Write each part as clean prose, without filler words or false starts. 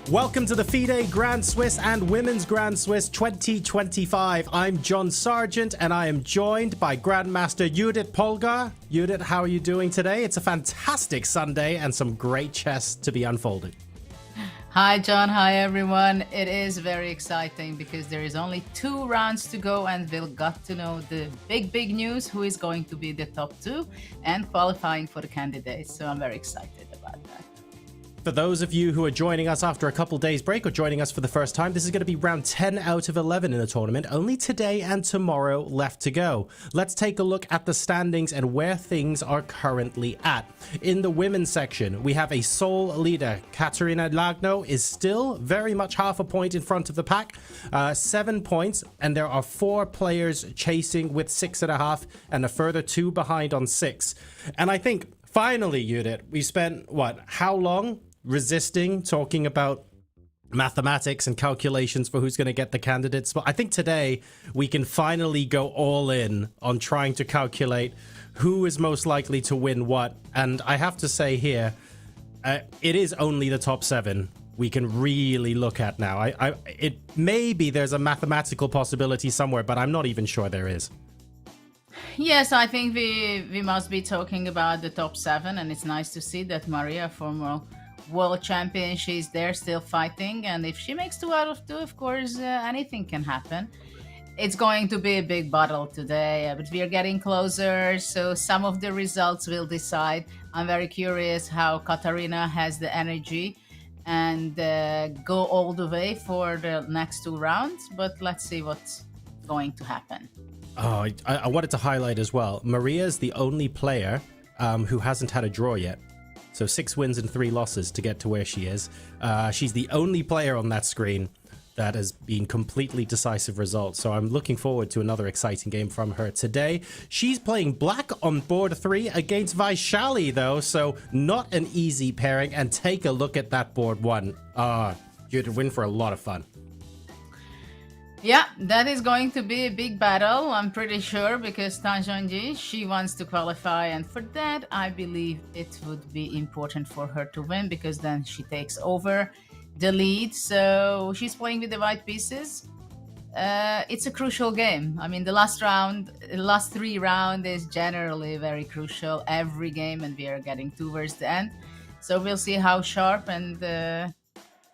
Welcome to the FIDE Grand Swiss and Women's Grand Swiss 2025. I'm John Sargent and I am joined by Grandmaster Judith Polgar. Judith, how are you doing today? It's a fantastic Sunday and some great chess to be unfolded. Hi John, hi everyone. It is very exciting because there is only 2 rounds to go and we'll got to know the big news, who is going to be the top 2 and qualifying for the candidates. So I'm very excited about that. For those of you who are joining us after a couple days break or joining us for the first time, this is going to be round 10 out of 11 in the tournament. Only today and tomorrow left to go. Let's take a look at the standings and where things are currently at. In the women's section, we have a sole leader. Tan-Lagno is still very much half a point in front of the pack, 7 points, and there are 4 players chasing with 6.5 and a further 2 behind on 6. And I think finally, Judith, we spent, how long resisting talking about mathematics and calculations for who's going to get the candidates? But I think today we can finally go all in on trying to calculate who is most likely to win what. And I have to say here, it is only the top 7 we can really look at now. It maybe there's a mathematical possibility somewhere, but I'm not even sure there is. Yes, I think we must be talking about the top 7, and it's nice to see that Maria, former world champion, she's there still fighting, and if she makes 2 out of 2, of course, anything can happen. It's going to be a big battle today, but we are getting closer, so some of the results will decide. I'm very curious how Katarina has the energy and go all the way for the next 2 rounds, but let's see what's going to happen. Oh, I wanted to highlight as well, Maria's the only player who hasn't had a draw yet. So 6 wins and 3 losses to get to where she is. She's the only player on that screen that has been completely decisive results. So I'm looking forward to another exciting game from her today. She's playing black on board 3 against Vaishali, though. So not an easy pairing. And take a look at that board 1. You'd win for a lot of fun. Yeah, that is going to be a big battle, I'm pretty sure, because Tan-Lagno, she wants to qualify, and for that, I believe it would be important for her to win, because then she takes over the lead. So she's playing with the white pieces. It's a crucial game. I mean, the last 3 rounds is generally very crucial, every game, and we are getting towards the end. So we'll see how sharp and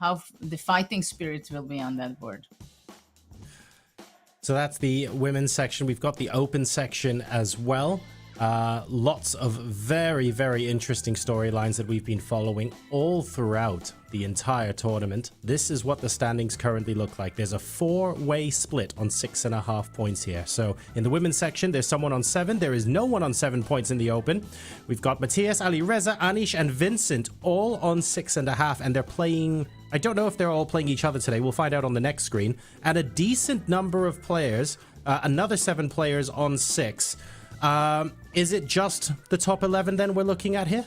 how the fighting spirit will be on that board. So that's the women's section. We've got the open section as well. Lots of very, very interesting storylines that we've been following all throughout the entire tournament. This is what the standings currently look like. There's a 4-way split on 6.5 points here. So in the women's section, there's someone on 7. There is no one on 7 points in the open. We've got Matthias, Alireza, Anish, and Vincent all on 6.5, and they're playing... I don't know if they're all playing each other today. We'll find out on the next screen. And a decent number of players, another 7 players on 6. Is it just the top 11 then we're looking at here?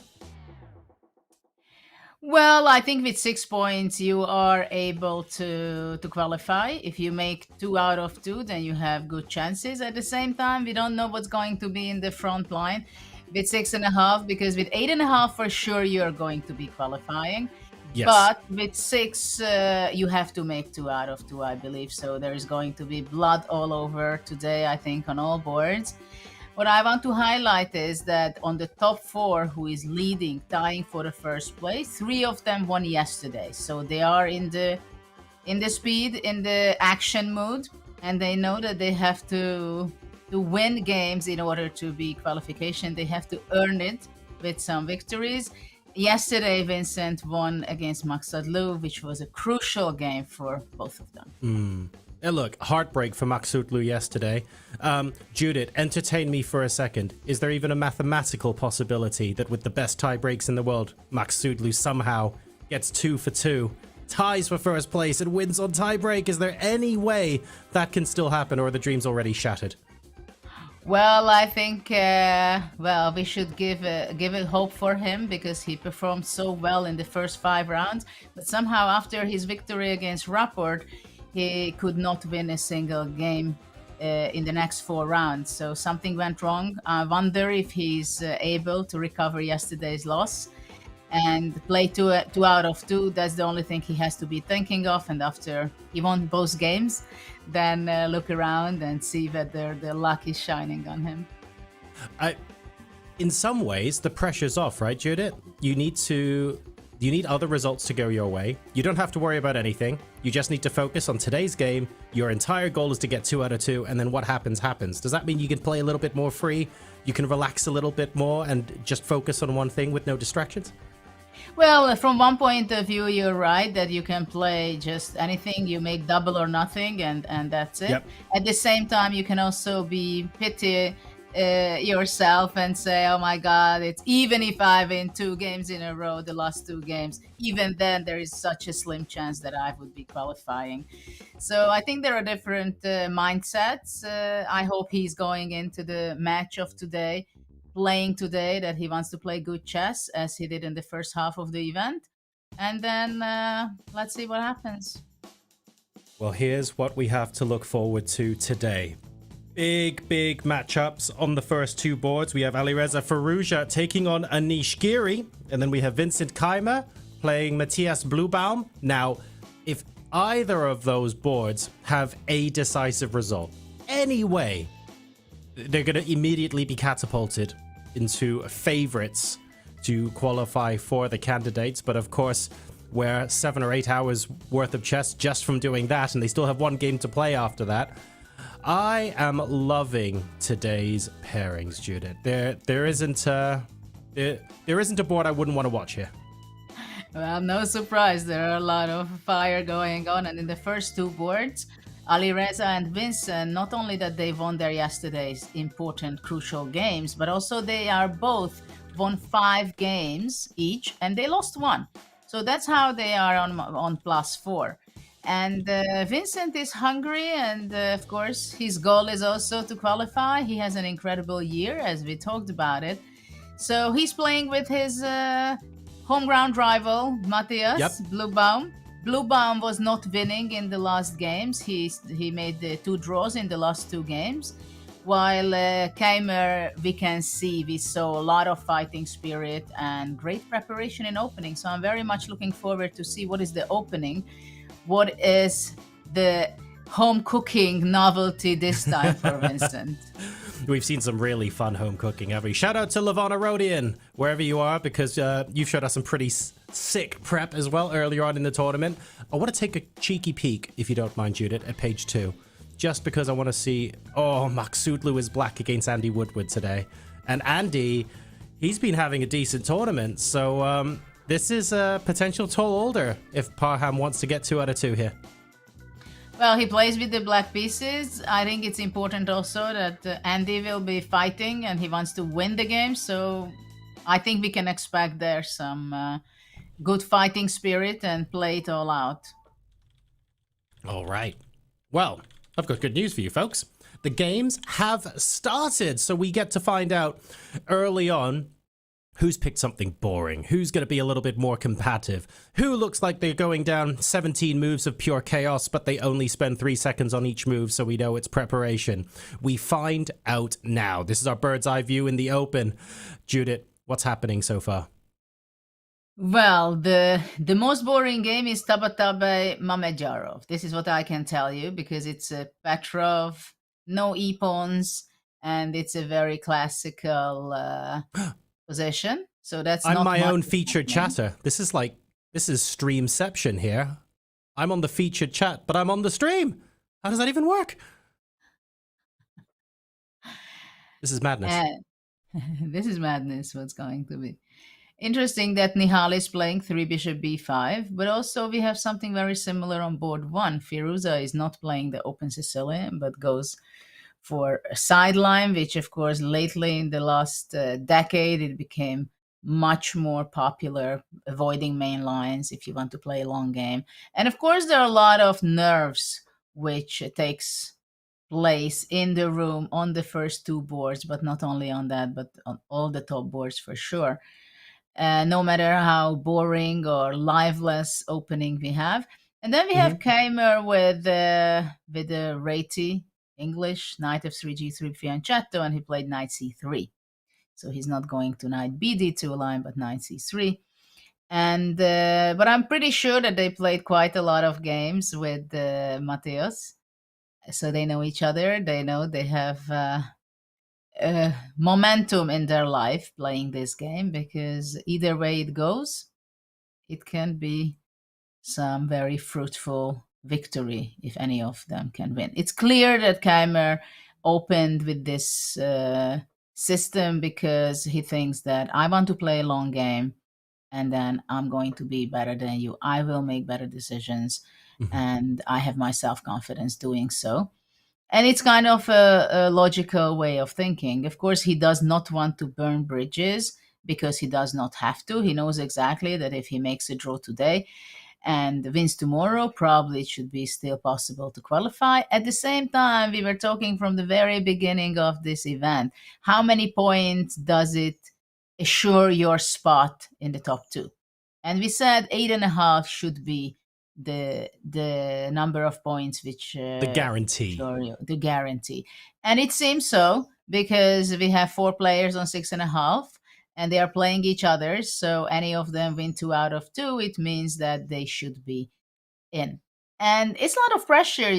Well, I think with 6 points, you are able to qualify. If you make 2 out of 2, then you have good chances. At the same time, we don't know what's going to be in the front line with 6.5, because with 8.5, for sure, you're going to be qualifying. Yes. But with 6, you have to make 2 out of 2, I believe. So there is going to be blood all over today, I think, on all boards. What I want to highlight is that on the top 4, who is leading, tying for the first place, 3 of them won yesterday. So they are in the speed, in the action mood, and they know that they have to win games in order to be qualification. They have to earn it with some victories. Yesterday, Vincent won against Maksutlu, which was a crucial game for both of them. And look, heartbreak for Maksutlu yesterday. Judith, entertain me for a second. Is there even a mathematical possibility that with the best tie breaks in the world, Maksutlu somehow gets 2 for 2, ties for first place, and wins on tie break? Is there any way that can still happen, or are the dreams already shattered? Well, I think, we should give it hope for him, because he performed so well in the first 5 rounds. But somehow after his victory against Rapport, he could not win a single game in the next 4 rounds. So something went wrong. I wonder if he's able to recover yesterday's loss and play two out of 2. That's the only thing he has to be thinking of. And after he won both games, then look around and see whether the luck is shining on him. In some ways, the pressure's off, right, Judith? You need other results to go your way. You don't have to worry about anything. You just need to focus on today's game. Your entire goal is to get 2 out of 2, and then what happens, happens. Does that mean you can play a little bit more free? You can relax a little bit more and just focus on one thing with no distractions? Well, from one point of view, you're right that you can play just anything. You make double or nothing, and that's it. Yep. At the same time, you can also be pity yourself and say, oh my God, it's even if I win 2 games in a row, the last 2 games, even then there is such a slim chance that I would be qualifying. So I think there are different mindsets. I hope he's going into the match of today, playing today, that he wants to play good chess as he did in the first half of the event. And then let's see what happens. Well, here's what we have to look forward to today. Big matchups on the first 2 boards. We have Alireza Firouzja taking on Anish-Giri, and then we have Vincent Keymer playing Mishra-Vachier-Lagrave. Now, if either of those boards have a decisive result, anyway, they're going to immediately be catapulted into favorites to qualify for the candidates. But of course, we're 7 or 8 hours worth of chess just from doing that, and they still have 1 game to play after that. I am loving today's pairings, Judith. There isn't a board I wouldn't want to watch here. Well, no surprise. There are a lot of fire going on. And in the first 2 boards, Alireza and Vincent, not only that they won their yesterday's important, crucial games, but also they are both won 5 games each, and they lost 1. So that's how they are on +4. And Vincent is hungry, and of course, his goal is also to qualify. He has an incredible year, as we talked about it. So he's playing with his home ground rival, Matthias Bluebaum. Bluebaum was not winning in the last games. He made 2 draws in the last 2 games. While Keymer, we saw a lot of fighting spirit and great preparation in opening. So I'm very much looking forward to see what is the opening. What is the home cooking novelty this time for Vincent? We've seen some really fun home cooking, haven't we? Shout out to Levana Rodian, wherever you are, because you've showed us some pretty sick prep as well earlier on in the tournament. I want to take a cheeky peek, if you don't mind, Judith, at page 2, just because I want to see, Maksutlu is black against Andy Woodward today. And Andy, he's been having a decent tournament, so this is a potential tall order if Parham wants to get 2 out of 2 here. Well, he plays with the black pieces. I think it's important also that Andy will be fighting and he wants to win the game. So I think we can expect there some good fighting spirit and play it all out. All right. Well, I've got good news for you folks. The games have started, so we get to find out early on who's picked something boring, who's going to be a little bit more combative, who looks like they're going down 17 moves of pure chaos, but they only spend 3 seconds on each move, so we know it's preparation. We find out now. This is our bird's eye view in the open. Judith, what's happening so far? Well, the most boring game is Tabatabai Mamedyarov. This is what I can tell you, because it's a Petrov, no e-pawns, and it's a very classical position. So that's I'm not my own much featured chatter. This is streamception here. I'm on the featured chat, but I'm on the stream. How does that even work? This is madness. This is madness, what's going to be. Interesting that Nihal is playing 3 bishop b5, but also we have something very similar on board 1. Firouzja is not playing the open Sicilian, but goes for a sideline, which of course lately in the last decade it became much more popular, avoiding main lines if you want to play a long game. And of course there are a lot of nerves which takes place in the room on the first 2 boards, but not only on that, but on all the top boards for sure. No matter how boring or liveless opening we have. And then we have Keymer with the Rati English, knight f3, g3, fianchetto, and he played knight c3. So he's not going to knight bd2 line, but knight c3. And but I'm pretty sure that they played quite a lot of games with Mateos. So they know each other. They know they have momentum in their life playing this game, because either way it goes, it can be some very fruitful victory if any of them can win. It's clear that Keymer opened with this system because he thinks that I want to play a long game, and then I'm going to be better than you. I will make better decisions, and I have my self-confidence doing so. And it's kind of a logical way of thinking. Of course, he does not want to burn bridges because he does not have to. He knows exactly that if he makes a draw today and wins tomorrow, probably it should be still possible to qualify. At the same time, we were talking from the very beginning of this event, how many points does it assure your spot in the top two? And we said 8.5 should be the number of points which the guarantee. The guarantee. And it seems so, because we have 4 players on 6.5, and they are playing each other. So any of them win 2 out of 2, it means that they should be in. And it's a lot of pressure,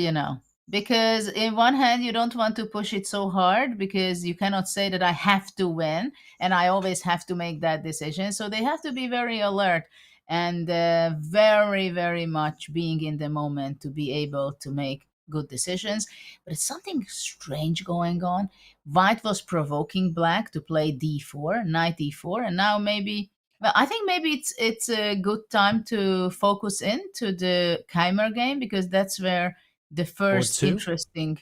because in one hand, you don't want to push it so hard, because you cannot say that I have to win and I always have to make that decision. So they have to be very alert and very, very much being in the moment to be able to make good decisions. But it's something strange going on. White was provoking black to play d4, knight e4, and now I think maybe it's a good time to focus into the Keymer game, because that's where the first interesting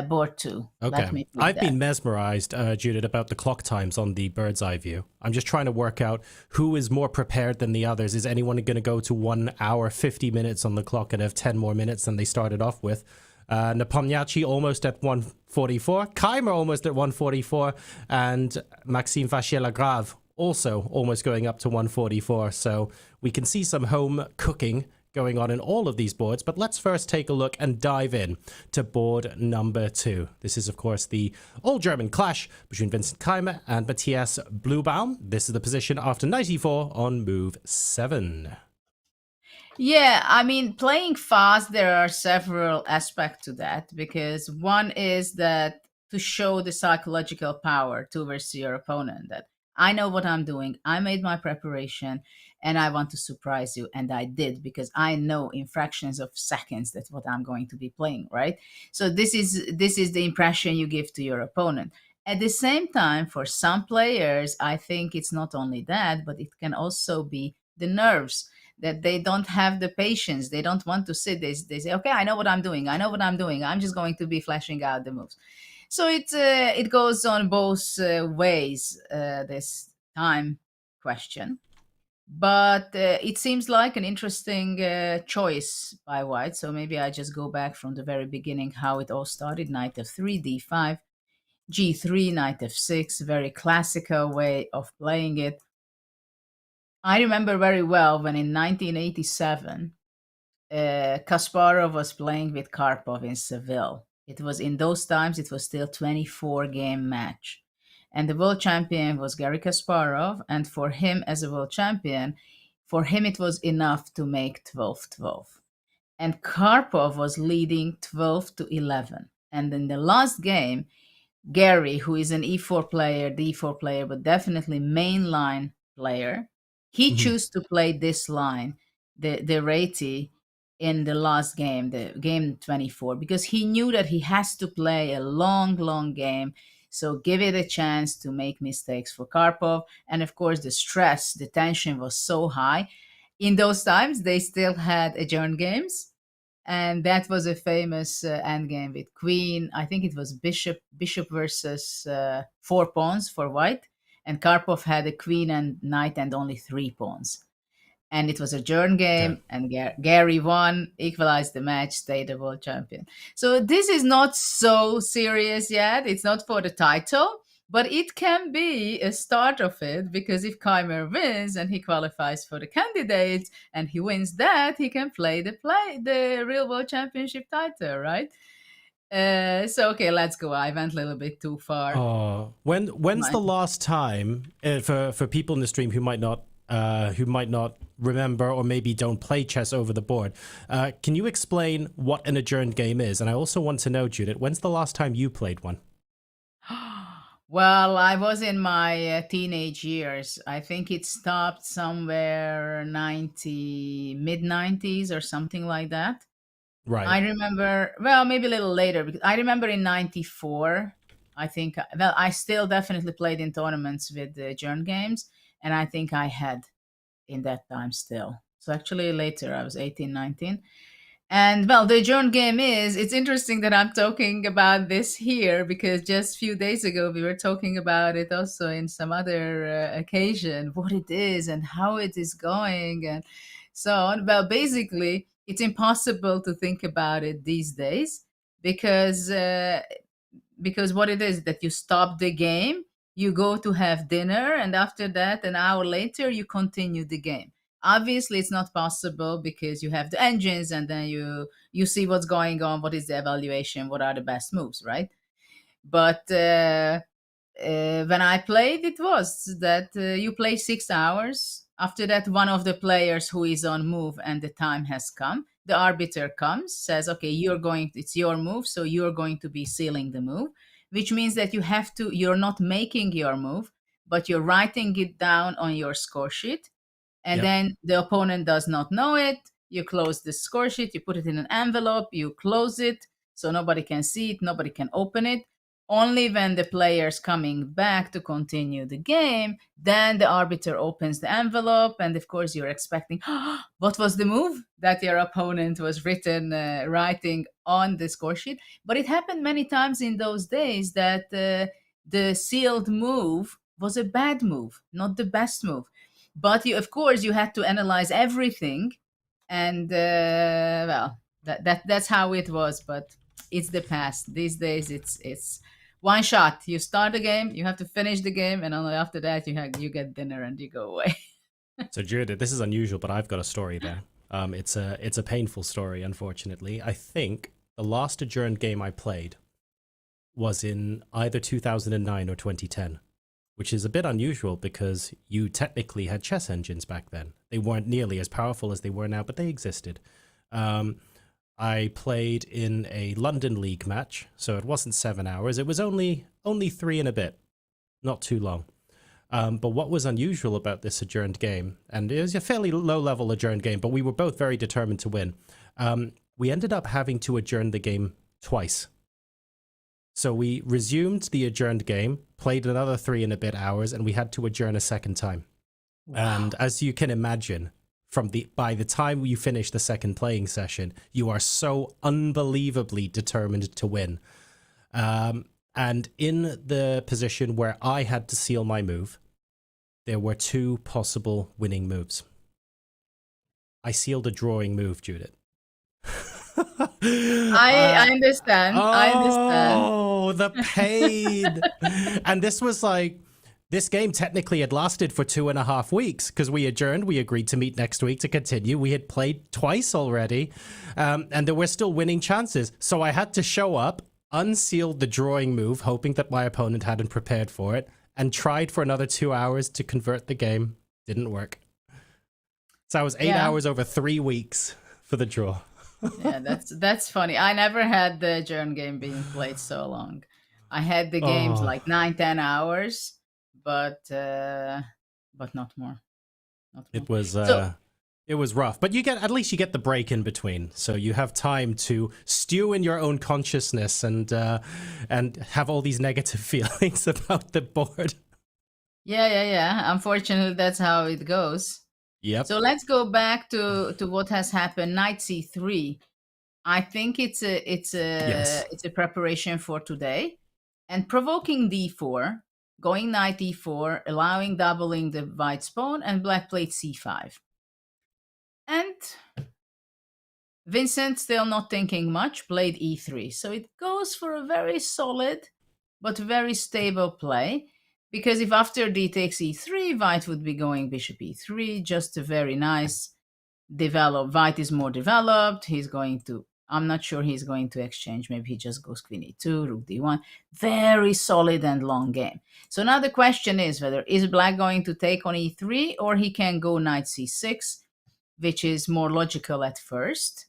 board 2. Okay. I've been mesmerized, Judith, about the clock times on the bird's eye view. I'm just trying to work out who is more prepared than the others. Is anyone going to go to 1 hour, 50 minutes on the clock and have 10 more minutes than they started off with? Nepomniachtchi almost at 144, Keymer almost at 144, and Mishra-Vachier-Lagrave also almost going up to 144. So we can see some home cooking going on in all of these boards, but let's first take a look and dive in to board number 2. This is, of course, the all-German clash between Vincent Keymer and Mishra-Bluebaum. This is the position after knight e4 on move 7. Yeah, I mean, playing fast, there are several aspects to that, because one is that to show the psychological power towards your opponent, that I know what I'm doing, I made my preparation, and I want to surprise you. And I did, because I know in fractions of seconds that's what I'm going to be playing, right? So this is the impression you give to your opponent. At the same time, for some players, I think it's not only that, but it can also be the nerves, that they don't have the patience. They don't want to sit. They say, okay, I know what I'm doing. I'm just going to be flashing out the moves. So it goes on both ways, this time question. But it seems like an interesting choice by white. So maybe I just go back from the very beginning, how it all started. Knight f3, d5, g3, knight f6, very classical way of playing it. I remember very well when in 1987, Kasparov was playing with Karpov in Seville. It was in those times, it was still 24-game match. And the world champion was Garry Kasparov. And for him, as a world champion, for him it was enough to make 12-12. And Karpov was leading 12-11. And in the last game, Garry, who is an e4 player, d4 player, but definitely mainline player, he chose to play this line, the Reti, in the last game, the game 24, because he knew that he has to play a long, long game. So give it a chance to make mistakes for Karpov. And of course, the stress, the tension was so high. In those times, they still had adjourned games. And that was a famous endgame with queen. I think it was bishop versus 4 pawns for white. And Karpov had a queen and knight and only 3 pawns. And it was a adjourned game, and Garry won, equalized the match, stayed the world champion. So this is not so serious yet. It's not for the title, but it can be a start of it, because if Keymer wins and he qualifies for the candidates and he wins that, he can play the real world championship title, right? So okay, let's go. I went a little bit too far. When's the last time for people in the stream who might not remember or maybe don't play chess over the board? Can you explain what an adjourned game is? And I also want to know, Judith, when's the last time you played one? Well, I was in my teenage years. I think it stopped somewhere mid-90s or something like that. Right. I remember, well, maybe a little later, because I remember in 94, I think, well, I still definitely played in tournaments with the adjourned games, and I think I had in that time still. So actually later, I was 18, 19. And well, the adjourned game it's interesting that I'm talking about this here because just a few days ago we were talking about it also in some other occasion, what it is and how it is going and so on. Well, basically, it's impossible to think about it these days because what it is that you stop the game, you go to have dinner, and after that, an hour later, you continue the game. Obviously, it's not possible because you have the engines, and then you see what's going on, what is the evaluation, what are the best moves, right? But when I played, it was that you play 6 hours. After that, one of the players who is on move and the time has come, the arbiter comes, says, okay, it's your move, so you're going to be sealing the move, which means that you're not making your move, but you're writing it down on your score sheet. And then the opponent does not know it. You close the score sheet, you put it in an envelope, you close it, so nobody can see it, nobody can open it. Only when the player's coming back to continue the game, then the arbiter opens the envelope, and of course you're expecting, what was the move that your opponent was writing on the score sheet? But it happened many times in those days that the sealed move was a bad move, not the best move. But of course, you had to analyze everything, and well, that's how it was. But it's the past. These days, it's one shot. You start the game, you have to finish the game, and only after that you get dinner and you go away. So, Judith, this is unusual, but I've got a story there. It's a painful story, unfortunately. I think the last adjourned game I played was in either 2009 or 2010. Which is a bit unusual because you technically had chess engines back then. They weren't nearly as powerful as they were now, but they existed. I played in a London League match, so it wasn't 7 hours. It was only 3 and a bit, not too long. But what was unusual about this adjourned game, and it was a fairly low-level adjourned game, but we were both very determined to win. We ended up having to adjourn the game twice. So we resumed the adjourned game, played another 3 and a bit hours, and we had to adjourn a second time. Wow. And as you can imagine, by the time you finish the second playing session, you are so unbelievably determined to win. And in the position where I had to seal my move, there were 2 possible winning moves. I sealed a drawing move, Judith. I understand. I understand. Oh, the pain. And this was like, this game technically had lasted for 2.5 weeks because we adjourned. We agreed to meet next week to continue. We had played twice already, and there were still winning chances. So I had to show up, unsealed the drawing move, hoping that my opponent hadn't prepared for it, and tried for another 2 hours to convert the game. Didn't work. So I was 8 hours over 3 weeks for the draw. Yeah, that's funny. I never had the adjourned game being played so long. I had the games like 9-10 hours, but not more. It was rough, but at least you get the break in between, so you have time to stew in your own consciousness and have all these negative feelings about the board. Yeah. Unfortunately, that's how it goes. Yep. So let's go back to what has happened. Knight c3. I think it's a preparation for today, and provoking d4, going knight e4, allowing doubling the white's pawn, and black played c5. And Vincent, still not thinking much, played e3. So it goes for a very solid but very stable play. Because if after d takes e3, white would be going bishop e3, just a very nice develop. White is more developed. He's going to I'm not sure he's going to exchange. Maybe he just goes queen e2, rook d1. Very solid and long game. So now the question is whether is black going to take on e3 or he can go knight c6, which is more logical at first.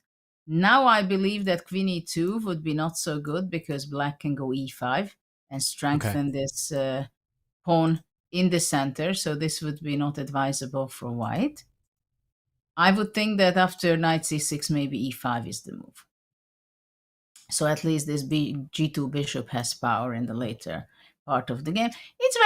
Now I believe that queen e2 would be not so good because black can go e5 and strengthen this pawn in the center. So this would be not advisable for white. I would think that after knight c6, maybe e5 is the move. So at least this g2 bishop has power in the later part of the game. It's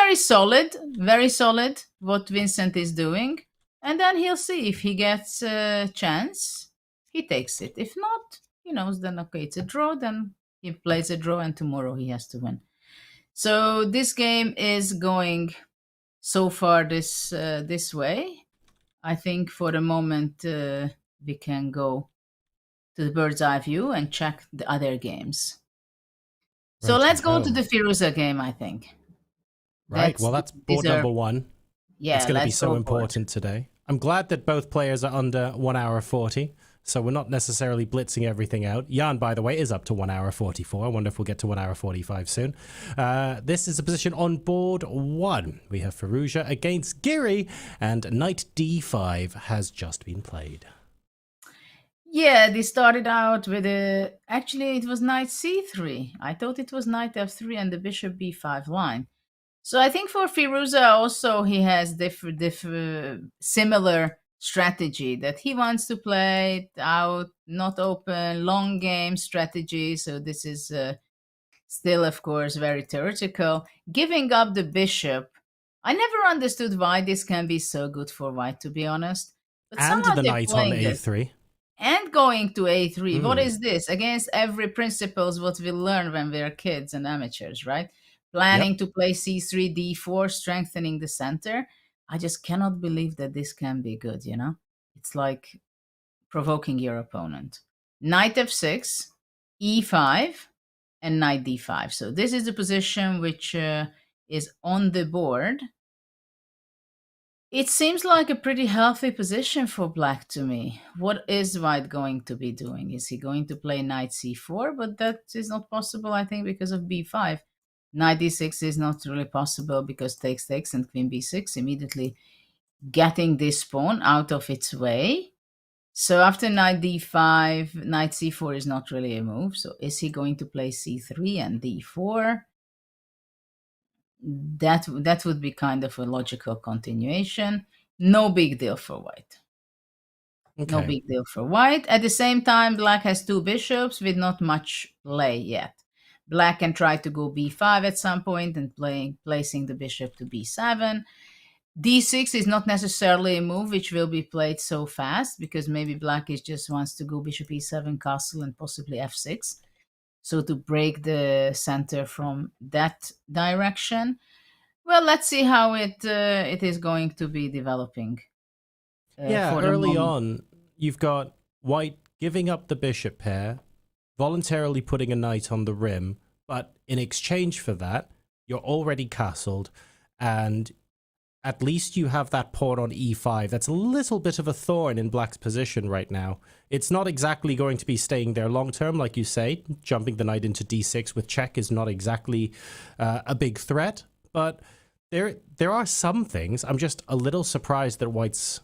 very solid what Vincent is doing. And then he'll see if he gets a chance, he takes it. If not, he knows then, okay, it's a draw, then he plays a draw and tomorrow he has to win. So this game is going so far this way. I think for the moment we can go to the bird's eye view and check the other games. So let's go to the Firouzja game, I think. Right, well, that's board number 1. Yeah, it's going to be so important today. I'm glad that both players are under 1 hour 40, so we're not necessarily blitzing everything out. Jan, by the way, is up to 1 hour 44. I wonder if we'll get to 1 hour 45 soon. This is a position on board 1. We have Firouzja against Giri, and knight d5 has just been played. Yeah, they started out with actually it was knight c3. I thought it was knight f3 and the bishop b5 line. So I think for Firouzja also he has similar strategy that he wants to play out, not open, long game strategy. So this is still, of course, very theoretical. Giving up the bishop. I never understood why this can be so good for white, to be honest. But and the knight on a3. And going to a3. What is this? Against every principles what we learn when we're kids and amateurs, right? Planning to play c3, d4, strengthening the center. I just cannot believe that this can be good, you know? It's like provoking your opponent. Knight f6, e5, and knight d5. So this is the position which is on the board. It seems like a pretty healthy position for black to me. What is white going to be doing? Is he going to play knight c4? But that is not possible, I think, because of b5. Knight d6 is not really possible because takes and queen b6, immediately getting this pawn out of its way. So after knight d5, knight c4 is not really a move. So is he going to play c3 and d4? That would be kind of a logical continuation. No big deal for white. Okay. No big deal for white. At the same time, black has 2 bishops with not much play yet. Black can try to go b5 at some point and placing the bishop to b7. d6 is not necessarily a move which will be played so fast because maybe black just wants to go bishop e7, castle, and possibly f6. So to break the center from that direction. Well, let's see how it is going to be developing. Early on, you've got white giving up the bishop pair, voluntarily putting a knight on the rim, but in exchange for that, you're already castled, and at least you have that pawn on e5. That's a little bit of a thorn in black's position right now. It's not exactly going to be staying there long term, like you say. Jumping the knight into d6 with check is not exactly a big threat, but there are some things. I'm just a little surprised that white's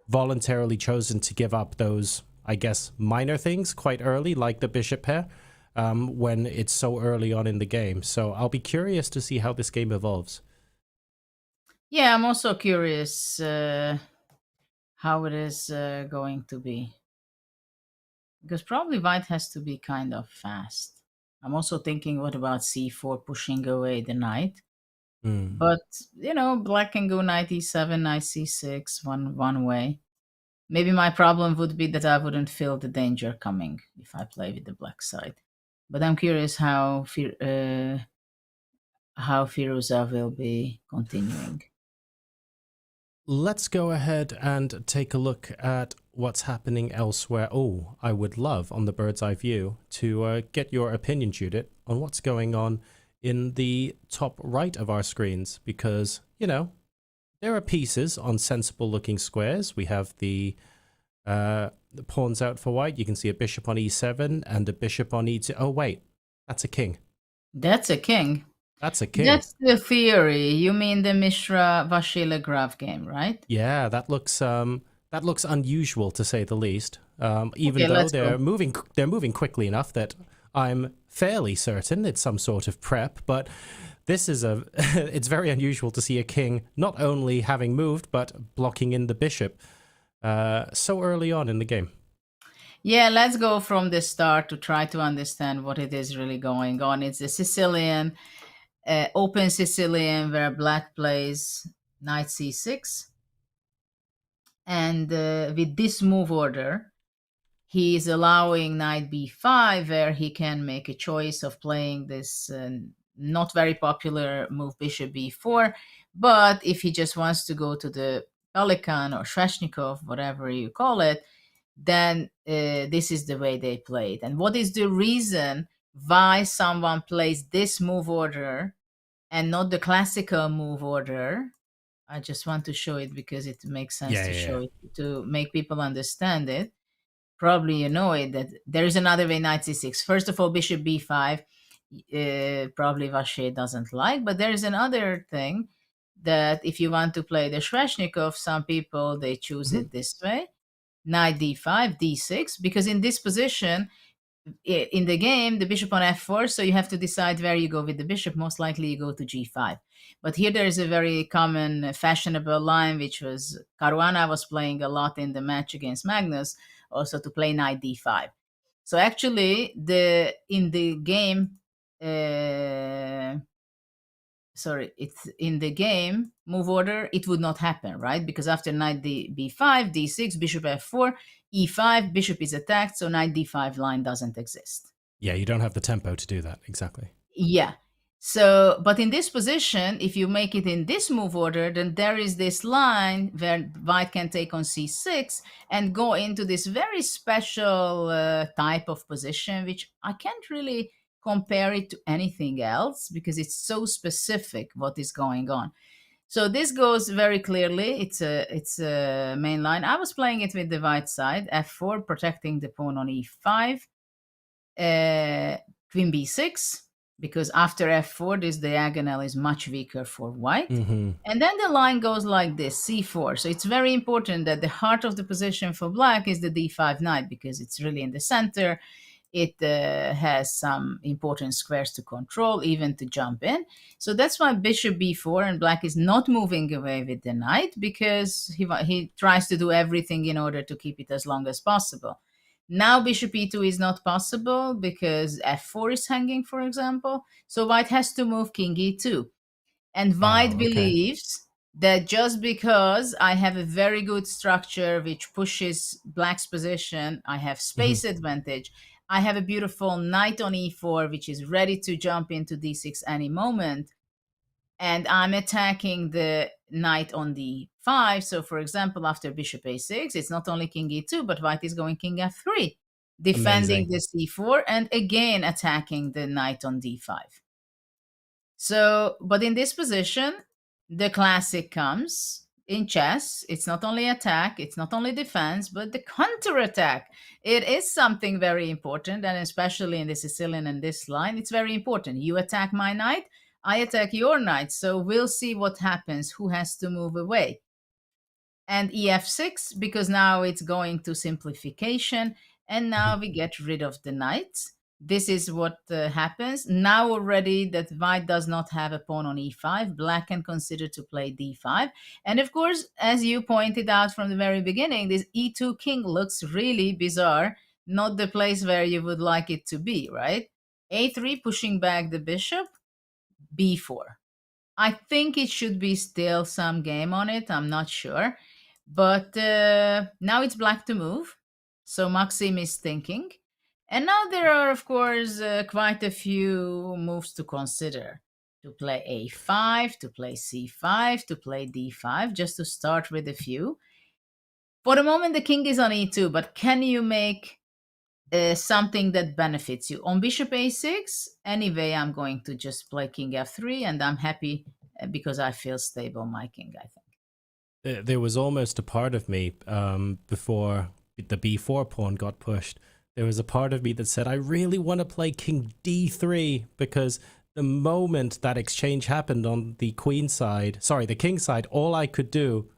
voluntarily chosen to give up those, I guess, minor things quite early, like the bishop pair, when it's so early on in the game. So I'll be curious to see how this game evolves. Yeah, I'm also curious how it is going to be. Because probably white has to be kind of fast. I'm also thinking, what about c4, pushing away the knight? But, you know, black can go knight e7, knight c6, one way. Maybe my problem would be that I wouldn't feel the danger coming if I play with the black side. But I'm curious how Firouzja will be continuing. Let's go ahead and take a look at what's happening elsewhere. Oh, I would love, on the bird's eye view, to get your opinion, Judith, on what's going on in the top right of our screens, because, you know, there are pieces on sensible looking squares. We have the pawns out for white. You can see a bishop on e7 and a bishop on e2. Oh, wait. That's a king. That's a king. That's a king. That's the theory. You mean the Mishra-Vachier-Lagrave game, right? Yeah, that looks unusual to say the least. Even Okay, though they're moving quickly enough that I'm fairly certain it's some sort of prep, but this is it's very unusual to see a king not only having moved but blocking in the bishop so early on in the game. Yeah, let's go from the start to try to understand what it is really going on. It's a Sicilian, open Sicilian, where black plays knight c6. And with this move order, he is allowing knight b5, where he can make a choice of playing this not very popular move bishop b4. But if he just wants to go to the Pelican or Sveshnikov, whatever you call it, then this is the way they play it. And what is the reason why someone plays this move order and not the classical move order? I just want to show it because it makes sense show it, to make people understand it. Probably you know it, that there is another way, knight c6. First of all, bishop b5, probably Vachier doesn't like, but there is another thing that if you want to play the Sveshnikov, some people, they choose it this way. Knight d5, d6, because in this position, in the game, the bishop on f4, so you have to decide where you go with the bishop. Most likely you go to g5. But here there is a very common, fashionable line, which was Caruana was playing a lot in the match against Magnus, also to play knight d5. So actually, in the game, it's in the game move order, it would not happen, right? Because after knight b5, d6, bishop f4, e5, bishop is attacked, so knight d5 line doesn't exist. Yeah, you don't have the tempo to do that, exactly. Yeah. So, but in this position, if you make it in this move order, then there is this line where white can take on c6 and go into this very special type of position, which I can't really compare it to anything else because it's so specific what is going on. So this goes very clearly. It's a main line. I was playing it with the white side, f4, protecting the pawn on e5, queen b6, because after f4, this diagonal is much weaker for white. And then the line goes like this, c4. So it's very important that the heart of the position for black is the d5 knight, because it's really in the center. It has some important squares to control, even to jump in. So that's why bishop b4, and black is not moving away with the knight, because he tries to do everything in order to keep it as long as possible. Now bishop e2 is not possible because f4 is hanging, for example. So white has to move king e2. And white believes that just because I have a very good structure which pushes black's position, I have space advantage. I have a beautiful knight on e4, which is ready to jump into d6 any moment. And I'm attacking the knight on d5. So, for example, after bishop a6, it's not only king e2, but white is going king f3, defending the c4, and again attacking the knight on d5. So, but in this position, the classic comes. In chess, it's not only attack, it's not only defense, but the counterattack. It is something very important, and especially in the Sicilian and this line, it's very important. You attack my knight, I attack your knight, so we'll see what happens, who has to move away. And ef6, because now it's going to simplification, and now we get rid of the knights. This is what happens. Now already that white does not have a pawn on e5, black can consider to play d5. And of course, as you pointed out from the very beginning, this e2 king looks really bizarre, not the place where you would like it to be, right? a3, pushing back the bishop, b4. I think it should be still some game on it, I'm not sure. But now it's black to move, so Maxim is thinking. And now there are, of course, quite a few moves to consider. To play a5, to play c5, to play d5, just to start with a few. For the moment, the king is on e2, but can you make something that benefits you? On bishop a6, anyway, I'm going to just play king f3, and I'm happy because I feel stable my king, I think. There was almost a part of me before the b4 pawn got pushed, there was a part of me that said, I really want to play king d3, because the moment that exchange happened on the queen side, sorry, the king side, all I could do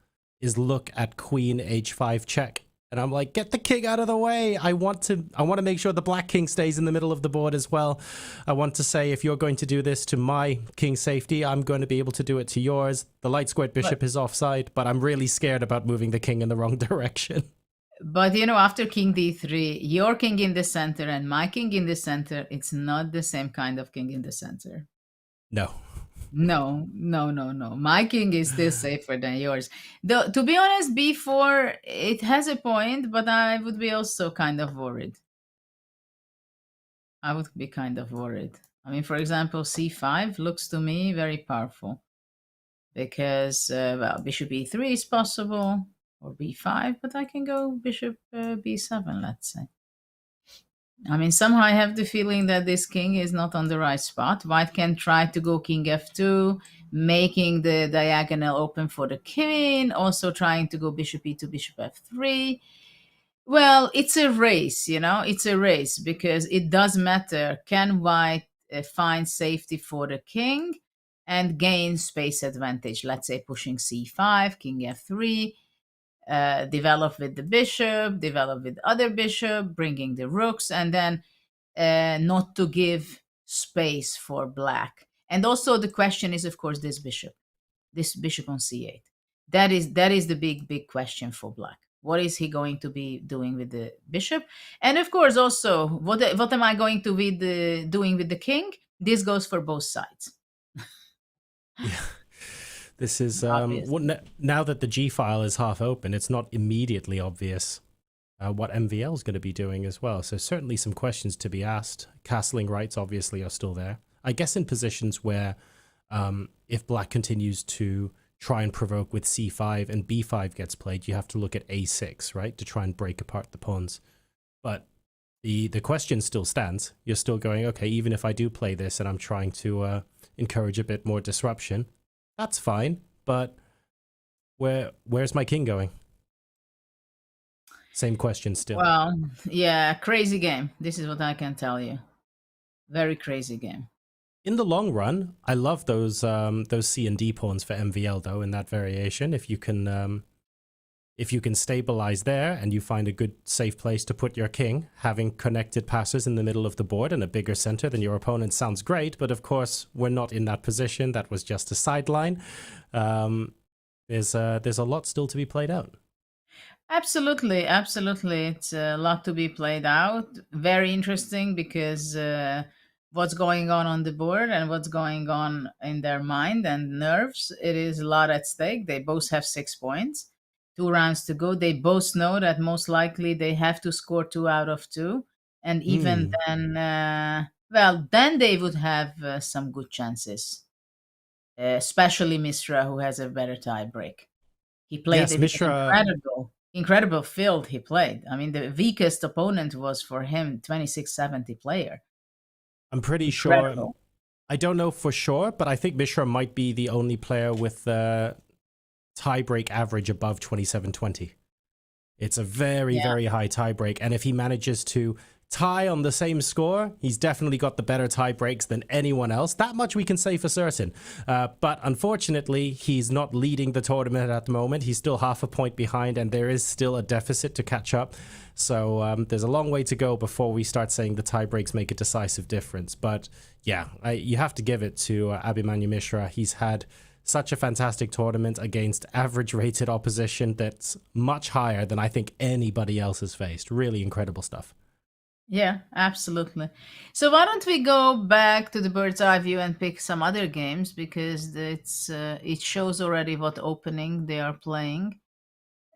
is look at queen h5 check. And I'm like, get the king out of the way. I want to make sure the black king stays in the middle of the board as well. I want to say, if you're going to do this to my king's safety, I'm going to be able to do it to yours. The light squared bishop is offside, but I'm really scared about moving the king in the wrong direction. But, after king d3, your king in the center and my king in the center, it's not the same kind of king in the center. No. No. My king is still safer than yours. Though, to be honest, b4, it has a point, but I would be also kind of worried. I would be kind of worried. I mean, for example, c5 looks to me very powerful because, bishop e3 is possible, or b5, but I can go bishop b7, let's say. I mean, somehow I have the feeling that this king is not on the right spot. White can try to go king f2, making the diagonal open for the queen, also trying to go bishop e2, bishop f3. Well, it's a race, it's a race, because it does matter. Can white find safety for the king and gain space advantage? Let's say pushing c5, king f3, develop with the bishop, develop with other bishop, bringing the rooks, and then not to give space for black. And also the question is, of course, this bishop on c8. That is the big question for black. What is he going to be doing with the bishop? And of course, also, what am I going to be doing with the king? This goes for both sides. Yeah. This is, now that the G file is half open, it's not immediately obvious what MVL is going to be doing as well. So certainly some questions to be asked. Castling rights obviously are still there. I guess in positions where if black continues to try and provoke with c5 and b5 gets played, you have to look at a6, right, to try and break apart the pawns. But the question still stands. You're still going, okay, even if I do play this and I'm trying to encourage a bit more disruption, that's fine, but where's my king going? Same question still. Well, yeah, crazy game. This is what I can tell you. Very crazy game. In the long run, I love those C and D pawns for MVL though. In that variation, if you can stabilize there and you find a good safe place to put your king, having connected passes in the middle of the board and a bigger center than your opponent sounds great. But of course, we're not in that position. That was just a sideline. There's a lot still to be played out. Absolutely. It's a lot to be played out. Very interesting because what's going on the board and what's going on in their mind and nerves, it is a lot at stake. They both have 6 points. 2 rounds to go. They both know that most likely they have to score 2 out of 2. And even then, then they would have some good chances. Especially Mishra, who has a better tie break. He played incredible field he played. I mean, the weakest opponent was for him 2670 player. I'm pretty sure. I don't know for sure, but I think Mishra might be the only player with the tiebreak average above 2720. It's a very high tiebreak, and if he manages to tie on the same score, he's definitely got the better tie breaks than anyone else. That much we can say for certain. But unfortunately, he's not leading the tournament at the moment. He's still half a point behind, and there is still a deficit to catch up. So there's a long way to go before we start saying the tie breaks make a decisive difference. But yeah, you have to give it to Abhimanyu Mishra. He's had such a fantastic tournament against average rated opposition that's much higher than I think anybody else has faced. Really incredible stuff. Yeah, absolutely. So why don't we go back to the bird's eye view and pick some other games, because it shows already what opening they are playing.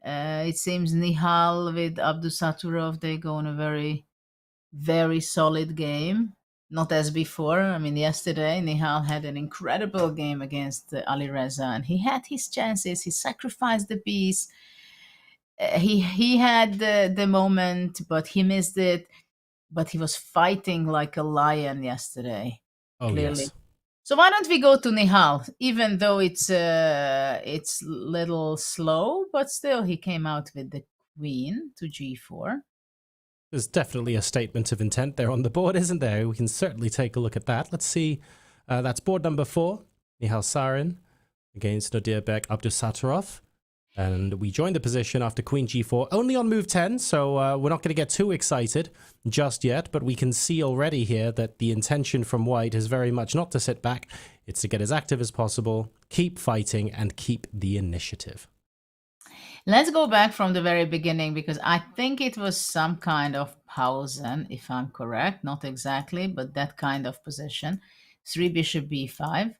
It seems Nihal with Abdusattorov, they go on a very, very solid game. Not as before. I mean, yesterday Nihal had an incredible game against Alireza, and he had his chances. He sacrificed the piece. He had the moment, but he missed it. But he was fighting like a lion yesterday. Oh, clearly. Yes. So why don't we go to Nihal, even though it's little slow, but still he came out with the queen to g4. There's definitely a statement of intent there on the board, isn't there? We can certainly take a look at that. Let's see. That's board number 4, Michal Sarin against Nodirbek Abdusattorov. And we joined the position after queen g4, only on move 10, so we're not going to get too excited just yet, but we can see already here that the intention from white is very much not to sit back, it's to get as active as possible, keep fighting, and keep the initiative. Let's go back from the very beginning, because I think it was some kind of Pausen, if I'm correct, not exactly, but that kind of position. 3 bishop b5.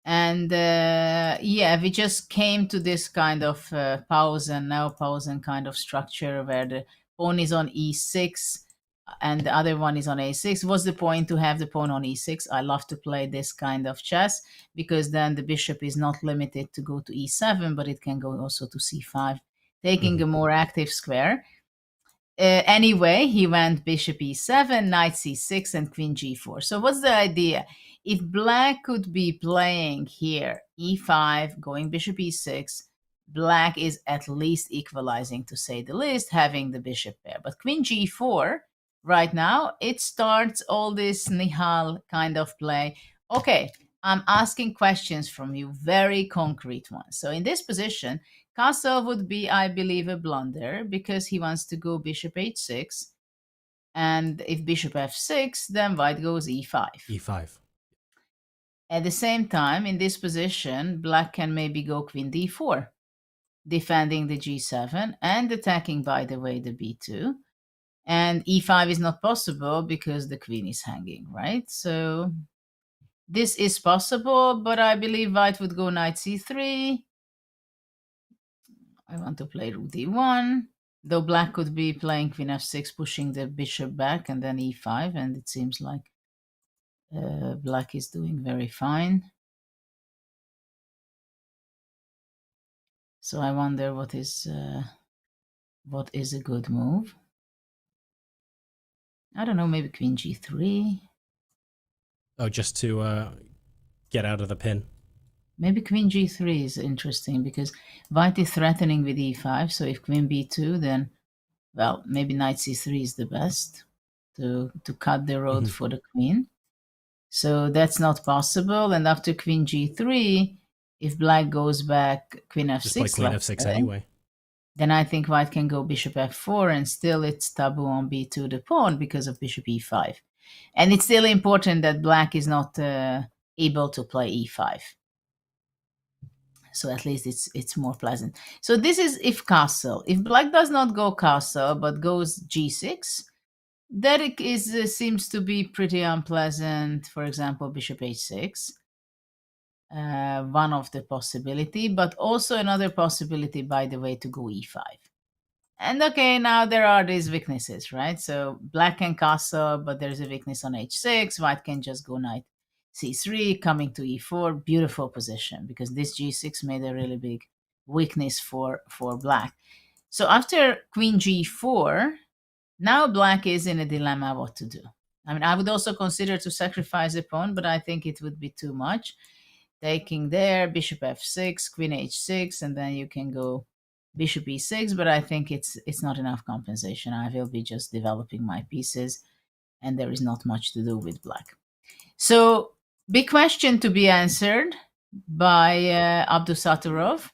And yeah, we just came to this kind of Pausen, now Pausen kind of structure where the pawn is on e6 and the other one is on a6. What's the point to have the pawn on e6? I love to play this kind of chess because then the bishop is not limited to go to e7, but it can go also to c5, taking a more active square. Anyway, he went bishop e7, knight c6, and queen g4. So what's the idea? If black could be playing here e5, going bishop e6, black is at least equalizing, to say the least, having the bishop pair. But queen g4, right now, it starts all this Nihal kind of play. Okay, I'm asking questions from you, very concrete ones. So in this position, castle would be, I believe, a blunder because he wants to go bishop h6. And if bishop f6, then white goes e5. e5. At the same time, in this position, black can maybe go queen d4, defending the g7 and attacking, by the way, the b2. And e5 is not possible because the queen is hanging, right? So this is possible, but I believe white would go knight c3. I want to play rook d1, though black could be playing queen f6, pushing the bishop back, and then e5, and it seems like black is doing very fine. So I wonder what is a good move. I don't know, maybe queen g3. Oh, just to get out of the pin. Maybe queen g3 is interesting because white is threatening with e5. So if queen b2, then, well, maybe knight c3 is the best to cut the road for the queen. So that's not possible. And after queen g3, if black goes back queen f6, just like queen f6 anyway, then I think white can go bishop f4, and still it's taboo on b2 the pawn because of bishop e5. And it's still important that black is not able to play e5. So at least it's more pleasant. So this is if castle. If black does not go castle but goes g6, that seems to be pretty unpleasant. For example, bishop h6. One of the possibility, but also another possibility, by the way, to go e5. And okay, now there are these weaknesses, right? So black can castle, but there's a weakness on h6. White can just go knight c3, coming to e4. Beautiful position, because this g6 made a really big weakness for black. So after queen g4, now black is in a dilemma what to do. I mean, I would also consider to sacrifice a pawn, but I think it would be too much. Taking there, bishop f6, queen h6, and then you can go bishop e6, but I think it's not enough compensation. I will be just developing my pieces, and there is not much to do with black. So, big question to be answered by Abdusattorov.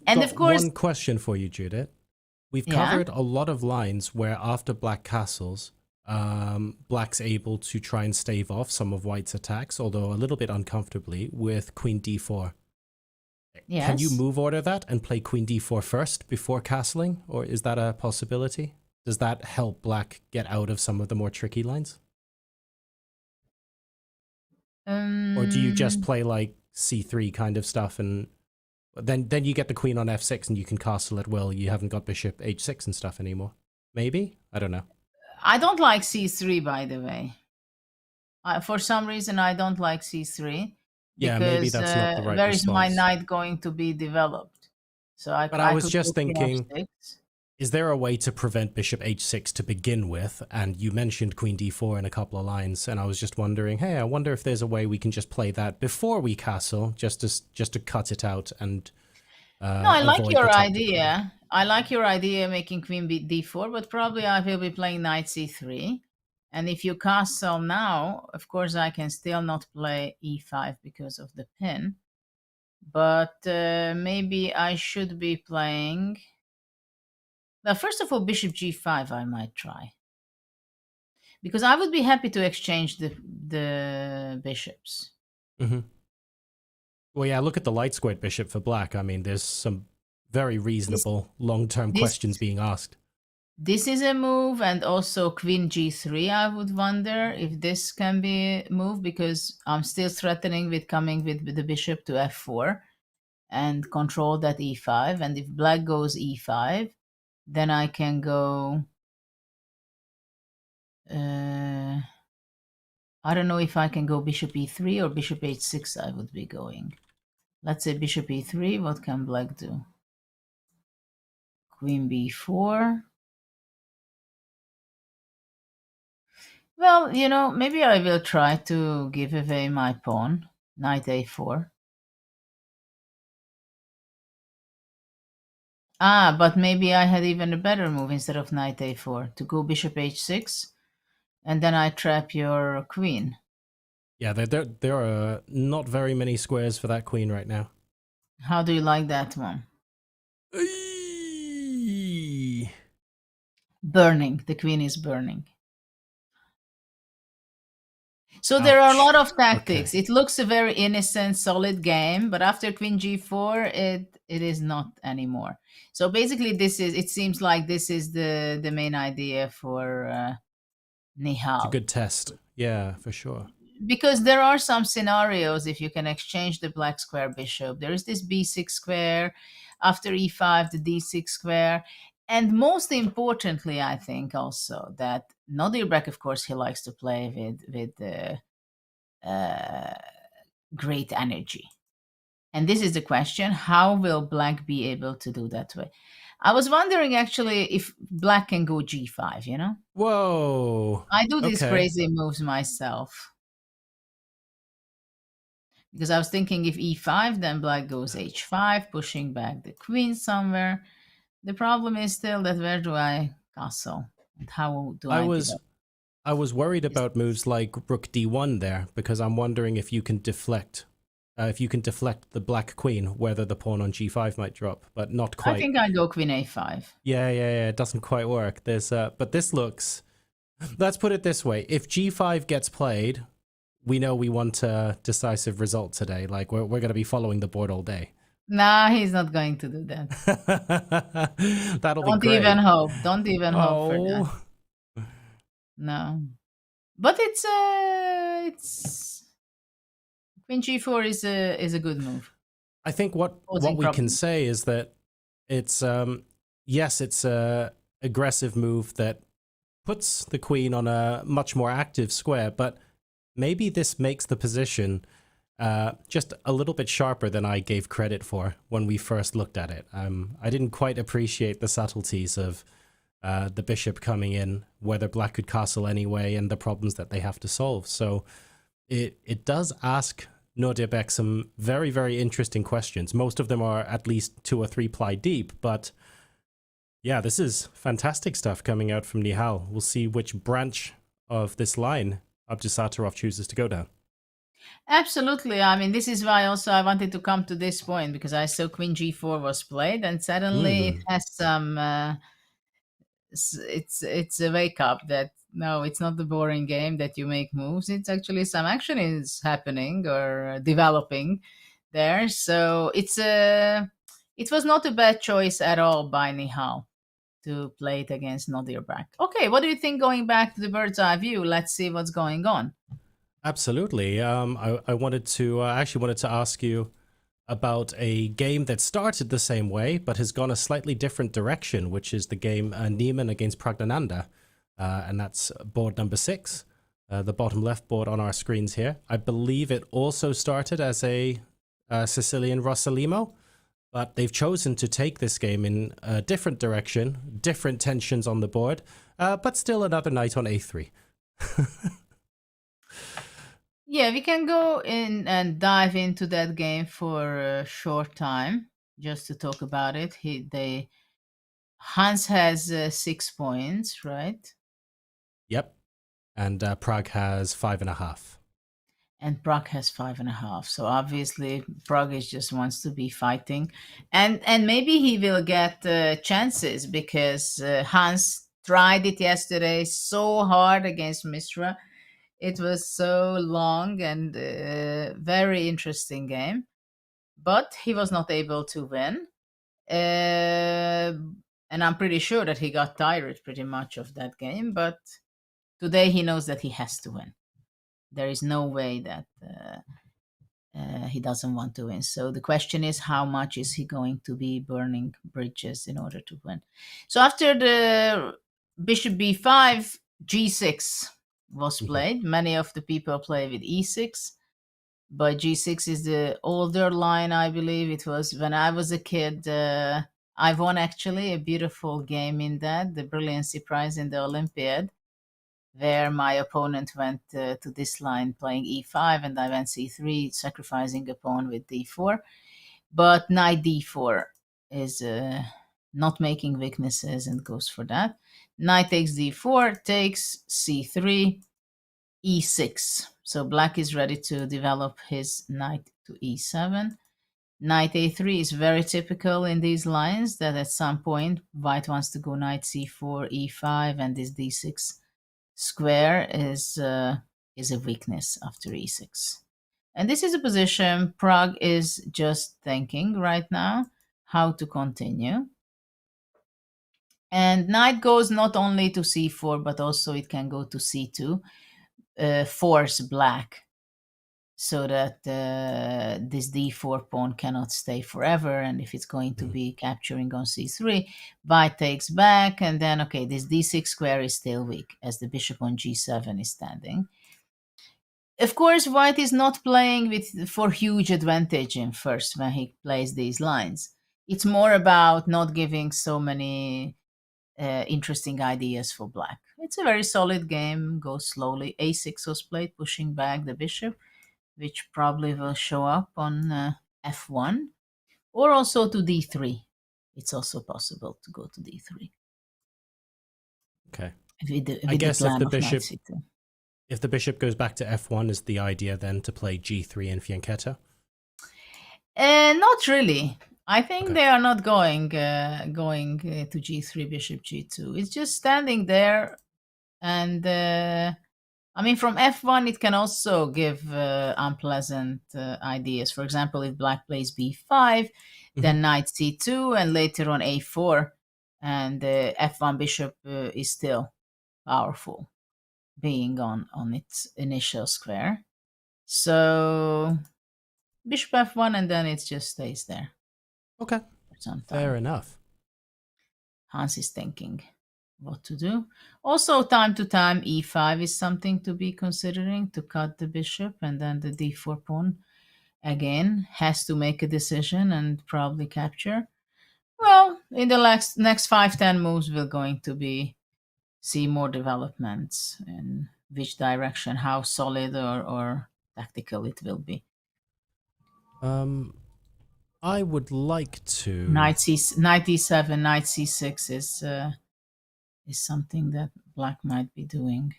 And of course, one question for you, Judith. We've covered a lot of lines where after black castles, black's able to try and stave off some of white's attacks, although a little bit uncomfortably, with queen d4. Yes. Can you move order that and play queen d4 first before castling, or is that a possibility? Does that help black get out of some of the more tricky lines? Or do you just play like c3 kind of stuff, and then you get the queen on f6 and you can castle at will? You haven't got bishop h6 and stuff anymore. Maybe? I don't know. I don't like c3, by the way. For some reason, I don't like c3. Yeah, maybe that's not the right where response. Is my knight going to be developed? So I was just thinking, is there a way to prevent bishop h6 to begin with? And you mentioned queen d4 in a couple of lines, and I was just wondering, hey, I wonder if there's a way we can just play that before we castle, just to cut it out and. No, I like your idea. I like your idea making queen d4, but probably I will be playing knight c3. And if you castle now, of course, I can still not play e5 because of the pin. But maybe I should be playing... Well, first of all, bishop g5 I might try. Because I would be happy to exchange the bishops. Mm-hmm. Well, yeah, look at the light squared bishop for black. I mean, there's some very reasonable long-term questions being asked. This is a move, and also queen g3, I would wonder if this can be moved, because I'm still threatening with coming with the bishop to f4 and control that e5. And if black goes e5, then I can go... I don't know if I can go bishop e3 or bishop h6 I would be going. Let's say bishop e3, what can black do? Queen b4. Well, maybe I will try to give away my pawn. Knight a4. But maybe I had even a better move instead of knight a4, to go bishop h6, and then I trap your queen. Yeah, there are not very many squares for that queen right now. How do you like that one? Burning. The queen is burning. So there are a lot of tactics. Okay. It looks a very innocent, solid game, but after queen g4, it is not anymore. So basically, it seems like this is the main idea for Nihal. It's a good test. Yeah, for sure. Because there are some scenarios if you can exchange the black square bishop. There is this b6 square, after e5, the d6 square. And most importantly, I think also that Nodirbek, of course, he likes to play with great energy. And this is the question, how will black be able to do that way? I was wondering, actually, if black can go g5, Whoa. I do these crazy moves myself. Because I was thinking if e5, then black goes h5, pushing back the queen somewhere. The problem is still that where do I castle? And how do I I was worried about moves like rook d1 there, because I'm wondering if you can deflect the black queen, whether the pawn on g5 might drop, but not quite. I think I go queen a5. Yeah, it doesn't quite work. But this looks... Let's put it this way. If g5 gets played, we know we want a decisive result today. Like, we're going to be following the board all day. Nah, he's not going to do that. That'll be great. Don't even hope for that. No. But it's queen g4 is a good move. I think what we can say is that it's yes, it's a aggressive move that puts the queen on a much more active square, but maybe this makes the position just a little bit sharper than I gave credit for when we first looked at it. I didn't quite appreciate the subtleties of the bishop coming in, whether black could castle anyway, and the problems that they have to solve. So it does ask Nodirbek some very, very interesting questions. Most of them are at least 2 or 3 ply deep, but yeah, this is fantastic stuff coming out from Nihal. We'll see which branch of this line Abdusattorov chooses to go down. Absolutely. I mean, this is why also I wanted to come to this point, because I saw queen g4 was played, and suddenly it has some it's a wake up that no, it's not the boring game that you make moves. It's actually some action is happening or developing there. So it was not a bad choice at all by Nihal to play it against Nodirbek. Okay, what do you think, going back to the bird's eye view? Let's see what's going on. Absolutely. I actually wanted to ask you about a game that started the same way, but has gone a slightly different direction, which is the game Niemann against Praggnanandhaa. And that's board number 6, the bottom left board on our screens here. I believe it also started as a Sicilian Rossalimo, but they've chosen to take this game in a different direction, different tensions on the board, but still another knight on a3. Yeah, we can go in and dive into that game for a short time, just to talk about it. Hans has 6 points, right? Yep. And Prague has 5.5. And Prague has 5.5. So obviously, Prague is just wants to be fighting, and maybe he will get chances because Hans tried it yesterday so hard against Mishra. It was so long and very interesting game, but he was not able to win. And I'm pretty sure that he got tired pretty much of that game. But today he knows that he has to win. There is no way that he doesn't want to win. So the question is, how much is he going to be burning bridges in order to win? So after the bishop b5, g6 was played. Many of the people play with e6, but g6 is the older line, I believe. It was when I was a kid. I won actually a beautiful game in that, the Brilliancy Prize in the Olympiad, where my opponent went to this line playing e5 and I went c3, sacrificing a pawn with d4. But knight d4 is not making weaknesses and goes for that. Knight takes d4, takes c3, e6. So black is ready to develop his knight to e7. Knight a3 is very typical in these lines, that at some point white wants to go knight c4, e5, and this d6 square is a weakness after e6. And this is a position Prague is just thinking right now how to continue. And knight goes not only to c4, but also it can go to c2, force black so that this d4 pawn cannot stay forever. And if it's going to be capturing on c3, white takes back, and then, okay, this d6 square is still weak as the bishop on g7 is standing. Of course, white is not playing for huge advantage in first when he plays these lines. It's more about not giving so many interesting ideas for black. It's a very solid game, goes slowly. a6 was played, pushing back the bishop, which probably will show up on f1, or also to d3. It's also possible to go to d3. Okay. With I guess the plan if the bishop goes back to f1, is the idea then to play g3 in fianchetto? Not really. I think Okay. they are not going to g3, bishop g2. It's just standing there, and I mean, from f1, it can also give unpleasant ideas. For example, if black plays b5, then knight c2, and later on a4, and the f1 bishop is still powerful, being on its initial square. So bishop f1, and then it just stays there. Okay, fair enough. Hans is thinking what to do. Also, time to time, e5 is something to be considering to cut the bishop, and then the d4 pawn again has to make a decision and probably capture. Well, in the next 5-10 moves, we're going to see more developments in which direction, how solid or tactical it will be. I would like to Knight e7, knight c6 is something that black might be doing.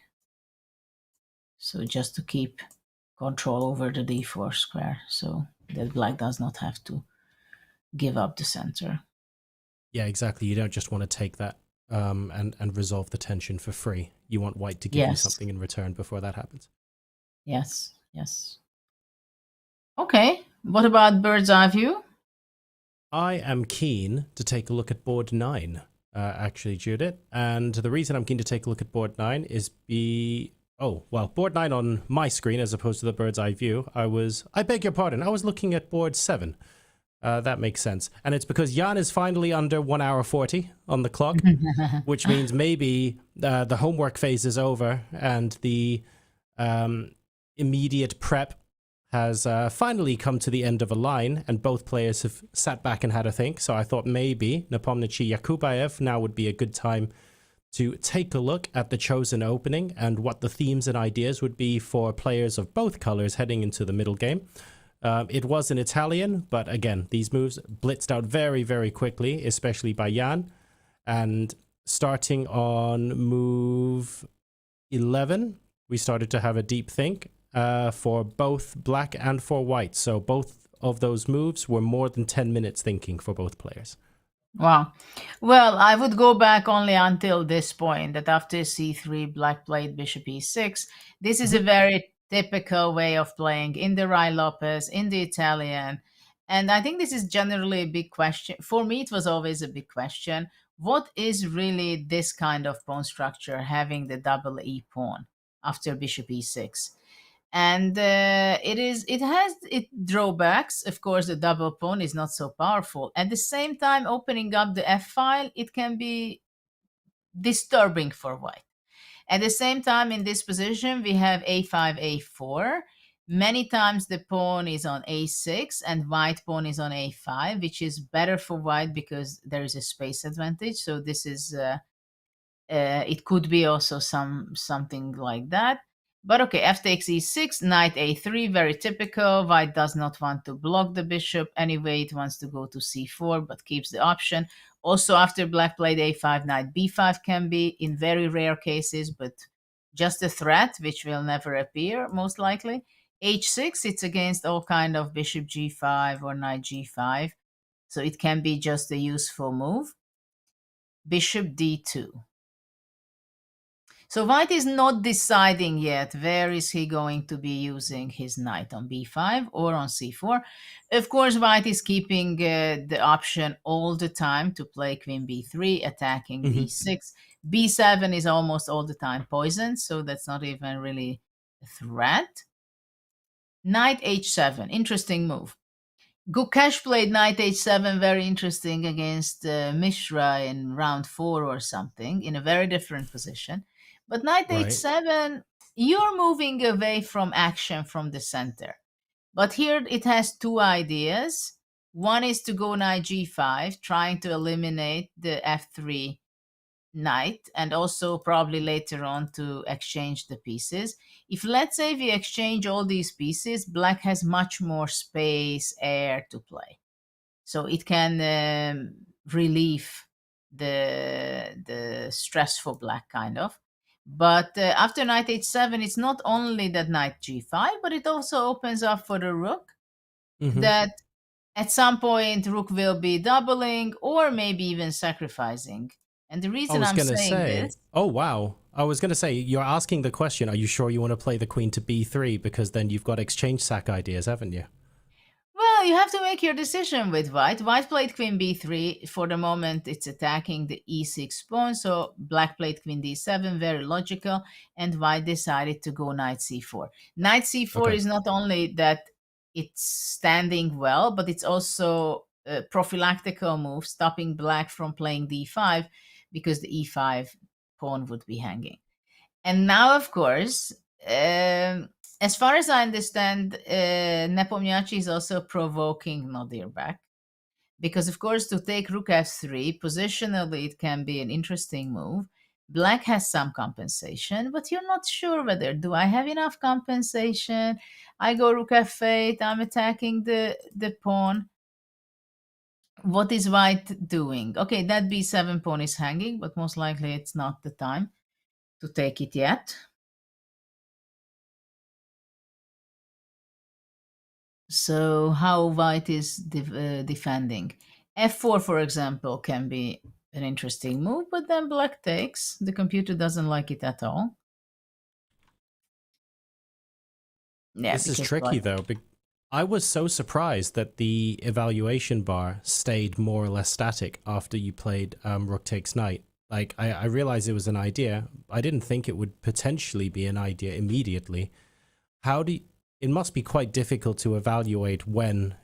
So just to keep control over the d4 square, so that black does not have to give up the center. Yeah, exactly. You don't just want to take that and resolve the tension for free. You want white to give you something in return before that happens. Yes, yes. Okay, what about bird's eye view? I am keen to take a look at board 9, actually, Judith. And the reason I'm keen to take a look at board 9 is board 9 on my screen as opposed to the bird's eye view. I beg your pardon, I was looking at board 7. That makes sense. And it's because Jan is finally under 1 hour 40 on the clock, which means maybe the homework phase is over and the immediate prep has finally come to the end of a line, and both players have sat back and had a think. So I thought maybe Nepomniachtchi-Yakubboev now would be a good time to take a look at the chosen opening and what the themes and ideas would be for players of both colors heading into the middle game. It was in Italian, but again, these moves blitzed out very, very quickly, especially by Jan. And starting on move 11, we started to have a deep think for both black and for white. So both of those moves were more than 10 minutes thinking for both players. Wow. Well, I would go back only until this point, that after c3, black played bishop e6. This is a very typical way of playing in the Rai Lopez, in the Italian. And I think this is generally a big question. For me, it was always a big question. What is really this kind of pawn structure, having the double e pawn after bishop e6? And it has its drawbacks. Of course, the double pawn is not so powerful. At the same time, opening up the f file, it can be disturbing for white. At the same time, in this position, we have a5, a4. Many times the pawn is on a6 and white pawn is on a5, which is better for white because there is a space advantage. So this is it could be also something like that. But okay, f takes e6, knight a3, very typical. White does not want to block the bishop. Anyway, it wants to go to c4, but keeps the option. Also, after black played a5, knight b5 can be, in very rare cases, but just a threat, which will never appear, most likely. h6, it's against all kind of bishop g5 or knight g5. So it can be just a useful move. Bishop d2. So white is not deciding yet where is he going to be using his knight, on b5 or on c4. Of course, white is keeping the option all the time to play queen b3, attacking b6. b7 is almost all the time poisoned, so that's not even really a threat. Knight h7, interesting move. Gukesh played knight h7, very interesting, against Mishra in round 4 or something, in a very different position. But knight h7, you're moving away from action from the center. But here it has two ideas. One is to go knight g5, trying to eliminate the f3 knight, and also probably later on to exchange the pieces. If, let's say, we exchange all these pieces, black has much more space, air to play. So it can relieve the stress for black, kind of. But after knight h7, it's not only that knight g5, but it also opens up for the rook, that at some point rook will be doubling or maybe even sacrificing. And the reason I'm saying this... Oh, wow. I was going to say, you're asking the question, are you sure you want to play the queen to b3? Because then you've got exchange sack ideas, haven't you? Well, you have to make your decision with white. White played queen b3. For the moment, it's attacking the e6 pawn. So black played queen d7, very logical. And white decided to go knight c4. Knight c4 is not only that it's standing well, but it's also a prophylactical move, stopping black from playing d5, because the e5 pawn would be hanging. And now, of course, as far as I understand, Nepomniachtchi is also provoking Nadirbak, because, of course, to take rook f3, positionally it can be an interesting move. Black has some compensation, but you're not sure whether, do I have enough compensation? I go rook f8, I'm attacking the pawn. What is white doing? Okay, that b7 pawn is hanging, but most likely it's not the time to take it yet. So how white is defending? f4, for example, can be an interesting move, but then black takes. The computer doesn't like it at all. Yeah, this is tricky, though. I was so surprised that the evaluation bar stayed more or less static after you played rook takes knight. Like, I realized it was an idea. I didn't think it would potentially be an idea immediately. It must be quite difficult to evaluate when...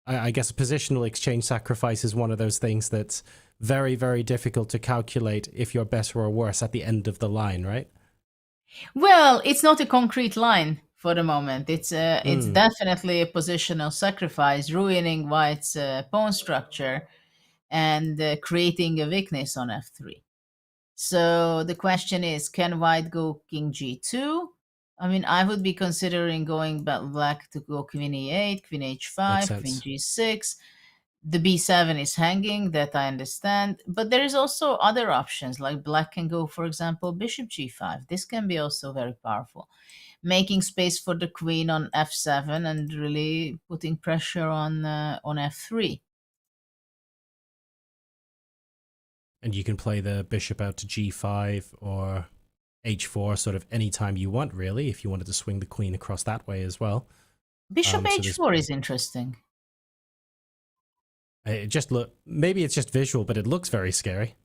I guess a positional exchange sacrifice is one of those things that's very, very difficult to calculate if you're better or worse at the end of the line, right? Well, it's not a concrete line for the moment. It's definitely a positional sacrifice, ruining white's pawn structure and creating a weakness on f3. So the question is, can white go king g2? I mean, I would be considering going black to go queen e8, queen h5, queen g6. The b7 is hanging, that I understand. But there is also other options, like black can go, for example, bishop g5. This can be also very powerful. Making space for the queen on f7 and really putting pressure on f3. And you can play the bishop out to g5 or h4 sort of any time you want, really, if you wanted to swing the queen across that way as well. Bishop h4 is interesting. It just maybe it's just visual, but it looks very scary.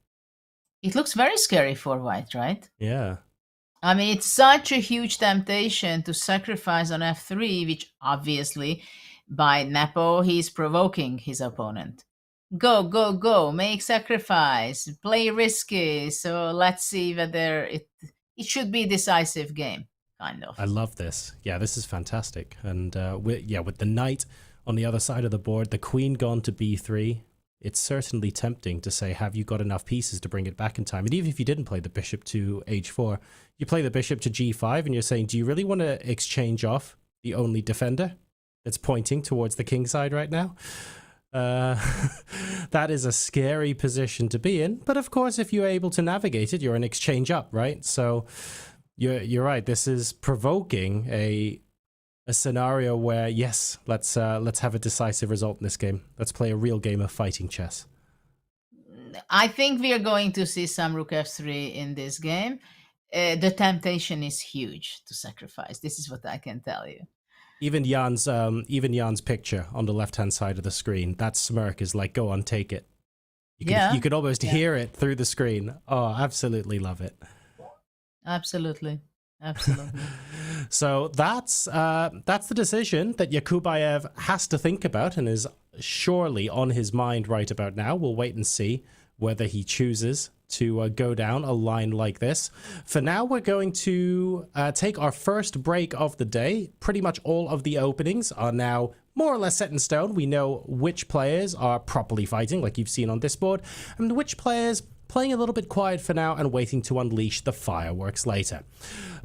It looks very scary for white, right? Yeah. I mean, it's such a huge temptation to sacrifice on f3, which obviously by Nepo, he's provoking his opponent. Go, go, go, make sacrifice, play risky. So let's see whether it should be a decisive game, kind of. I love this. Yeah, this is fantastic. And with the knight on the other side of the board, the queen gone to b3, it's certainly tempting to say, have you got enough pieces to bring it back in time? And even if you didn't play the bishop to h4, you play the bishop to g5 and you're saying, do you really want to exchange off the only defender that's pointing towards the king side right now? That is a scary position to be in. But of course, if you're able to navigate it, you're an exchange up, right? So you're right. This is provoking a scenario where, yes, let's have a decisive result in this game. Let's play a real game of fighting chess. I think we are going to see some rook f3 in this game. The temptation is huge to sacrifice. This is what I can tell you. Even Jan's picture on the left-hand side of the screen, that smirk is like, go on, take it. You could almost hear it through the screen. Oh, absolutely love it. Absolutely. Absolutely. So that's the decision that Yakubboev has to think about and is surely on his mind right about now. We'll wait and see whether he chooses to go down a line like this. For now, we're going to take our first break of the day. Pretty much all of the openings are now more or less set in stone. We know which players are properly fighting, like you've seen on this board, and which players playing a little bit quiet for now and waiting to unleash the fireworks later.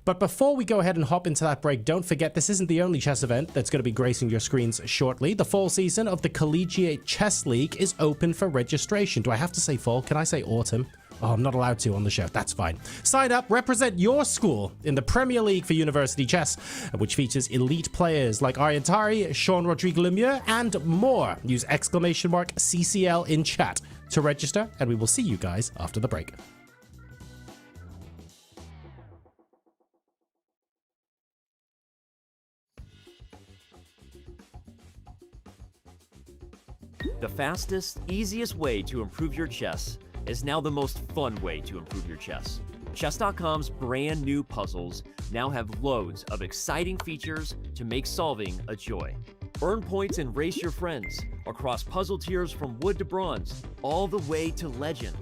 But before we go ahead and hop into that break, don't forget this isn't the only chess event that's going to be gracing your screens shortly. The fall season of the Collegiate Chess League is open for registration. Do I have to say fall? Can I say autumn? Oh, I'm not allowed to on the show. That's fine. Sign up, represent your school in the Premier League for University Chess, which features elite players like Aryan Tari, Sean-Rodrigue Lemieux, and more. Use !CCL in chat to register, and we will see you guys after the break. The fastest, easiest way to improve your chess is now the most fun way to improve your chess. Chess.com's brand new puzzles now have loads of exciting features to make solving a joy. Earn points and race your friends across puzzle tiers from wood to bronze, all the way to legend.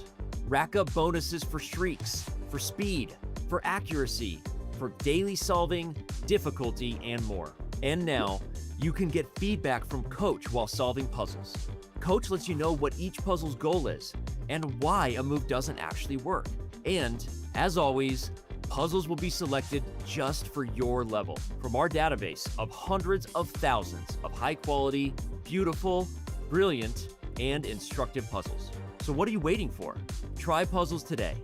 Rack up bonuses for streaks, for speed, for accuracy, for daily solving, difficulty, and more. And now, you can get feedback from Coach while solving puzzles. Coach lets you know what each puzzle's goal is and why a move doesn't actually work. And, as always, puzzles will be selected just for your level from our database of hundreds of thousands of high-quality, beautiful, brilliant, and instructive puzzles. So what are you waiting for? Try puzzles today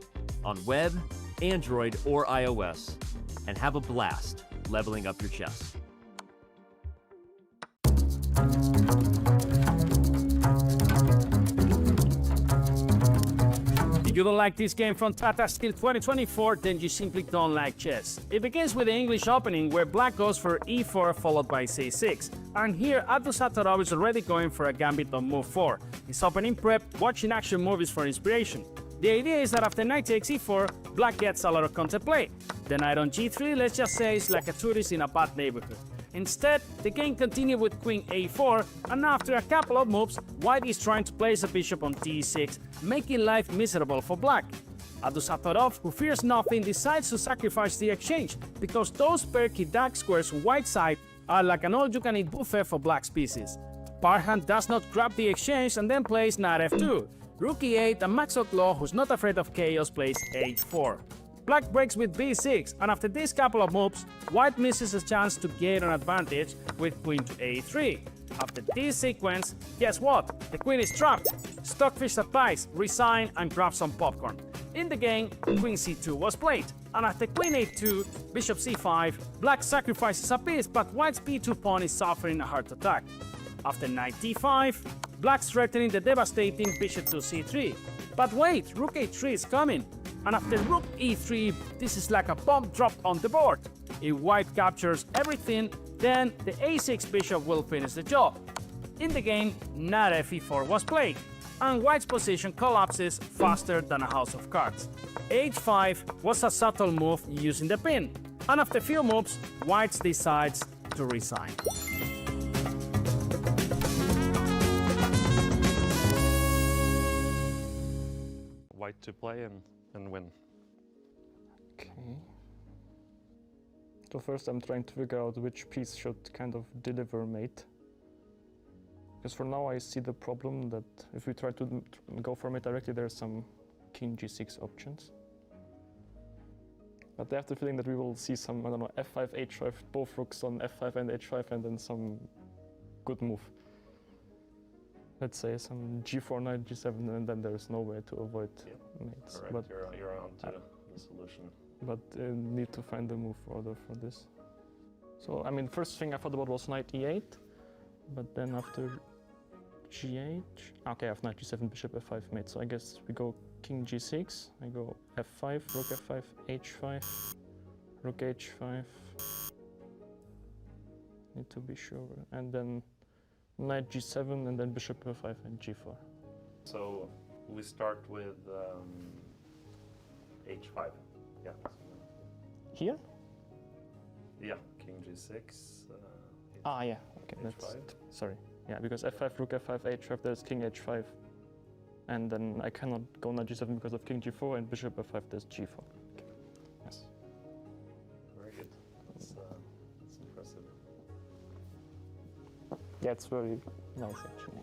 on web, Android, or iOS, and have a blast leveling up your chess. If you don't like this game from Tata Steel 2024, then you simply don't like chess. It begins with the English opening where black goes for e4 followed by c6. And here Abdusattorov is already going for a gambit on move 4. He's opening prep, watching action movies for inspiration. The idea is that after knight takes e4, black gets a lot of counterplay. The knight on g3, let's just say, is like a tourist in a bad neighborhood. Instead, the game continued with queen a4, and after a couple of moves, white is trying to place a bishop on d6, making life miserable for black. Abdusattorov, who fears nothing, decides to sacrifice the exchange, because those perky dark squares on white side are like an all-you-can-eat buffet for black's pieces. Parham does not grab the exchange and then plays knight f2. Rook e8, and Max Outlaw, who's not afraid of chaos, plays h4. Black breaks with b6, and after this couple of moves, white misses a chance to gain an advantage with queen to a3. After this sequence, guess what? The queen is trapped. Stockfish advice, resign and grab some popcorn. In the game, queen c2 was played, and after queen a2, bishop c5, black sacrifices a piece, but white's b2 pawn is suffering a heart attack. After knight d5, black's threatening the devastating bishop to c3. But wait, rook a3 is coming, and after rook e3, this is like a bomb dropped on the board. If white captures everything, then the a6 bishop will finish the job. In the game, knight fe4 was played, and white's position collapses faster than a house of cards. h5 was a subtle move using the pin, and after few moves, white decides to resign. White to play and win. Okay. So first I'm trying to figure out which piece should kind of deliver mate. Because for now I see the problem that if we try to go for mate directly, there's some king g6 options. But I have the feeling that we will see some, I don't know, f5, h5, both rooks on f5 and h5, and then some good move. Let's say some g4, knight g7, and then there's no way to avoid mates. Correct. But you're on to the solution. But need to find the move order for this. So I mean, first thing I thought about was knight e8, but then after g8, okay, I have knight g7, bishop f5 mate. So I guess we go king g6. I go f5, rook f5, h5, rook h5. Need to be sure, and then knight g7, and then bishop f5 and g4. So we start with h5. Yeah. Here? Yeah. King g6. Yeah. Okay. That's sorry. Yeah, because f5, rook f5, h5. There's king h5, and then I cannot go knight g7 because of king g4 and bishop f5. There's g4. Okay. Yes. Very good. That's impressive. Yeah, it's very nice actually.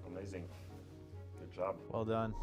Amazing. Good job. Well done.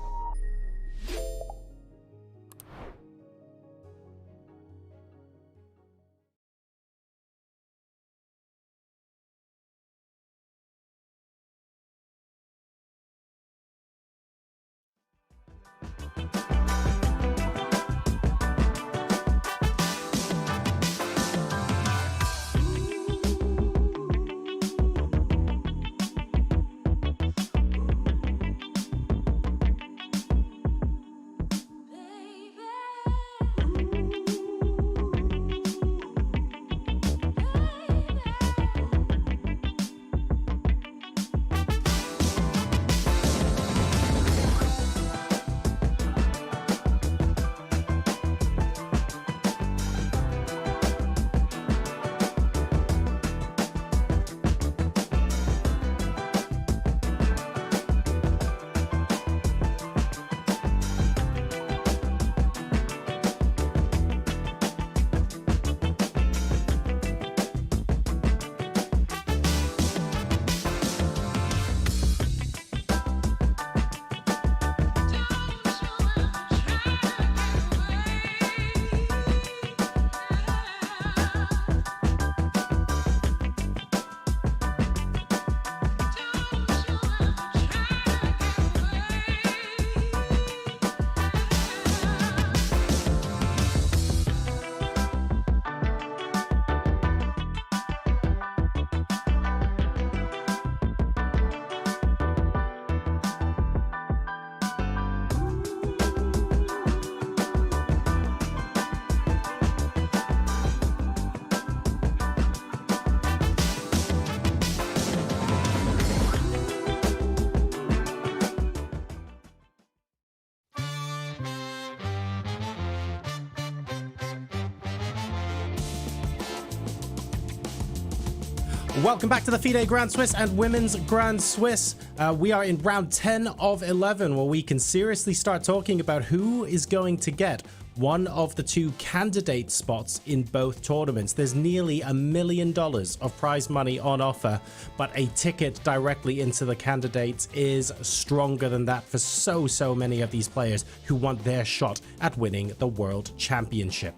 Welcome back to the FIDE Grand Swiss and Women's Grand Swiss. We are in round 10 of 11, where we can seriously start talking about who is going to get one of the two candidate spots in both tournaments. There's nearly $1 million of prize money on offer, but a ticket directly into the candidates is stronger than that for so many of these players who want their shot at winning the World Championship.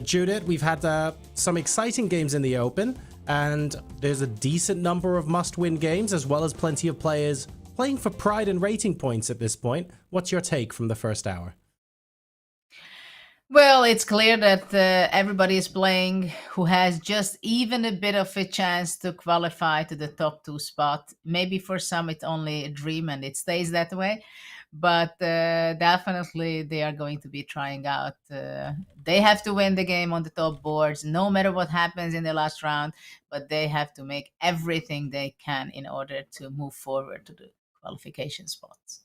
Judith, we've had some exciting games in the Open, and there's a decent number of must-win games, as well as plenty of players playing for pride and rating points at this point. What's your take from the first hour? Well, it's clear that everybody is playing who has just even a bit of a chance to qualify to the top 2 spot. Maybe for some it's only a dream and it stays that way, but definitely they are going to be trying out. They have to win the game on the top boards, no matter what happens in the last round, but they have to make everything they can in order to move forward to the qualification spots.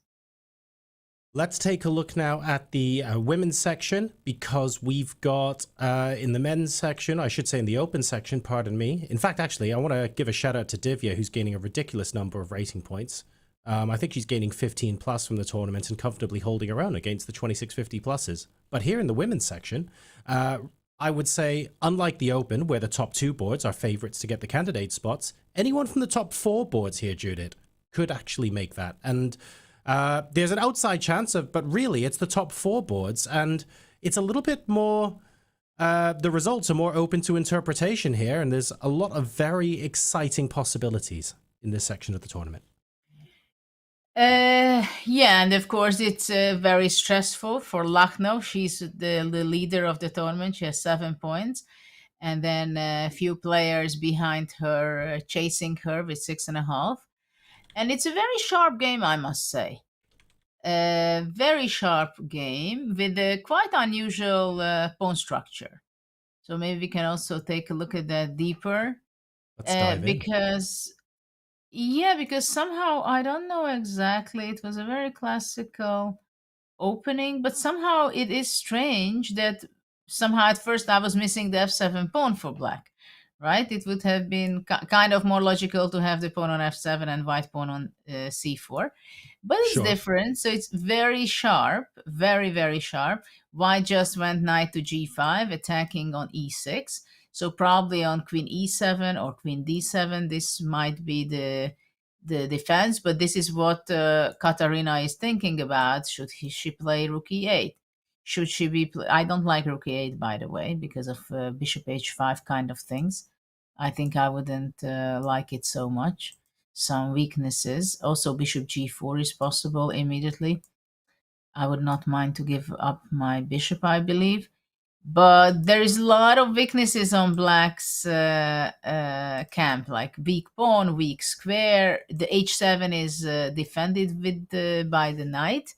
Let's take a look now at the women's section, because we've got in the men's section, I should say in the open section, pardon me. In fact, actually, I want to give a shout out to Divya, who's gaining a ridiculous number of rating points. I think she's gaining 15 plus from the tournament and comfortably holding her own against the 2650 pluses. But here in the women's section, I would say, unlike the open, where the top 2 boards are favorites to get the candidate spots, anyone from the top 4 boards here, Judith, could actually make that. And there's an outside chance of, but really it's the top 4 boards, and it's a little bit more, the results are more open to interpretation here, and there's a lot of very exciting possibilities in this section of the tournament. Yeah, and of course it's very stressful for Lagno. She's the leader of the tournament. She has 7 points, and then a few players behind her chasing her with 6.5. And it's a very sharp game, I must say. A very sharp game with a quite unusual pawn structure. So maybe we can also take a look at that deeper. Let's dive in. Because somehow, I don't know exactly, it was a very classical opening, but somehow it is strange that somehow at first I was missing the f7 pawn for black. Right? It would have been kind of more logical to have the pawn on f7 and white pawn on c4. But it's different. So it's very sharp, very sharp. White just went knight to g5, attacking on e6. So probably on queen e7 or queen d7, this might be the defense. But this is what Katarina is thinking about. Should she play rook e8? Should she be... I don't like rook e8, by the way, because of bishop h5 kind of things. I think I wouldn't like it so much. Some weaknesses. Also, bishop g4 is possible immediately. I would not mind to give up my bishop, I believe. But there is a lot of weaknesses on black's camp, like weak pawn, weak square. The h7 is defended with by the knight.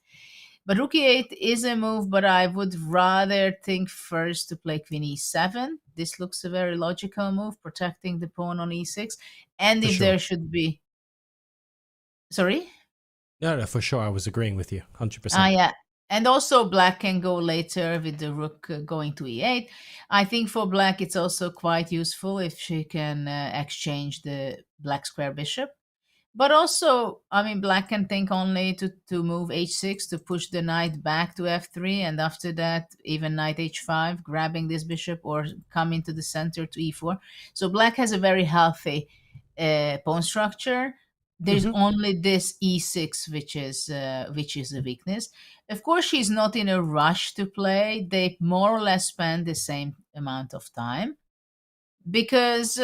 But rook e8 is a move, but I would rather think first to play queen e7. This looks a very logical move, protecting the pawn on e6. And if there should be... Sorry? No, for sure. I was agreeing with you, 100%. Yeah. And also black can go later with the rook going to e8. I think for black it's also quite useful if she can exchange the black square bishop. But also, I mean, black can think only to move h6 to push the knight back to f3, and after that, even knight h5, grabbing this bishop, or come into the center to e4. So black has a very healthy pawn structure. There's only this e6, which is a weakness. Of course, she's not in a rush to play. They more or less spend the same amount of time, because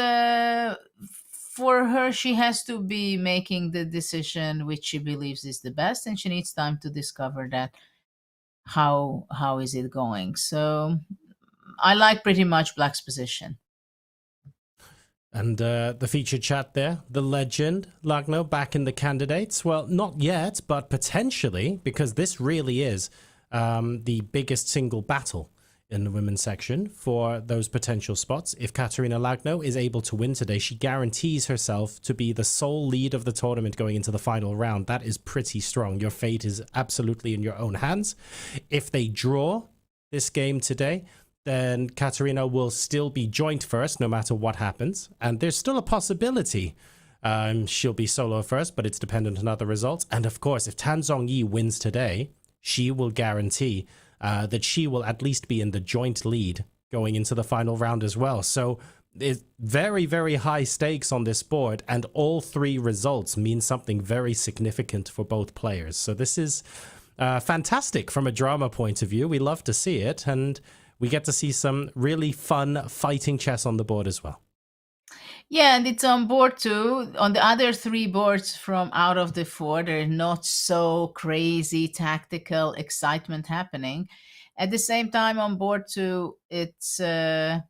for her, she has to be making the decision which she believes is the best, and she needs time to discover that how is it going. So I like pretty much black's position. And the featured chat there, the legend, Lagno, back in the candidates. Well, not yet, but potentially, because this really is the biggest single battle in the women's section for those potential spots. If Katarina Lagno is able to win today, she guarantees herself to be the sole lead of the tournament going into the final round. That is pretty strong. Your fate is absolutely in your own hands. If they draw this game today, then Katerina will still be joint first no matter what happens. And there's still a possibility she'll be solo first, but it's dependent on other results. And of course, if Tan Zhongyi wins today, she will guarantee that she will at least be in the joint lead going into the final round as well. So it's very, very high stakes on this board, and all three results mean something very significant for both players. So this is fantastic from a drama point of view. We love to see it, and we get to see some really fun fighting chess on the board as well. Yeah, and it's on board too. On the other three boards from out of the four, there's not so crazy tactical excitement happening. At the same time, on board two, it's a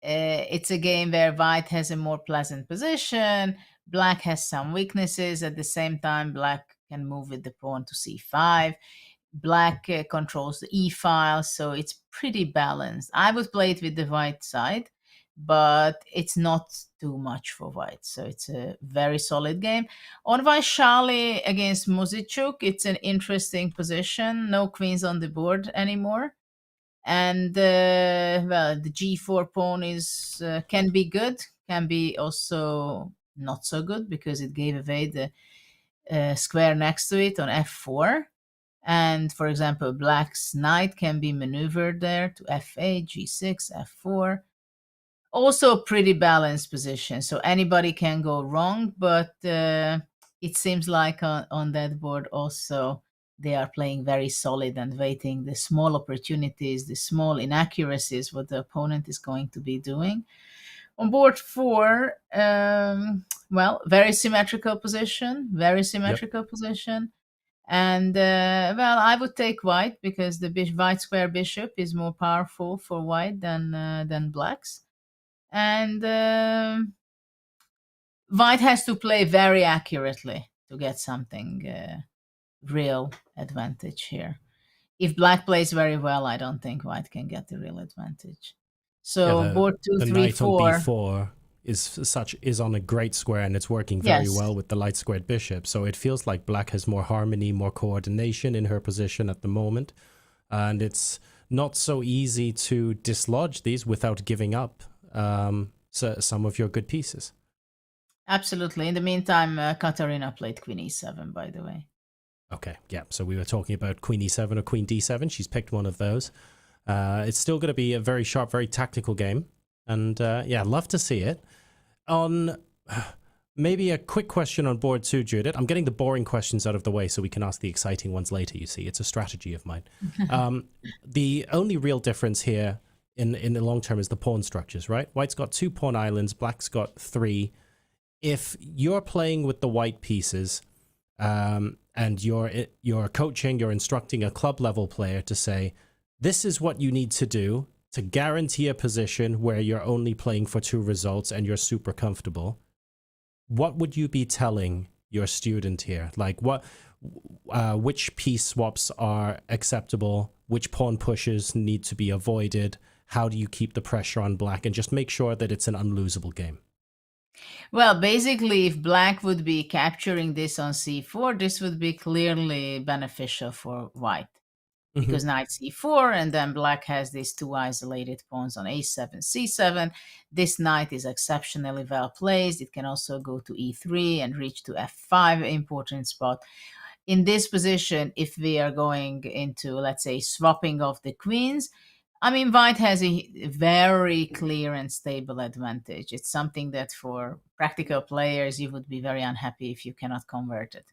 game where white has a more pleasant position. Black has some weaknesses. At the same time, black can move with the pawn to c5. Black controls the e-file, so it's pretty balanced. I would play it with the white side, but it's not too much for white. So it's a very solid game. On Vaishali against Muzychuk, it's an interesting position. No queens on the board anymore. And, well, the g4 pawn is can be good, can be also not so good because it gave away the square next to it on f4. And, for example, black's knight can be maneuvered there to f8, g6, f4. Also a pretty balanced position, so anybody can go wrong, but it seems like on that board also they are playing very solid and waiting the small opportunities, the small inaccuracies, what the opponent is going to be doing. On board four, well, very symmetrical position, position. And, well, I would take white because the white square bishop is more powerful for white than black's. And white has to play very accurately to get something real advantage here. If black plays very well, I don't think white can get the real advantage. So Yeah, board 2, the 3, knight 4 on b4 is on a great square, and it's working very Yes. well with the light squared bishop. So it feels like black has more harmony, more coordination in her position at the moment, and it's not so easy to dislodge these without giving up some of your good pieces. Absolutely. In the meantime, Katarina played queen e7, by the way. Okay, yeah. So we were talking about queen e7 or queen d7. She's picked one of those. It's still going to be a very sharp, very tactical game. And yeah, love to see it. On maybe a quick question on board two, Judith. I'm getting the boring questions out of the way so we can ask the exciting ones later, you see. It's a strategy of mine. The only real difference here in the long term is the pawn structures, right? White's got 2 pawn islands, black's got 3. If you're playing with the white pieces and you're coaching, you're instructing a club level player to say, this is what you need to do to guarantee a position where you're only playing for 2 results and you're super comfortable, what would you be telling your student here? Like which piece swaps are acceptable? Which pawn pushes need to be avoided? How do you keep the pressure on black and just make sure that it's an unlosable game? Well, basically, if black would be capturing this on c4, this would be clearly beneficial for white. Because knight c4, and then black has these 2 isolated pawns on a7, c7. This knight is exceptionally well placed. It can also go to e3 and reach to f5, important spot. In this position, if we are going into, let's say, swapping of the queens, I mean, white has a very clear and stable advantage. It's something that for practical players, you would be very unhappy if you cannot convert it.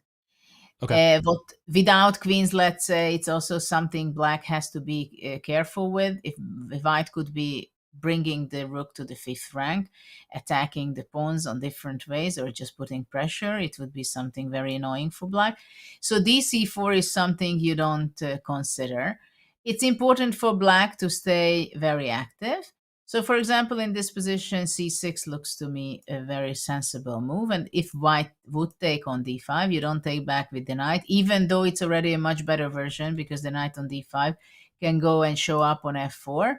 Okay. But without queens, let's say, it's also something black has to be careful with. If white could be bringing the rook to the 5th rank, attacking the pawns on different ways, or just putting pressure, it would be something very annoying for black. So dc4 is something you don't consider. It's important for black to stay very active. So, for example, in this position, c6 looks to me a very sensible move. And if white would take on d5, you don't take back with the knight, even though it's already a much better version because the knight on d5 can go and show up on f4.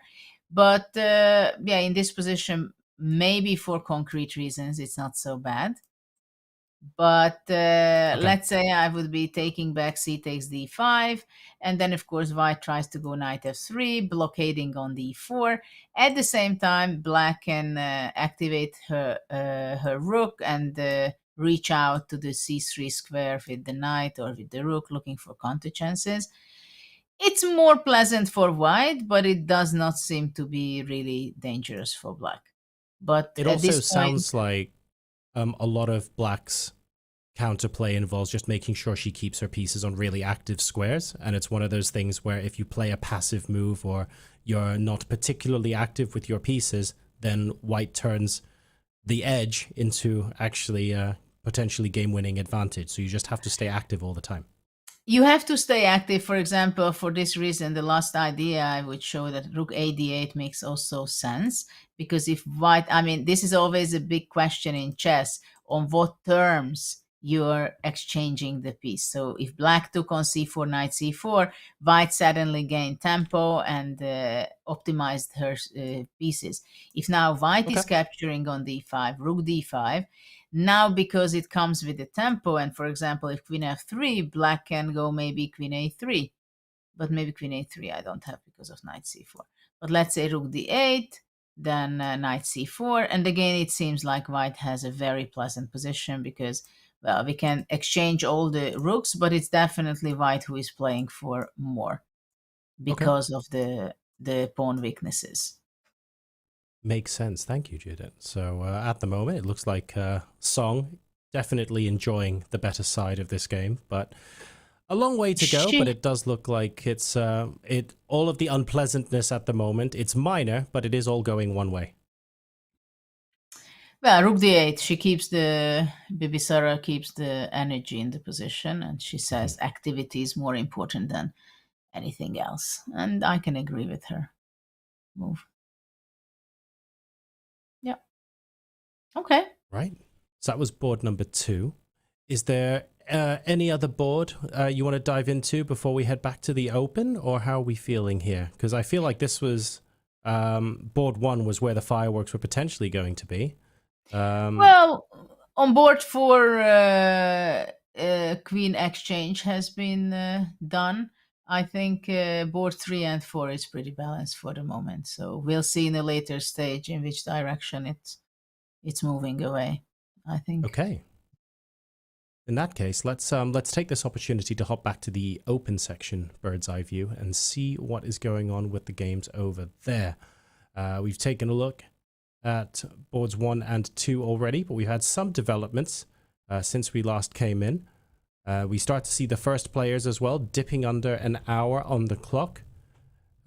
But, yeah, in this position, maybe for concrete reasons, it's not so bad. But let's say I would be taking back c takes d5, and then of course white tries to go knight f3, blockading on d4. At the same time, black can activate her rook and reach out to the c3 square with the knight or with the rook, looking for counter chances. It's more pleasant for white, but it does not seem to be really dangerous for black. But It at also this point, sounds like a lot of black's counterplay involves just making sure she keeps her pieces on really active squares, and it's one of those things where if you play a passive move or you're not particularly active with your pieces, then white turns the edge into actually potentially game-winning advantage. So you just have to stay active all the time. you have to stay active. For example, for this reason, the last idea I would show that rook a d8 makes also sense, because if white, I mean, this is always a big question in chess, on what terms you're exchanging the piece. So if black took on c4, knight c4, white suddenly gained tempo and optimized her pieces. If now white is capturing on d5, rook d5, now because it comes with the tempo, and for example, if queen f3, black can go maybe queen a3, but maybe queen a3 I don't have because of knight c4. But let's say rook d8, then knight c4, and again it seems like white has a very pleasant position because, well, we can exchange all the rooks, but it's definitely white who is playing for more because of the pawn weaknesses. Makes sense. Thank you, Judith. So at the moment, it looks like Song definitely enjoying the better side of this game, but a long way to go. But it does look like it's all of the unpleasantness at the moment. It's minor, but it is all going one way. Well, rook d8, she keeps Bibisara keeps the energy in the position, and she says activity is more important than anything else. And I can agree with her move. Yeah. Okay. Right. So that was board number 2. Is there any other board you want to dive into before we head back to the open, or how are we feeling here? Because I feel like this was board 1 was where the fireworks were potentially going to be. Well, on board 4, queen exchange has been done. I think board 3 and 4 is pretty balanced for the moment. So we'll see in a later stage in which direction it's moving away, I think. Okay. In that case, let's take this opportunity to hop back to the open section, bird's eye view, and see what is going on with the games over there. We've taken a look at boards 1 and 2 already, but we've had some developments since we last came in. We start to see the first players as well, dipping under an hour on the clock.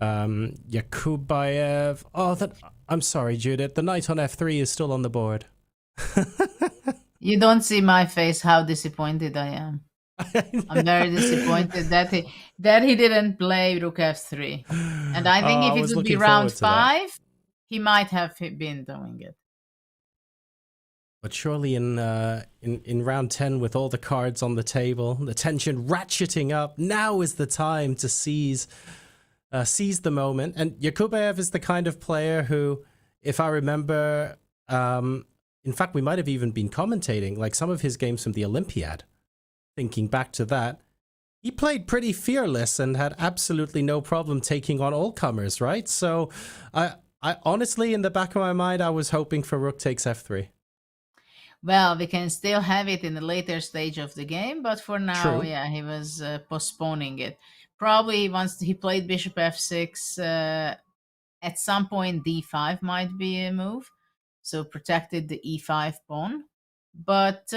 Yakubboev. Oh, I'm sorry, Judith. The knight on f3 is still on the board. You don't see my face, how disappointed I am. I'm very disappointed that he didn't play rook f3. And I think if it would be round 5, he might have been doing it. But surely in round 10, with all the cards on the table, the tension ratcheting up, now is the time to seize the moment. And Yakubboev is the kind of player who, if I remember, in fact, we might have even been commentating like some of his games from the Olympiad. Thinking back to that, he played pretty fearless and had absolutely no problem taking on all comers, right? So I honestly, in the back of my mind, I was hoping for rook takes f3. Well, we can still have it in the later stage of the game, but for now, True. Yeah, he was postponing it. Probably once he played bishop f6, at some point d5 might be a move, so protected the e5 pawn. But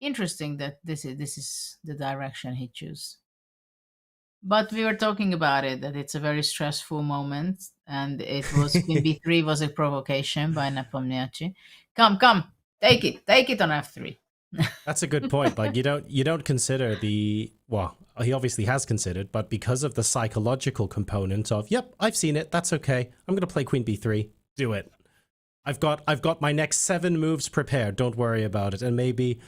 interesting that this is the direction he chose. But we were talking about it, that it's a very stressful moment, and it was queen b3 was a provocation by Nepomniachtchi. Come, take it on f3. That's a good point. Like you don't consider well, he obviously has considered, but because of the psychological component of, yep, I've seen it, that's okay. I'm gonna play queen b3. Do it. I've got my next 7 moves prepared. Don't worry about it. And maybe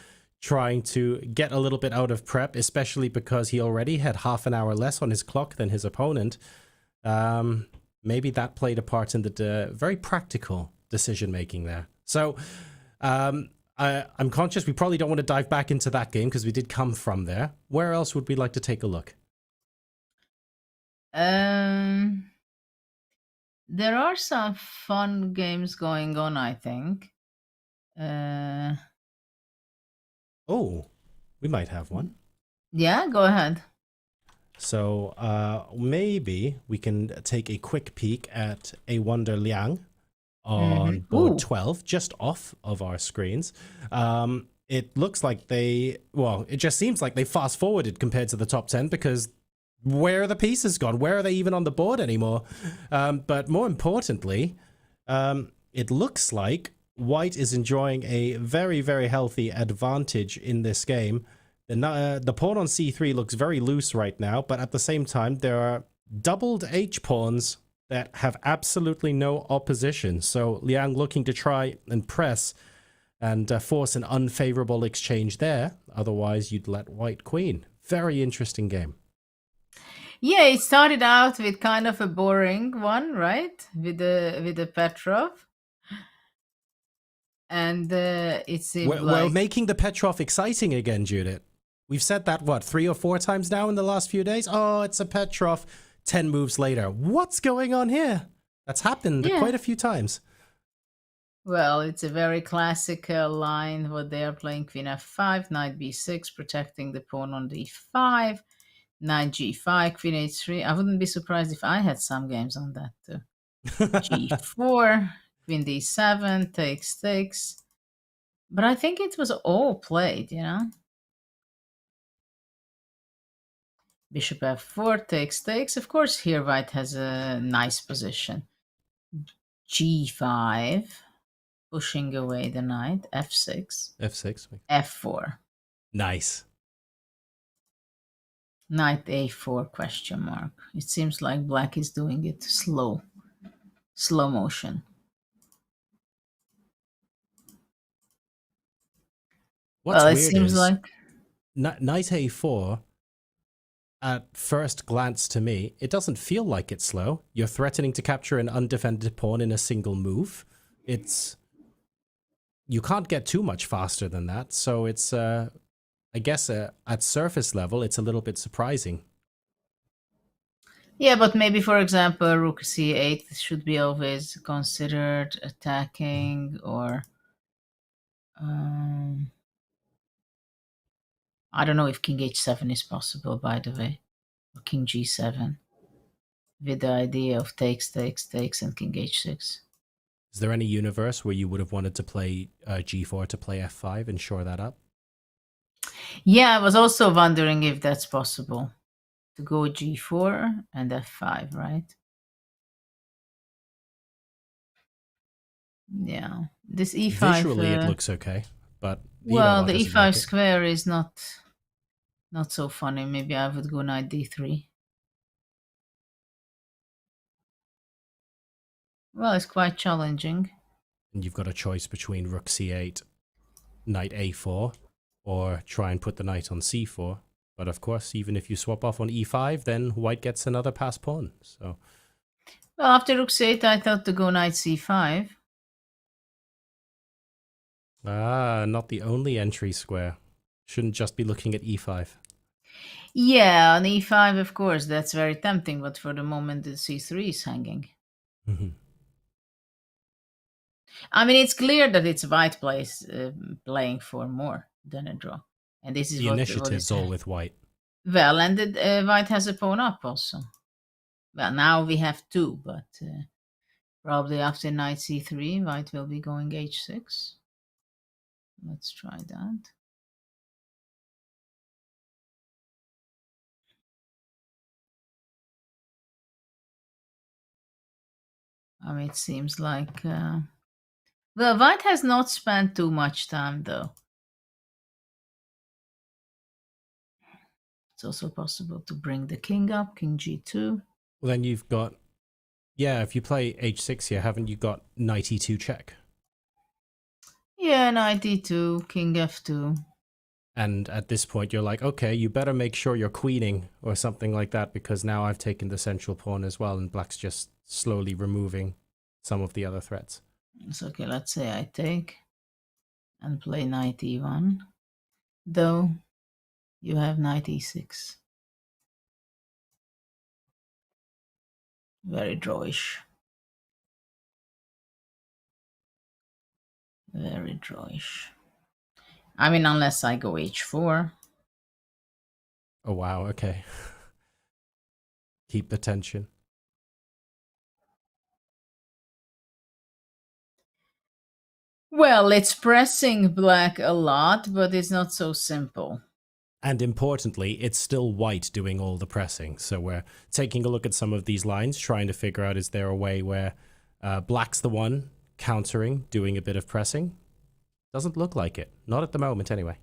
trying to get a little bit out of prep, especially because he already had half an hour less on his clock than his opponent. Maybe that played a part in the very practical decision making there. So I'm conscious we probably don't want to dive back into that game because we did come from there. Where else would we like to take a look? There are some fun games going on, I think. Oh, we might have one. Yeah, go ahead. So maybe we can take a quick peek at a Wonder Liang on board Ooh. 12, just off of our screens. It looks like it just seems like they fast forwarded compared to the top 10 because where are the pieces gone? Where are they even on the board anymore? But more importantly, it looks like White is enjoying a very, very healthy advantage in this game. The pawn on c3 looks very loose right now, but at the same time, there are doubled H pawns that have absolutely no opposition. So Liang looking to try and press and force an unfavorable exchange there. Otherwise, you'd let White queen. Very interesting game. Yeah, it started out with kind of a boring one, right? With the Petrov. And it seemed We're making the Petrov exciting again, Judith. We've said that, what, 3 or 4 times now in the last few days? Oh, it's a Petrov 10 moves later. What's going on here? That's happened quite a few times. Well, it's a very classic line what they are playing. Queen f5, knight b6, protecting the pawn on d5, knight g5, queen h3. I wouldn't be surprised if I had some games on that too. g4, queen d7, takes. But I think it was all played, you know? Bishop f4, takes. Of course, here White has a nice position. g5, pushing away the knight. f6. f6. f4. Nice. Knight a4 question mark. It seems like Black is doing it slow motion. What's it weird seems is like knight a4, at first glance to me, it doesn't feel like it's slow. You're threatening to capture an undefended pawn in a single move. You can't get too much faster than that. So it's, I guess at surface level, it's a little bit surprising. yeah, but maybe for example, rook c8 should be always considered attacking, or I don't know if king h7 is possible, by the way, or king g7, with the idea of takes, and king h6. Is there any universe where you would have wanted to play g4 to play f5 and shore that up? Yeah, I was also wondering if that's possible, to go g4 and f5, right? Yeah, this e5. Visually, it looks okay, but well, the e5 square is not so funny. Maybe I would go knight d3. Well, it's quite challenging. And you've got a choice between rook c8, knight a4, or try and put the knight on c4. But of course, even if you swap off on e5, then White gets another pass pawn. So, well, after rook c8, I thought to go knight c5. not the only entry square. Shouldn't just be looking at e5. Yeah, on e5, of course, that's very tempting. But for the moment, the c3 is hanging. Mm-hmm. I mean, it's clear that it's White playing for more than a draw. And this is the initiative's all with White. Well, and White has a pawn up also. Well, now we have 2, but probably after knight c3, White will be going h6. Let's try that. I mean, it seems like... well, White has not spent too much time, though. It's also possible to bring the king up, king g2. Well, then you've got... Yeah, if you play h6 here, haven't you got knight e2 check? Yeah, knight e2, king f2. And at this point, you're like, okay, you better make sure you're queening or something like that, because now I've taken the central pawn as well, and Black's just slowly removing some of the other threats. It's okay, let's say I take. and play knight e1, though you have knight e6. Very drawish. Very drawish. I mean, unless I go h4. Oh, wow. Okay. Keep the tension. Well, it's pressing black a lot, but it's not so simple. And importantly, it's still white doing all the pressing. So we're taking a look at some of these lines, trying to figure out, is there a way where black's the one countering, doing a bit of pressing? Doesn't look like it. Not at the moment, anyway.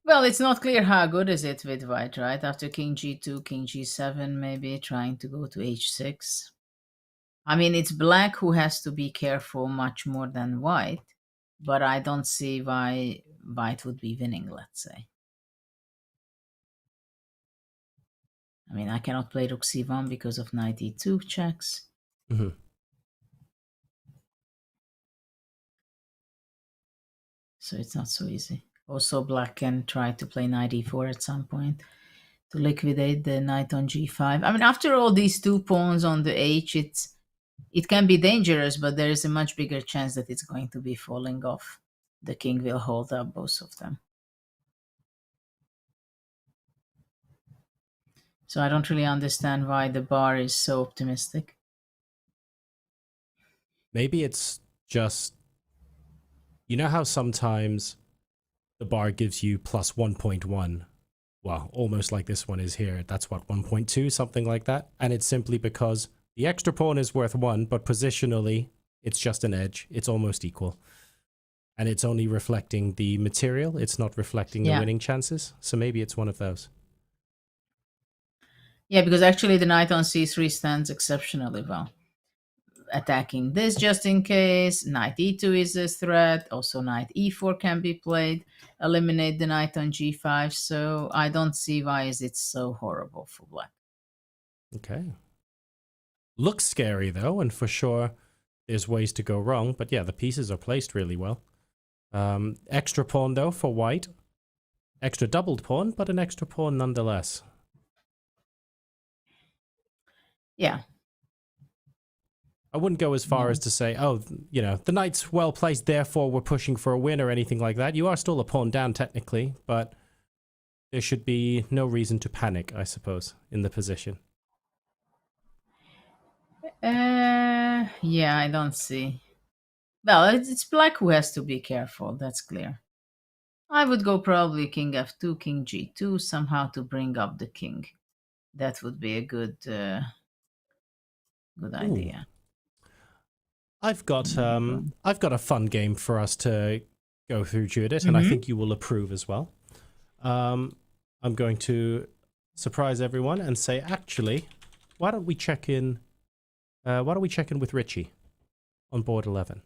Well, it's not clear how good is it with white, right? After king g2, king g7, maybe trying to go to h6. I mean, it's black who has to be careful much more than white, but I don't see why white would be winning, let's say. I mean, I cannot play rook c1 because of knight e2 checks. Mm-hmm. So it's not so easy. Also, black can try to play knight e4 at some point to liquidate the knight on g5. I mean, after all these two pawns on the h, it can be dangerous, but there is a much bigger chance that it's going to be falling off. The king will hold up both of them. So I don't really understand why the bar is so optimistic. Maybe it's just, you know how sometimes the bar gives you plus 1.1? Well, almost like this one is here. That's what, 1.2, something like that? And it's simply because the extra pawn is worth 1, but positionally, it's just an edge. It's almost equal. And it's only reflecting the material. It's not reflecting the winning chances. So maybe it's one of those. Yeah, because actually the knight on c3 stands exceptionally well. Attacking this just in case. Knight e2 is a threat. Also knight e4 can be played. Eliminate the knight on g5. So I don't see why is it so horrible for black. Okay. Looks scary though, and for sure there's ways to go wrong. But yeah, the pieces are placed really well. Extra pawn though for white. Extra doubled pawn, but an extra pawn nonetheless. Yeah. I wouldn't go as far as to say, oh, you know, the knight's well placed, therefore we're pushing for a win or anything like that. You are still a pawn down technically, but there should be no reason to panic, I suppose, in the position. Yeah, I don't see. Well, it's black who has to be careful, that's clear. I would go probably king f2, king g2, somehow to bring up the king. That would be a good idea. I've got a fun game for us to go through, Judith, and I think you will approve as well. I'm going to surprise everyone and say, actually, why don't we check in? Why don't we check in with Richie on board 11?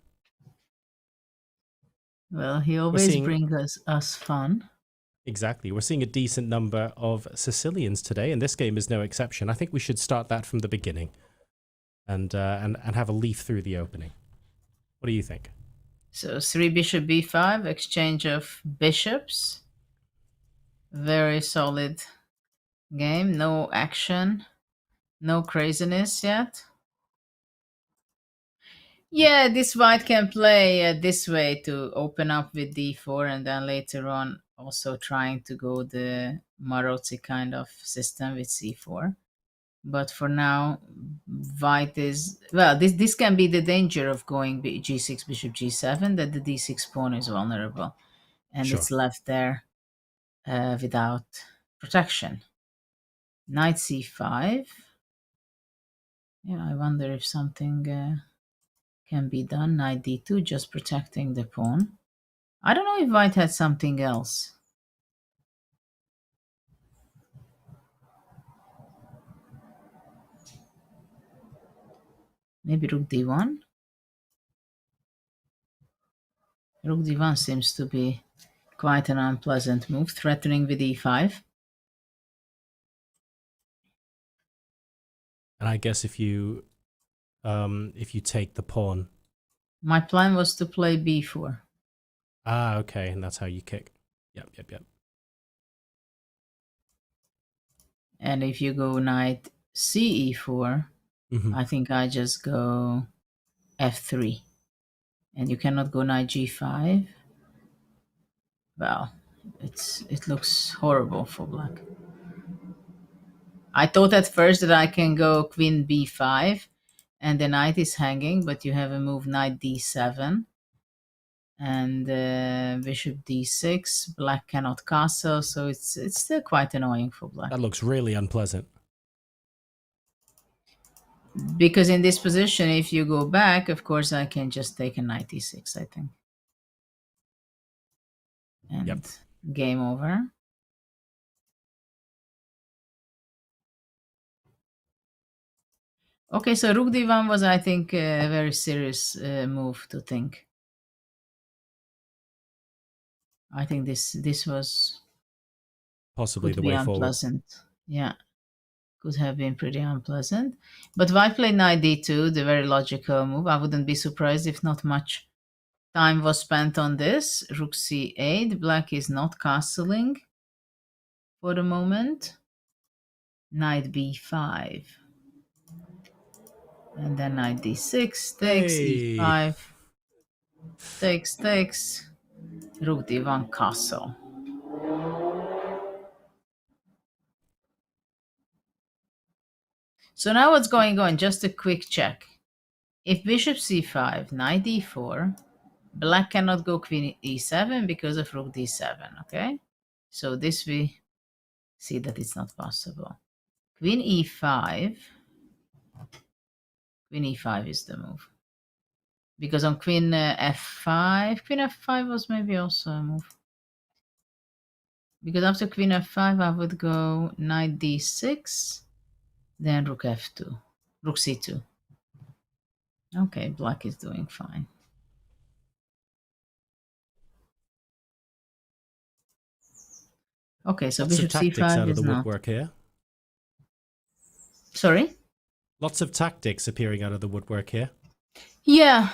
Well, he always brings us fun. Exactly. We're seeing a decent number of Sicilians today, and this game is no exception. I think we should start that from the beginning and have a leaf through the opening. What do you think? So 3 bishop b5, exchange of bishops. Very solid game. No action. No craziness yet. Yeah, this white can play this way to open up with d4 and then later on also trying to go the Maroczy kind of system with c4. But for now, white is... Well, this can be the danger of going g6, bishop g7, that the d6 pawn is vulnerable. And it's left there without protection. Knight c5. Yeah, I wonder if something... can be done. Knight d2, just protecting the pawn. I don't know if white had something else. Maybe rook d1? Rook d1 seems to be quite an unpleasant move, threatening with e5. And I guess if you take the pawn... My plan was to play b4. Ah, okay, and that's how you kick. Yep. And if you go knight ce4, Hmm. I think I just go f3. And you cannot go knight g5. Well, it looks horrible for black. I thought at first that I can go queen b5 and the knight is hanging, but you have a move knight d7 and bishop d6. Black cannot castle, so it's still quite annoying for black. That looks really unpleasant. Because in this position, if you go back, of course, I can just take a knight d6, I think. And Yep. game over. Okay, so rook d1 was, I think, a very serious move to think. I think this was Possibly could the be way forward. unpleasant. Yeah, could have been pretty unpleasant. But white played knight d2, the very logical move. I wouldn't be surprised if not much time was spent on this. Rook c8. Black is not castling for the moment. Knight b5. And then knight d6, takes, Hey. e5, takes, rook d1, castle. So now what's going on? Just a quick check. If bishop c5, knight d4, black cannot go queen e7 because of rook d7, okay? So this we see that it's not possible. Queen e5 is the move. Because on queen f5, queen f5 was maybe also a move. Because after queen f5, I would go knight d6, then rook f2, rook c2. Okay, black is doing fine. Okay, so Lots of bishop tactics c5 out of is the not. woodwork here. Sorry? Lots of tactics appearing out of the woodwork here. Yeah,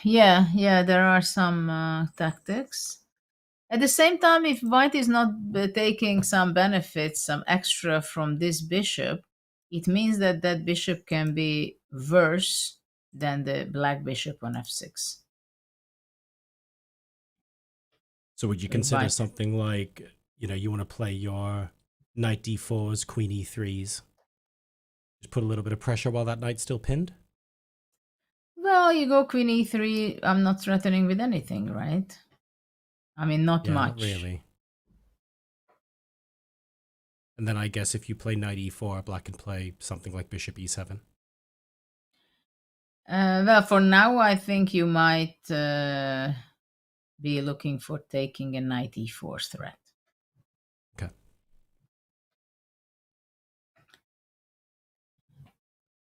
there are some tactics. At the same time, if white is not taking some benefits, some extra from this bishop, it means that that bishop can be worse than the black bishop on f6. So would you With consider white. something like, you want to play your knight d4s, queen e3s? Just put a little bit of pressure while that knight's still pinned? Well, you go queen e3, I'm not threatening with anything, right? I mean, not Yeah, much. not really. And then I guess if you play knight e4, black can play something like bishop e7. Well, for now, I think you might be looking for taking a knight e4 threat. Okay.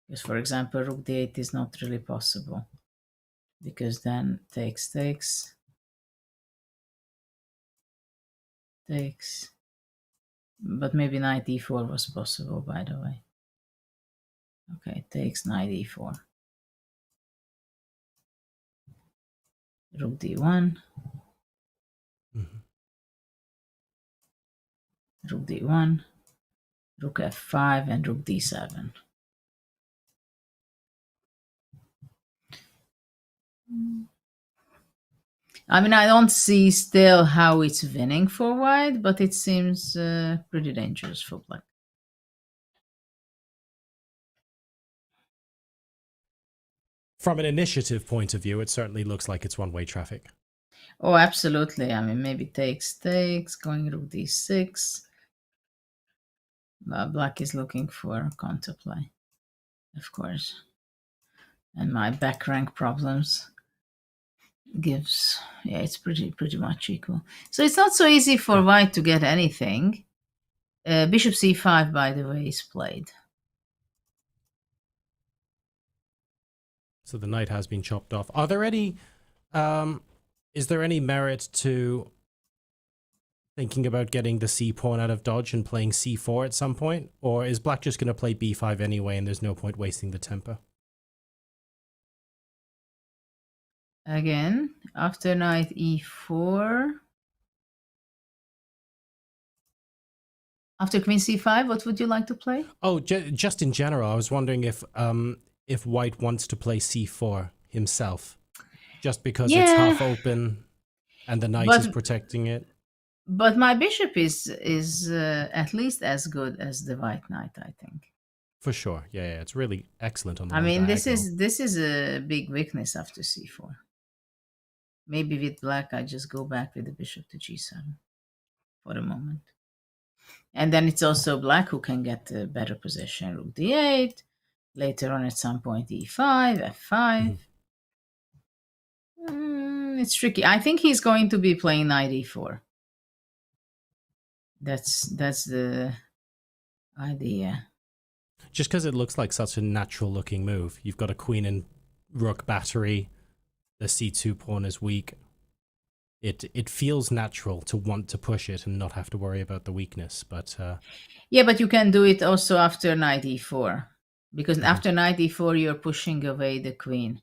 Because, for example, rook d8 is not really possible. Because then takes. But maybe knight e4 was possible, by the way. Okay, takes knight e4. Rook d1. Mm-hmm. Rook d1. Rook f5 and rook d7. I mean, I don't see still how it's winning for white, but it seems pretty dangerous for black. From an initiative point of view, it certainly looks like it's one-way traffic. Oh, absolutely. I mean, maybe takes, going rook d6. Black is looking for counterplay, of course. And my back rank problems gives, it's pretty much equal. So it's not so easy for white to get anything. Bishop c5, by the way, is played. So the knight has been chopped off. Are there any, is there any merit to thinking about getting the c pawn out of dodge and playing c4 at some point? Or is black just going to play b5 anyway and there's no point wasting the tempo? Again, after knight e4. After queen c5, what would you like to play? Oh, just in general, I was wondering if white wants to play c4 himself, just because it's Yeah, half open and the knight is but protecting it. but my bishop is at least as good as the white knight, I think. For sure, yeah, it's really excellent on the I long mean, diagonal. this is a big weakness after c4. Maybe with black, I just go back with the bishop to g7 for the moment. And then it's also black who can get a better position. Rook d8. Later on, at some point, e5, f5. It's tricky. I think he's going to be playing knight e4. That's the idea. Just because it looks like such a natural looking move. You've got a queen and rook battery. The c2 pawn is weak. It feels natural to want to push it and not have to worry about the weakness. But yeah, but you can do it also after knight e4, because after knight e4 you're pushing away the queen.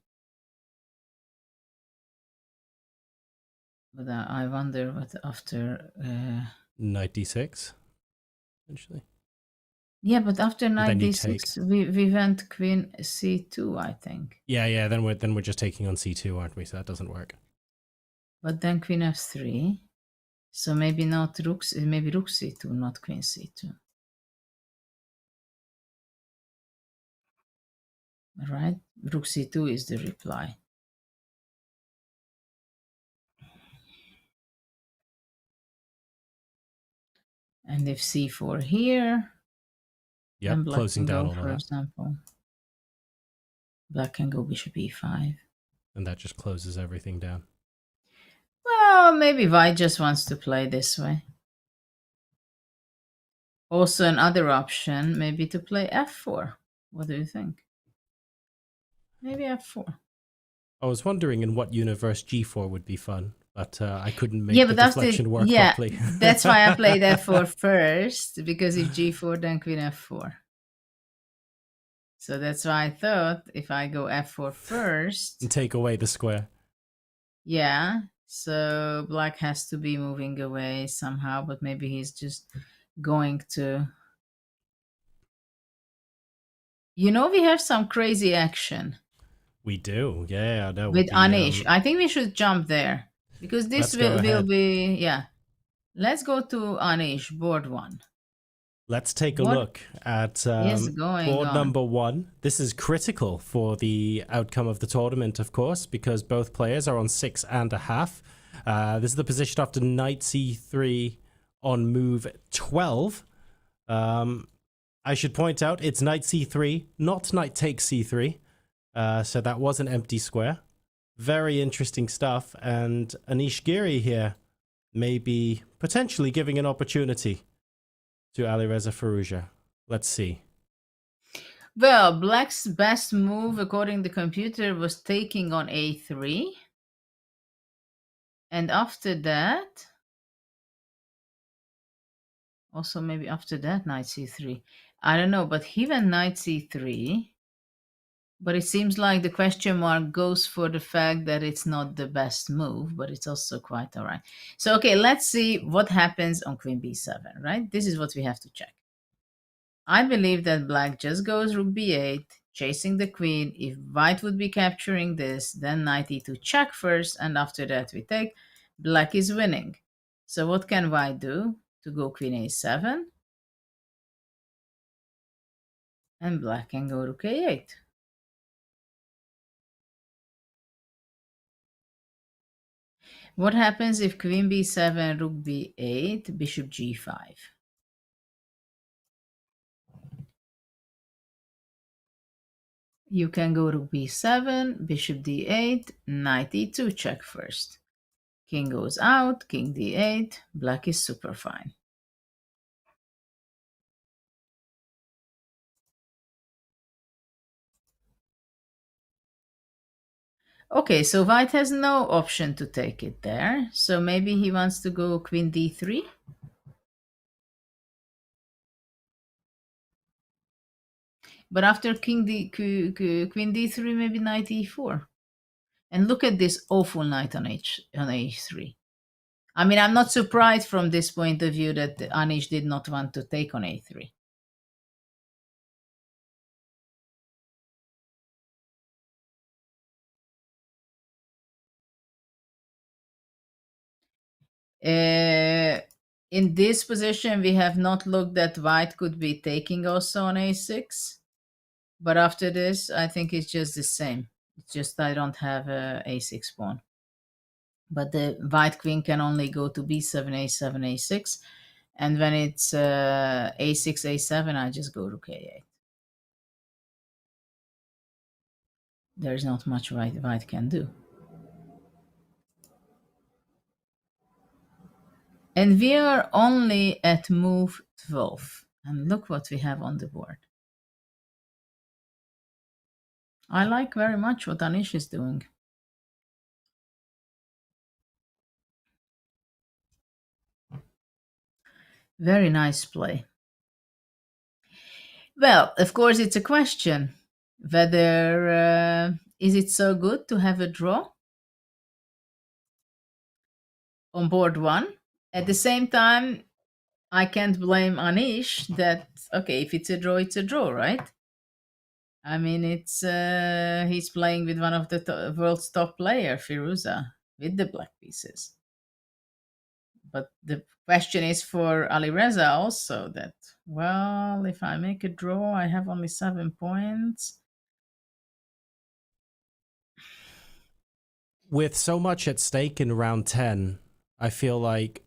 But I wonder what after knight d6, essentially. Yeah, but after knight you d6 we went queen c2, I think. Yeah. Then we're just taking on c2, aren't we? So that doesn't work. But then queen f3. So maybe not maybe rook c2, not queen c2. Right? Rook c2 is the reply. And if c4 here, Yep, black closing can down go, all of for that. example, black can go bishop e5. And that just closes everything down. Well, maybe white just wants to play this way. Also, another option, maybe to play f4. What do you think? Maybe f4. I was wondering in what universe g4 would be fun, but I couldn't make the deflection work properly. That's why I played f4 first, because if g4, then queen f4. So that's why I thought if I go f4 first... and take away the square. Yeah, so black has to be moving away somehow, but maybe he's just going to... You know, we have some crazy action. We do, yeah. No, With Anish. I think we should jump there, because this will be... Yeah. Let's go to Anish, board 1. Let's take a look at board number 1. This is critical for the outcome of the tournament, of course, because both players are on 6.5. This is the position after knight c3 on move 12. I should point out it's knight c3, not knight takes c3. So that was an empty square. Very interesting stuff. And Anish-Giri here may be potentially giving an opportunity to Alireza Firouzja. Let's see. Well, black's best move, according to the computer, was taking on a3. And after that... Also, maybe after that, knight c3. I don't know, but he went knight c3. But it seems like the question mark goes for the fact that it's not the best move, but it's also quite all right. So, okay, let's see what happens on queen b7, right? This is what we have to check. I believe that black just goes rook b8, chasing the queen. If white would be capturing this, then knight e2 check first, and after that we take. Black is winning. So what can white do? To go queen a7. And black can go rook a8. What happens if queen b7, rook b8, bishop g5? You can go rook b7, bishop d8, knight e2 check first. King goes out, king d8, black is super fine. Okay, so white has no option to take it there. So maybe he wants to go queen d3. But after queen d3, maybe knight e4. And look at this awful knight on a3. I mean, I'm not surprised from this point of view that Anish did not want to take on a3. In this position, we have not looked that white could be taking also on a6. But after this, I think it's just the same. It's just I don't have a a6 pawn. But the white queen can only go to b7, a7, a6. And when it's a6, a7, I just go to k8. There's not much white can do. And we are only at move 12. And look what we have on the board. I like very much what Anish is doing. Very nice play. Well, of course, it's a question whether is it so good to have a draw on board 1. At the same time, I can't blame Anish that, okay, if it's a draw, right? I mean, it's he's playing with one of the world's top player, Firouzja, with the black pieces. But the question is for Alireza also that, well, if I make a draw, I have only 7 points. With so much at stake in round 10, I feel like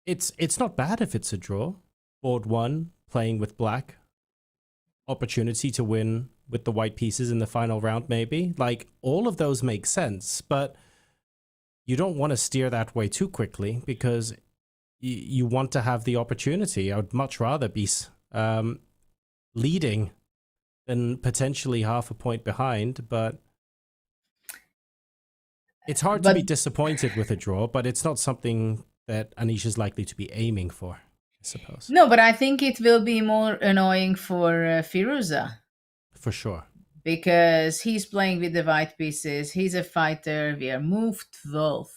it's not bad if it's a draw. Board 1, playing with black. Opportunity to win with the white pieces in the final round, maybe. Like, all of those make sense, but you don't want to steer that way too quickly because you want to have the opportunity. I would much rather be leading than potentially half a point behind, but it's hard to be disappointed with a draw, but it's not something that Anish is likely to be aiming for, I suppose. No, but I think it will be more annoying for Firouzja. For sure. Because he's playing with the white pieces. He's a fighter. We are move 12.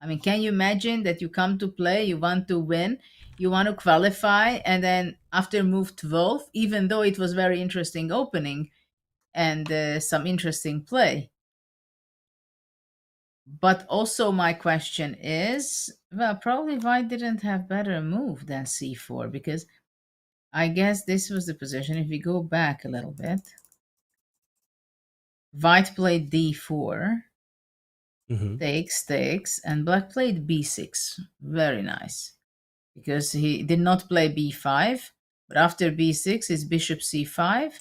I mean, can you imagine that you come to play, you want to win, you want to qualify, and then after move 12, even though it was very interesting opening and some interesting play. But also my question is, well, probably white didn't have better move than c4, because I guess this was the position. If we go back a little bit, white played d4, takes, and black played b6. Very nice. Because he did not play b5, but after b6 is bishop c5,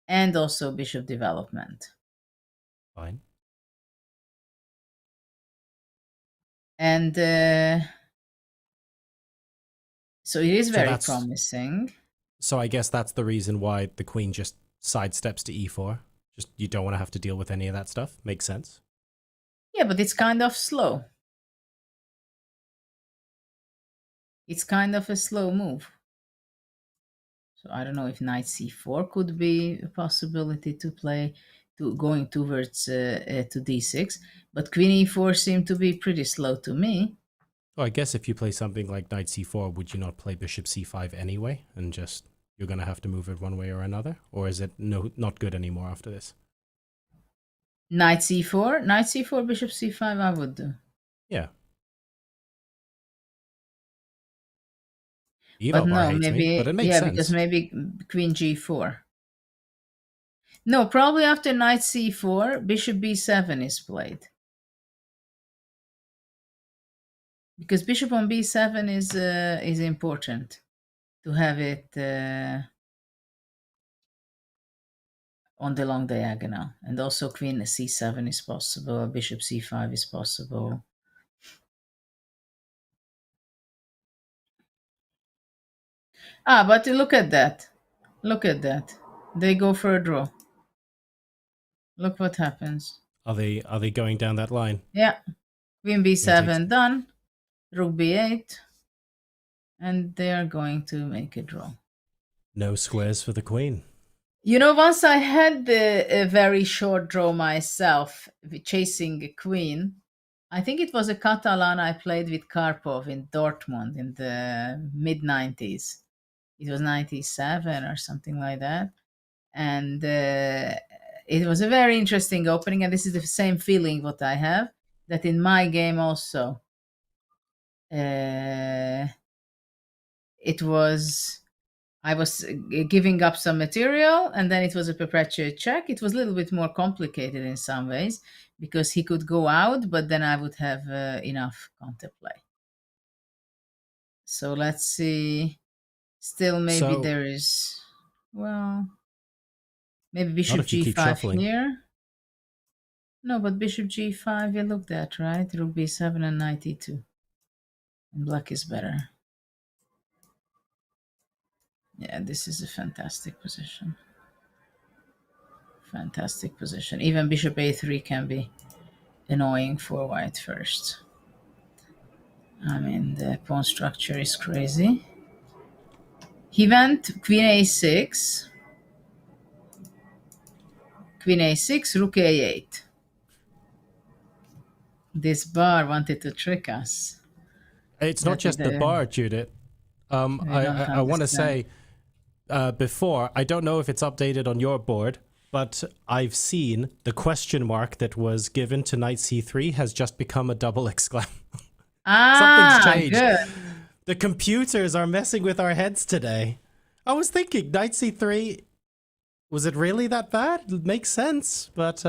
and also bishop development. Fine. And so it is very promising. So I guess that's the reason why the queen just sidesteps to e4. Just you don't want to have to deal with any of that stuff. Makes sense. Yeah, but it's kind of slow. It's kind of a slow move. So I don't know if knight c4 could be a possibility to play, to going towards to d6. But queen e4 seemed to be pretty slow to me. Well, I guess if you play something like knight c4, would you not play bishop c5 anyway? And just, you're going to have to move it one way or another? Or is it not good anymore after this? Knight c4, bishop c5 I would do. Yeah. But no, maybe, but it makes sense. Because maybe queen g4. No, probably after knight c4, bishop b7 is played. Because bishop on b7 is important to have it on the long diagonal. And also queen c7 is possible, bishop c5 is possible. Ah, but look at that. Look at that. They go for a draw. Look what happens. Are they going down that line? Yeah. Queen b7 done. Rook b8. And they are going to make a draw. No squares for the queen. You know, once I had a very short draw myself, chasing a queen. I think it was a Catalan I played with Karpov in Dortmund in the mid-90s. It was 97 or something like that. And it was a very interesting opening. And this is the same feeling what I have, that in my game also. It was... I was giving up some material, and then it was a perpetuate check. It was a little bit more complicated in some ways, because he could go out, but then I would have enough counterplay. So let's see. Still, maybe So- there is... Well, maybe Not bishop if you keep g5 shuffling. here. No, but bishop g5, you looked at, right? Rook b7 and knight e2. And black is better. Yeah, this is a fantastic position. Fantastic position. Even bishop a3 can be annoying for white first. I mean, the pawn structure is crazy. He went queen a6. Queen a6, rook a8. This bar wanted to trick us. It's not That just is the bar, Judith. I want to say before, I don't know if it's updated on your board, but I've seen the question mark that was given to knight c3 has just become a double exclam. Something's changed. Good. The computers are messing with our heads today. I was thinking, knight c3, was it really that bad? It makes sense, but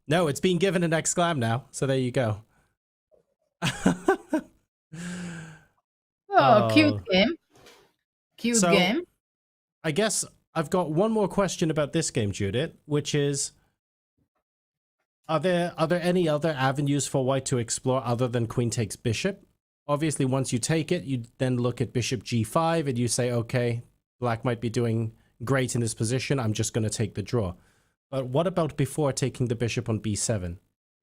no, it's being given an exclam now, so there you go. Oh, cute game. Cute So- game. I guess I've got one more question about this game, Judith, which is, are there any other avenues for white to explore other than queen takes bishop? Obviously, once you take it, you then look at bishop g5 and you say, okay, black might be doing great in this position. I'm just going to take the draw. But what about before taking the bishop on b7?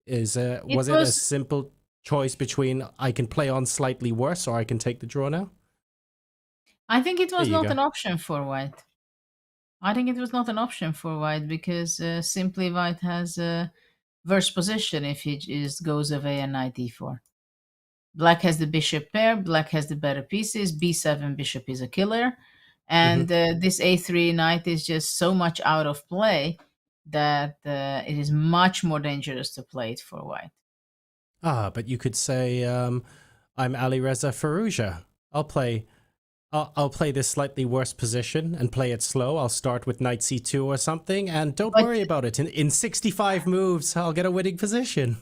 Was it a simple choice between I can play on slightly worse or I can take the draw now? I think it was There you not go. an option for white. I think it was not an option for white because simply white has a worse position if he just goes away and knight e4. Black has the bishop pair, black has the better pieces, b7 bishop is a killer, and this a3 knight is just so much out of play that it is much more dangerous to play it for white. Ah, but you could say, I'm Alireza Firouzja. I'll play this slightly worse position and play it slow. I'll start with knight c2 or something, and don't worry about it. In 65 moves, I'll get a winning position.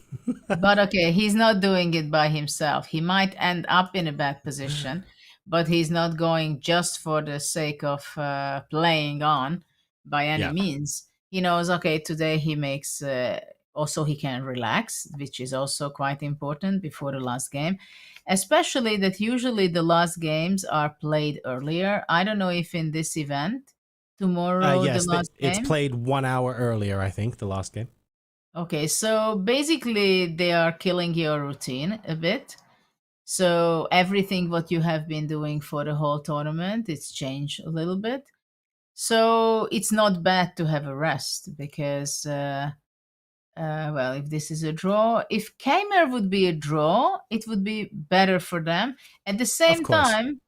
But okay, he's not doing it by himself. He might end up in a bad position, but he's not going just for the sake of playing on by any means. He knows, okay, today he makes... also, he can relax, which is also quite important before the last game. Especially that usually the last games are played earlier. I don't know if in this event, tomorrow, Yes, the last game... it's played 1 hour earlier, I think, the last game. Okay, so basically they are killing your routine a bit. So everything what you have been doing for the whole tournament, it's changed a little bit. So it's not bad to have a rest because... well, if this is a draw, if Keymer would be a draw, it would be better for them. At the same time,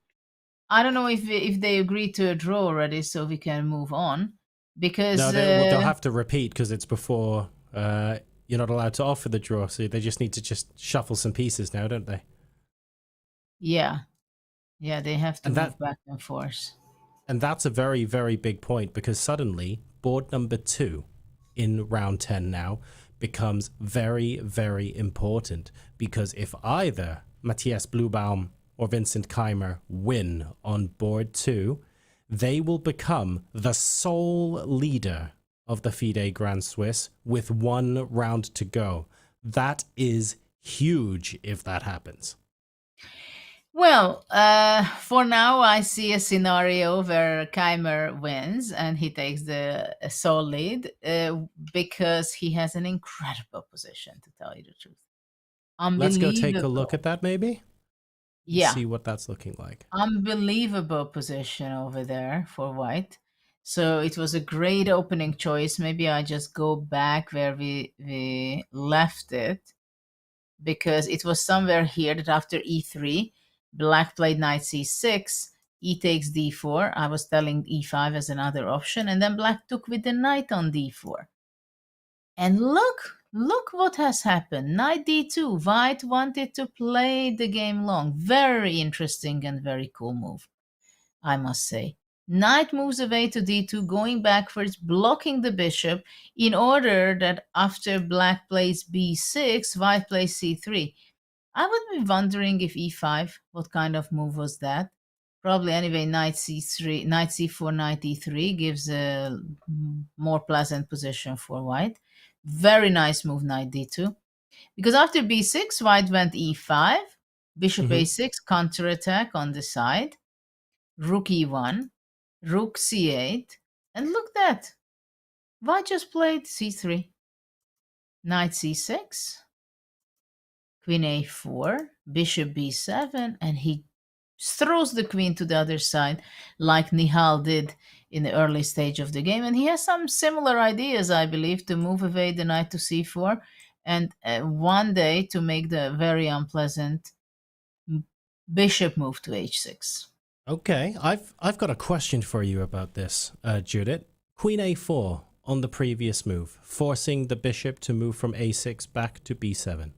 I don't know if they agree to a draw already, so we can move on. Because no, they'll have to repeat because it's before you're not allowed to offer the draw, so they just need to just shuffle some pieces now, don't they? Yeah, they have to move back and forth. And that's a very, very big point because suddenly board number 2 in round 10 now becomes very, very important because if either Keymer-Bluebaum or Vincent Keymer win on board 2, they will become the sole leader of the FIDE Grand Swiss with 1 round to go. That is huge if that happens. Well, for now, I see a scenario where Keymer wins and he takes the sole lead because he has an incredible position, to tell you the truth. Let's go take a look at that, maybe? Yeah. See what that's looking like. Unbelievable position over there for white. So it was a great opening choice. Maybe I just go back where we left it, because it was somewhere here that after e3, black played knight c6, e takes d4. I was telling e5 as another option, and then black took with the knight on d4. And look what has happened. Knight d2. White wanted to play the game long. Very interesting and very cool move, I must say. Knight moves away to d2, going backwards, blocking the bishop, in order that after black plays b6, white plays c3. I would be wondering if e5, what kind of move was that? Probably anyway, knight c3, knight c4, knight e3 gives a more pleasant position for white. Very nice move, knight d2. Because after b6, white went e5, bishop a6, counterattack on the side, rook e1, rook c8, and look at that. White just played c3, knight c6, queen a4, bishop b7, and he throws the queen to the other side like Nihal did in the early stage of the game. And he has some similar ideas, I believe, to move away the knight to c4 and one day to make the very unpleasant bishop move to h6. Okay, I've got a question for you about this, Judith. Queen a4 on the previous move, forcing the bishop to move from a6 back to b7.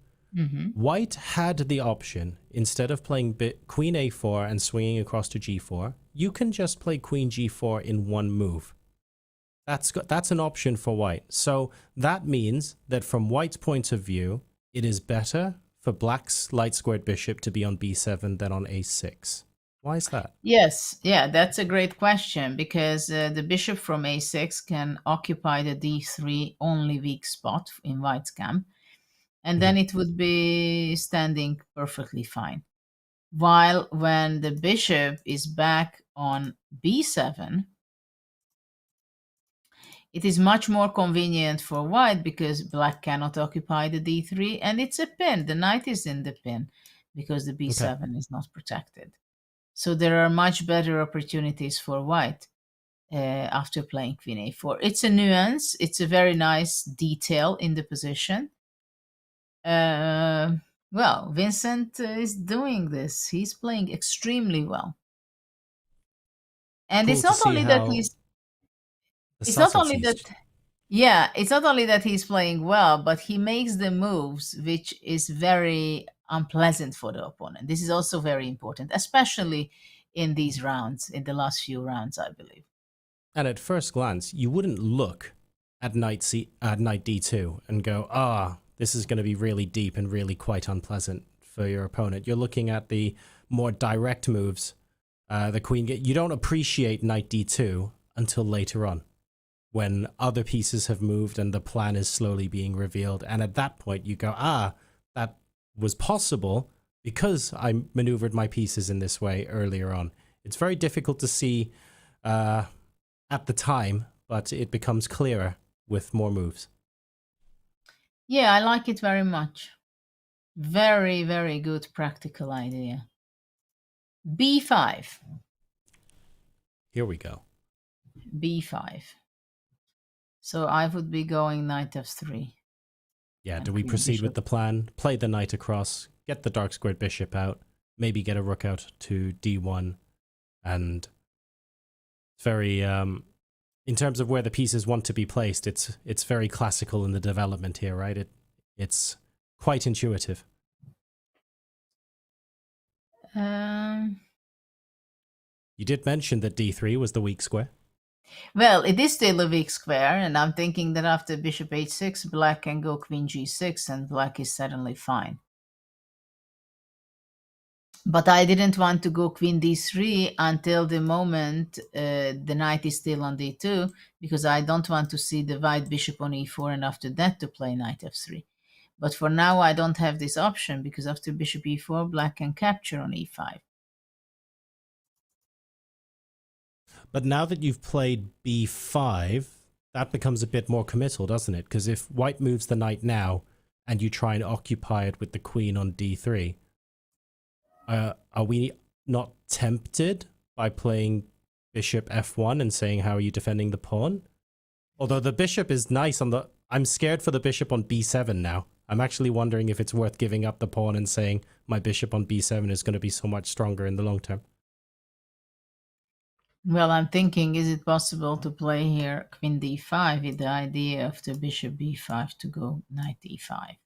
White had the option, instead of playing queen a4 and swinging across to g4, you can just play queen g4 in one move. That's an option for white. So that means that from white's point of view, it is better for black's light squared bishop to be on b7 than on a6. Why is that? Yes, yeah, that's a great question, because the bishop from a6 can occupy the d3 only weak spot in white's camp, and then it would be standing perfectly fine. While when the bishop is back on b7, it is much more convenient for white because black cannot occupy the d3, and it's a pin. The knight is in the pin because the b7 is not protected. So there are much better opportunities for white after playing queen a4. It's a nuance. It's a very nice detail in the position. Well, Vincent is doing this. He's playing extremely well. And Cool it's not to only see that how he's... the It's not only subtleties- that... Yeah, it's not only that he's playing well, but he makes the moves, which is very unpleasant for the opponent. This is also very important, especially in these rounds, in the last few rounds, I believe. And at first glance, you wouldn't look at knight d2 and go, this is going to be really deep and really quite unpleasant for your opponent. You're looking at the more direct moves. The queen, you don't appreciate knight d2 until later on, when other pieces have moved and the plan is slowly being revealed. And at that point, you go, that was possible because I maneuvered my pieces in this way earlier on. It's very difficult to see at the time, but it becomes clearer with more moves. Yeah, I like it very much. Very, very good practical idea. b5. Here we go. b5. So I would be going knight f3. Yeah, And do we queen proceed bishop. with the plan? Play the knight across, get the dark squared bishop out, maybe get a rook out to d1, and very, in terms of where the pieces want to be placed, it's very classical in the development here, right? It's quite intuitive. You did mention that d3 was the weak square. Well, it is still a weak square, and I'm thinking that after bishop h6, black can go queen g6, and black is suddenly fine. But I didn't want to go queen d3 until the moment the knight is still on d2, because I don't want to see the white bishop on e4 and after that to play knight f3. But for now, I don't have this option, because after bishop e4, black can capture on e5. But now that you've played b5, that becomes a bit more committal, doesn't it? Because if white moves the knight now and you try and occupy it with the queen on d3, are we not tempted by playing bishop f1 and saying, how are you defending the pawn? Although the bishop is nice on the... I'm scared for the bishop on b7 now. I'm actually wondering if it's worth giving up the pawn and saying my bishop on b7 is going to be so much stronger in the long term. Well, I'm thinking, is it possible to play here queen d5 with the idea of the bishop b5 to go knight e5?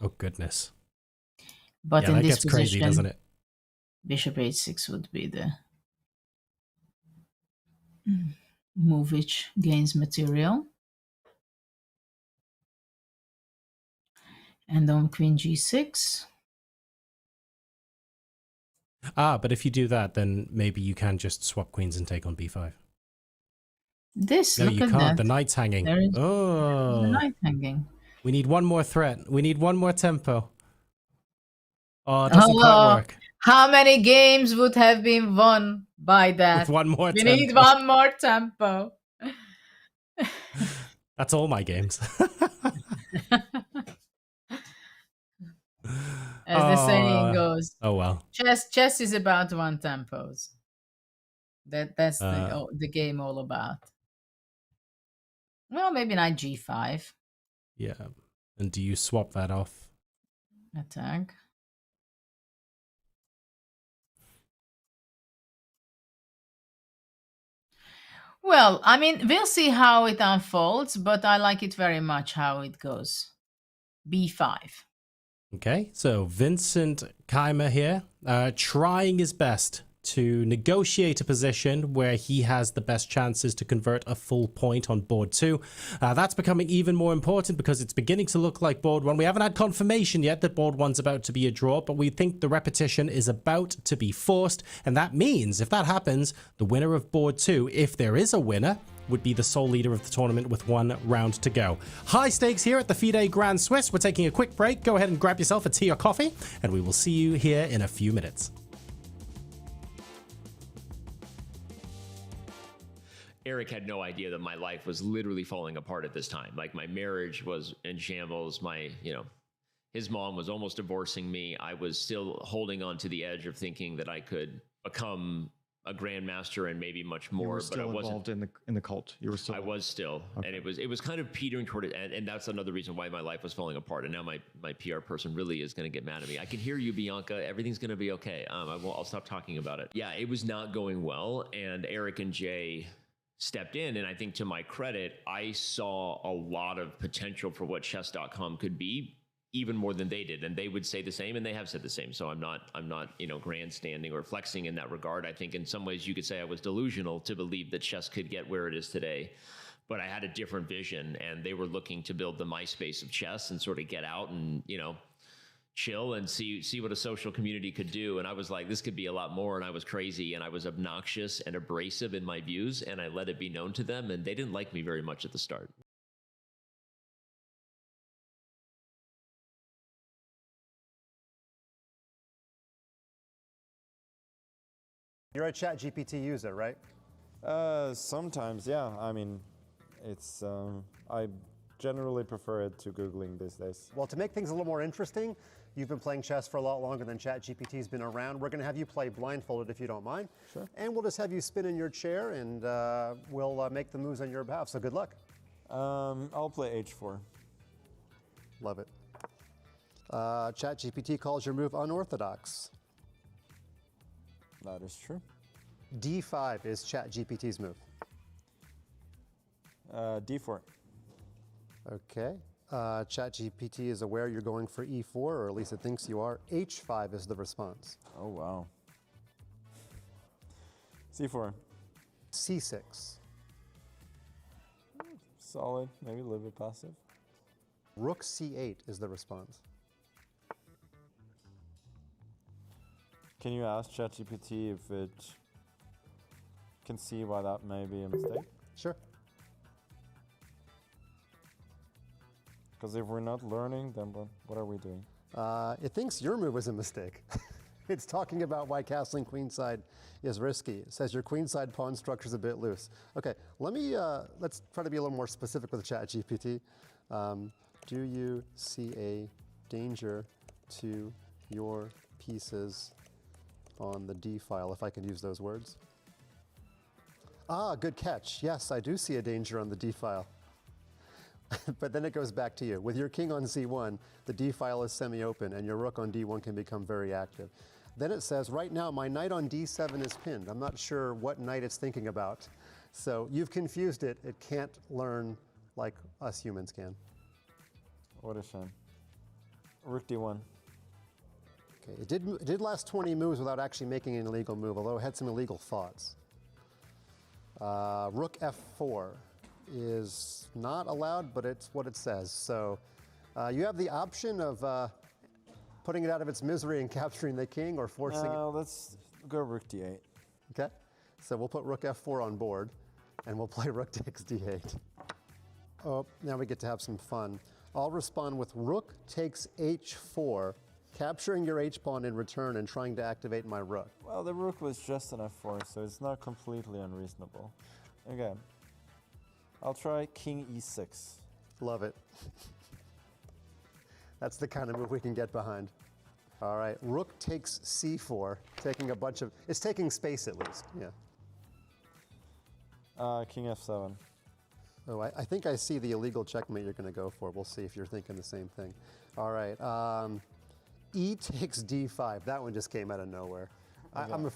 Oh, goodness. But Yeah, in that this gets crazy, position, doesn't it? bishop h6 would be the move which gains material. And on queen g6. Ah, but if you do that, then maybe you can just swap queens and take on b5. This, No, look you at can't. that. The knight's hanging. There is Oh. the knight hanging. We need one more threat. We need one more tempo. Oh, it doesn't quite work. How many games would have been won by that? With one more We tempo. need one more tempo. That's all my games. As the saying goes. Oh, well. Chess is about one tempos. That's the game all about. Well, maybe knight g5. Yeah. And do you swap that off? Attack. Well, I mean, we'll see how it unfolds, but I like it very much how it goes. b5. Okay, so Vincent Keymer here, trying his best to negotiate a position where he has the best chances to convert a full point on board 2. That's becoming even more important because it's beginning to look like board 1. We haven't had confirmation yet that board 1's about to be a draw, but we think the repetition is about to be forced. And that means, if that happens, the winner of board 2, if there is a winner, would be the sole leader of the tournament with 1 round to go. High stakes here at the FIDE Grand Swiss. We're taking a quick break. Go ahead and grab yourself a tea or coffee, and we will see you here in a few minutes. Eric had no idea that my life was literally falling apart at this time. Like, my marriage was in shambles. His mom was almost divorcing me. I was still holding on to the edge of thinking that I could become a grandmaster and maybe much more. You were still involved in the cult. You were still. I was still, okay. And it was kind of petering toward it, and that's another reason why my life was falling apart. And now my PR person really is going to get mad at me. I can hear you, Bianca. Everything's going to be okay. I'll stop talking about it. Yeah, it was not going well, and Eric and Jay stepped in, and I think, to my credit, I saw a lot of potential for what chess.com could be, even more than they did. And they would say the same, and they have said the same. So I'm not, grandstanding or flexing in that regard. I think in some ways you could say I was delusional to believe that chess could get where it is today. But I had a different vision, and they were looking to build the MySpace of chess and sort of get out and, chill and see what a social community could do. And I was like, this could be a lot more. And I was crazy, and I was obnoxious and abrasive in my views, and I let it be known to them, and they didn't like me very much at the start. You're a ChatGPT user, right? Sometimes, yeah. I mean, it's I generally prefer it to Googling these days. Well, to make things a little more interesting, you've been playing chess for a lot longer than ChatGPT's been around. We're going to have you play blindfolded, if you don't mind. Sure. And we'll just have you spin in your chair, and we'll make the moves on your behalf. So good luck. I'll play h4. Love it. ChatGPT calls your move unorthodox. That is true. D5 is ChatGPT's move. d4. Okay. ChatGPT is aware you're going for E4, or at least it thinks you are. H5 is the response. Oh, wow. c4. C6. Solid. Maybe a little bit passive. Rook C8 is the response. Can you ask ChatGPT if it can see why that may be a mistake? Sure. Because if we're not learning, then what are we doing? It thinks your move was a mistake. It's talking about why castling queenside is risky. It says your queenside pawn structure is a bit loose. Okay, let's try to be a little more specific with ChatGPT. Do you see a danger to your pieces on the D file, if I can use those words. Ah, good catch. Yes, I do see a danger on the D file. But then it goes back to you. With your king on C1, the D file is semi-open, and your rook on D1 can become very active. Then it says, right now, my knight on D7 is pinned. I'm not sure what knight it's thinking about. So you've confused it. It can't learn like us humans can. What a shame. Rook D1. Okay, it did last 20 moves without actually making an illegal move, although it had some illegal thoughts. Rook F4 is not allowed, but it's what it says. So you have the option of putting it out of its misery and capturing the king, or forcing it. Let's go Rook D8. Okay, so we'll put Rook F4 on board, and we'll play Rook takes D8. Oh, now we get to have some fun. I'll respond with Rook takes H4, capturing your H-pawn in return and trying to activate my rook. Well, the rook was just an F4, so it's not completely unreasonable. Okay. I'll try King E6. Love it. That's the kind of move we can get behind. All right, Rook takes C4, taking a bunch of, it's taking space at least, yeah. King F7. Oh, I think I see the illegal checkmate you're gonna go for. We'll see if you're thinking the same thing. All right, E takes D5. That one just came out of nowhere. Okay.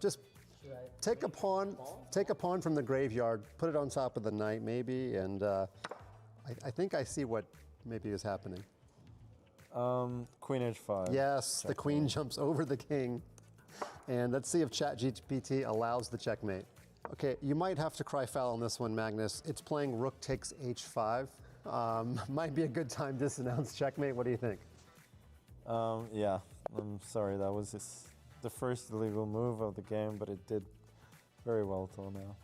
Just take a pawn from the graveyard, put it on top of the knight maybe, and I think I see what maybe is happening. Queen H5. Yes, checkmate. The queen jumps over the king. And let's see if ChatGPT allows the checkmate. Okay, you might have to cry foul on this one, Magnus. It's playing Rook takes H5. Might be a good time to disenounce checkmate. What do you think? Yeah, I'm sorry. That was the first illegal move of the game, but it did very well till now.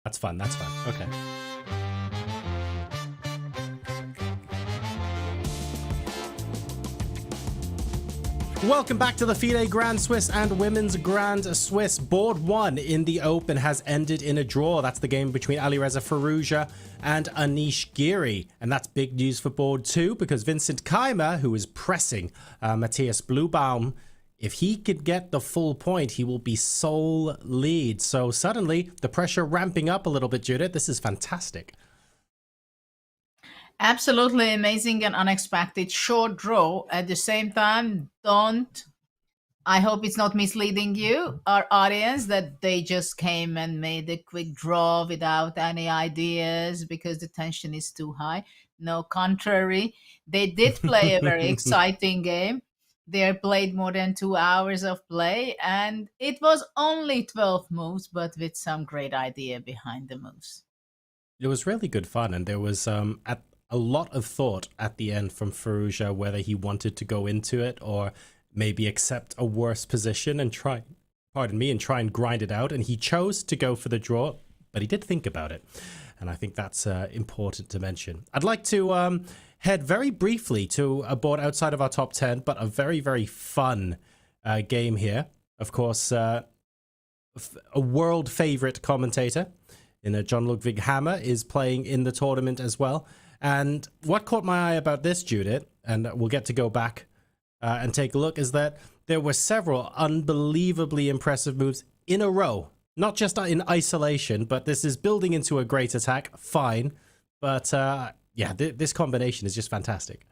That's fun. That's fun. Okay. Welcome back to the FIDE Grand Swiss and Women's Grand Swiss. Board 1 in the Open has ended in a draw. That's the game between Alireza Firouzja and Anish Giri. And that's big news for Board 2 because Vincent Keymer, who is pressing Mishra-Vachier-Lagrave, if he could get the full point, he will be sole lead. So suddenly the pressure ramping up a little bit, Judith. This is fantastic. Absolutely amazing and unexpected. Short draw. At the same time, I hope it's not misleading you, our audience, that they just came and made a quick draw without any ideas because the tension is too high. No, contrary. They did play a very exciting game. They played more than 2 hours of play, and it was only 12 moves, but with some great idea behind the moves. It was really good fun, and there was a lot of thought at the end from Firouzja whether he wanted to go into it or maybe accept a worse position and try and grind it out. And he chose to go for the draw, but he did think about it. And I think that's important to mention. I'd like to head very briefly to a board outside of our top 10, but a very, very fun game here. Of course, a world favorite commentator in John Ludwig Hammer is playing in the tournament as well. And what caught my eye about this, Judith, and we'll get to go back and take a look, is that there were several unbelievably impressive moves in a row. Not just in isolation, but this is building into a great attack. Fine. But yeah, this combination is just fantastic.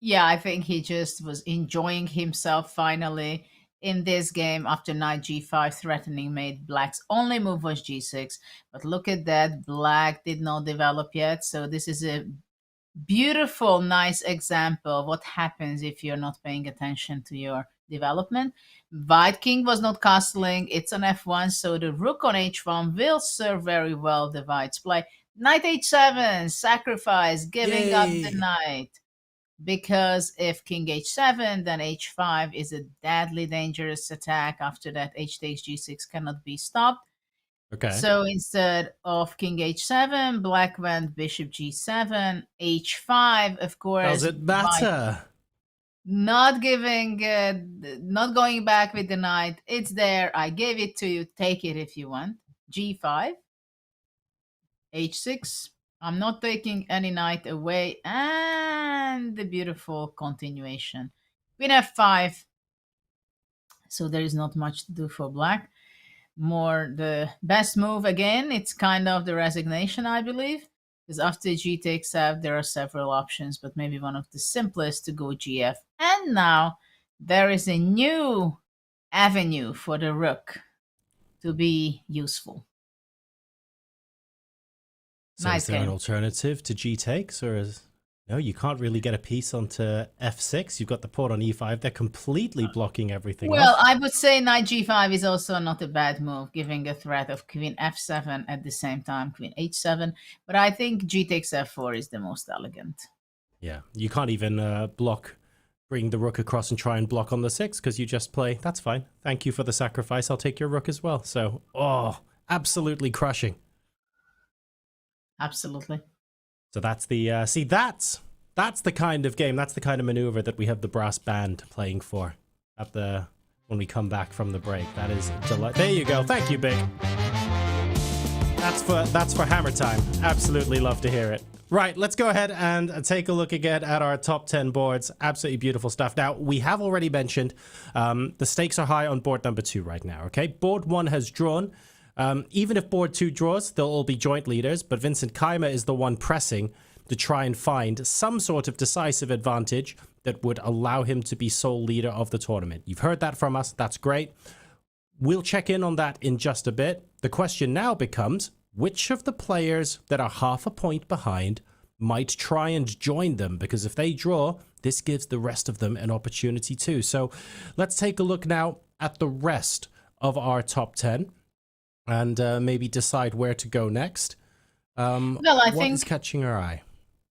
Yeah, I think he just was enjoying himself finally in this game after knight g5 threatening mate. Black's only move was g6. But look at that. Black did not develop yet. So this is a beautiful, nice example of what happens if you're not paying attention to your development. White king was not castling. It's on f1, so the rook on h1 will serve very well the white's play. Knight h7, sacrifice, giving up the knight. Because if king h7, then h5 is a deadly dangerous attack. After that, h takes g6 cannot be stopped. Okay. So instead of king h7, black went bishop g7, h5, of course. Does it matter? Not giving, not going back with the knight. It's there. I gave it to you. Take it if you want. g5, h6. I'm not taking any knight away. And the beautiful continuation. Queen f5. So there is not much to do for black. More the best move again. It's kind of the resignation, I believe. Because after g takes f, there are several options, but maybe one of the simplest to go gf. And now there is a new avenue for the rook to be useful. So Nice is there game. an alternative to g takes, or is... No, you can't really get a piece onto f6. You've got the pawn on e5. They're completely blocking everything Well, else. I would say knight g5 is also not a bad move, giving a threat of queen f7 at the same time, queen h7. But I think g takes f4 is the most elegant. Yeah, you can't even bring the rook across and try and block on the 6 because you just play, that's fine. Thank you for the sacrifice. I'll take your rook as well. So, oh, absolutely crushing. Absolutely. So that's the, see, that's the kind of game, that's the kind of maneuver that we have the brass band playing for at when we come back from the break. That is delight. There you go. Thank you, Big. That's for Hammer time. Absolutely love to hear it. Right, let's go ahead and take a look again at our top 10 boards. Absolutely beautiful stuff. Now, we have already mentioned the stakes are high on board number 2 right now, okay? Board 1 has drawn. Even if board 2 draws, they'll all be joint leaders, but Vincent Keymer is the one pressing to try and find some sort of decisive advantage that would allow him to be sole leader of the tournament. You've heard that from us. That's great. We'll check in on that in just a bit. The question now becomes, which of the players that are half a point behind might try and join them? Because if they draw, this gives the rest of them an opportunity too. So let's take a look now at the rest of our top 10. And maybe decide where to go next. Well, I what think is catching our eye?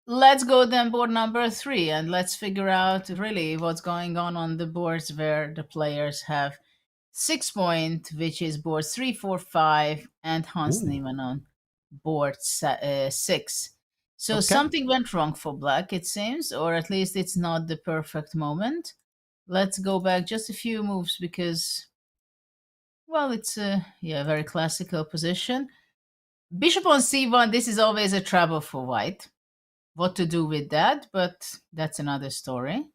let's go then board number 3 and let's figure out really what's going on the boards where the players have 6 point, which is board 3, 4, 5, and Hans Niemann on board 6. So Okay. something went wrong for black, it seems, or at least it's not the perfect moment. Let's go back just a few moves because, well, it's a very classical position. Bishop on c1, this is always a trouble for white. What to do with that, but that's another story.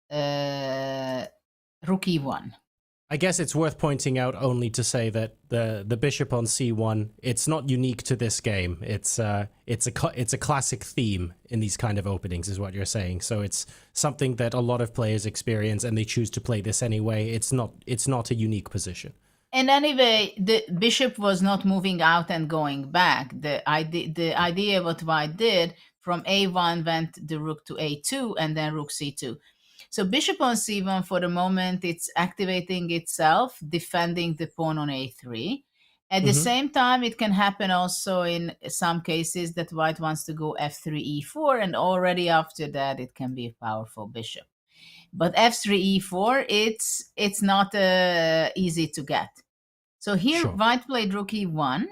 Rook e1. I guess it's worth pointing out only to say that the bishop on c1, it's not unique to this game. It's a classic theme in these kind of openings, is what you're saying. So it's something that a lot of players experience, and they choose to play this anyway. It's not a unique position. And anyway, the bishop was not moving out and going back. The idea what white did, from a1 went the rook to a2 and then rook c2. So bishop on c1, for the moment, it's activating itself, defending the pawn on a3. At the same time, it can happen also in some cases that white wants to go f3, e4, and already after that, it can be a powerful bishop. But f3, e4, it's not easy to get. So here, white played rook e1.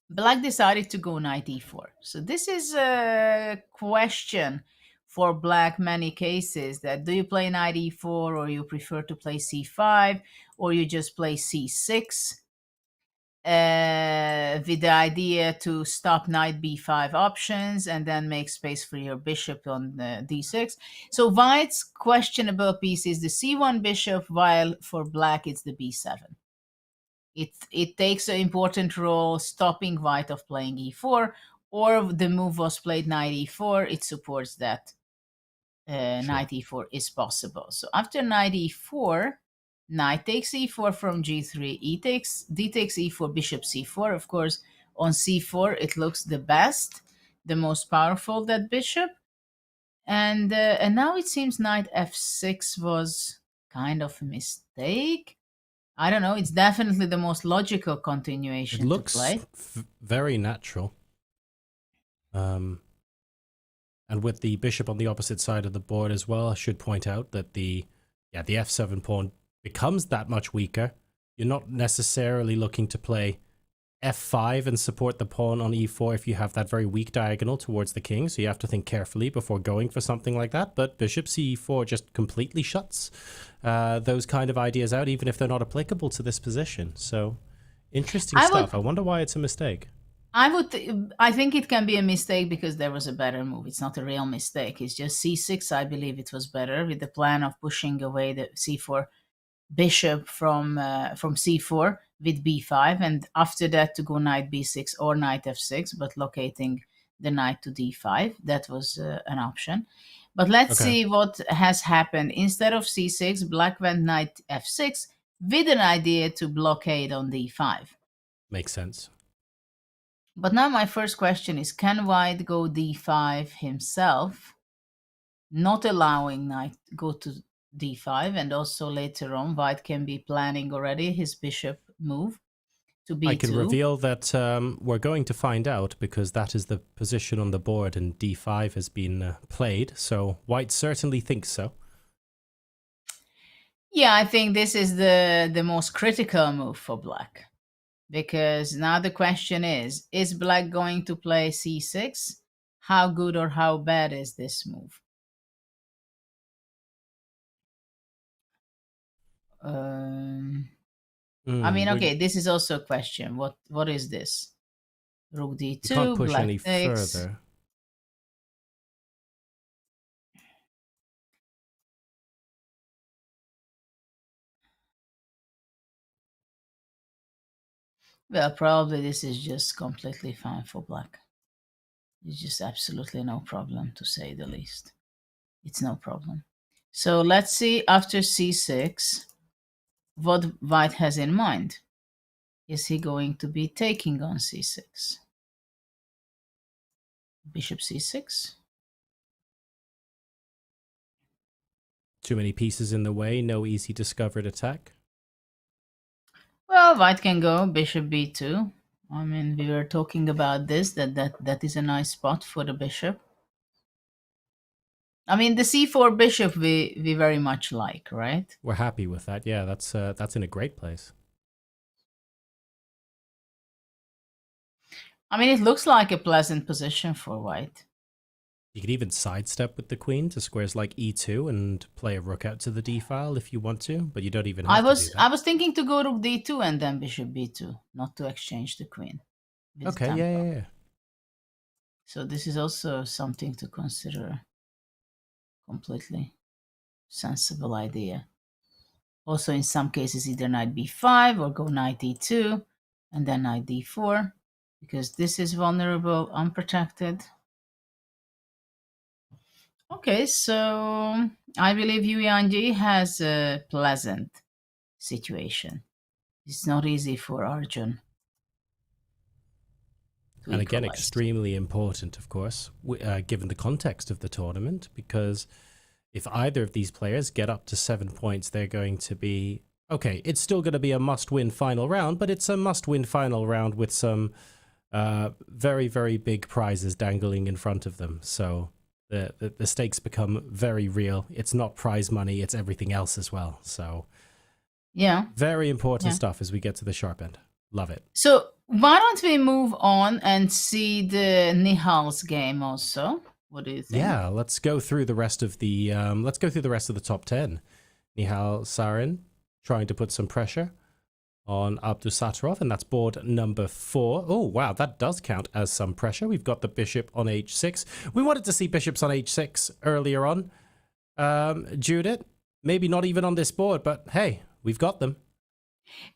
Black decided to go knight e4. So this is a question for black many cases, that do you play knight e4, or you prefer to play c5, or you just play c6 with the idea to stop knight b5 options and then make space for your bishop on d6. So white's questionable piece is the c1 bishop, while for black it's the b7. It takes an important role stopping white of playing e4, or the move was played knight e4, it supports that knight e4 is possible. So after knight e4, knight takes e4 from g3, d takes e4, bishop c4. Of course, on c4 it looks the best, the most powerful, that bishop. And now it seems knight f6 was kind of a mistake. I don't know. It's definitely the most logical continuation. It looks to play. Very natural. And with the bishop on the opposite side of the board as well, I should point out that the f7 pawn becomes that much weaker. You're not necessarily looking to play f5 and support the pawn on e4 if you have that very weak diagonal towards the king, so you have to think carefully before going for something like that. But bishop c4 just completely shuts those kind of ideas out, even if they're not applicable to this position. So interesting stuff. I wonder why it's a mistake. I think it can be a mistake because there was a better move. It's not a real mistake. It's just c6. I believe it was better, with the plan of pushing away the c4 bishop from c4 with b5, and after that to go knight b6 or knight f6, but locating the knight to d5. That was an option. But let's see what has happened. Instead of c6, black went knight f6 with an idea to blockade on d5. Makes sense. But now my first question is, can white go d5 himself, not allowing knight go to d5, and also later on white can be planning already his bishop move to b2. I can reveal that we're going to find out, because that is the position on the board and d5 has been played, so white certainly thinks so. Yeah, I think this is the most critical move for black, because now the question is black going to play c6? How good or how bad is this move? I mean, okay, this is also a question. What is this? Rook d2, you can't push black any takes. further. Well, probably this is just completely fine for black. It's just absolutely no problem, to say the least. It's no problem. So let's see after c6 what white has in mind. Is he going to be taking on c6? Bishop c6. Too many pieces in the way, no easy discovered attack. Well, white can go bishop b2. I mean, we were talking about this, that is a nice spot for the bishop. I mean, the c4 bishop we very much like, right? We're happy with that. Yeah, that's in a great place. I mean, it looks like a pleasant position for white. You could even sidestep with the queen to squares like e2 and play a rook out to the d file if you want to, but you don't even have to do that. I was thinking to go rook d2 and then bishop b2, not to exchange the queen. Okay, yeah. So this is also something to consider. Completely sensible idea. Also, in some cases, either knight b5 or go knight e2 and then knight d4, because this is vulnerable, unprotected. Okay, so I believe Yu Yanji has a pleasant situation. It's not easy for Arjun. And again, extremely important, of course, given the context of the tournament, because if either of these players get up to 7 points, they're going to be... Okay, it's still going to be a must-win final round, but it's a must-win final round with some very, very big prizes dangling in front of them. So the stakes become very real. It's not prize money, it's everything else as well. So yeah, very important stuff as we get to the sharp end. Love it. So why don't we move on and see the Nihal's game also? What do you think? Yeah, let's go through the rest of the top 10. Nihal Sarin trying to put some pressure on Abdusattorov, and that's board number 4. Oh, wow, that does count as some pressure. We've got the bishop on h6. We wanted to see bishops on h6 earlier on. Judith, maybe not even on this board, but hey, we've got them.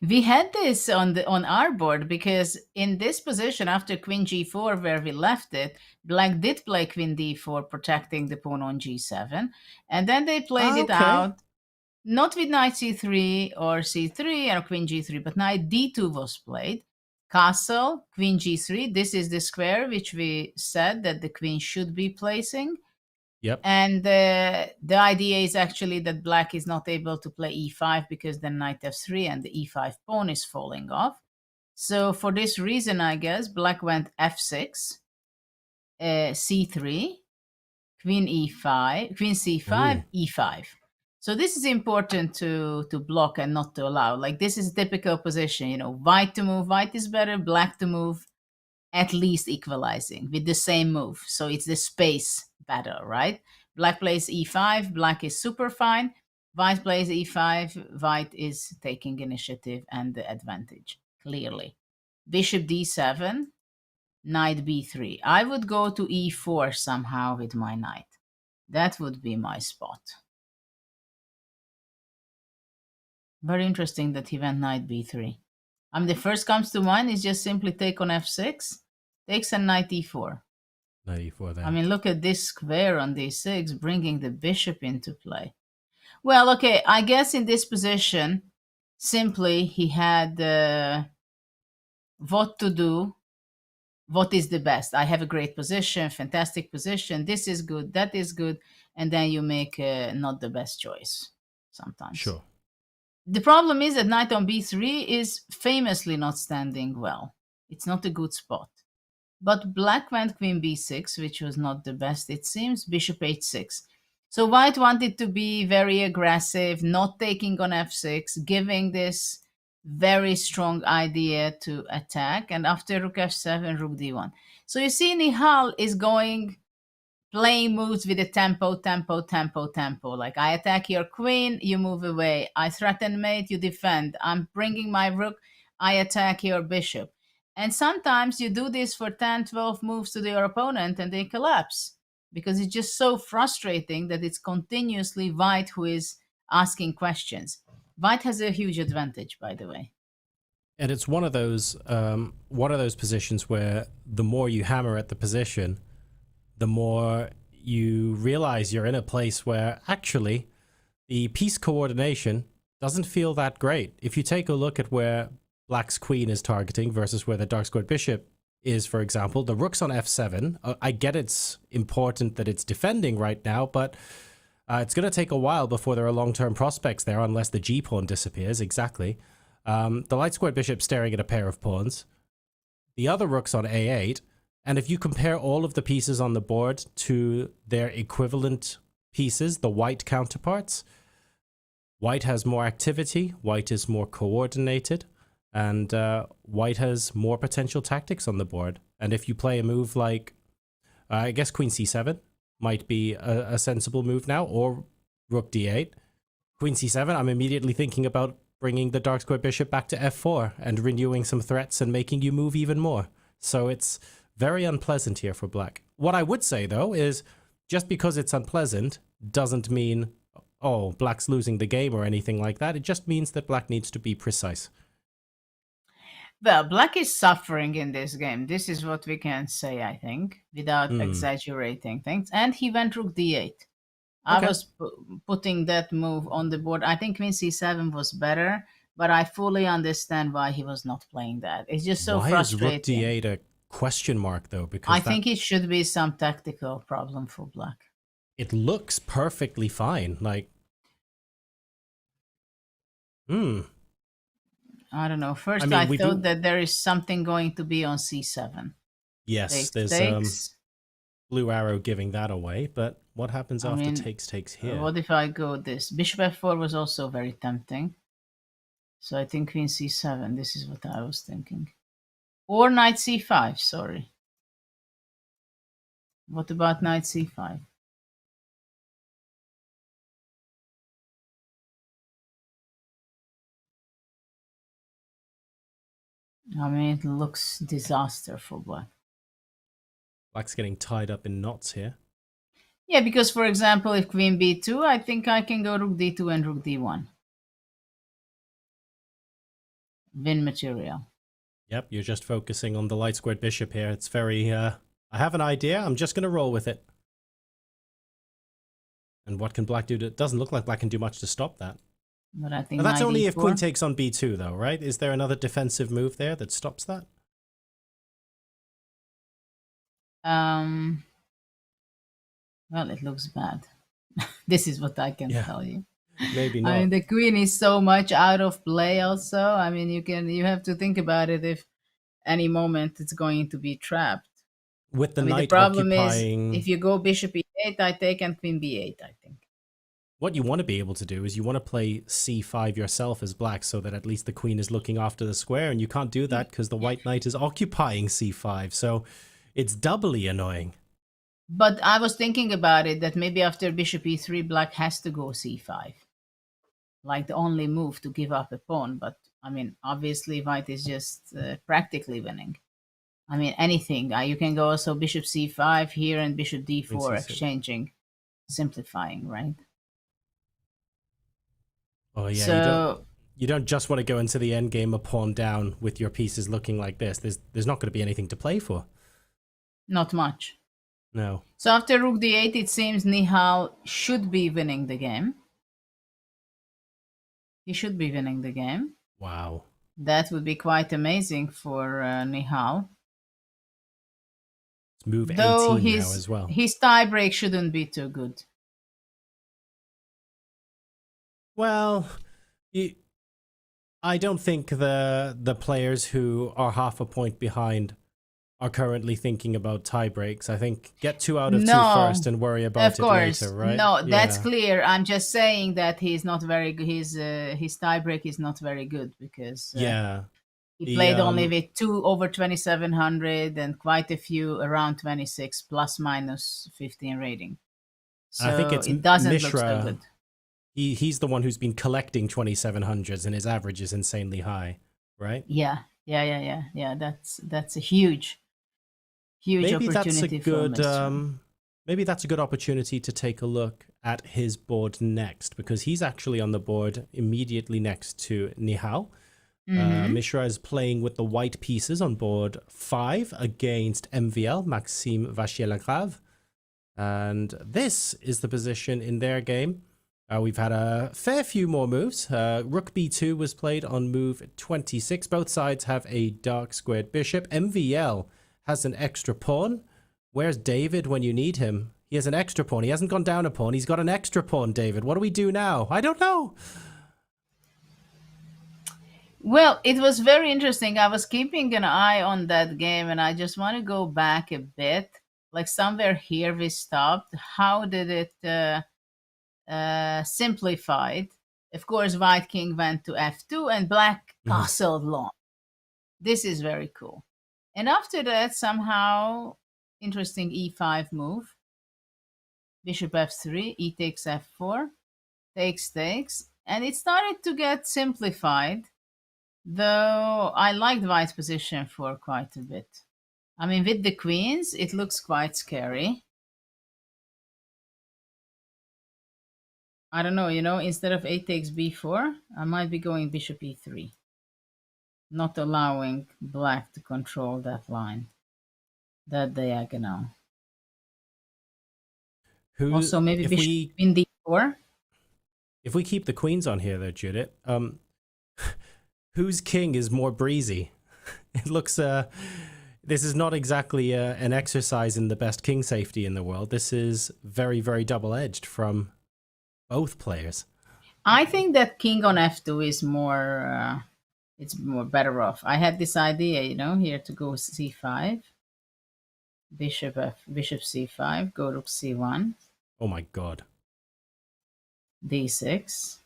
We had this on our board because in this position after queen g4 where we left it, black did play queen d4 protecting the pawn on g7, and then they played it out not with knight c3 or c3 or queen g3, but knight d2 was played. Castle, queen g3. This is the square which we said that the queen should be placing. Yep. And the idea is actually that black is not able to play e5 because then knight f3 and the e5 pawn is falling off. So for this reason, I guess, black went f6, c3, queen e5, queen c5, e5. So this is important to block and not to allow. Like this is a typical position, you know, white to move, white is better, black to move, at least equalizing with the same move. So it's the space battle, right? Black plays e5, black is super fine. White plays e5, white is taking initiative and the advantage, clearly. Bishop d7, knight b3. I would go to e4 somehow with my knight. That would be my spot. Very interesting that he went knight b3. The first comes to mind is just simply take on f6, takes a knight e4. Knight e4 then. Look at this square on d6, bringing the bishop into play. Well, okay, I guess in this position, simply he had what to do, what is the best. I have a great position, fantastic position, this is good, that is good, and then you make not the best choice sometimes. Sure. The problem is that knight on b3 is famously not standing well. It's not a good spot. But black went queen b6, which was not the best, it seems, bishop h6. So white wanted to be very aggressive, not taking on f6, giving this very strong idea to attack. And after rook f7, rook d1. So you see Nihal is playing moves with a tempo. Like I attack your queen, you move away. I threaten mate, you defend. I'm bringing my rook, I attack your bishop. And sometimes you do this for 10, 12 moves to your opponent and they collapse because it's just so frustrating that it's continuously white who is asking questions. White has a huge advantage, by the way. And it's one of those positions where the more you hammer at the position, the more you realize you're in a place where actually the piece coordination doesn't feel that great. If you take a look at where black's queen is targeting versus where the dark squared bishop is, for example, the rook's on f7. I get it's important that it's defending right now, but it's going to take a while before there are long-term prospects there unless the g-pawn disappears. Exactly. The light squared bishop staring at a pair of pawns. The other rook's on a8. And if you compare all of the pieces on the board to their equivalent pieces, the white counterparts, white has more activity, white is more coordinated, and white has more potential tactics on the board. And if you play a move like, I guess queen c7 might be a sensible move now, or rook d8. Queen c7, I'm immediately thinking about bringing the dark square bishop back to f4 and renewing some threats and making you move even more. So it's very unpleasant here for black. What I would say, though, is just because it's unpleasant doesn't mean, oh, black's losing the game or anything like that. It just means that black needs to be precise. Well, black is suffering in this game. This is what we can say, I think, without exaggerating things. And he went rook d8. Okay. I was putting that move on the board. I think queen c7 was better, but I fully understand why he was not playing that. It's just so frustrating. Why is rook d8 a question mark, though? Because I think it should be some tactical problem for black. it looks perfectly fine. Like, I don't know. First, I mean, I we thought do- that there is something going to be on c7. yes, there's Takes. blue arrow giving that away, but what happens I after mean, takes here? What if I go this? Bishop f4 was also very tempting. So I think queen c7. This is what I was thinking. Or knight c5, sorry. What about knight c5? I mean, it looks disaster for black. Black's getting tied up in knots here. Yeah, because for example, if queen b2, I think I can go rook d2 and rook d1. Win material. Yep, you're just focusing on the light squared bishop here. It's very, I have an idea. I'm just going to roll with it. And what can black do? It doesn't look like black can do much to stop that. But I think Now, that's knight only if e4. queen takes on b2, though, right? Is there another defensive move there that stops that? Well, it looks bad. This is what I can tell you. Maybe not. I mean, the queen is so much out of play also. I mean, you have to think about it if any moment it's going to be trapped. With the I mean, knight the problem occupying... is if you go bishop e8, I take, and queen b8, I think. What you want to be able to do is you want to play c5 yourself as black so that at least the queen is looking after the square, and you can't do that because the white knight is occupying c5, so it's doubly annoying. But I was thinking about it that maybe after bishop e3, black has to go c5. Like the only move to give up a pawn. But, I mean, obviously white is just practically winning. I mean, anything. You can go also bishop c5 here and bishop d4 exchanging, simplifying, right? Oh yeah, So, you don't just want to go into the endgame a pawn down with your pieces looking like this. There's not going to be anything to play for. not much. No. So after rook d8, it seems Nihal should be winning the game. He should be winning the game. Wow. That would be quite amazing for Nihal. Let's move Though 18 now as well. his tiebreak shouldn't be too good. Well, I don't think the players who are half a point behind are currently thinking about tie breaks. I think get 2 out of 2 first and worry about it later, right? No, that's clear. I'm just saying that he's not very good. His tie break is not very good because he played only with 2 over 2700 and quite a few around 26 plus minus 15 rating. So I think it's it doesn't Mishra. look so good. He's the one who's been collecting 2700s and his average is insanely high, right? Yeah. That's a huge opportunity for Mishra. Maybe that's a good opportunity to take a look at his board next, because he's actually on the board immediately next to Nihal. Mishra is playing with the white pieces on board 5 against MVL, Mishra-Vachier-Lagrave. And this is the position in their game. We've had a fair few more moves. Rook b2 was played on move 26. Both sides have a dark squared bishop. MVL has an extra pawn. Where's David when you need him? He has an extra pawn. He hasn't gone down a pawn. He's got an extra pawn, David. What do we do now? I don't know. Well, it was very interesting. I was keeping an eye on that game, and I just want to go back a bit. Like somewhere here we stopped. How did it simplified? Of course, white king went to f2 and black castled long. This is very cool. And after that, somehow, interesting e5 move. Bishop f3, e takes f4, takes, and it started to get simplified, though I liked white's position for quite a bit. I mean, with the queens, it looks quite scary. I don't know, instead of a takes b4, I might be going bishop e3, not allowing black to control that line, that diagonal. Also, maybe bishop in d4. If we keep the queens on here, though, Judith, whose king is more breezy? It looks This is not exactly an exercise in the best king safety in the world. This is very, very double-edged from both players. I think that king on f2 is more, it's more better off. I had this idea, you know, here to go c5, bishop c5, go rook c1. Oh my god. d6.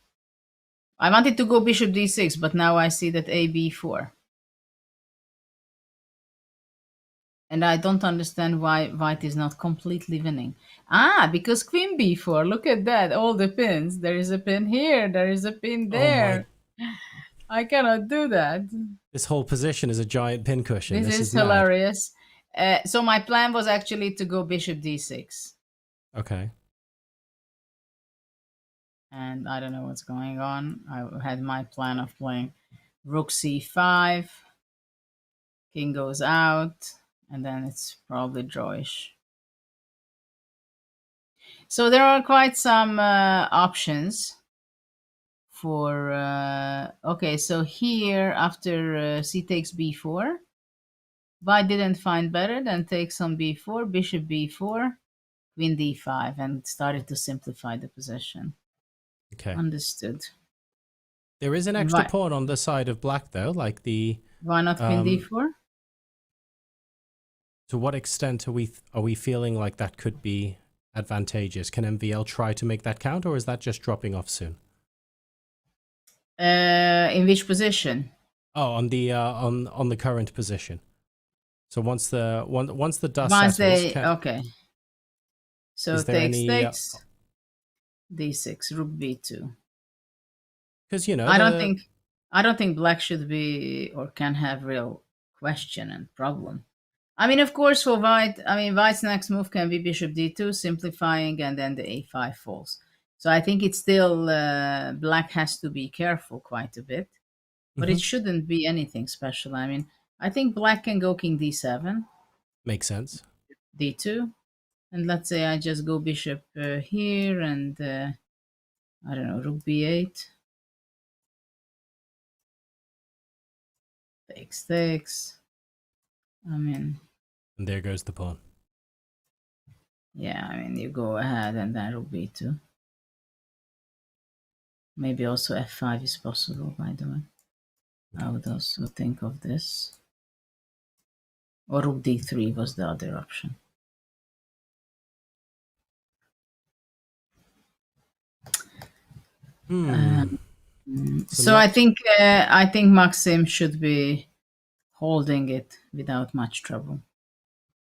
I wanted to go bishop d6, but now I see that a b4. And I don't understand why white is not completely winning. Ah, because queen b4, look at that, all the pins. There is a pin here, there is a pin there. Oh I cannot do that. This whole position is a giant pin cushion. This is hilarious. So my plan was actually to go bishop d6. Okay. And I don't know what's going on. I had my plan of playing rook c5. King goes out. And then it's probably drawish. So there are quite some options for... okay, so here, after c takes b4, white didn't find better than takes on b4, bishop b4, queen d5, and started to simplify the position. Okay. Understood. There is an extra pawn on the side of black, though, like the... Why not queen d4? To what extent are we feeling like that could be advantageous? Can MVL try to make that count, or is that just dropping off soon? In which position? Oh, on the current position. So once the dust settles, okay. So takes d6, rook b2. Because you know, I don't think black should be or can have real question and problem. I mean, of course, for white, white's next move can be bishop d2, simplifying, and then the a5 falls. So I think it's still, black has to be careful quite a bit, but it shouldn't be anything special. I mean, I think black can go king d7. Makes sense. d2. And let's say I just go bishop here and, I don't know, rook b8. Takes. I mean... And there goes the pawn. Yeah, I mean, you go ahead and then rook b2. Maybe also f5 is possible, by the way. I would also think of this. Or rook d3 was the other option. So I think Maxim should be holding it without much trouble.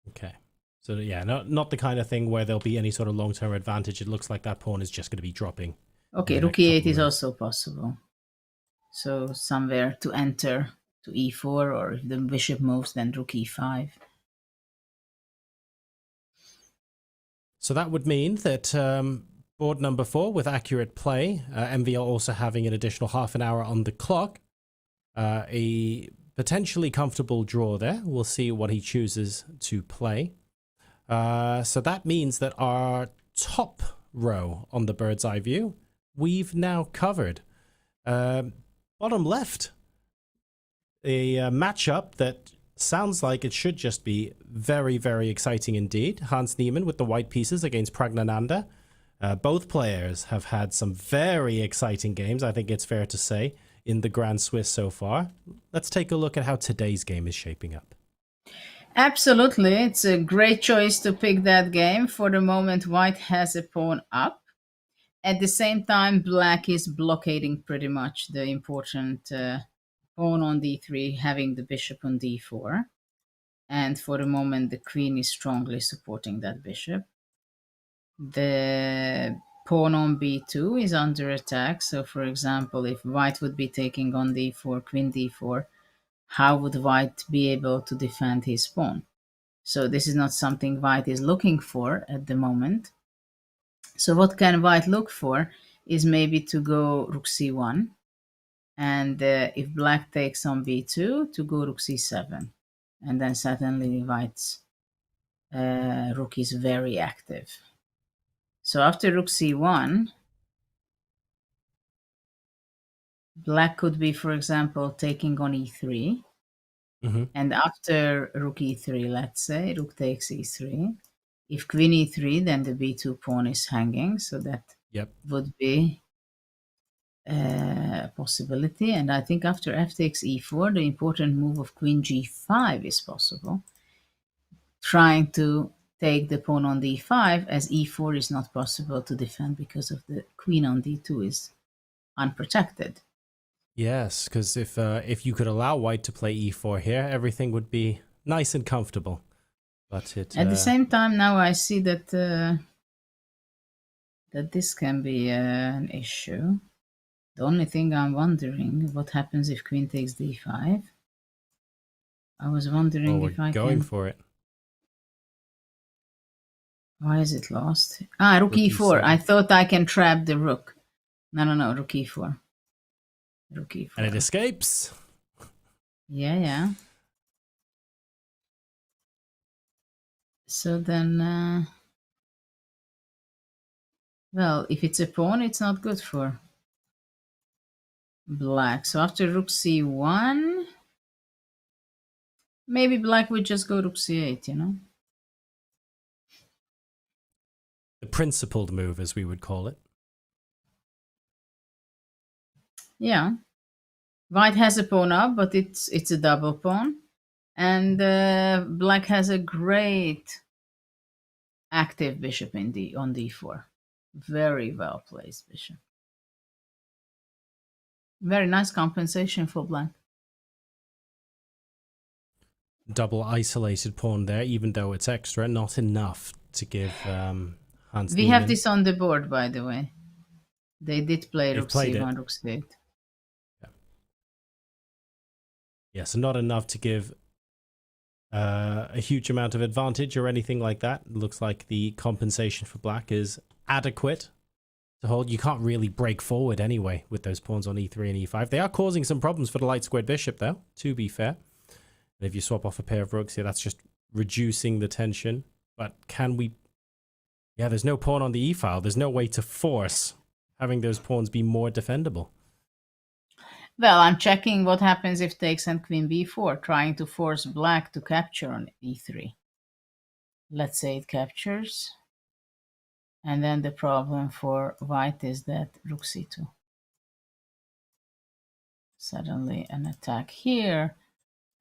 Okay. So yeah, not the kind of thing where there'll be any sort of long-term advantage. It looks like that pawn is just going to be dropping. Okay, rook e8 is also possible. So somewhere to enter to e4, or if the bishop moves, then rook e5. So that would mean that board number 4 with accurate play, MVL also having an additional half an hour on the clock. A potentially comfortable draw there. We'll see what he chooses to play. So that means that our top row on the bird's eye view, we've now covered. Bottom left, a matchup that sounds like it should just be very, very exciting indeed. Hans Niemann with the white pieces against Praggnanandhaa. Both players have had some very exciting games, I think it's fair to say, in the Grand Swiss so far. Let's take a look at how today's game is shaping up. Absolutely. It's a great choice to pick that game. For the moment, white has a pawn up. At the same time, black is blockading pretty much the important pawn on d3, having the bishop on d4. And for the moment, the queen is strongly supporting that bishop. The pawn on b2 is under attack. So, for example, if white would be taking on d4, queen d4, how would white be able to defend his pawn? So this is not something white is looking for at the moment. So what can white look for is maybe to go rook c1. And if black takes on b2, to go rook c7. And then suddenly white's rook is very active. So after rook c1, black could be, for example, taking on e3. And after rook e3, let's say, rook takes e3. If queen e3, then the b2 pawn is hanging, so that would be a possibility. And I think after f takes e4, the important move of queen g5 is possible, trying to take the pawn on d5, as e4 is not possible to defend because of the queen on d2 is unprotected. Yes, because if you could allow white to play e4 here, everything would be nice and comfortable. But At the same time, now I see that that this can be an issue. The only thing I'm wondering, what happens if queen takes d5? I was wondering if I going can... for it. Why is it lost? Ah, rook e4. I thought I can trap the rook. No, rook e4. Rook e4. And it escapes. Yeah. So then, well, if it's a pawn, it's not good for black. So after rook c1, maybe black would just go rook c8, you know? The principled move, as we would call it. Yeah. White has a pawn up, but it's a double pawn. And black has a great active bishop on d4. Very well placed bishop. Very nice compensation for black. Double isolated pawn there, even though it's extra, not enough to give Hans We Niemann. have this on the board, by the way. They did play rook c1, rook c8. Yeah, so not enough to give a huge amount of advantage or anything like that. It looks like the compensation for black is adequate to hold. You can't really break forward anyway with those pawns on e3 and e5. They are causing some problems for the light squared bishop, though, to be fair. And if you swap off a pair of rooks here, that's just reducing the tension. But can we... Yeah, there's no pawn on the e-file. There's no way to force having those pawns be more defendable. Well, I'm checking what happens if takes and queen b4, trying to force black to capture on e3. Let's say it captures. And then the problem for white is that rook c2. Suddenly an attack here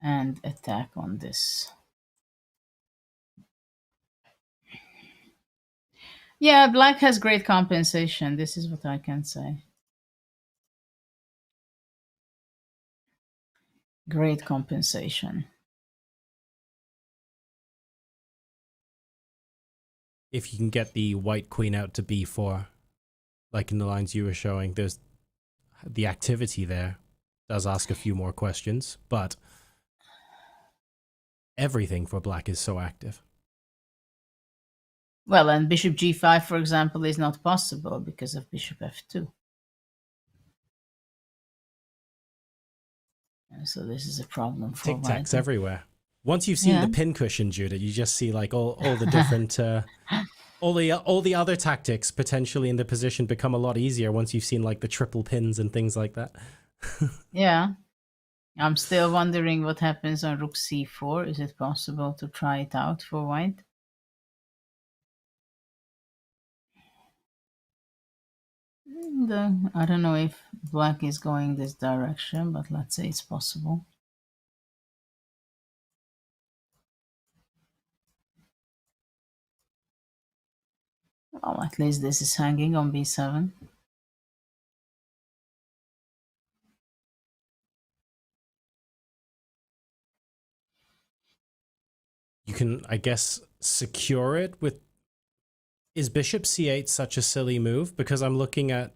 and attack on this. Yeah, black has great compensation. This is what I can say. Great compensation. If you can get the white queen out to b4, like in the lines you were showing, there's the activity there does ask a few more questions, but everything for black is so active. Well, and bishop g5, for example, is not possible because of bishop f2. And so this is a problem for white. Tic-tacs everywhere. Once you've seen the pincushion, Judith, you just see like all the different, all the other tactics potentially in the position become a lot easier once you've seen like the triple pins and things like that. Yeah. I'm still wondering what happens on rook c4. Is it possible to try it out for white? I don't know if black is going this direction, but let's say it's possible. Well, at least this is hanging on b7. You can, I guess, secure it with... Is bishop c8 such a silly move? Because I'm looking at,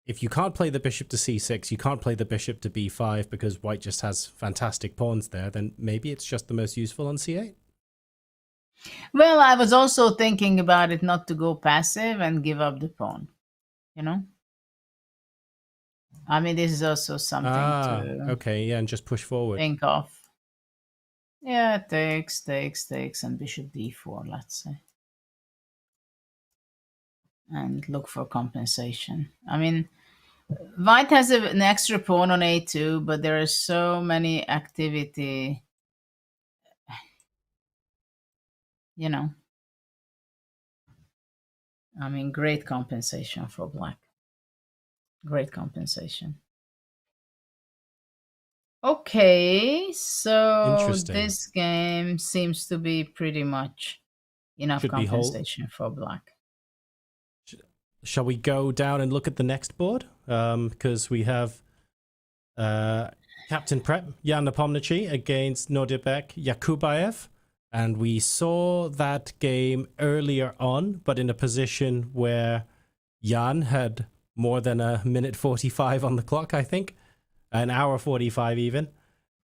if you can't play the bishop to c6, you can't play the bishop to b5 because white just has fantastic pawns there, then maybe it's just the most useful on c8? Well, I was also thinking about it not to go passive and give up the pawn, you know? I mean, this is also something to okay, yeah, and just push forward. think of. Yeah, takes, and bishop d4, let's say. And look for compensation. I mean, white has an extra pawn on a2, but there is so many activity you know, I mean, great compensation for black. Great compensation. Okay, so Interesting. this game seems to be pretty much enough Should be compensation for black. Shall we go down and look at the next board? Because we have Captain Prep, Jan Nepomniachtchi against Nordibek-Yakubboev. And we saw that game earlier on, but in a position where Jan had more than a minute 45 on the clock, I think. An hour 45 even.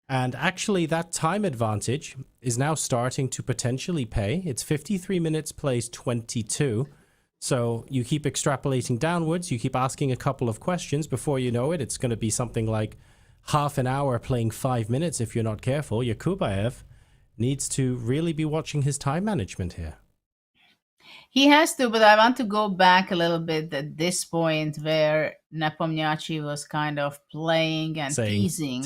And actually that time advantage is now starting to potentially pay. It's 53 minutes plays 22. So you keep extrapolating downwards, you keep asking a couple of questions. Before you know it, it's going to be something like half an hour playing 5 minutes if you're not careful. Yakubboev needs to really be watching his time management here. He has to, but I want to go back a little bit at this point where Nepomniachtchi was kind of playing and teasing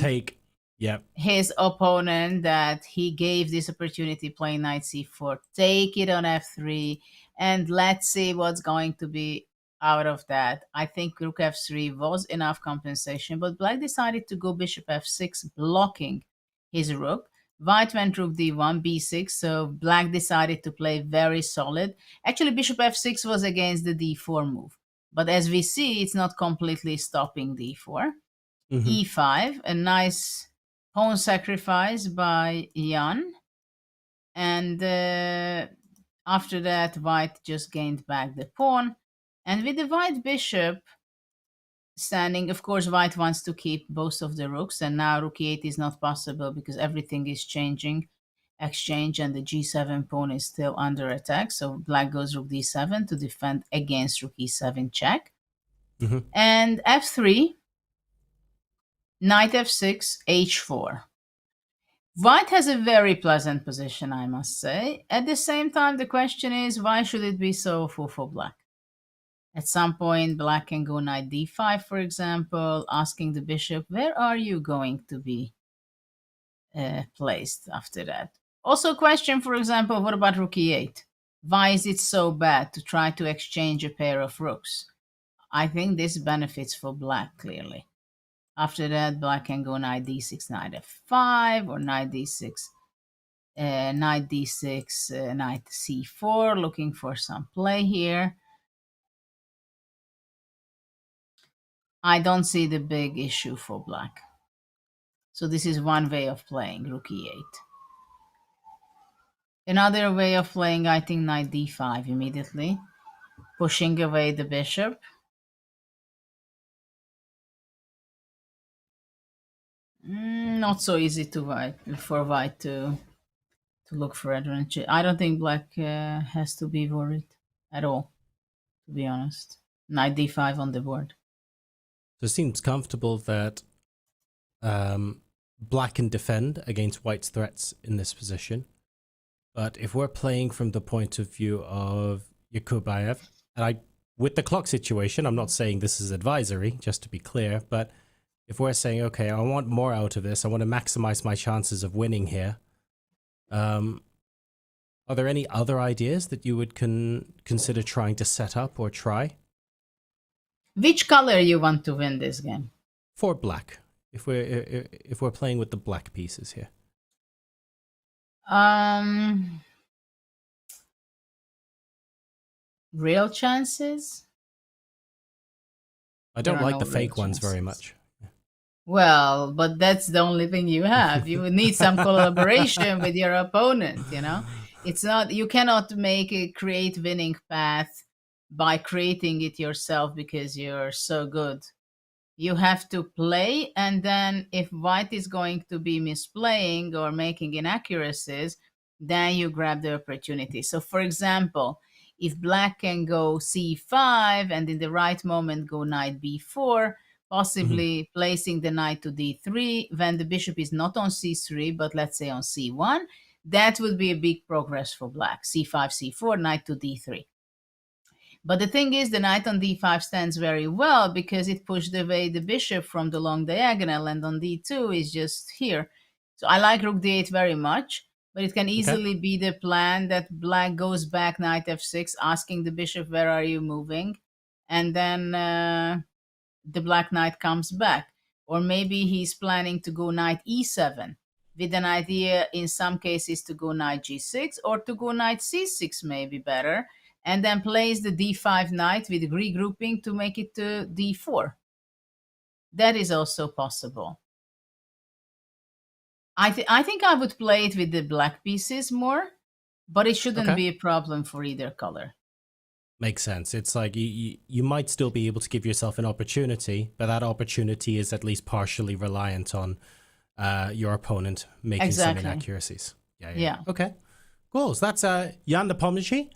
his opponent, that he gave this opportunity playing knight c4, take it on f3, and let's see what's going to be out of that. I think rook f3 was enough compensation, but black decided to go bishop f6, blocking his rook. White went rook d1, b6, so black decided to play very solid. Actually, bishop f6 was against the d4 move. But as we see, it's not completely stopping d4. e5, a nice pawn sacrifice by Jan. And after that, white just gained back the pawn. And with the white bishop standing, of course, white wants to keep both of the rooks, and now rook e8 is not possible because everything is changing, exchange, and the g7 pawn is still under attack. So black goes rook d7 to defend against rook e7 check. And f3, knight f6, h4. White has a very pleasant position, I must say. At the same time, the question is, why should it be so awful for black? At some point, black can go knight d5, for example, asking the bishop, where are you going to be placed after that? Also, question, for example, what about rook e8? Why is it so bad to try to exchange a pair of rooks? I think this benefits for black, clearly. After that, black can go knight d6, knight f5, or knight d6, knight d6, knight c4, looking for some play here. I don't see the big issue for black. So this is one way of playing rook e8. Another way of playing, I think, knight d5 immediately, pushing away the bishop. Not so easy for white to look for advantage. I don't think black has to be worried at all, to be honest. Knight d5 on the board. So it seems comfortable that black can defend against white's threats in this position. But if we're playing from the point of view of Yakubboev, and with the clock situation, I'm not saying this is advisory, just to be clear, but if we're saying, okay, I want more out of this, I want to maximize my chances of winning here, are there any other ideas that you would consider trying to set up or try? Which color you want to win this game? For black, if we're playing with the black pieces here. Real chances? I don't like the fake ones very much. Well, but that's the only thing you have. You would need some collaboration with your opponent, you know? It's not, you cannot create winning path by creating it yourself because you're so good. You have to play, and then if white is going to be misplaying or making inaccuracies, then you grab the opportunity. So for example, if black can go c5 and in the right moment go knight b4, possibly placing the knight to d3 when the bishop is not on c3, but let's say on c1, that would be a big progress for black. c5, c4, knight to d3. But the thing is, the knight on d5 stands very well because it pushed away the bishop from the long diagonal, and on d2 is just here. So I like rook d8 very much. But it can easily be the plan that black goes back knight f6, asking the bishop, where are you moving? And then the black knight comes back. Or maybe he's planning to go knight e7, with an idea in some cases to go knight g6 or to go knight c6 maybe better, and then plays the d5 knight with regrouping to make it to d4. That is also possible. I think I would play it with the black pieces more, but it shouldn't be a problem for either color. Makes sense. It's like you might still be able to give yourself an opportunity, but that opportunity is at least partially reliant on your opponent making some inaccuracies. Yeah. Okay, cool. So that's Jan Nepomniachtchi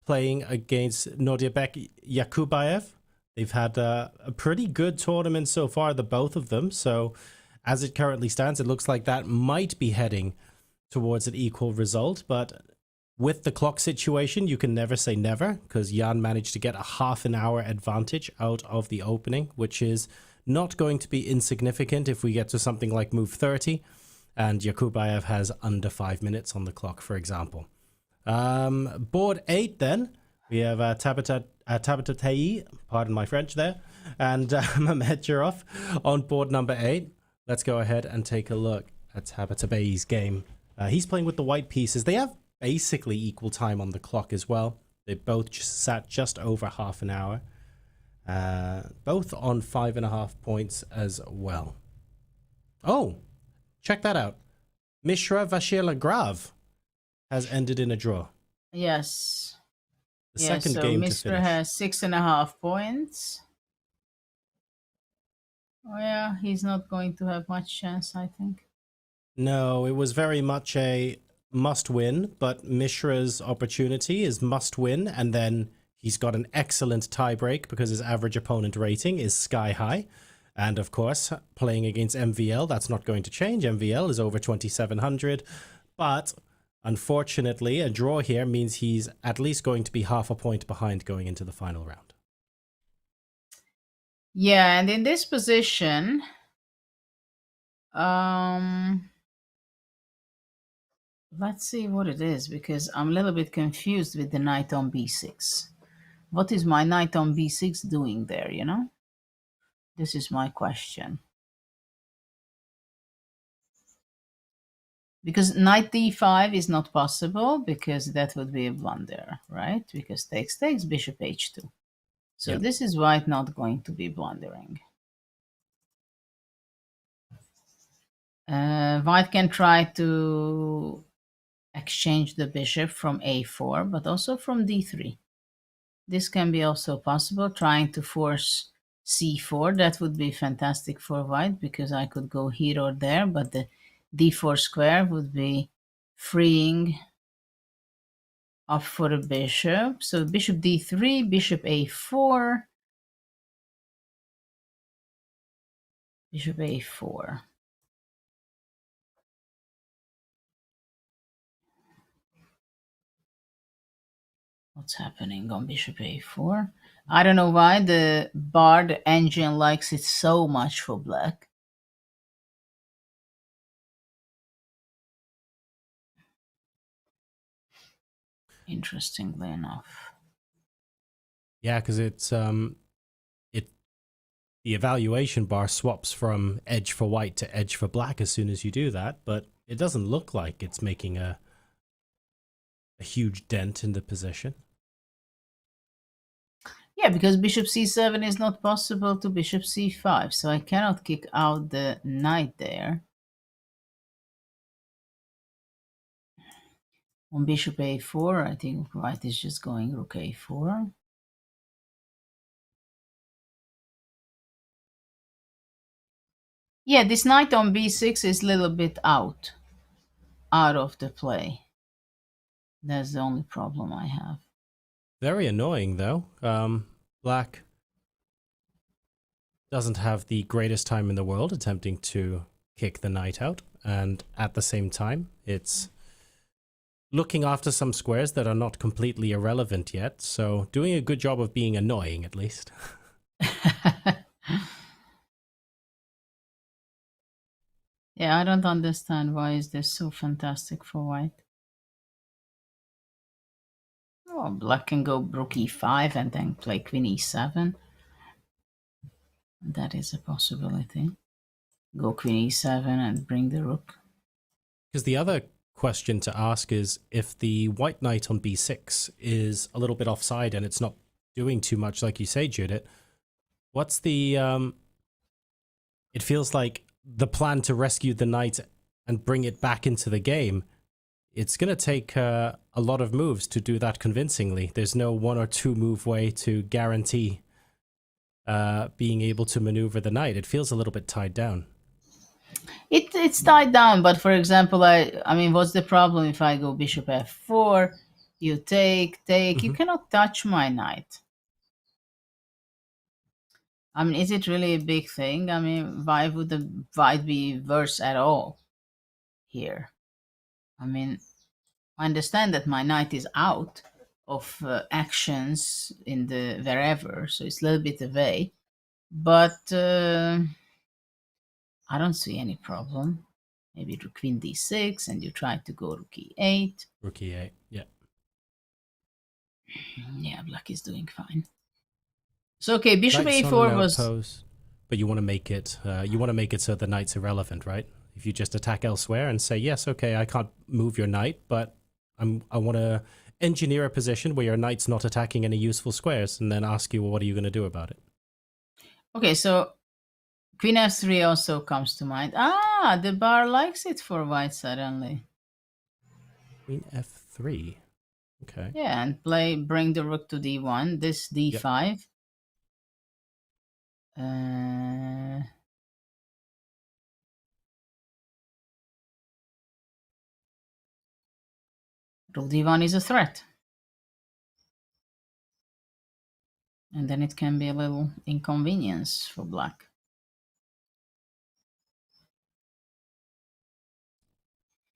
playing against Nepomniachtchi-Yakubboev. They've had a pretty good tournament so far, the both of them. So as it currently stands, it looks like that might be heading towards an equal result. But with the clock situation, you can never say never, because Jan managed to get a half an hour advantage out of the opening, which is not going to be insignificant if we get to something like move 30 and Yakubboev has under 5 minutes on the clock, for example. Board 8 then, we have Tabatatai, pardon my French there, and Mamedyarov on board number 8. Let's go ahead and take a look at Tabatabai's game. He's playing with the white pieces. They have basically equal time on the clock as well. They both just sat just over half an hour. Both on 5.5 points as well. Oh, check that out. Mishra-Vachier-Lagrave has ended in a draw. Yes. The second game Mishra to finish. has 6.5 points. Oh yeah, he's not going to have much chance, I think. No, it was very much a must-win, but Mishra's opportunity is must-win, and then he's got an excellent tiebreak because his average opponent rating is sky high. And of course, playing against MVL, that's not going to change. MVL is over 2,700, but unfortunately, a draw here means he's at least going to be half a point behind going into the final round. Yeah, and in this position, let's see what it is, because I'm a little bit confused with the knight on b6. What is my knight on b6 doing there, you know? This is my question. Because knight d5 is not possible, because that would be a blunder, right? Because takes, bishop h2. So this is white not going to be blundering. White can try to exchange the bishop from a4, but also from d3. This can be also possible, trying to force c4. That would be fantastic for white, because I could go here or there, but the d4 square would be freeing up for a bishop. So bishop d3, bishop a4, bishop a4. What's happening on bishop a4? I don't know why the Bard engine likes it so much for black. Interestingly enough. Yeah, because it's the evaluation bar swaps from edge for white to edge for black as soon as you do that, but it doesn't look like it's making a huge dent in the position. Yeah, because bishop c7 is not possible to bishop c5, so I cannot kick out the knight there. On bishop a4, I think white is just going rook a4. Yeah, this knight on b6 is a little bit out of the play. That's the only problem I have. Very annoying, though. Black doesn't have the greatest time in the world attempting to kick the knight out, and at the same time, it's looking after some squares that are not completely irrelevant yet, so doing a good job of being annoying, at least. Yeah, I don't understand why is this so fantastic for white. Oh, black can go rook e5 and then play queen e7. That is a possibility. Go queen e7 and bring the rook. Because the other question to ask is if the white knight on b6 is a little bit offside and it's not doing too much, like you say, Judith, what's the... It feels like the plan to rescue the knight and bring it back into the game, it's going to take a lot of moves to do that convincingly. There's no 1 or 2 move way to guarantee being able to maneuver the knight. It feels a little bit tied down. It's tied down, but for example, I mean, what's the problem if I go bishop f4? You take. You cannot touch my knight. I mean, is it really a big thing? I mean, why would the white be worse at all here? I mean, I understand that my knight is out of actions in the wherever, so it's a little bit away, but I don't see any problem. Maybe rook queen d6 and you try to go rook e8. Rook e8, yeah. Yeah, black is doing fine. So okay, bishop Knight's a4 on an was... outpost, but you want to make it so the knight's irrelevant, right? If you just attack elsewhere and say, yes, okay, I can't move your knight, but I want to engineer a position where your knight's not attacking any useful squares, and then ask you, well, what are you going to do about it? Okay, so queen f3 also comes to mind. Ah, the bar likes it for white suddenly. Queen f3. Okay. Yeah, and bring the rook to d1. This d5. Yep. Rook d1 is a threat. And then it can be a little inconvenience for black.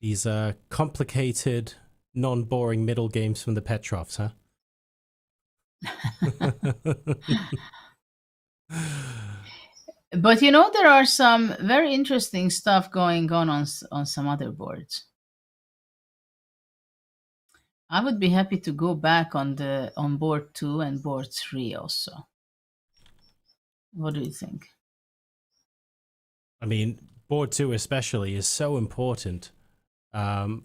These complicated, non-boring middle games from the Petrovs, huh? But you know, there are some very interesting stuff going on some other boards. I would be happy to go back on board 2 and board 3 also. What do you think? I mean, board 2 especially is so important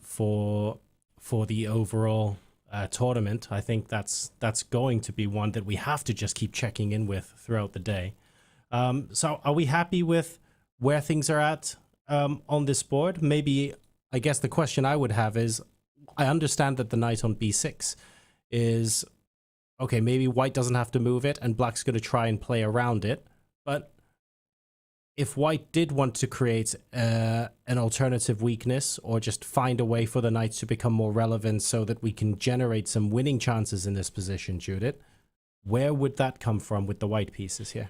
for the overall tournament. I think that's going to be one that we have to just keep checking in with throughout the day. So are we happy with where things are at on this board? Maybe, I guess the question I would have is, I understand that the knight on b6 is, okay, maybe white doesn't have to move it and black's going to try and play around it. But if white did want to create an alternative weakness or just find a way for the knight to become more relevant so that we can generate some winning chances in this position, Judith, where would that come from with the white pieces here?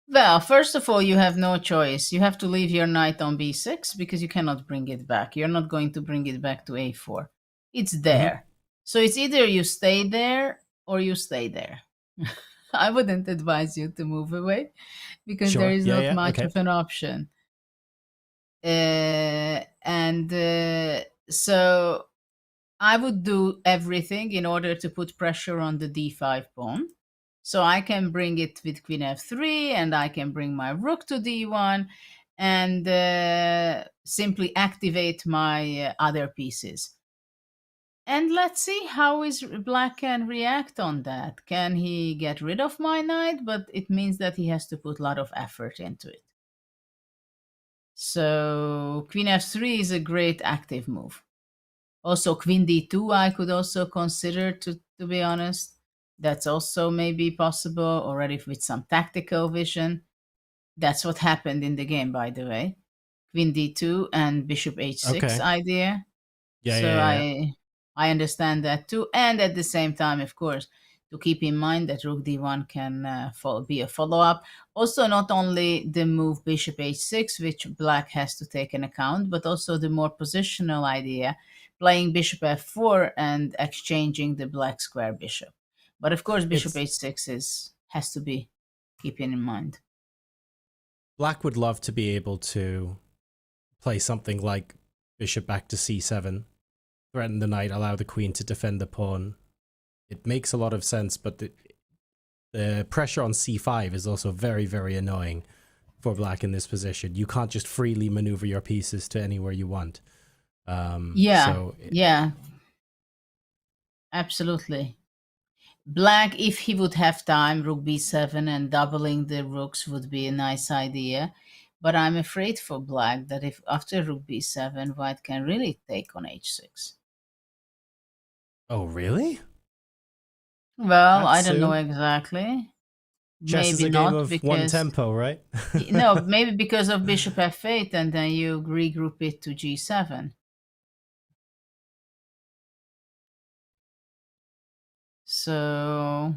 Well, first of all, you have no choice. You have to leave your knight on b6 because you cannot bring it back. You're not going to bring it back to a4. It's there. So it's either you stay there or you stay there. I wouldn't advise you to move away because there is not much of an option. So I would do everything in order to put pressure on the d5 pawn. So I can bring it with queen f3 and I can bring my rook to d1 and simply activate my other pieces. And let's see how black can react on that. Can he get rid of my knight? But it means that he has to put a lot of effort into it. So queen f3 is a great active move. Also queen d2 I could also consider, to be honest. That's also maybe possible already with some tactical vision. That's what happened in the game, by the way. Queen d2 and bishop h6 idea. I understand that too. And at the same time, of course, to keep in mind that rook d1 can be a follow-up. Also, not only the move bishop h6, which black has to take an account, but also the more positional idea, playing bishop f4 and exchanging the black square bishop. But of course, bishop h6 has to be keeping in mind. Black would love to be able to play something like bishop back to c7, threaten the knight, allow the queen to defend the pawn, it makes a lot of sense, but the pressure on c5 is also very, very annoying for black in this position. You can't just freely maneuver your pieces to anywhere you want. Yeah, absolutely. Black, if he would have time, rook b7 and doubling the rooks would be a nice idea. But I'm afraid for black that if after rook b7, white can really take on h6. Oh, really? Well, I That don't know soon? exactly. Chess is Maybe a game not of because one tempo, right? no, maybe because of bishop f8 and then you regroup it to g7. So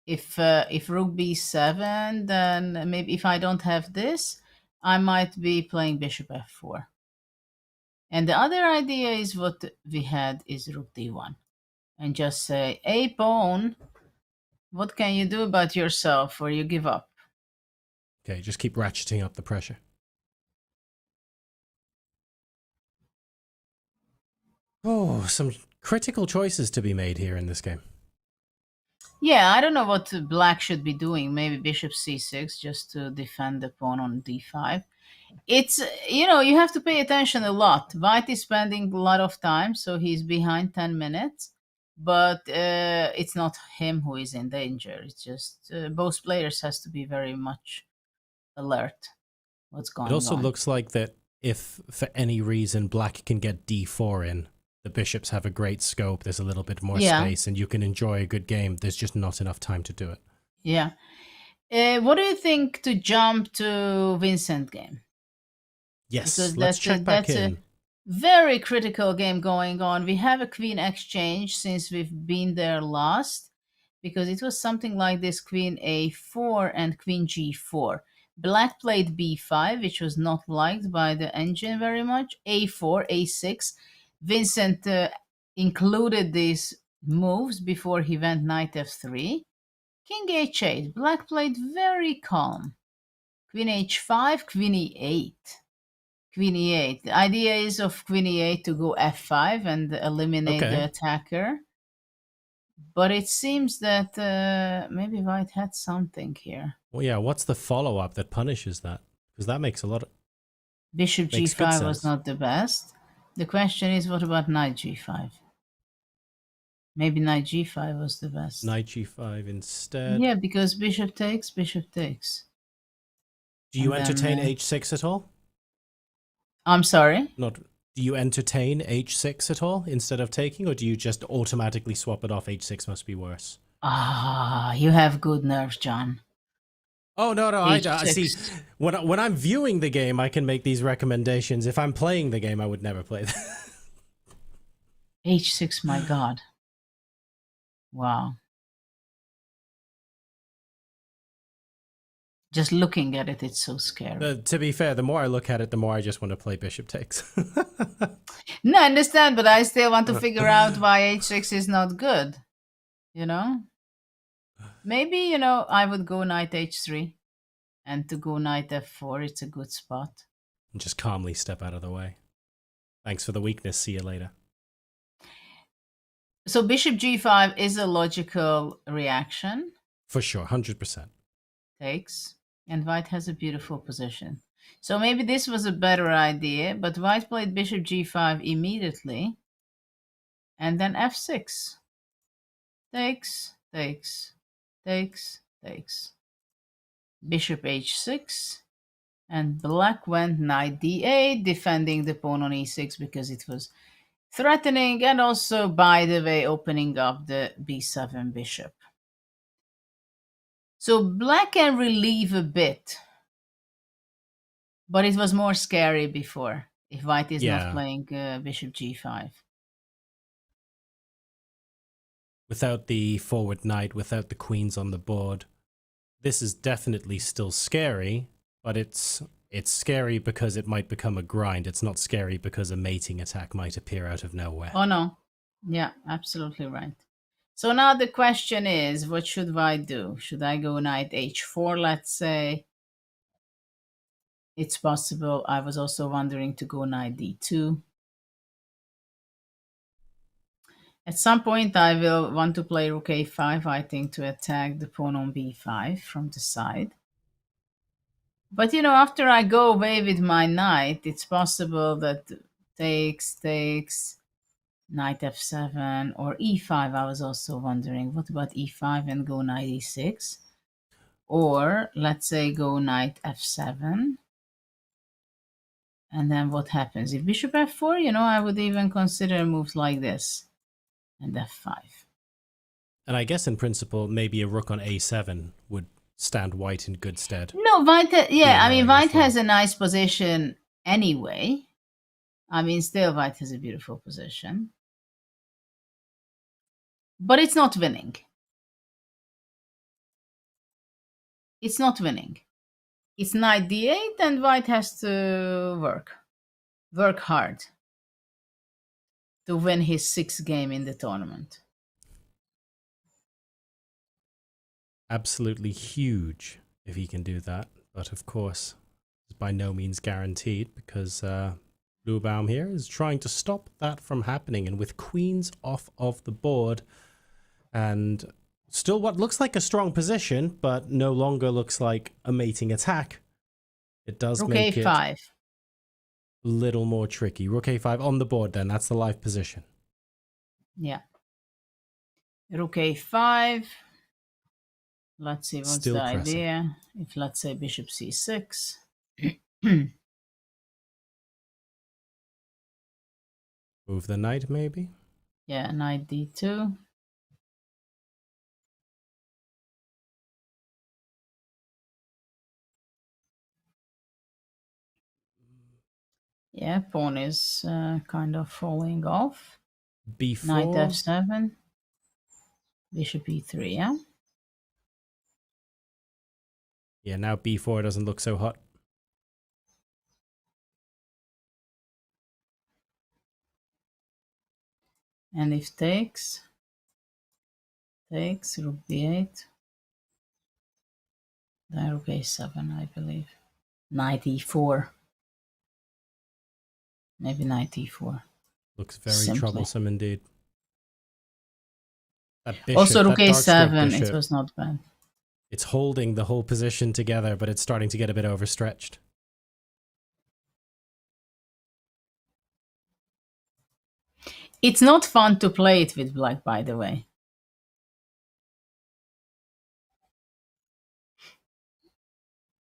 if rook b7, then maybe if I don't have this, I might be playing bishop f4. And the other idea is what we had is rook d1. And just say, hey, pawn, what can you do about yourself, or you give up? Okay, just keep ratcheting up the pressure. Oh, some critical choices to be made here in this game. Yeah, I don't know what black should be doing. Maybe bishop c6 just to defend the pawn on d5. It's, you have to pay attention a lot. White is spending a lot of time, so he's behind 10 minutes. But it's not him who is in danger. It's just both players has to be very much alert what's going on. It also looks like that if for any reason black can get d4 in, the bishops have a great scope, there's a little bit more space, and you can enjoy a good game. There's just not enough time to do it. Yeah. What do you think to jump to Vincent game? Yes, Because let's check back that's in. a very critical game going on. We have a queen exchange since we've been there last, because it was something like this: queen a4 and queen g4. Black played b5, which was not liked by the engine very much. a4, a6. Vincent included these moves before he went knight f3. King h8. Black played very calm. Queen h5, queen e8. Queen e8. The idea is of queen e8 to go f5 and eliminate the attacker. But it seems that maybe white had something here. Well, yeah, what's the follow-up that punishes that? Because that makes a lot of... Bishop g5 was not the best. The question is, what about knight g5? Maybe knight g5 was the best. Knight g5 instead. Yeah, because bishop takes, bishop takes. Do you entertain h6 at all? I'm sorry? Do you entertain h6 at all instead of taking, or do you just automatically swap it off? H6 must be worse. Ah, you have good nerves, John. Oh, no, I see. When I'm viewing the game, I can make these recommendations. If I'm playing the game, I would never play that. h6, my God. Wow. Just looking at it, it's so scary. To be fair, the more I look at it, the more I just want to play bishop takes. No, I understand, but I still want to figure out why h6 is not good. Maybe, I would go knight h3. And to go knight f4, it's a good spot. And just calmly step out of the way. Thanks for the weakness. See you later. So bishop g5 is a logical reaction. For sure, 100%. Takes. And white has a beautiful position. So maybe this was a better idea, but white played bishop g5 immediately. And then f6. Takes, takes, takes, takes. Bishop h6. And black went knight d8, defending the pawn on e6 because it was threatening, and also, by the way, opening up the b7 bishop. So black can relieve a bit, but it was more scary before if white is not playing bishop g5. Without the forward knight, without the queens on the board, this is definitely still scary, but it's scary because it might become a grind. It's not scary because a mating attack might appear out of nowhere. Oh, no. Yeah, absolutely right. So now the question is, what should white do? Should I go knight h4, let's say? It's possible. I was also wondering to go knight d2. At some point, I will want to play rook a5, I think, to attack the pawn on b5 from the side. But, you know, after I go away with my knight, it's possible that takes, knight f7, or e5. I was also wondering, what about e5 and go knight e6? Or, let's say, go knight f7. And then what happens? If bishop f4, you know, I would even consider moves like this. And f5. And I guess in principle, maybe a rook on a7 would stand white in good stead. No, White, yeah, I mean, White well. has a nice position anyway. I mean, still White has a beautiful position. But it's not winning. It's not winning. It's knight d8 and White has to work hard to win his 6th game in the tournament. Absolutely huge if he can do that. But of course, it's by no means guaranteed because Bluebaum here is trying to stop that from happening. And with queens off of the board and still what looks like a strong position, but no longer looks like a mating attack, it does Rook make a5. it a little more tricky. Rook a5 on the board then. That's the live position. Yeah. Rook a5. Let's see, what's Still the pressing. idea? If, let's say, bishop c6. Move the knight, maybe? Yeah, knight d2. Yeah, pawn is kind of falling off. B4. Knight f7. Bishop e3, yeah? Yeah, now B4 doesn't look so hot. And if takes, rook b8. Then rook a7, I believe. Knight e4. Maybe knight e4. Looks very Simply. troublesome indeed. That bishop, Also, rook that dark square a7, bishop, it was not bad. it's holding the whole position together, but it's starting to get a bit overstretched. It's not fun to play it with black, by the way.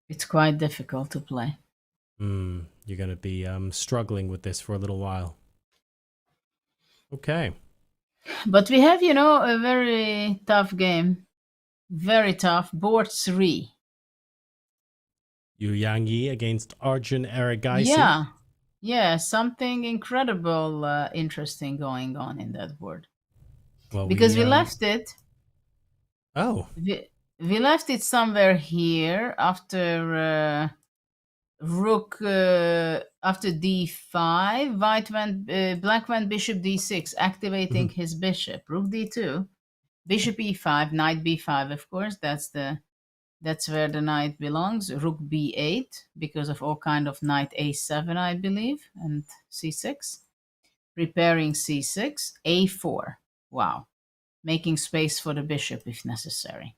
It's quite difficult to play. You're going to be struggling with this for a little while. Okay. But we have, you know, a very tough game. Very tough. Board 3. Yu Yang against Arjun Erigaisi. Yeah. Yeah, something incredible, interesting going on in that board. Well, because we left it. Oh. We left it somewhere here after rook, after d5. Black went bishop d6, activating his bishop. Rook d2, bishop e5, knight b5. Of course, that's where the knight belongs. Rook b8 because of all kind of knight a7, I believe, and c6. Preparing c6, a4. Wow, making space for the bishop if necessary.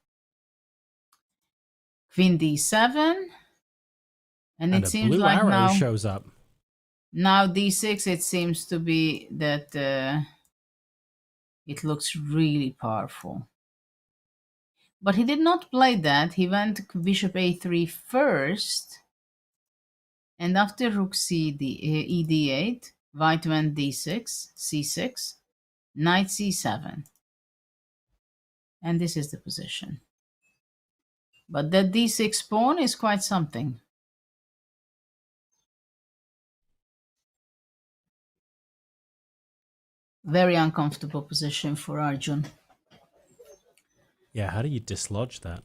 Queen d7, and it seems blue like arrow now shows up. Now d6, it seems to be that it looks really powerful. But he did not play that. He went bishop a3 first, and after rook ed8, white went d6, c6, knight c7, and this is the position. But that d6 pawn is quite something. Very uncomfortable position for Arjun. Yeah, how do you dislodge that?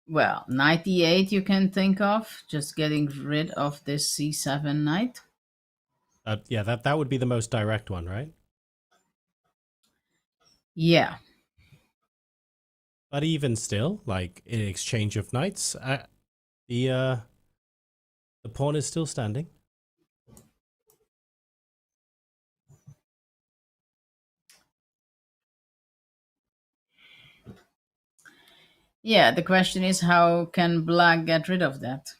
Well, knight e8 you can think of, just getting rid of this c7 knight. Yeah, that would be the most direct one, right? Yeah. But even still, like in exchange of knights, the pawn is still standing. Yeah, the question is how can black get rid of that?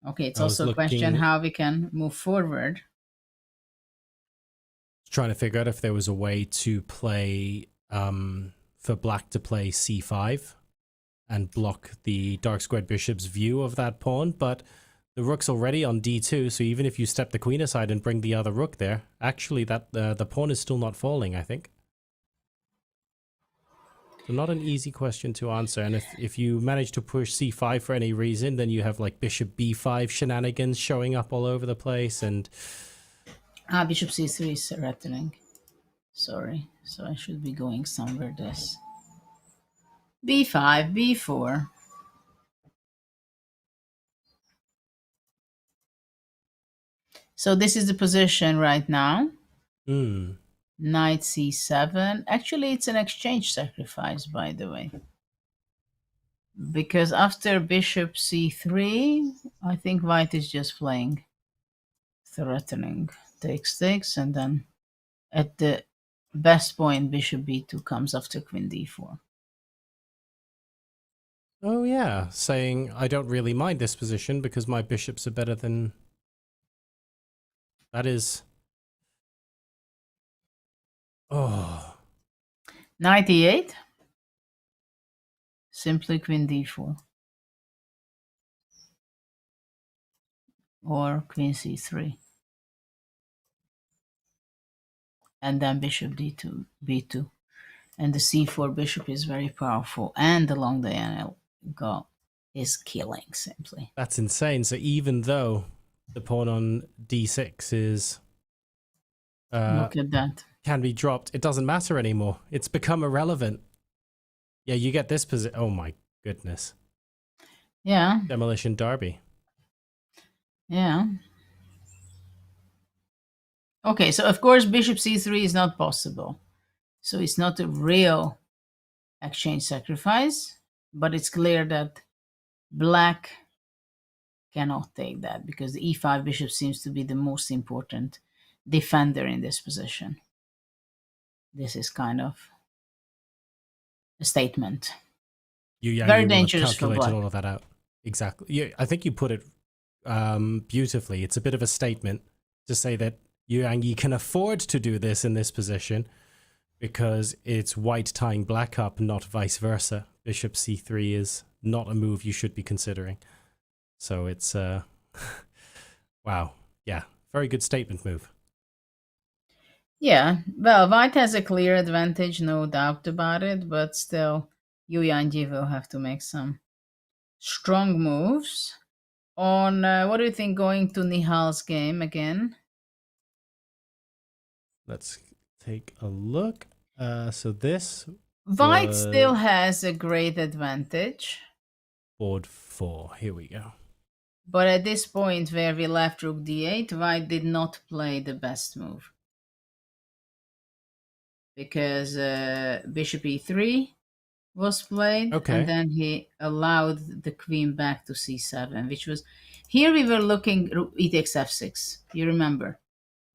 Okay, it's I was also a question looking- how we can move forward. Trying to figure out if there was a way to play for black to play c5 and block the dark squared bishop's view of that pawn, but the rook's already on d2, so even if you step the queen aside and bring the other rook there, actually that the pawn is still not falling, I think. So not an easy question to answer, and if you manage to push c5 for any reason, then you have like bishop b5 shenanigans showing up all over the place, and Bishop c3 is threatening. Sorry, so I should be going somewhere this. b5, b4. So this is the position right now. Knight c7. Actually, it's an exchange sacrifice, by the way. Because after bishop c3, I think white is just playing threatening. Takes, and then at the best point, bishop b2 comes after queen d4. oh yeah, saying I don't really mind this position because my bishops are better than... That is... Oh. Knight e8. Simply queen d4. Or queen c3. And then bishop d2, b2. And the c4 bishop is very powerful. And along diagonal go is killing, simply. That's insane. So even though the pawn on d6 is... Look at that. Can be dropped, it doesn't matter anymore. It's become irrelevant. Yeah, you get this position. Oh my goodness. Yeah. Demolition derby. Yeah. Okay, so of course bishop c3 is not possible. So it's not a real exchange sacrifice, but it's clear that black cannot take that because the e5 bishop seems to be the most important defender in this position. This is kind of a statement. Very dangerous for calculated black. all of that out. Exactly. Yeah, I think you put it beautifully. It's a bit of a statement to say that Yang Yi can afford to do this in this position because it's white tying black up, not vice versa. Bishop c3 is not a move you should be considering. So it's wow. Yeah, very good statement move. Yeah, well, white has a clear advantage, no doubt about it, but still, Yu Yang will have to make some strong moves. On, what do you think going to Nihal's game again? Let's take a look. So this... White still has a great advantage. Board 4, here we go. But at this point where we left rook d8, white did not play the best move. Because bishop e3 was played, and then he allowed the queen back to c7, which was... Here we were looking e takes f6, you remember?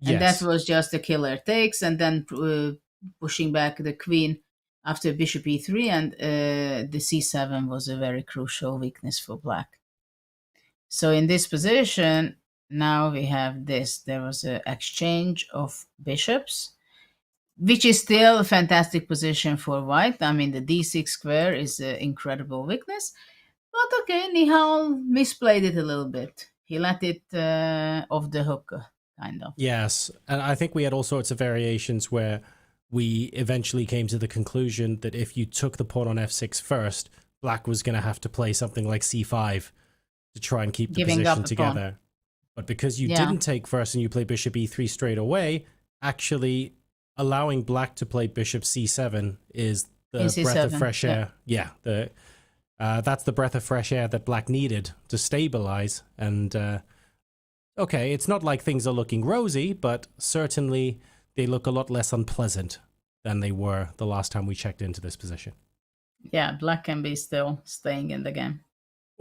And Yes. that was just a killer takes, and then pushing back the queen after bishop e3, and the c7 was a very crucial weakness for black. So in this position, now we have this. There was an exchange of bishops, which is still a fantastic position for white. I mean, the d6 square is an incredible weakness. But okay, Nihal misplayed it a little bit. He let it off the hook, kind of. Yes, and I think we had all sorts of variations where we eventually came to the conclusion that if you took the pawn on f6 first, black was going to have to play something like c5 to try and keep the position together. But because you didn't take first and you play bishop e3 straight away, actually allowing black to play bishop c7 is the breath of fresh air. Yeah, that's the breath of fresh air that black needed to stabilize. And okay, it's not like things are looking rosy, but certainly they look a lot less unpleasant than they were the last time we checked into this position. Yeah, black can be still staying in the game.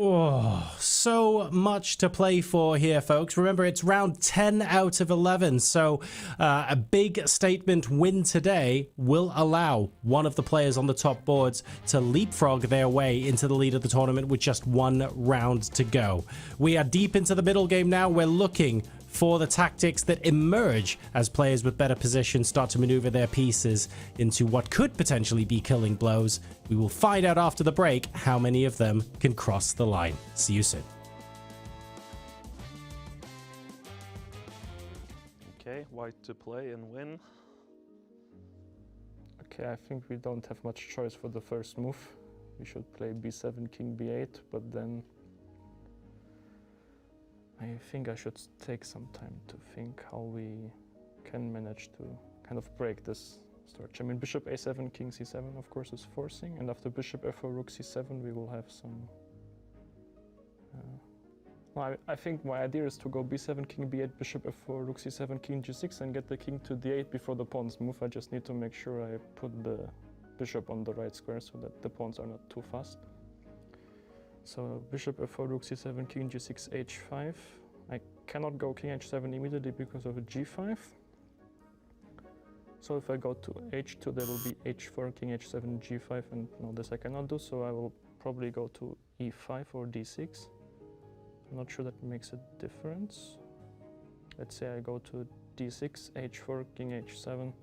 Oh, so much to play for here, folks. Remember, it's round 10 out of 11, so a big statement win today will allow one of the players on the top boards to leapfrog their way into the lead of the tournament with just one round to go. We are deep into the middle game now. We're looking for the tactics that emerge as players with better positions start to maneuver their pieces into what could potentially be killing blows. We will find out after the break how many of them can cross the line. See you soon. Okay, white to play and win. Okay, I think we don't have much choice for the first move. We should play b7, king b8, but then I think I should take some time to think how we can manage to kind of break this structure. I mean, bishop a7, king c7, of course, is forcing, and after bishop f4, rook c7, we will have some... well, I think my idea is to go b7, king b8, bishop f4, rook c7, king g6, and get the king to d8 before the pawns move. I just need to make sure I put the bishop on the right square so that the pawns are not too fast. So bishop f4, rook c7, king g6, h5. I cannot go king h7 immediately because of a g5. So if I go to h2, there will be h4, king h7, g5, and no, this I cannot do, so I will probably go to e5 or d6. I'm not sure that makes a difference. Let's say I go to d6, h4, king h7,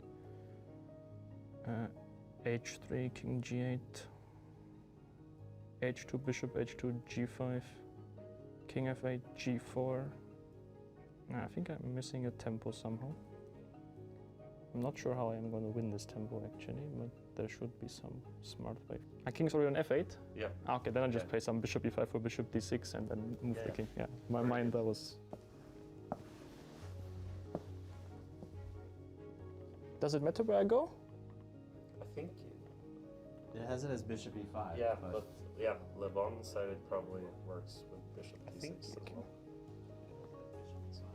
h3, king g8, h2, bishop h2, g5, king f8, g4. I think I'm missing a tempo somehow. I'm not sure how I'm going to win this tempo actually, but there should be some smart way. King's already on f8? Yeah. Okay, then I just play some bishop e5 for bishop d6 and then move the king. Yeah, my mind that was... Does it matter where I go? I think. It has it as bishop e5. Yeah, but yeah, Levon side it probably works with bishop d6 as well.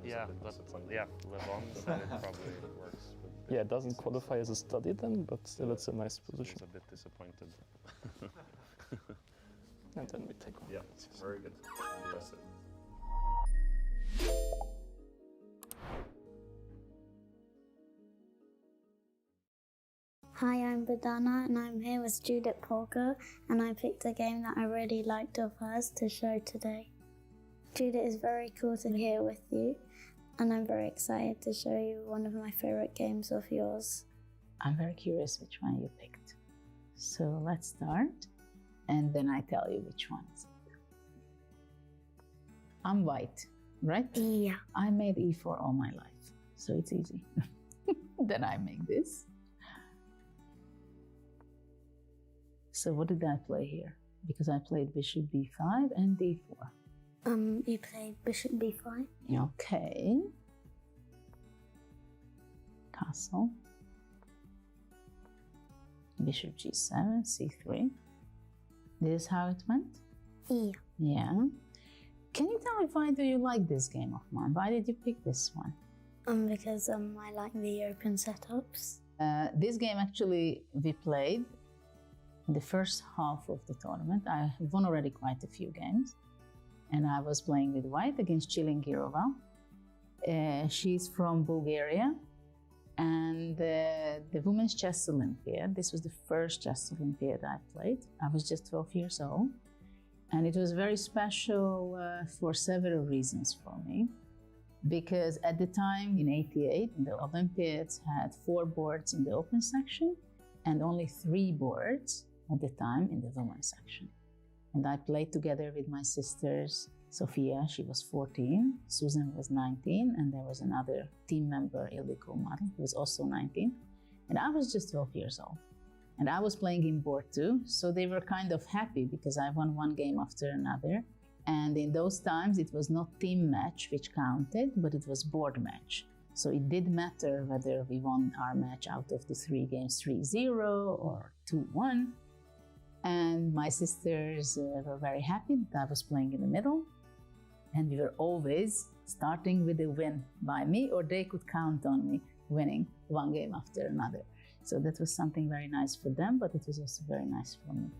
Yeah, but yeah, Levon side it probably works with. Yeah, it doesn't qualify as a study then, but still it's a nice position. It's a bit disappointed. And then we take one. Yeah, very good. Impressive. Hi, I'm Badana and I'm here with Judith Polka, and I picked a game that I really liked of hers to show today. Judith, is very cool to be here with you, and I'm very excited to show you one of my favorite games of yours. I'm very curious which one you picked. So let's start, and then I tell you which one is it. I'm white, right? Yeah. I made e4 all my life, so it's easy. Then I make this. So what did I play here? Because I played bishop b5 and d4. You played bishop b5. Okay. Castle. Bishop g7, c3. This is how it went? Yeah. Yeah. Can you tell me why do you like this game of mine? Why did you pick this one? Because I like the open setups. This game actually we played in the first half of the tournament. I have won already quite a few games. And I was playing with white against Chilingirova. She's from Bulgaria. And the Women's Chess Olympiad, this was the first Chess Olympiad I played. I was just 12 years old. And it was very special for several reasons for me. Because at the time, in '88, the Olympiads had 4 boards in the open section and only 3 boards at the time in the women's section. And I played together with my sisters, Sofia, she was 14, Susan was 19, and there was another team member, Ildiko Madl, who was also 19. And I was just 12 years old. And I was playing in board 2, so they were kind of happy because I won one game after another. And in those times, it was not team match which counted, but it was board match. So it did matter whether we won our match out of the 3 games 3-0 or 2-1. And my sisters were very happy that I was playing in the middle. And we were always starting with a win by me, or they could count on me winning one game after another. So that was something very nice for them, but it was also very nice for me.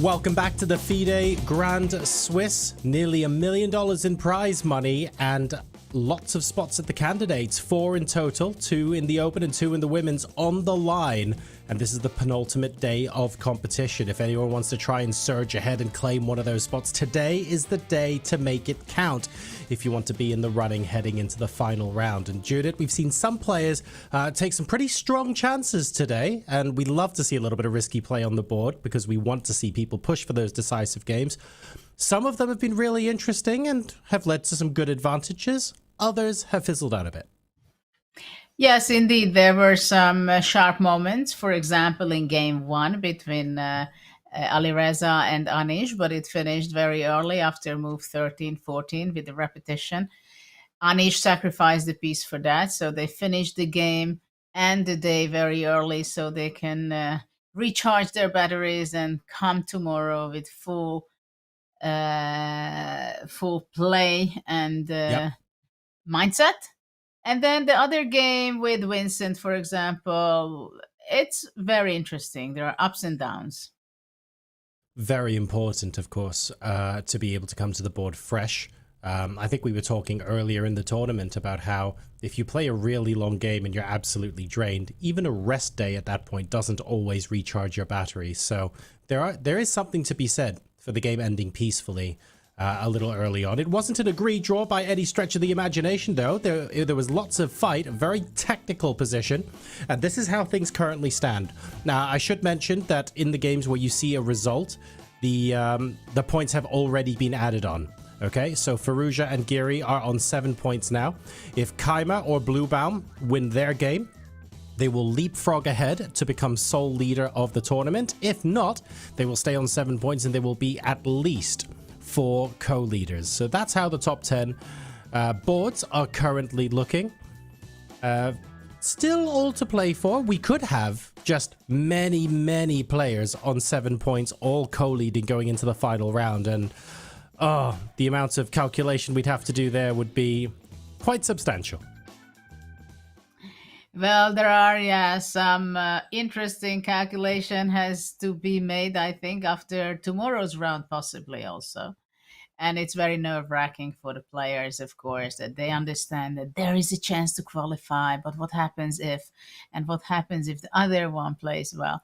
Welcome back to the FIDE Grand Swiss. Nearly $1 million in prize money and lots of spots at the candidates. 4 in total, 2 in the open and 2 in the women's on the line. And this is the penultimate day of competition. If anyone wants to try and surge ahead and claim one of those spots, today is the day to make it count if you want to be in the running heading into the final round. And Judith, we've seen some players take some pretty strong chances today, and we love to see a little bit of risky play on the board because we want to see people push for those decisive games. Some of them have been really interesting and have led to some good advantages. Others have fizzled out a bit. Yes, indeed. There were some sharp moments, for example, in game 1 between Alireza and Anish, but it finished very early after move 13-14 with the repetition. Anish sacrificed the piece for that, so they finished the game and the day very early so they can recharge their batteries and come tomorrow with full play and mindset. And then the other game with Vincent, for example, it's very interesting. There are ups and downs. Very important, of course, to be able to come to the board fresh. I think we were talking earlier in the tournament about how if you play a really long game and you're absolutely drained, even a rest day at that point doesn't always recharge your battery. So there is something to be said for the game ending peacefully a little early on. It wasn't an agreed draw by any stretch of the imagination, though. There was lots of fight, a very technical position, and this is how things currently stand. Now, I should mention that in the games where you see a result, the points have already been added on. Okay, so Firouzja and Giri are on 7 points now. If Keymer or Bluebaum win their game, they will leapfrog ahead to become sole leader of the tournament. If not, they will stay on 7 points and they will be at least 4 co-leaders. So that's how the top 10 boards are currently looking. Still all to play for. We could have just many players on 7 points, all co-leading going into the final round. And the amount of calculation we'd have to do there would be quite substantial. Well, there are, some interesting calculation has to be made, I think, after tomorrow's round, possibly also. And it's very nerve-wracking for the players, of course, that they understand that there is a chance to qualify, but what happens if, and what happens if the other one plays well?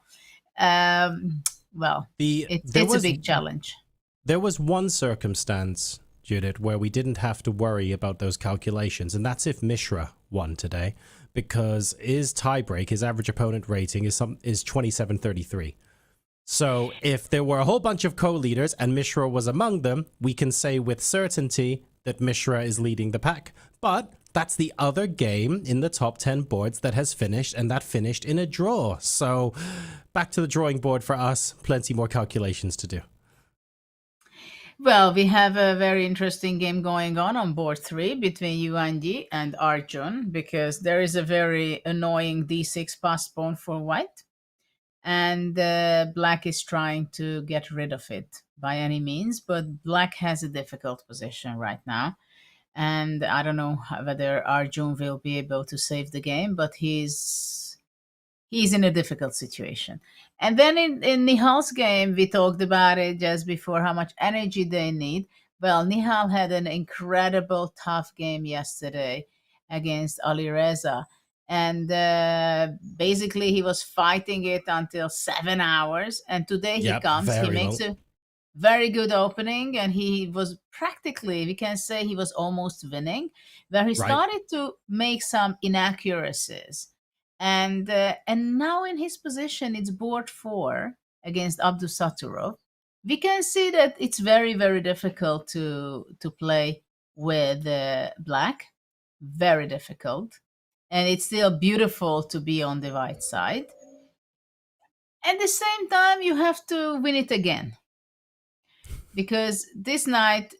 It's a big challenge. There was one circumstance, Judith, where we didn't have to worry about those calculations, and that's if Mishra won today, because his tiebreak, his average opponent rating is 27-33. So if there were a whole bunch of co-leaders and Mishra was among them, we can say with certainty that Mishra is leading the pack. But that's the other game in the top 10 boards that has finished, and that finished in a draw. So back to the drawing board for us, plenty more calculations to do. Well, we have a very interesting game going on board 3 between Yuanyi and Arjun, because there is a very annoying d6 postpone for white, and black is trying to get rid of it by any means, but black has a difficult position right now, and I don't know whether Arjun will be able to save the game, but he's in a difficult situation. And then in Nihal's game, we talked about it just before, how much energy they need. Well, Nihal had an incredible tough game yesterday against Alireza. And basically, he was fighting it until 7 hours. And today he comes, he makes a very good opening. And he was practically, we can say he was almost winning, where he started to make some inaccuracies. And now in his position, it's board 4 against Abdusattorov. We can see that it's very, very difficult to play with black. Very difficult. And it's still beautiful to be on the white side. At the same time, you have to win it again. Because this knight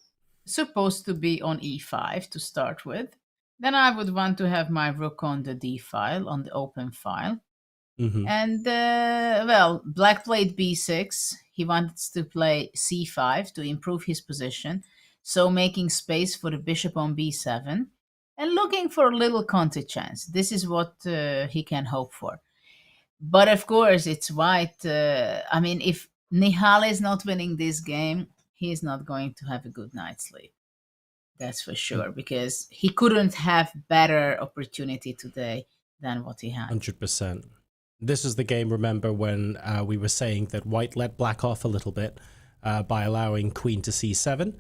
is supposed to be on e5 to start with. Then I would want to have my rook on the d file, on the open file. Mm-hmm. And, black played b6. He wants to play c5 to improve his position. So making space for the bishop on b7. And looking for a little counter chance. This is what he can hope for. But of course, it's white. If Nihal is not winning this game. He's not going to have a good night's sleep. That's for sure, because he couldn't have better opportunity today than what he had. 100%. This is the game, remember, when we were saying that white let black off a little bit by allowing queen to c7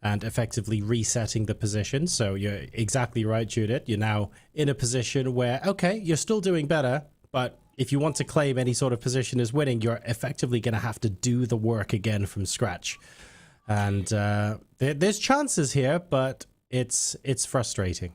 and effectively resetting the position. So you're exactly right, Judith. You're now in a position where, okay, you're still doing better, but if you want to claim any sort of position as winning, you're effectively going to have to do the work again from scratch. And there's chances here, but it's frustrating.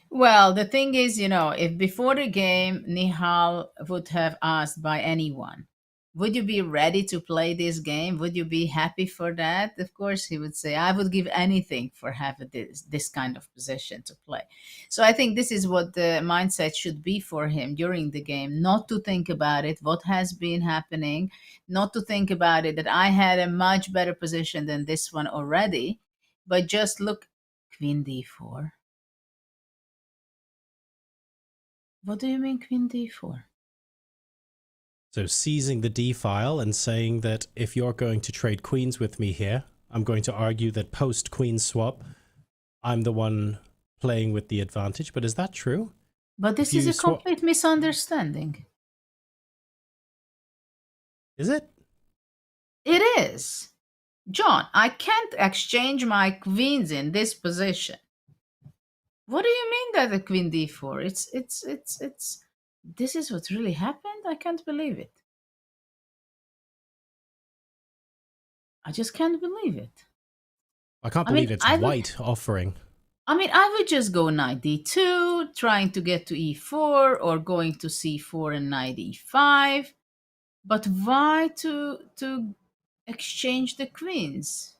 Well, the thing is, if before the game Nihal would have asked by anyone, would you be ready to play this game? Would you be happy for that? Of course, he would say, I would give anything for having this kind of position to play. So I think this is what the mindset should be for him during the game, not to think about it, what has been happening, not to think about it, that I had a much better position than this one already, but just look, Queen d4. What do you mean Queen d4? So seizing the d file and saying that if you're going to trade queens with me here, I'm going to argue that post queen swap, I'm the one playing with the advantage. But is that true? But this is a complete misunderstanding. Is it? It is. John, I can't exchange my queens in this position. What do you mean that the queen d4? It's this is what really happened? I can't believe it. I just can't believe it. I can't believe it's white offering. I would just go knight d2, trying to get to e4, or going to c4 and knight e5. But why to exchange the queens?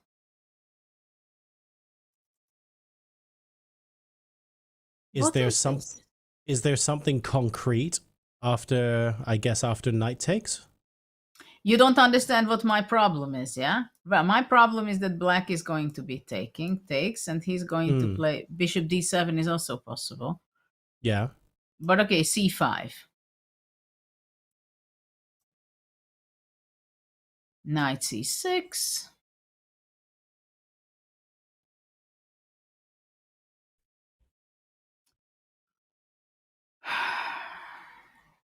Is there something concrete after knight takes? You don't understand what my problem is, yeah? Well, my problem is that black is going to be takes, and he's going to play bishop d7 is also possible. Yeah. But okay, c5. Knight c6.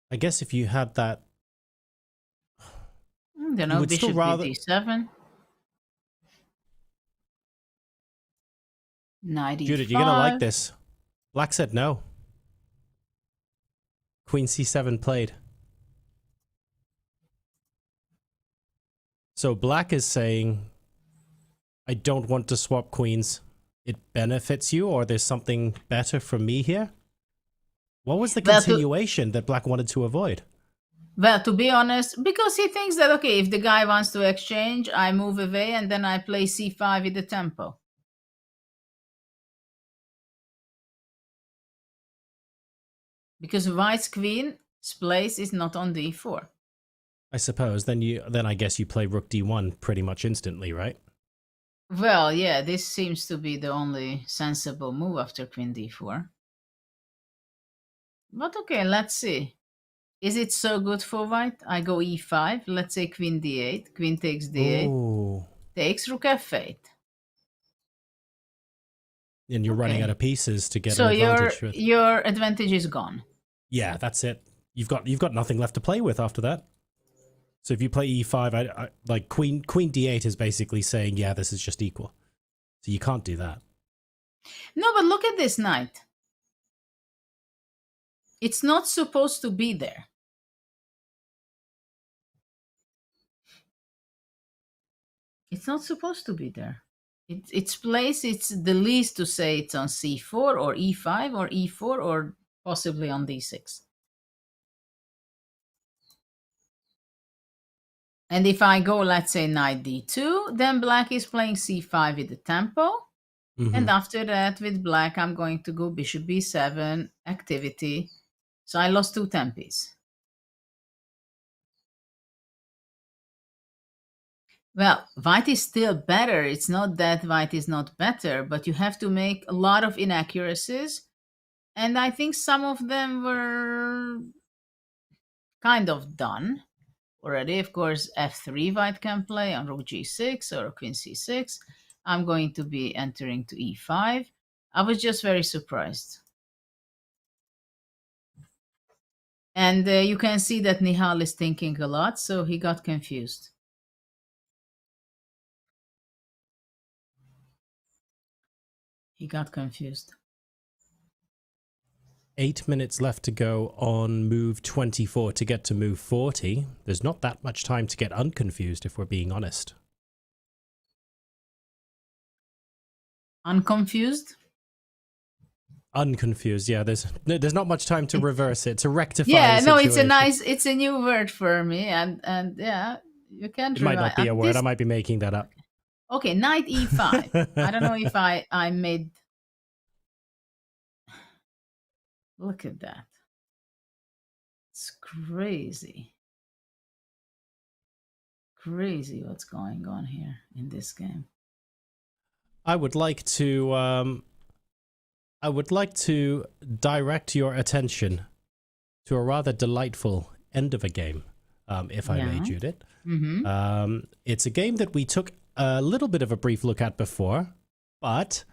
I guess if you had that, You know, bishop d7. Knight e5. Judith, you're gonna like this. Black said no. Queen c7 played. So black is saying, I don't want to swap queens. It benefits you, or there's something better for me here? What was the continuation that black wanted to avoid? Well, to be honest, because he thinks that, okay, if the guy wants to exchange, I move away and then I play c5 with the tempo. Because white's queen's place is not on d4. I suppose. Then I guess you play rook d1 pretty much instantly, right? Well, yeah, this seems to be the only sensible move after queen d4. But okay, let's see. Is it so good for white? I go e5. Let's say queen d8. Queen takes d8. Ooh. Takes rook f8. And you're running out of pieces to get so an advantage. So your advantage is gone. Yeah, that's it. You've got nothing left to play with after that. So if you play e5, I like queen d8 is basically saying, yeah, this is just equal. So you can't do that. No, but look at this knight. It's not supposed to be there. It's not supposed to be there. Its place, it's the least to say it's on c4 or e5 or e4 or possibly on d6. And if I go, let's say, knight d2, then black is playing c5 with the tempo. And after that, with black, I'm going to go bishop b7, activity. So I lost 2 tempis. Well, white is still better. It's not that white is not better, but you have to make a lot of inaccuracies. And I think some of them were kind of done. already. Of course, f3 white can play on rook g6 or queen c6. I'm going to be entering to e5. I was just very surprised. And you can see that Nihal is thinking a lot, so he got confused. He got confused. 8 minutes left to go on move 24 to get to move 40. There's not that much time to get unconfused, if we're being honest. Unconfused? Unconfused, yeah. There's not much time to reverse it, to rectify. Yeah, the no, situation. it's a new word for me, and yeah, you can't. It might not be a word. I might be making that up. Okay, knight e5. I don't know if I made. Look at that. It's crazy. Crazy what's going on here in this game. I would like to direct your attention to a rather delightful end of a game, if I may, Judith. Mm-hmm. It's a game that we took a little bit of a brief look at before, but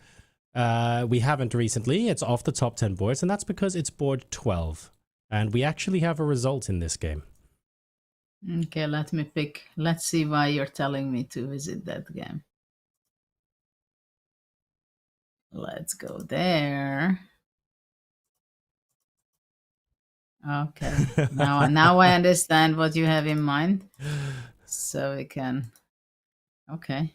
we haven't recently. It's off the top 10 boards, and that's because it's board 12. And we actually have a result in this game. Okay, let me pick. Let's see why you're telling me to visit that game. Let's go there. Okay, now I understand what you have in mind. So we can, okay.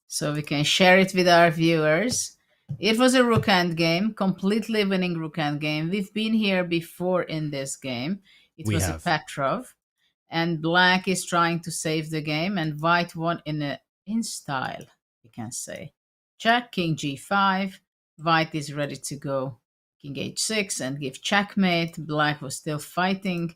So we can share it with our viewers. It was a rook end game, completely winning rook end game. We've been here before in this game. It was a Petrov, and black is trying to save the game, and white won in style, you can say. Check, king g5. White is ready to go king h6 and give checkmate. Black was still fighting,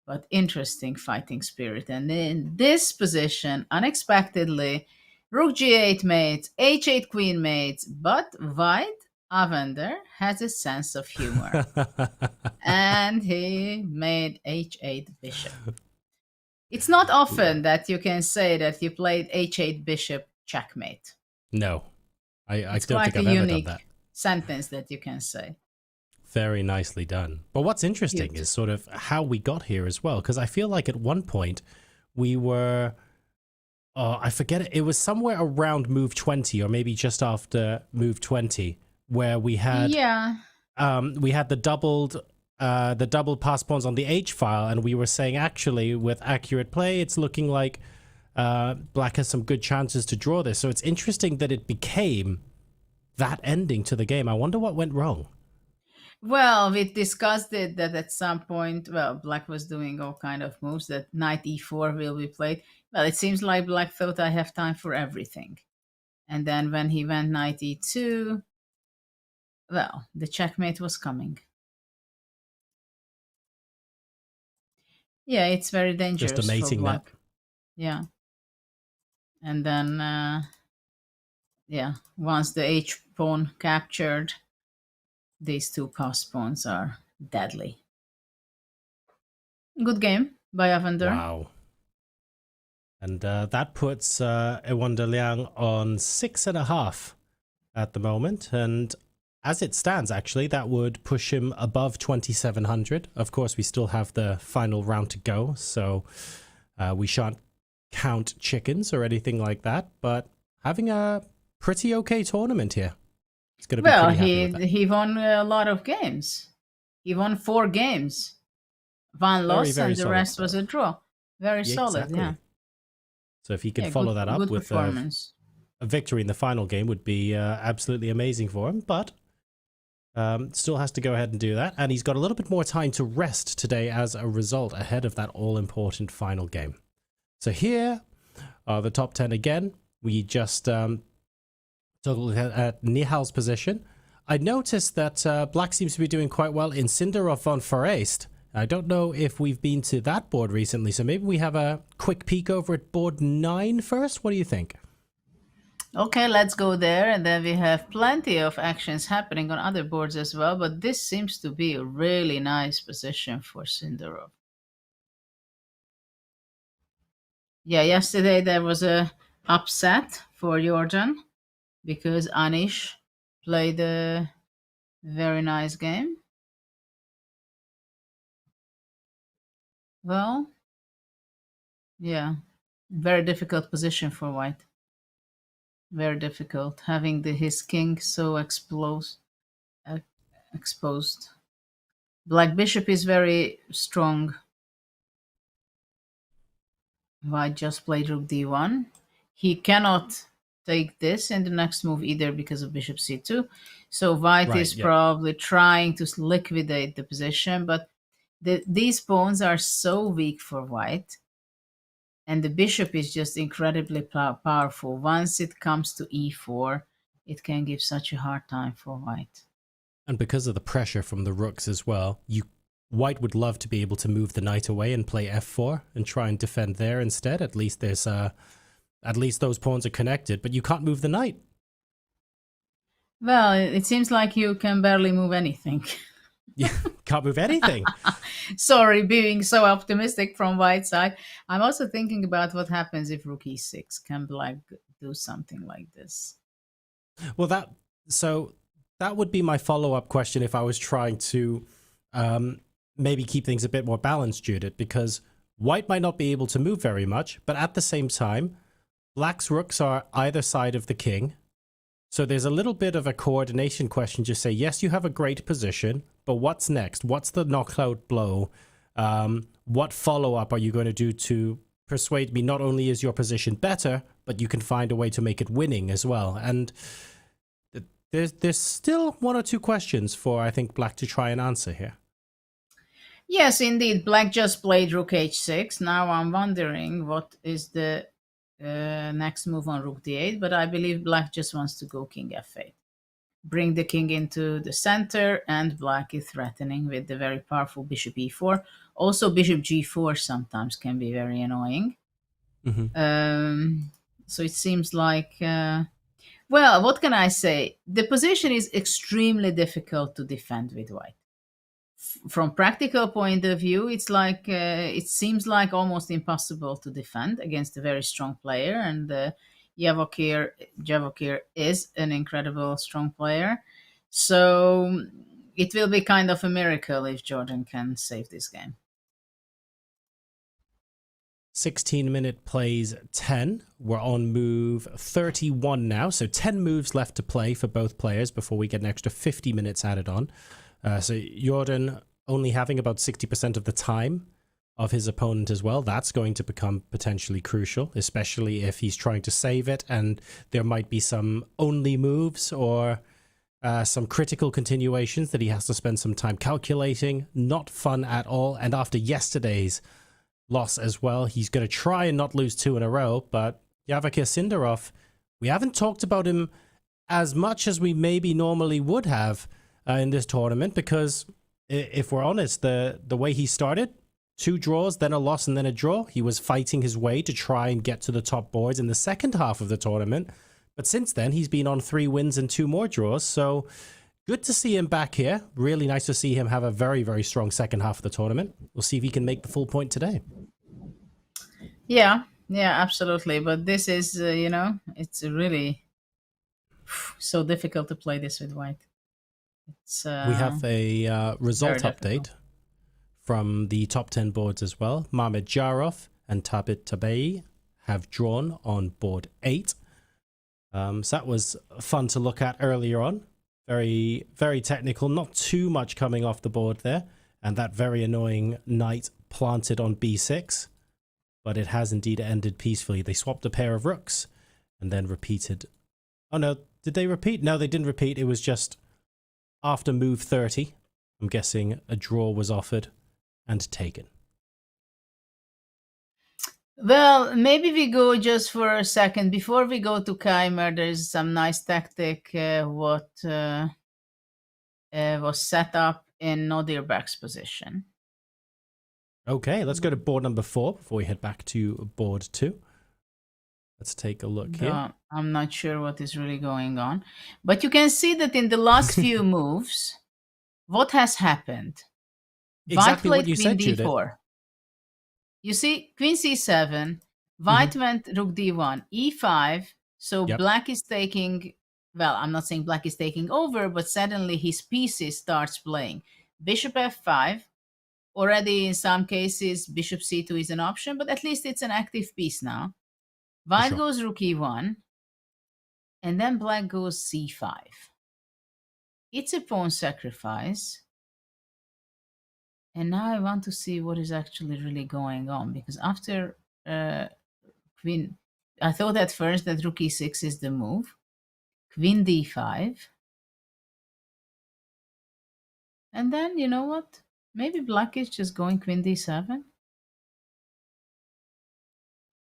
but interesting fighting spirit. And in this position, unexpectedly, rook g8 mates, h8 queen mates, but white, Avender, has a sense of humor. And he made h8 bishop. It's not often that you can say that you played h8 bishop checkmate. No, I don't think I've ever done that. It's quite a unique sentence that you can say. Very nicely done. But what's interesting is sort of how we got here as well, because I feel like at one point we were, I forget it, it was somewhere around move 20 or maybe just after move 20 where we had the doubled pass pawns on the H file, and we were saying actually with accurate play it's looking like black has some good chances to draw this. So it's interesting that it became that ending to the game. I wonder what went wrong. Well, we discussed it that at some point, well, black was doing all kind of moves, that knight e4 will be played. Well, it seems like black thought I have time for everything. And then when he went knight e2, well, the checkmate was coming. Yeah, it's very dangerous. Just a mating net. Yeah. And then, yeah, once the H pawn captured, these two pass pawns are deadly. Good game by Avender. Wow. And that puts Ewanda Liang on 6.5 at the moment. And as it stands, actually, that would push him above 2,700. Of course, we still have the final round to go, so we shan't count chickens or anything like that. But having a pretty okay tournament here. It's going to be pretty happy with that. He won a lot of games. He won 4 games. One loss and the rest was a draw. Very solid, exactly. Yeah. So if he could follow that up with a victory in the final game would be absolutely amazing for him. But still has to go ahead and do that. And he's got a little bit more time to rest today as a result ahead of that all-important final game. So here are the top 10 again. We just took a look at Nihal's position. I noticed that black seems to be doing quite well in Sindarov von Foreist. I don't know if we've been to that board recently, so maybe we have a quick peek over at board 9 first. What do you think? Okay, let's go there, and then we have plenty of actions happening on other boards as well, but this seems to be a really nice position for Sindarov. Yeah, yesterday there was a upset for Jordan because Anish played a very nice game. Well, yeah, very difficult position for white. Very difficult, having his king so exposed. Black bishop is very strong. White just played rook d1. He cannot take this in the next move either because of bishop c2. So white is probably trying to liquidate the position, but these pawns are so weak for white. And the bishop is just incredibly powerful. Once it comes to e4, it can give such a hard time for white. And because of the pressure from the rooks as well, white would love to be able to move the knight away and play f4 and try and defend there instead. At least there's at least those pawns are connected, but you can't move the knight. Well, it seems like you can barely move anything. You can't move anything. Sorry, being so optimistic from white side. I'm also thinking about what happens if rook e6. Can black do something like this? Well, that would be my follow-up question if I was trying to maybe keep things a bit more balanced, Judith, because white might not be able to move very much, but at the same time, black's rooks are either side of the king. So there's a little bit of a coordination question. Just say, yes, you have a great position, but what's next? What's the knockout blow? What follow-up are you going to do to persuade me not only is your position better, but you can find a way to make it winning as well? And there's still one or two questions for, I think, black to try and answer here. Yes, indeed. Black just played rook h6. Now I'm wondering what is the next move on rook d8, but I believe black just wants to go king f8. Bring the king into the center, and black is threatening with the very powerful bishop e4. Also, bishop g4 sometimes can be very annoying. So it seems like... well, what can I say? The position is extremely difficult to defend with white. From practical point of view, it's like it seems like almost impossible to defend against a very strong player, and Vaishali-Muzychuk is an incredible strong player. So it will be kind of a miracle if Jordan can save this game. 16-minute plays 10. We're on move 31 now, so 10 moves left to play for both players before we get an extra 50 minutes added on. So Jordan only having about 60% of the time of his opponent as well. That's going to become potentially crucial, especially if he's trying to save it and there might be some only moves or some critical continuations that he has to spend some time calculating. Not fun at all. And after yesterday's loss as well, he's going to try and not lose 2 in a row. But Vaishali-Muzychuk, we haven't talked about him as much as we maybe normally would have in this tournament, because if we're honest, the way he started, 2 draws, then a loss, and then a draw. He was fighting his way to try and get to the top boards in the second half of the tournament. But since then, he's been on 3 wins and 2 more draws. So good to see him back here. Really nice to see him have a very, very strong second half of the tournament. We'll see if he can make the full point today. Yeah, absolutely. But this is, it's really so difficult to play this with white. We have a result update from the top 10 boards as well. Mamedjarov and Tabit Tabei have drawn on board 8. So that was fun to look at earlier on. Very, very technical. Not too much coming off the board there. And that very annoying knight planted on b6. But it has indeed ended peacefully. They swapped a pair of rooks and then repeated. Oh no, did they repeat? No, they didn't repeat. It was just after move 30. I'm guessing a draw was offered and taken. Well, maybe we go just for a second. Before we go to Keymer, there's some nice tactic what was set up in Nodirbek's position. Okay, let's go to board number 4 before we head back to board 2. Let's take a look here. I'm not sure what is really going on. But you can see that in the last few moves, what has happened? Exactly what you said, Judith. D4. You see, queen c7, White went rook d1, e5. So Yep. black is taking, well, I'm not saying black is taking over, but suddenly his pieces starts playing. Bishop f5. Already in some cases, bishop c2 is an option, but at least it's an active piece now. White goes rook e1, and then black goes c5. It's a pawn sacrifice. And now I want to see what is actually really going on, because after queen, I thought at first that rook e6 is the move. Queen d5. And then, you know what? Maybe black is just going queen d7.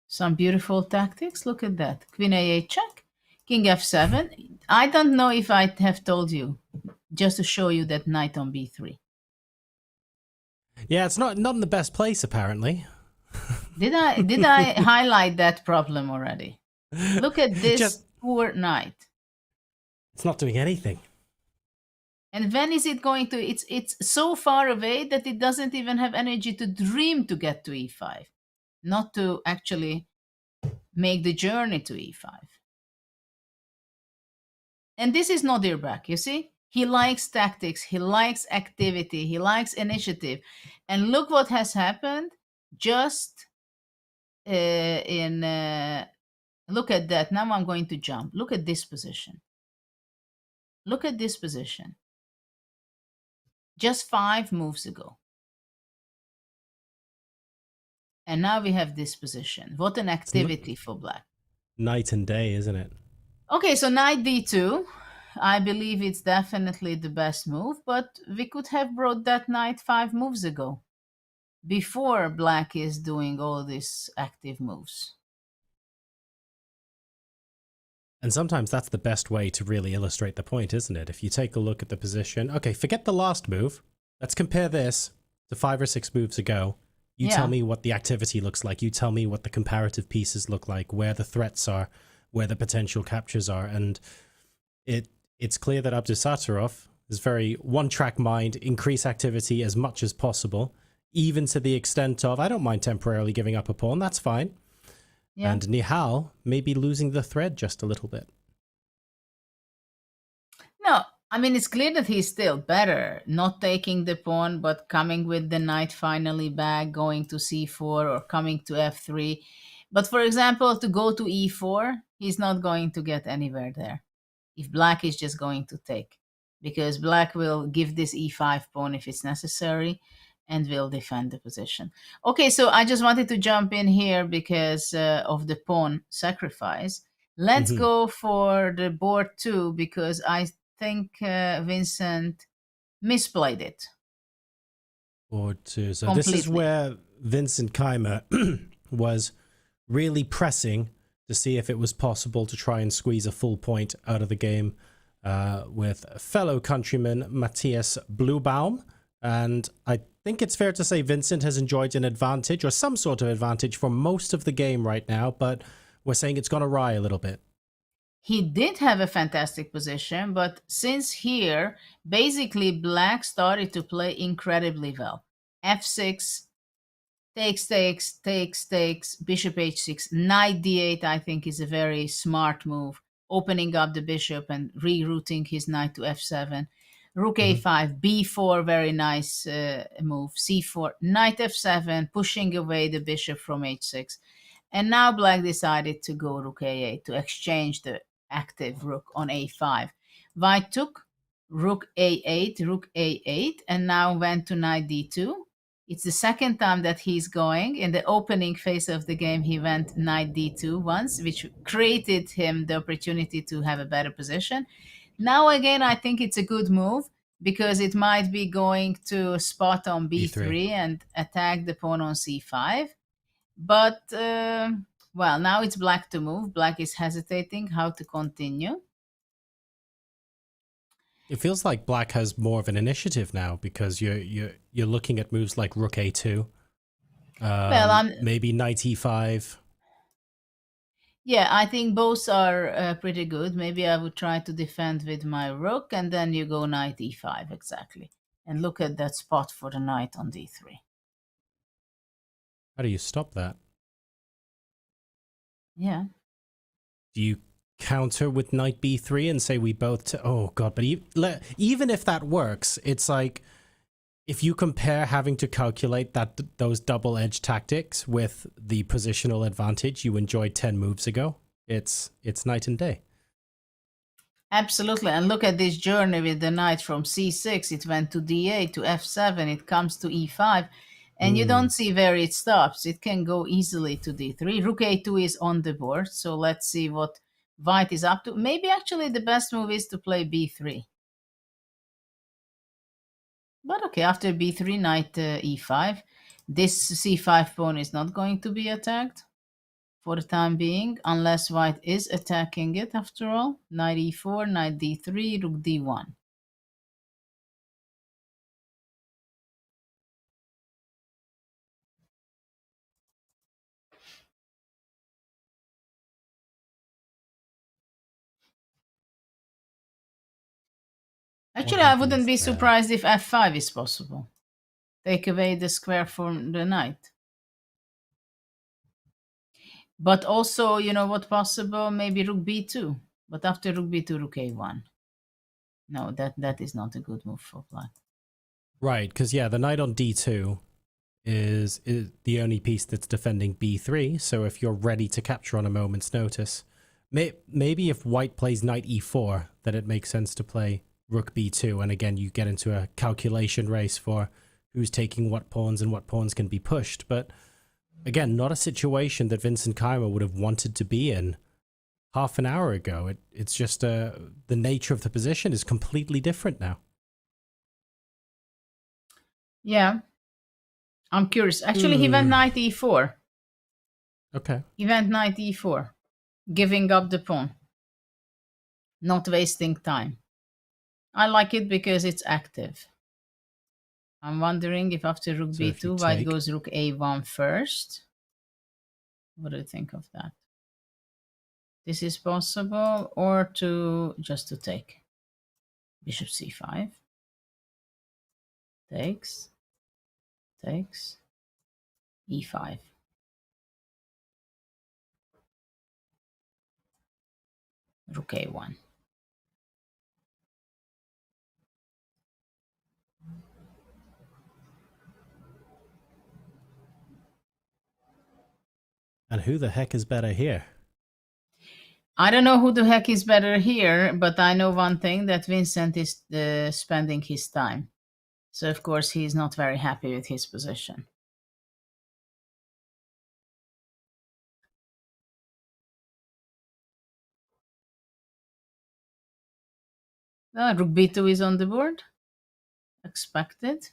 Some beautiful tactics. Look at that. Queen a8 check. King f7. I don't know if I have told you, just to show you that knight on b3. Yeah, it's not in the best place, apparently. Did I highlight that problem already? Look at this poor knight. It's not doing anything. And when is it going to? It's so far away that it doesn't even have energy to dream to get to e5, not to actually make the journey to e5. And this is Nodirbak, you see? He likes tactics, he likes activity, he likes initiative. And look what has happened just look at that. Now I'm going to jump. Look at this position. Look at this position. Just 5 moves ago. And now we have this position. What an activity for black. Night and day, isn't it? Okay, so knight d2. I believe it's definitely the best move, but we could have brought that knight 5 moves ago, before black is doing all these active moves. And sometimes that's the best way to really illustrate the point, isn't it? If you take a look at the position, okay, forget the last move. Let's compare this to 5 or 6 moves ago. You tell me what the activity looks like. You tell me what the comparative pieces look like, where the threats are, where the potential captures are. And it's clear that Abdusattorov is very one-track mind, increase activity as much as possible, even to the extent of, I don't mind temporarily giving up a pawn, that's fine. Yeah. And Nihal may be losing the thread just a little bit. No, I mean, it's clear that he's still better, not taking the pawn, but coming with the knight finally back, going to c4 or coming to f3. But for example, to go to e4, he's not going to get anywhere there if black is just going to take, because black will give this e5 pawn if it's necessary and will defend the position. Okay, so I just wanted to jump in here because of the pawn sacrifice. Let's go for the board 2, because I think Vincent misplayed it. Board 2. So completely. This is where Vincent Keymer was really pressing to see if it was possible to try and squeeze a full point out of the game with fellow countryman Mishra-Vachier-Lagrave. And I think it's fair to say Vincent has enjoyed an advantage or some sort of advantage for most of the game right now, but we're saying it's gone awry a little bit. He did have a fantastic position, but since here, basically black started to play incredibly well. f6, takes, bishop h6, knight d8 I think is a very smart move, opening up the bishop and rerouting his knight to f7. Rook a5, b4, very nice move, c4, knight f7, pushing away the bishop from h6. And now black decided to go rook a8 to exchange the active rook on a5. White took rook a8, and now went to knight d2. It's the second time that he's going. In the opening phase of the game, he went knight d2 once, which created him the opportunity to have a better position. Now again, I think it's a good move because it might be going to spot on b3 and attack the pawn on c5. But, well, now it's black to move. Black is hesitating how to continue. It feels like black has more of an initiative now because you're looking at moves like rook a2, maybe knight e5. Yeah, I think both are pretty good. Maybe I would try to defend with my rook, and then you go knight e5, exactly. And look at that spot for the knight on d3. How do you stop that? Yeah. Do you counter with knight b3 and say we both... oh, God, but even if that works, it's like... if you compare having to calculate those double-edged tactics with the positional advantage you enjoyed 10 moves ago, it's night and day. Absolutely. And look at this journey with the knight from c6. It went to d8, to f7. It comes to e5. And you don't see where it stops. It can go easily to d3. Rook a2 is on the board. So let's see what white is up to. Maybe actually the best move is to play b3. But okay, after b3, knight e5. This c5 pawn is not going to be attacked for the time being, unless white is attacking it after all. Knight e4, knight d3, rook d1. Actually, I wouldn't be surprised if f5 is possible. Take away the square from the knight. But also, you know what possible? Maybe rook b2. But after rook b2, rook a1. No, that is not a good move for black. Right, because yeah, the knight on d2 is the only piece that's defending b3, so if you're ready to capture on a moment's notice, maybe if white plays knight e4, then it makes sense to play rook b2, and again you get into a calculation race for who's taking what pawns and what pawns can be pushed. But again, not a situation that Vincent Keymer would have wanted to be in half an hour ago. It's just the nature of the position is completely different now. Yeah. I'm curious. Actually, he went knight e4. Okay. He went knight e4, giving up the pawn, not wasting time. I like it because it's active. I'm wondering if after rook b2, white goes rook a1 first. What do you think of that? This is possible, or just to take. Bishop c5. Takes. Takes. e5. Rook a1. And who the heck is better here? I don't know who the heck is better here, but I know one thing, that Vincent is spending his time. So, of course, he's not very happy with his position. Rook b2 is on the board. Expected.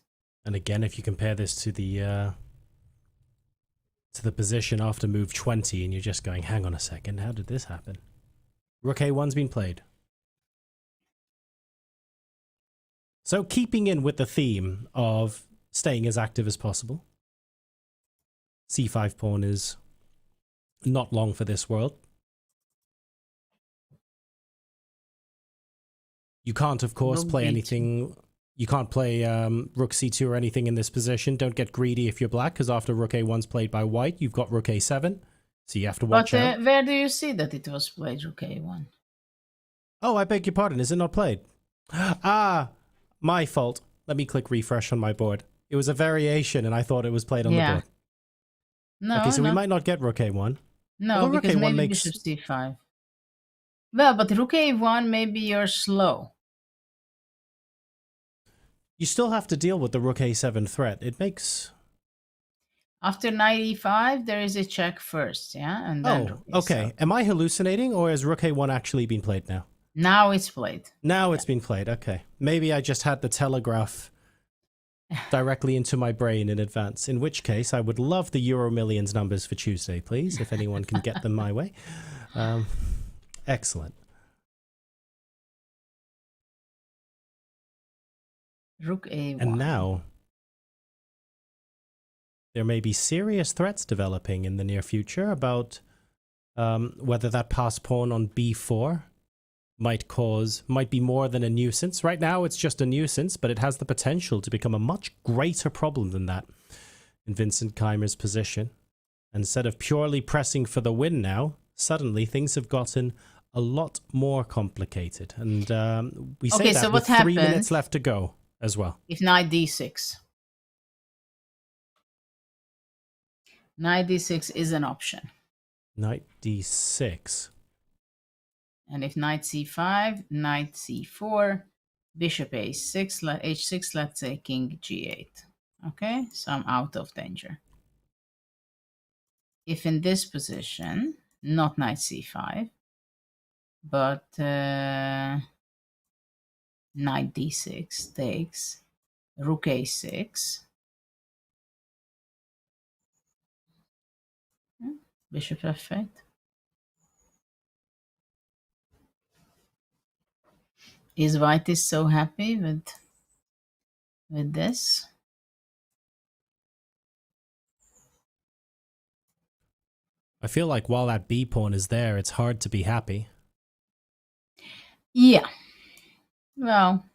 And again, if you compare this to the position after move 20, and you're just going, hang on a second, how did this happen? Rook a1's been played. So keeping in with the theme of staying as active as possible, c5 pawn is not long for this world. You can't, of course, play anything. You can't play rook c2 or anything in this position. Don't get greedy if you're black, because after rook a1's played by white, you've got rook a7. So you have to watch out. But where do you see that it was played, rook a1? Oh, I beg your pardon. Is it not played? Ah, my fault. Let me click refresh on my board. It was a variation, and I thought it was played on the board. No, okay, so we might not get rook a1. No, although because rook a1 maybe makes... bishop c5. Well, but rook a1, maybe you're slow. You still have to deal with the rook a7 threat. It makes... After knight e5, there is a check first, yeah? And then okay. Am I hallucinating, or has rook a1 actually been played now? Now it's played. Now it's been played, okay. Maybe I just had the telegraph directly into my brain in advance, in which case I would love the Euro Millions numbers for Tuesday, please, if anyone can get them my way. Excellent. Rook a1. And now, there may be serious threats developing in the near future about whether that passed pawn on b4 might be more than a nuisance. Right now, it's just a nuisance, but it has the potential to become a much greater problem than that in Vincent Keymer's position. Instead of purely pressing for the win now, suddenly things have gotten a lot more complicated. And we say Okay, that so with what 3 minutes happens left to go as well. if knight d6? Knight d6 is an option. Knight d6. And if knight c5, knight c4, bishop a6, h6, let's say king g8. Okay, so I'm out of danger. If in this position, not knight c5, but knight d6 takes, rook a6, bishop f8. Is White so happy with this? I feel like while that b pawn is there, it's hard to be happy. Yeah. Well,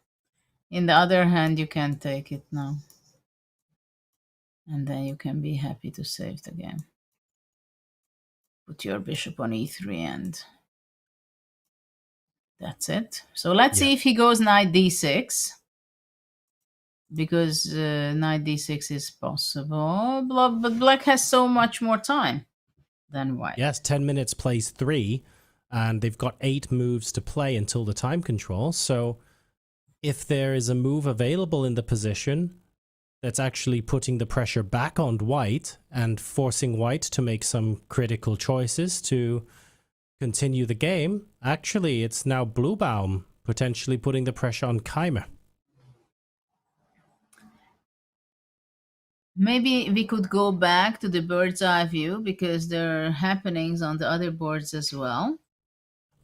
in the other hand, you can take it now. And then you can be happy to save the game. Put your bishop on e3 and that's it. So let's see if he goes knight d6. Because knight d6 is possible. But black has so much more time than white. Yes, 10 minutes plays 3. And they've got 8 moves to play until the time control. So if there is a move available in the position that's actually putting the pressure back on white and forcing white to make some critical choices to continue the game, actually it's now Bluebaum potentially putting the pressure on Keymer. Maybe we could go back to the bird's eye view because there are happenings on the other boards as well.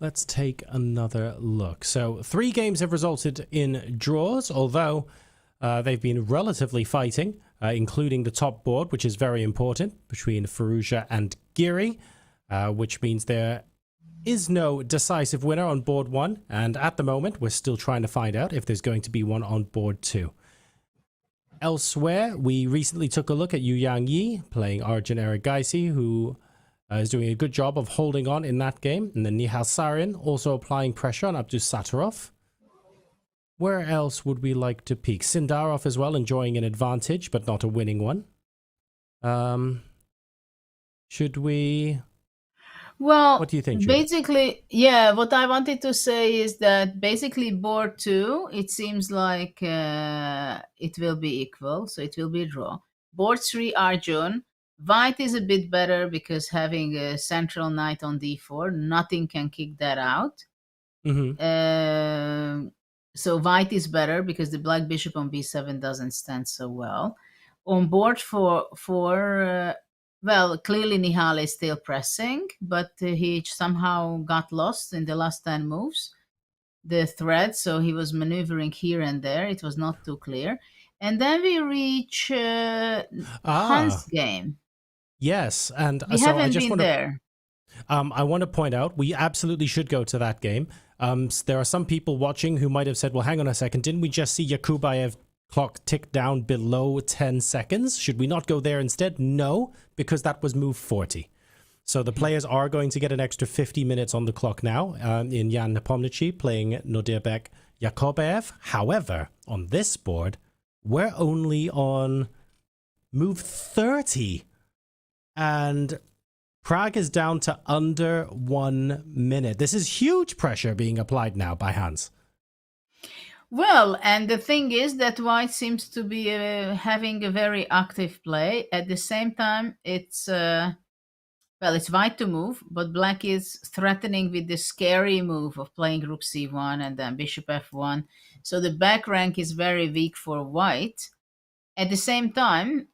Let's take another look. So 3 games have resulted in draws, although they've been relatively fighting, including the top board, which is very important, between Firouzja and Giri, which means there is no decisive winner on board 1. And at the moment, we're still trying to find out if there's going to be one on board 2. Elsewhere, we recently took a look at Yu Yang Yi playing Arjun Erigaisi, who is doing a good job of holding on in that game. And then Nihal Sarin also applying pressure on Abdusattorov. Where else would we like to peek? Sindarov as well, enjoying an advantage, but not a winning one. Should we... Well, what do you think, Judy? basically, yeah, what I wanted to say is that basically board 2, it seems like it will be equal, so it will be a draw. Board 3, Arjun. White is a bit better because having a central knight on d4, nothing can kick that out. So white is better because the black bishop on b7 doesn't stand so well. On board 4, well, clearly Nihal is still pressing, but he somehow got lost in the last 10 moves, the thread, so he was maneuvering here and there. It was not too clear. And then we reach Hans' game. Yes, and we so haven't I just been want there. I want to point out, we absolutely should go to that game. There are some people watching who might have said, well, hang on a second, didn't we just see Yakubboev clock tick down below 10 seconds? Should we not go there instead? No, because that was move 40. So the players are going to get an extra 50 minutes on the clock now in Jan Nepomniachtchi playing Nodirbek-Yakubboev. However, on this board, we're only on move 30. And Prague is down to under 1 minute. This is huge pressure being applied now by Hans. Well, and the thing is that white seems to be having a very active play. At the same time, it's it's white to move, but black is threatening with the scary move of playing rook c1 and then bishop f1. So the back rank is very weak for white. At the same time,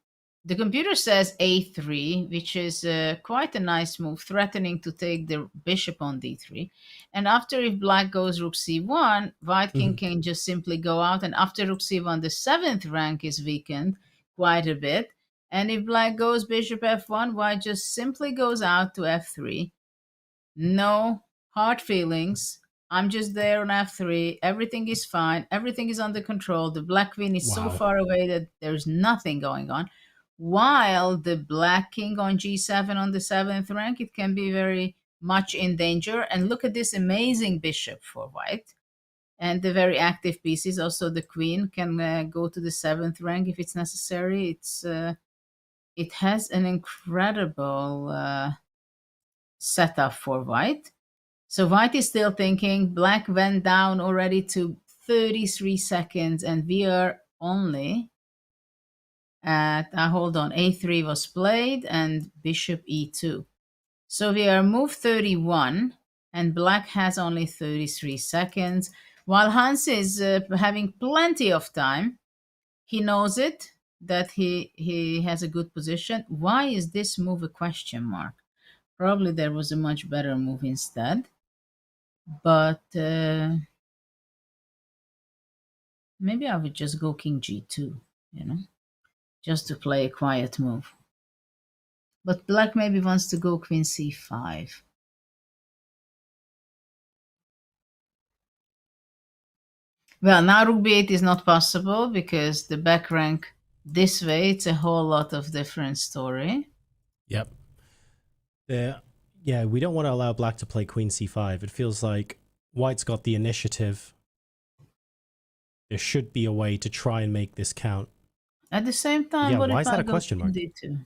the computer says a3, which is quite a nice move, threatening to take the bishop on d3. And after, if black goes rook c1, white king can just simply go out. And after rook c1, the 7th rank is weakened quite a bit. And if black goes bishop f1, white just simply goes out to f3. No hard feelings. I'm just there on f3. Everything is fine. Everything is under control. The black queen is so far away that there's nothing going on. While the black king on g7 on the 7th rank, it can be very much in danger. And look at this amazing bishop for white. And the very active pieces, also the queen can go to the 7th rank if it's necessary. It has an incredible setup for white. So white is still thinking. Black went down already to 33 seconds, and we are only at, hold on, a3 was played and bishop e2. So we are move 31, and black has only 33 seconds. While Hans is having plenty of time, he knows it, that he has a good position. Why is this move a question mark? Probably there was a much better move instead. But maybe I would just go king g2, just to play a quiet move. But black maybe wants to go queen c5. Well, now rook b8 is not possible because the back rank this way, it's a whole lot of different story. Yep. Yeah, we don't want to allow black to play queen c5. It feels like white's got the initiative. There should be a way to try and make this count. At the same time, yeah, what why if is that I a go question mark? d2?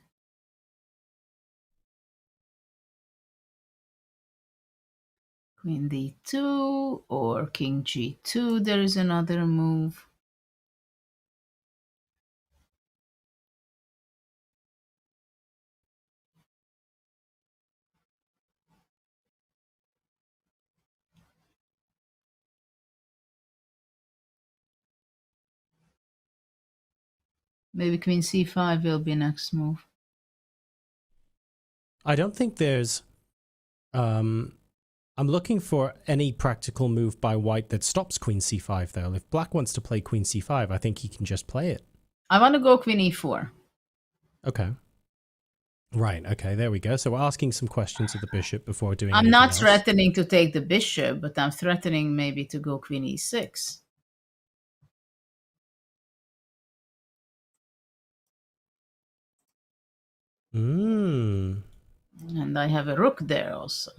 Queen d2 or king g2, there is another move. Maybe queen c5 will be next move. I don't think there's... I'm looking for any practical move by white that stops queen c5, though. If black wants to play queen c5, I think he can just play it. I want to go queen e4. Okay. Right, okay, there we go. So we're asking some questions of the bishop before doing I'm anything not else. threatening to take the bishop, but I'm threatening maybe to go queen e6. Mm. And I have a rook there also.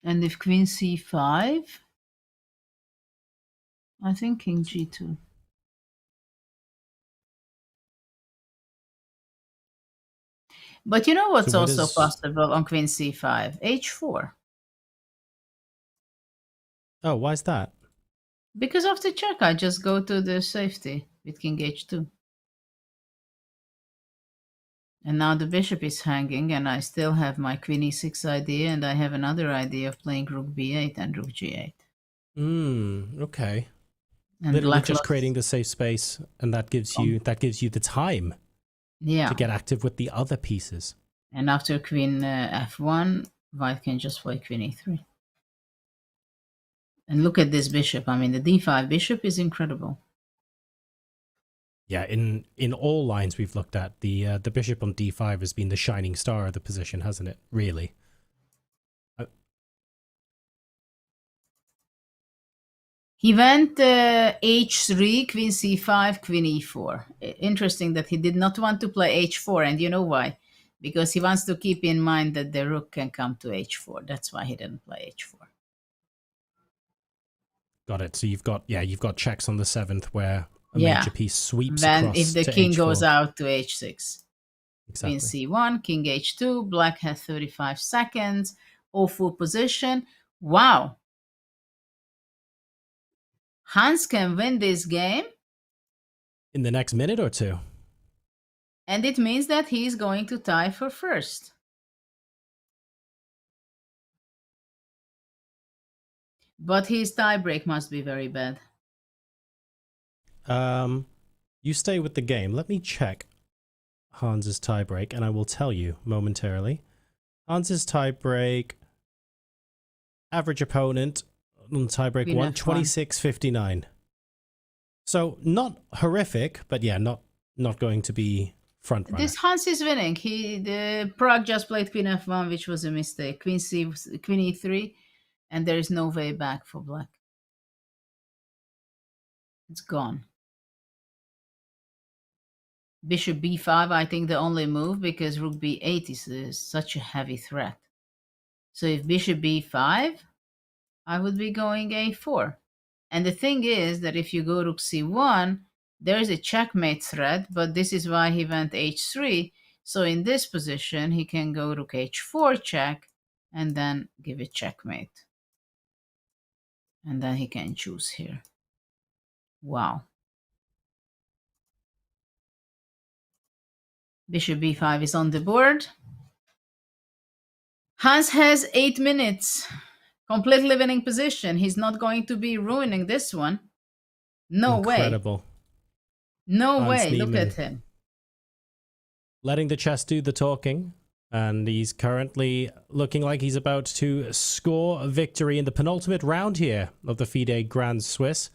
And if queen c5, I think king g2. But you know what's So what also is... possible on queen c5? h4. Oh, why is that? Because after check, I just go to the safety with king h2. And now the bishop is hanging, and I still have my queen e6 idea, and I have another idea of playing rook b8 and rook g8. Okay. And literally just creating the safe space, and that gives you the time to get active with the other pieces. And after queen f1, white can just play queen e3. And look at this bishop. I mean, the d5 bishop is incredible. Yeah, in all lines we've looked at, the bishop on d5 has been the shining star of the position, hasn't it? Really. He went h3, queen c5, queen e4. Interesting that he did not want to play h4, and you know why? Because he wants to keep in mind that the rook can come to h4. That's why he didn't play h4. Got it. So you've got checks on the 7th where a major piece sweeps across if the to king h4. goes out to h6. Exactly. Queen c1, king h2, black has 35 seconds, awful position. Wow. Hans can win this game. In the next minute or two. And it means that he's going to tie for first. But his tiebreak must be very bad. You stay with the game. Let me check Hans's tiebreak, and I will tell you momentarily. Hans's tiebreak, average opponent on tiebreak 1, 26-59. So not horrific, but yeah, not going to be front runner. This Hans is winning. The Prague just played queen f1, which was a mistake. Queen e3, and there is no way back for black. It's gone. Bishop b5, I think the only move, because rook b8 is such a heavy threat. So if bishop b5, I would be going a4. And the thing is that if you go rook c1, there is a checkmate threat, but this is why he went h3. So in this position, he can go rook h4 check, and then give it checkmate. And then he can choose here. Wow. Bishop b5 is on the board. Hans has 8 minutes. Completely winning position. He's not going to be ruining this one. No way. Incredible. No Hans way. Look Niemann at him. letting the chess do the talking. And he's currently looking like he's about to score a victory in the penultimate round here of the FIDE Grand Swiss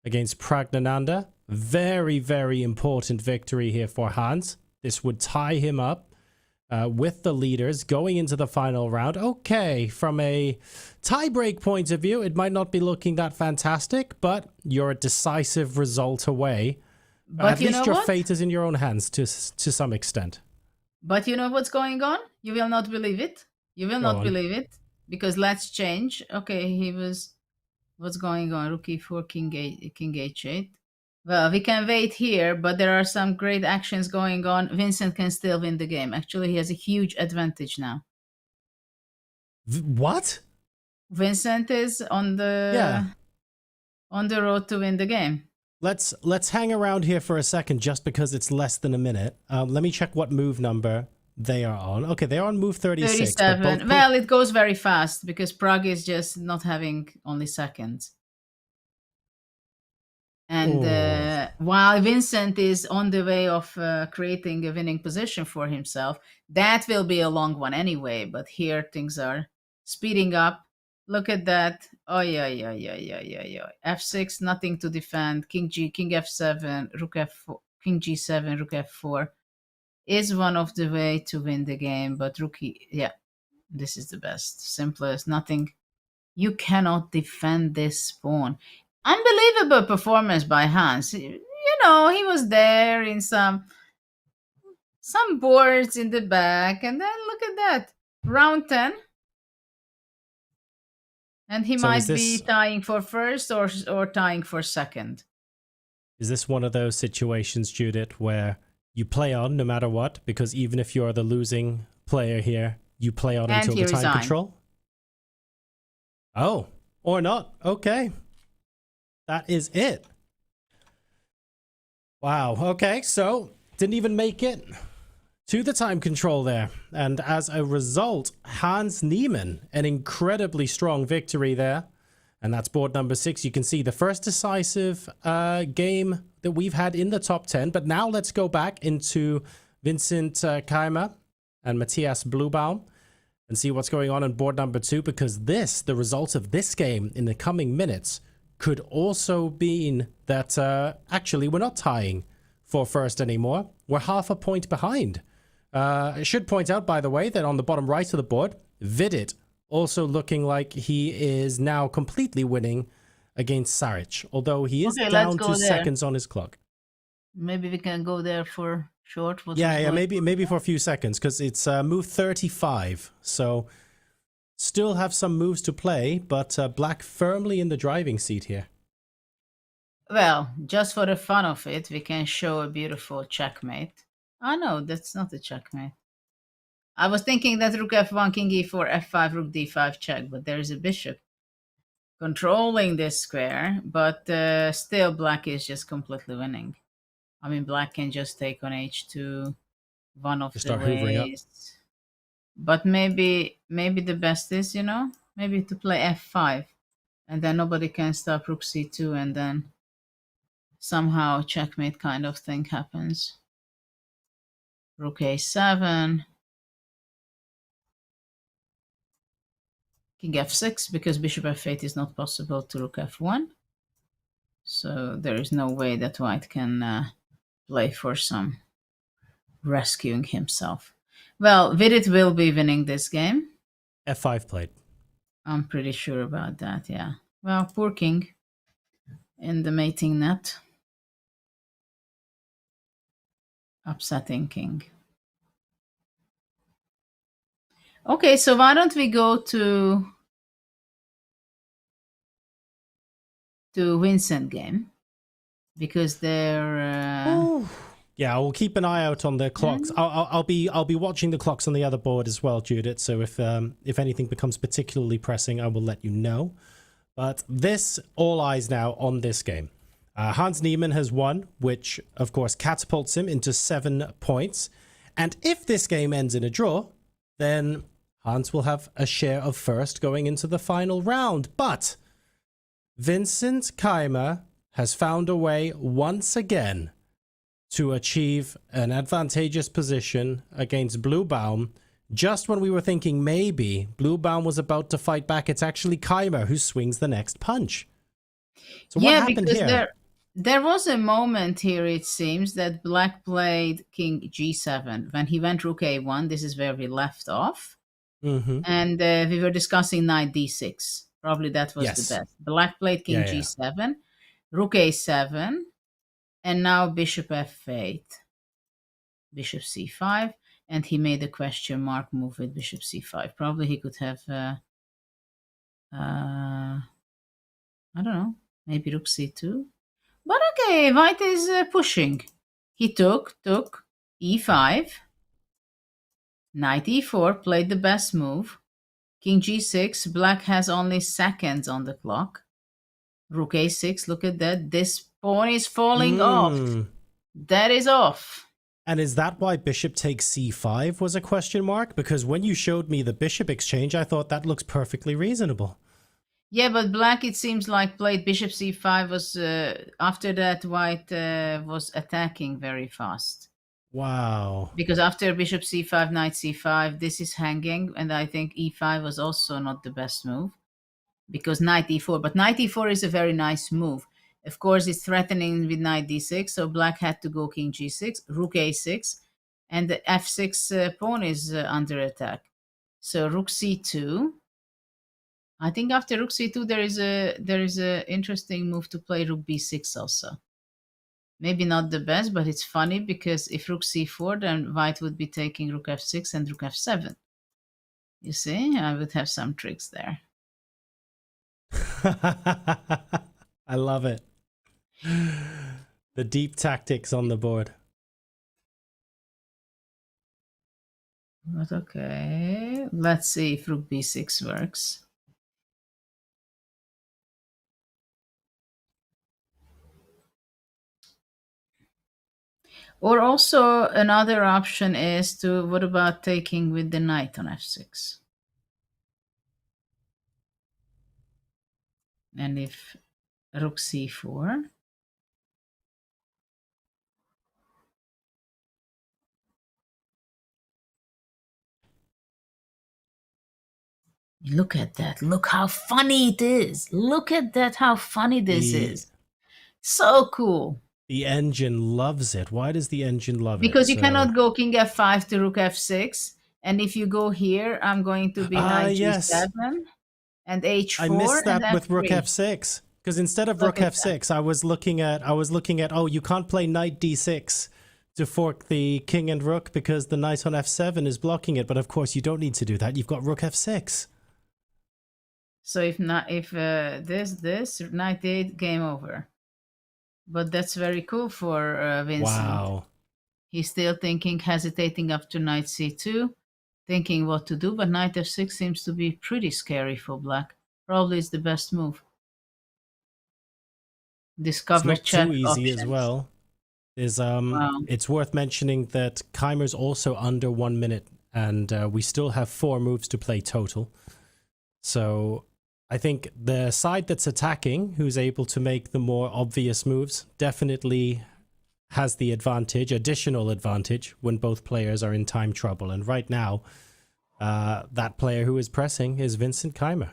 against Praggnanandhaa. Very, very important victory here for Hans. This would tie him up with the leaders going into the final round. Okay, from a tie-break point of view, it might not be looking that fantastic, but you're a decisive result away. But at you least know your what? fate is in your own hands to some extent. But you know what's going on? You will not believe it. You will Go not on. believe it. Because let's change. Okay, he was... What's going on? Rook e4, king h8. Well, we can wait here, but there are some great actions going on. Vincent can still win the game. Actually, he has a huge advantage now. What? Vincent is on the road to win the game. Let's hang around here for a second just because it's less than a minute. Let me check what move number they are on. Okay, they're on move 36. but 37. both Well, it goes very fast because Prague is just not having only seconds. And while Vincent is on the way of creating a winning position for himself, that will be a long one anyway. But here things are speeding up. Look at that. Oh, yeah. F6, nothing to defend. King G, King F7, Rook F4, King G7, Rook F4 is one of the way to win the game. But Rook E, yeah, this is the best. Simplest, nothing. You cannot defend this pawn. Unbelievable performance by Hans. You know, he was there in some boards in the back. And then look at that. Round 10. And he So might is this- be tying for first or tying for second. Is this one of those situations, Judith, where you play on no matter what? Because even if you're the losing player here, you play on And until he the time resigned. control? Oh, or not. Okay. That is it. Wow. Okay, so didn't even make it to the time control there. And as a result, Hans Niemann, an incredibly strong victory there. And that's board number 6. You can see the first decisive game that we've had in the top 10. But now let's go back into Vincent Keymer and Mishra-Vachier-Lagrave and see what's going on board number 2. Because the result of this game in the coming minutes could also mean that actually we're not tying for first anymore. We're half a point behind. I should point out, by the way, that on the bottom right of the board, Vidit also looking like he is now completely winning against Saric, although he is Okay, down let's go 2 there. seconds on his clock. Maybe we can go there for short. Yeah, maybe for a few seconds, because it's move 35. So still have some moves to play, but black firmly in the driving seat here. Well, just for the fun of it, we can show a beautiful checkmate. Oh, no, that's not a checkmate. I was thinking that rook f1, king e4, f5, rook d5 check, but there is a bishop controlling this square, but still black is just completely winning. I mean, black can just take on h2 one of Just the start hoovering up. ways. But maybe the best is, maybe to play f5, and then nobody can stop rook c2, and then somehow checkmate kind of thing happens. Rook a7, king f6, because bishop f8 is not possible to rook f1. So there is no way that white can play for some rescuing himself. Well, Vidit will be winning this game. F5 played. I'm pretty sure about that, yeah. Well, poor king in the mating net. upsetting king. Okay, so why don't we go to Vincent game, because they're yeah, we'll keep an eye out on the clocks. I'll be watching the clocks on the other board as well, Judith. So if anything becomes particularly pressing, I will let you know. But this, all eyes now on this game. Hans Niemann has won, which of course catapults him into 7 points. And if this game ends in a draw, then Hans will have a share of first going into the final round. But Vincent Keymer has found a way once again to achieve an advantageous position against Bluebaum. Just when we were thinking maybe Bluebaum was about to fight back, it's actually Keymer who swings the next punch. So what happened here? There was a moment here, it seems, that Black played King G7. When he went Rook A1, this is where we left off. And we were discussing Knight D6. Probably that was the best. Black played King G7, Rook A7, and now Bishop F8, Bishop C5, and he made a question mark move with Bishop C5. Probably he could have, I don't know, maybe Rook C2. But okay, White is pushing. He took E5, Knight E4, played the best move. King G6, Black has only seconds on the clock. Rook A6, look at that. This pawn is falling off. That is off. And is that why Bishop takes C5 was a question mark? Because when you showed me the Bishop exchange, I thought that looks perfectly reasonable. Yeah, but Black, it seems like, played Bishop C5 was, after that, White was attacking very fast. Wow. Because after Bishop C5, Knight C5, this is hanging, and I think E5 was also not the best move. Because Knight E4, but Knight E4 is a very nice move. Of course, it's threatening with Knight D6, so Black had to go King G6, Rook A6, and the F6 pawn is under attack. So Rook C2. I think after Rook C2 there is a interesting move to play Rook B6 also. Maybe not the best, but it's funny because if Rook C4, then White would be taking Rook F6 and Rook F7. You see, I would have some tricks there. I love it. The deep tactics on the board. But okay, let's see if Rook B6 works. Or also another option is to, what about taking with the knight on F6? And if Rook C4, look at that. Look how funny it is. Look at that, how funny this is. So cool. The engine loves it. Why does the engine love it? Because you cannot go King F5 to Rook F6. And if you go here, I'm going to be Knight G7 and H4. I missed that and with Rook F6. Because instead of Rook F6, I was looking at, oh, you can't play Knight D6 to fork the King and Rook because the Knight on F7 is blocking it. But of course, you don't need to do that. You've got Rook F6. So if this Knight 8, game over. But that's very cool for Vincent. Wow. He's still thinking, hesitating up to Knight C2, thinking what to do. But Knight F6 seems to be pretty scary for Black. Probably is the best move. Discover check too easy options. As well. It's worth mentioning that Keymer's also under 1 minute, and we still have 4 moves to play total. So I think the side that's attacking, who's able to make the more obvious moves, definitely has the advantage, additional advantage, when both players are in time trouble. And right now, that player who is pressing is Vincent Keymer.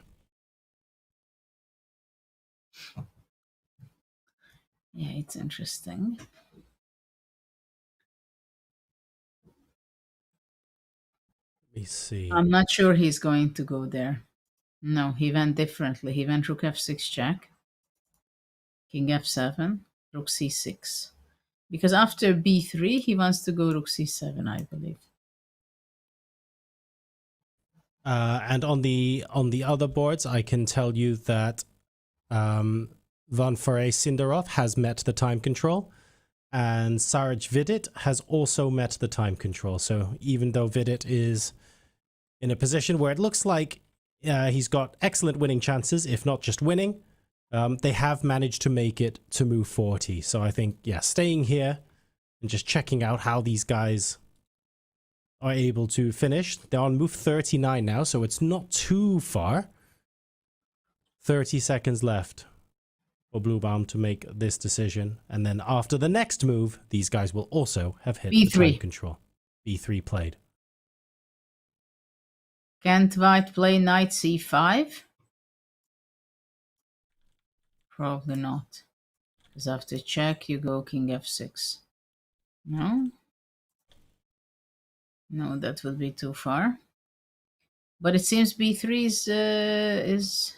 Yeah, it's interesting. Let me see. I'm not sure he's going to go there. No, he went differently. He went Rook F6 check, King F7, Rook C6. Because after b3, he wants to go rook c7, I believe. And on the other boards, I can tell you that Van Foray-Sindarov has met the time control, and Saraj Vidit has also met the time control. So even though Vidit is in a position where it looks like he's got excellent winning chances, if not just winning, they have managed to make it to move 40. So I think, yeah, staying here and just checking out how these guys are able to finish. They're on move 39 now, so it's not too far. 30 seconds left for Bluebaum to make this decision. And then after the next move, these guys will also have hit the time control. B3 played. Can't white play knight c5? Probably not. Because after check, you go king f6. No? No, that would be too far. But it seems b3 is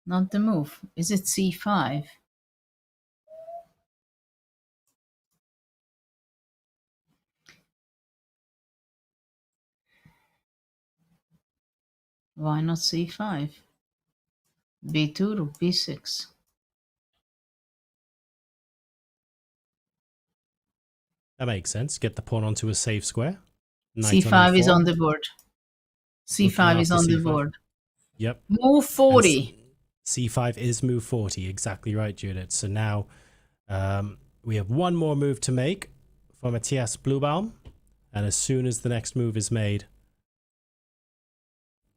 not the move. Is it c5? Why not c5? b2 rook b6. That makes sense. Get the pawn onto a safe square. Knight c5 is on the board. c5 is on the board. Yep. Move 40. C5 is move 40. Exactly right, Judith. So now we have one more move to make for Matthias Bluebaum. And as soon as the next move is made,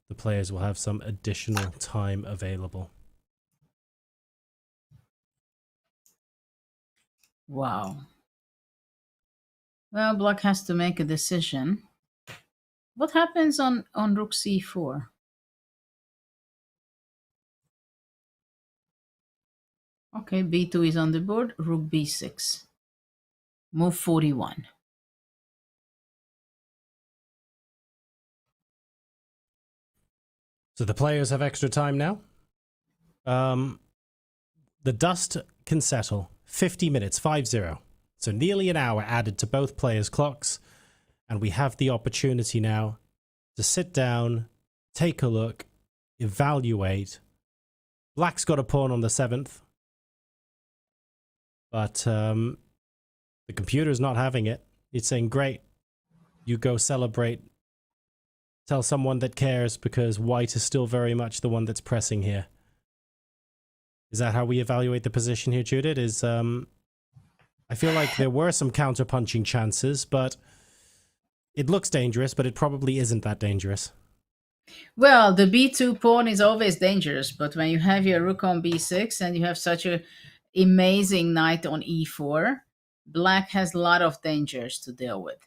the players will have some additional time available. Wow. Well, Black has to make a decision. What happens on rook c4? Okay, b2 is on the board, rook b6. Move 41. So the players have extra time now. The dust can settle. 50 minutes, 5-0. So nearly an hour added to both players' clocks. And we have the opportunity now to sit down, take a look, evaluate. Black's got a pawn on the 7th. But the computer's not having it. It's saying, great, you go celebrate. Tell someone that cares, because white is still very much the one that's pressing here. Is that how we evaluate the position here, Judith? I feel like there were some counter-punching chances, but it looks dangerous, but it probably isn't that dangerous. Well, the b2 pawn is always dangerous, but when you have your rook on b6 and you have such an amazing knight on e4, Black has a lot of dangers to deal with.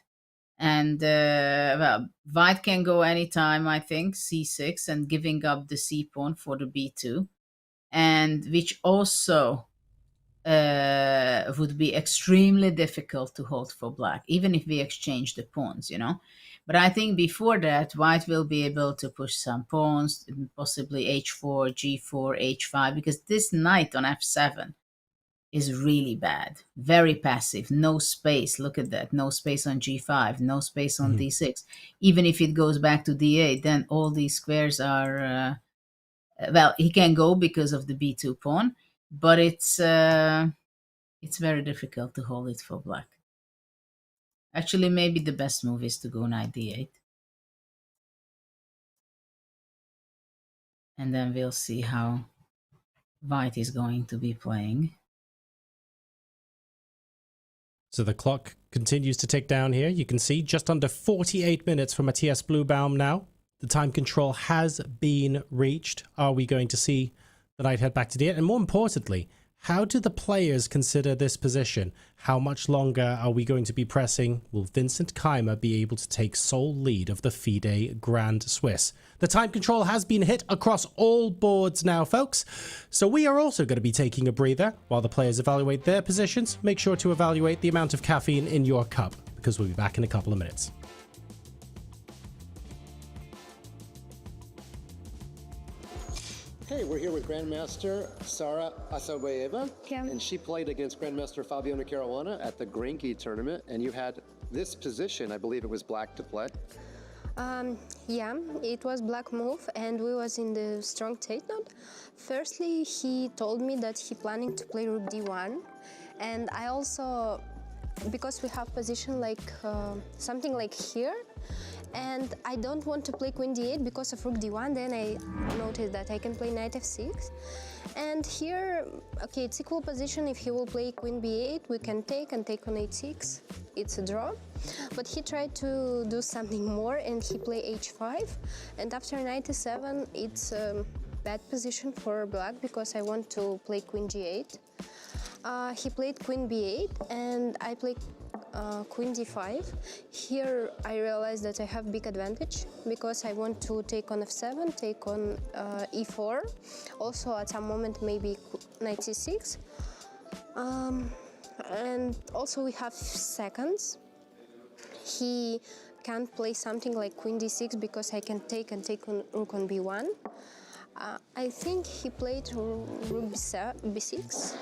And, well, white can go anytime, I think, c6, and giving up the c pawn for the b2, and which also would be extremely difficult to hold for Black, even if we exchange the pawns, you know. But I think before that, white will be able to push some pawns, possibly h4, g4, h5, because this knight on f7 is really bad. Very passive, no space. Look at that, no space on g5, no space on d6. Even if it goes back to d8, then all these squares are, well, he can go because of the b2 pawn, but it's very difficult to hold it for Black. Actually, maybe the best move is to go knight d8. And then we'll see how white is going to be playing. So the clock continues to tick down here. You can see just under 48 minutes for Matthias Bluebaum now. The time control has been reached. Are we going to see the knight head back to d8? And more importantly, how do the players consider this position? How much longer are we going to be pressing? Will Vincent Keymer be able to take sole lead of the FIDE Grand Swiss? The time control has been hit across all boards now, folks. So we are also going to be taking a breather while the players evaluate their positions. Make sure to evaluate the amount of caffeine in your cup, because we'll be back in a couple of minutes. Okay, we're here with Grandmaster Sarin-Abdusattorov, and she played against Grandmaster Fabiano Caruana at the Granky tournament, and you had this position, I believe it was black to play. Yeah, it was black move, and we was in the strong take note. Firstly, he told me that he planning to play rook d1, and I also, because we have position like something like here, and I don't want to play queen d8 because of rook d1, then I noticed that I can play knight f6. And here, okay, it's equal position. If he will play queen b8, we can take and take on h6. It's a draw. But he tried to do something more, and he played h5. And after knight e7, it's a bad position for black because I want to play queen g8. He played queen b8, and I played queen d5. Here I realized that I have big advantage because I want to take on f7, take on e4, also at some moment maybe knight c6. And also we have seconds. He can't play something like queen d6 because I can take and take on rook on b1. I think he played rook b6.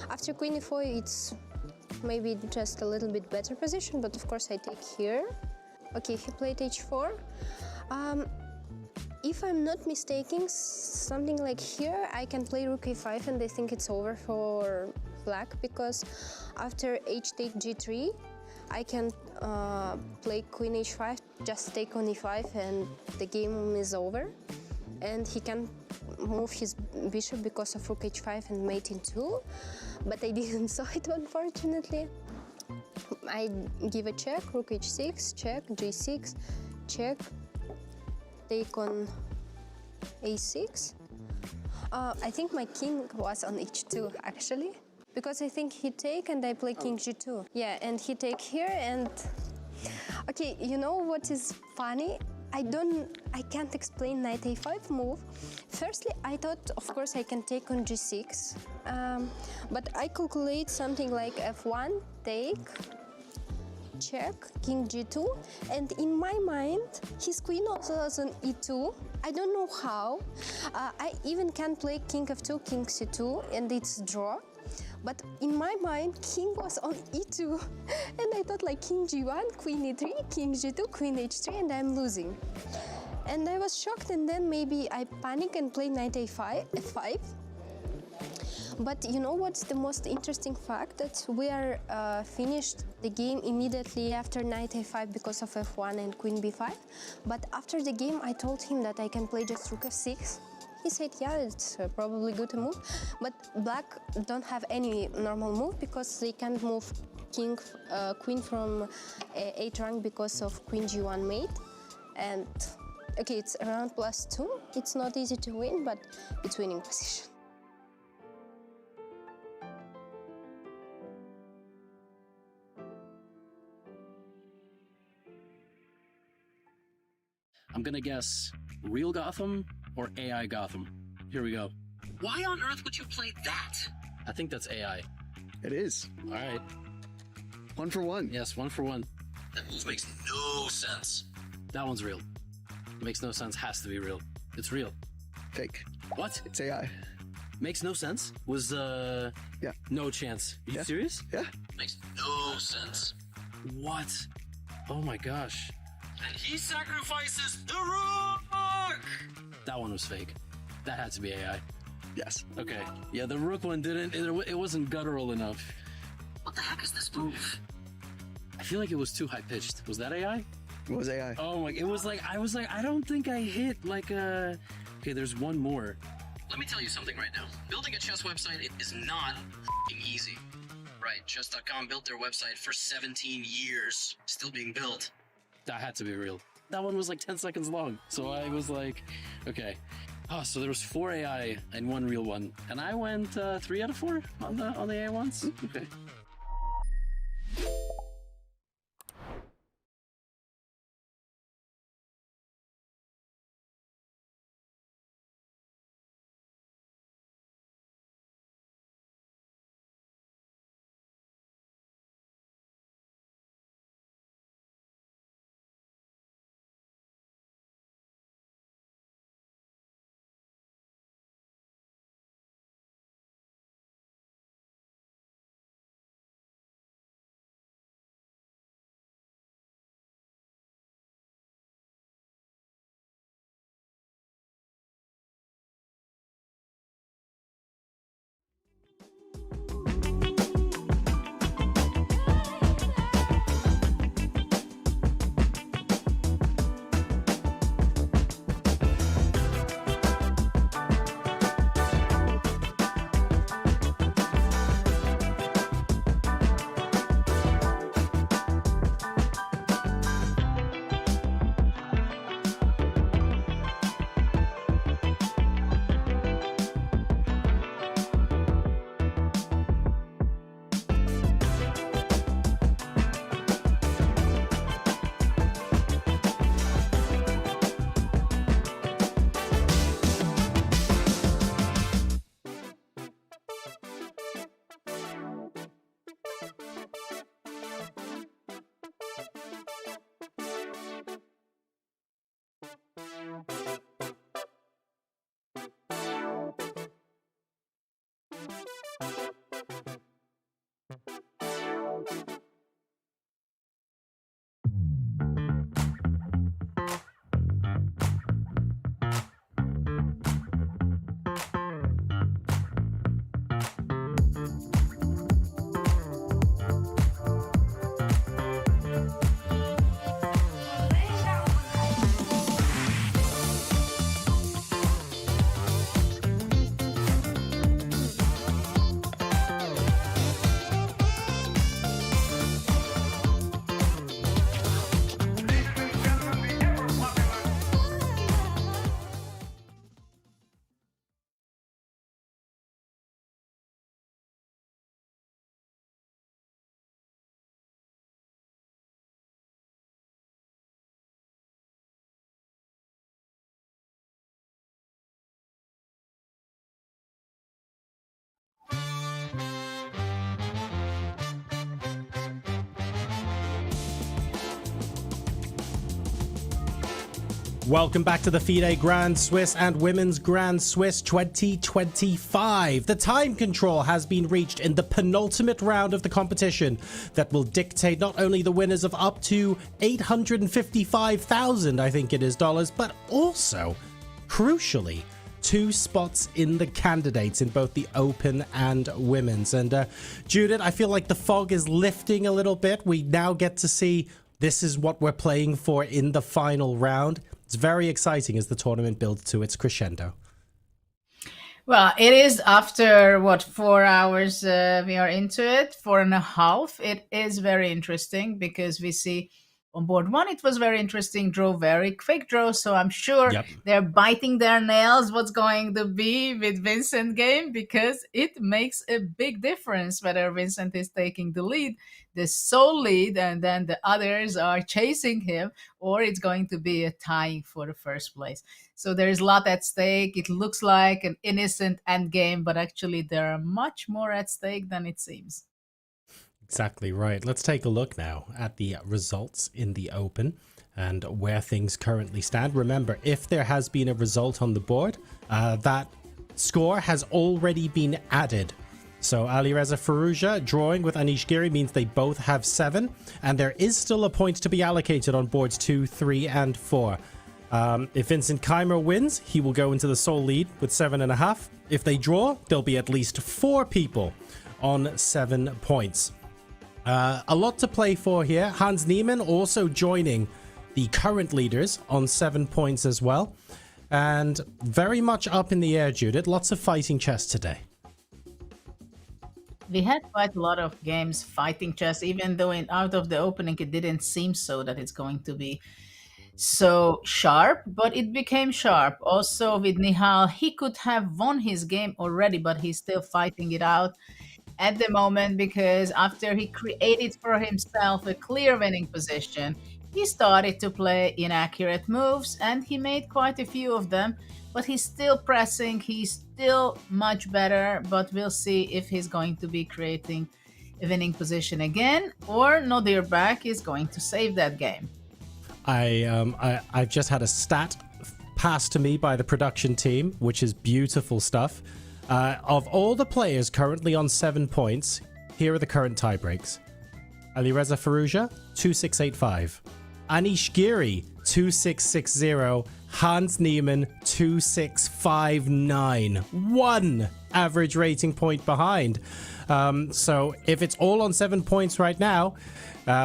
After queen e4, it's maybe just a little bit better position, but of course I take here. Okay, he played h4. If I'm not mistaken, something like here, I can play rook e5, and I think it's over for black, because after h take g3, I can play queen h5, just take on e5, and the game is over. And he can move his bishop because of rook h5 and mate in 2, but I didn't saw it, unfortunately. I give a check, rook h6, check, g6, check, take on a6. I think my king was on h2, actually, because I think he take and I play king g2. Yeah, and he take here, and okay, you know what is funny? I can't explain knight a5 move. Firstly, I thought, of course, I can take on g6, but I calculate something like f1, take, check, king g2, and in my mind, his queen also is on e2. I don't know how. I even can play king f2, king c2, and it's draw. But in my mind, king was on e2, and I thought like king g1, queen e3, king g2, queen h3, and I'm losing. And I was shocked, and then maybe I panic and play knight a5, f5. But you know what's the most interesting fact? That we are finished the game immediately after knight a5 because of f1 and queen b5. But after the game, I told him that I can play just rook f6. He said, yeah, it's probably good to move, but black don't have any normal move because they can't move queen from 8 rank because of queen g1 mate. And okay, it's around +2. It's not easy to win, but it's winning position. I'm gonna guess real Gotham or AI Gotham. Here we go. Why on earth would you play that? I think that's AI. It is. All right. 1 for 1. Yes, 1 for 1. That move makes no sense. That one's real. Makes no sense. Has to be real. It's real. Fake. What? It's AI. Makes no sense? Was, yeah. No chance. Are you serious? Yeah. Makes no sense. What? Oh my gosh. And he sacrifices the rook! That one was fake. That had to be AI. Yes. Okay. Yeah, the rook one didn't. It wasn't guttural enough. What the heck is this move? I feel like it was too high pitched. Was that AI? It was AI. Oh my! It was like I don't think I hit like a. Okay, there's one more. Let me tell you something right now. Building a chess website is not easy. Right? Chess.com built their website for 17 years, still being built. That had to be real. That one was like 10 seconds long. So I was like, okay. Oh, so there was 4 AI and 1 real one. And I went 3 out of 4 on the AI ones? Okay. Welcome back to the FIDE Grand Swiss and Women's Grand Swiss 2025. The time control has been reached in the penultimate round of the competition that will dictate not only the winners of up to 855,000, I think it is, dollars, but also, crucially, 2 spots in the candidates in both the open and women's. And Judith, I feel like the fog is lifting a little bit. We now get to see this is what we're playing for in the final round. It's very exciting as the tournament builds to its crescendo. Well, it is after, 4 hours we are into it, 4.5. It is very interesting because we see on board 1, it was very interesting draw, very quick draw. So I'm sure they're biting their nails what's going to be with Vincent game, because it makes a big difference whether Vincent is taking the lead, the sole lead, and then the others are chasing him, or it's going to be a tying for the first place. So there's a lot at stake. It looks like an innocent endgame, but actually there are much more at stake than it seems. Exactly right. Let's take a look now at the results in the open and where things currently stand. Remember, if there has been a result on the board, that score has already been added. So Alireza Firouzja drawing with Anish-Giri means they both have 7, and there is still a point to be allocated on boards 2, 3, and 4. If Vincent Keymer wins, he will go into the sole lead with 7.5. If they draw, there'll be at least 4 people on 7 points. A lot to play for here. Hans Niemann also joining the current leaders on 7 points as well. And very much up in the air, Judith. Lots of fighting chess today. We had quite a lot of games fighting chess, even though out of the opening it didn't seem so that it's going to be so sharp, but it became sharp. Also with Nihal, he could have won his game already, but he's still fighting it out at the moment, because after he created for himself a clear winning position, he started to play inaccurate moves, and he made quite a few of them, but he's still pressing, he's still much better, but we'll see if he's going to be creating a winning position again, or Nodirbak is going to save that game. I've just had a stat passed to me by the production team, which is beautiful stuff. Of all the players currently on 7 points, here are the current tiebreaks. Alireza Firouzja, 2685. Anish-Giri, 2660. Hans Niemann, 2659. 1 average rating point behind. So if it's all on 7 points right now,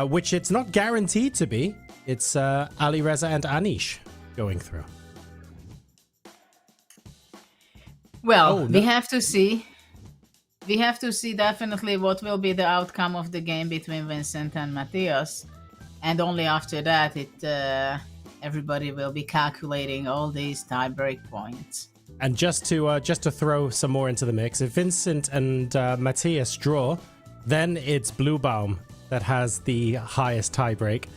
which it's not guaranteed to be, it's Alireza and Anish going through. Well, we have to see. We have to see definitely what will be the outcome of the game between Vincent and Matthias. And only after that, everybody will be calculating all these tie-break points. And just to throw some more into the mix, if Vincent and Matthias draw, then it's Bluebaum that has the highest tie-break.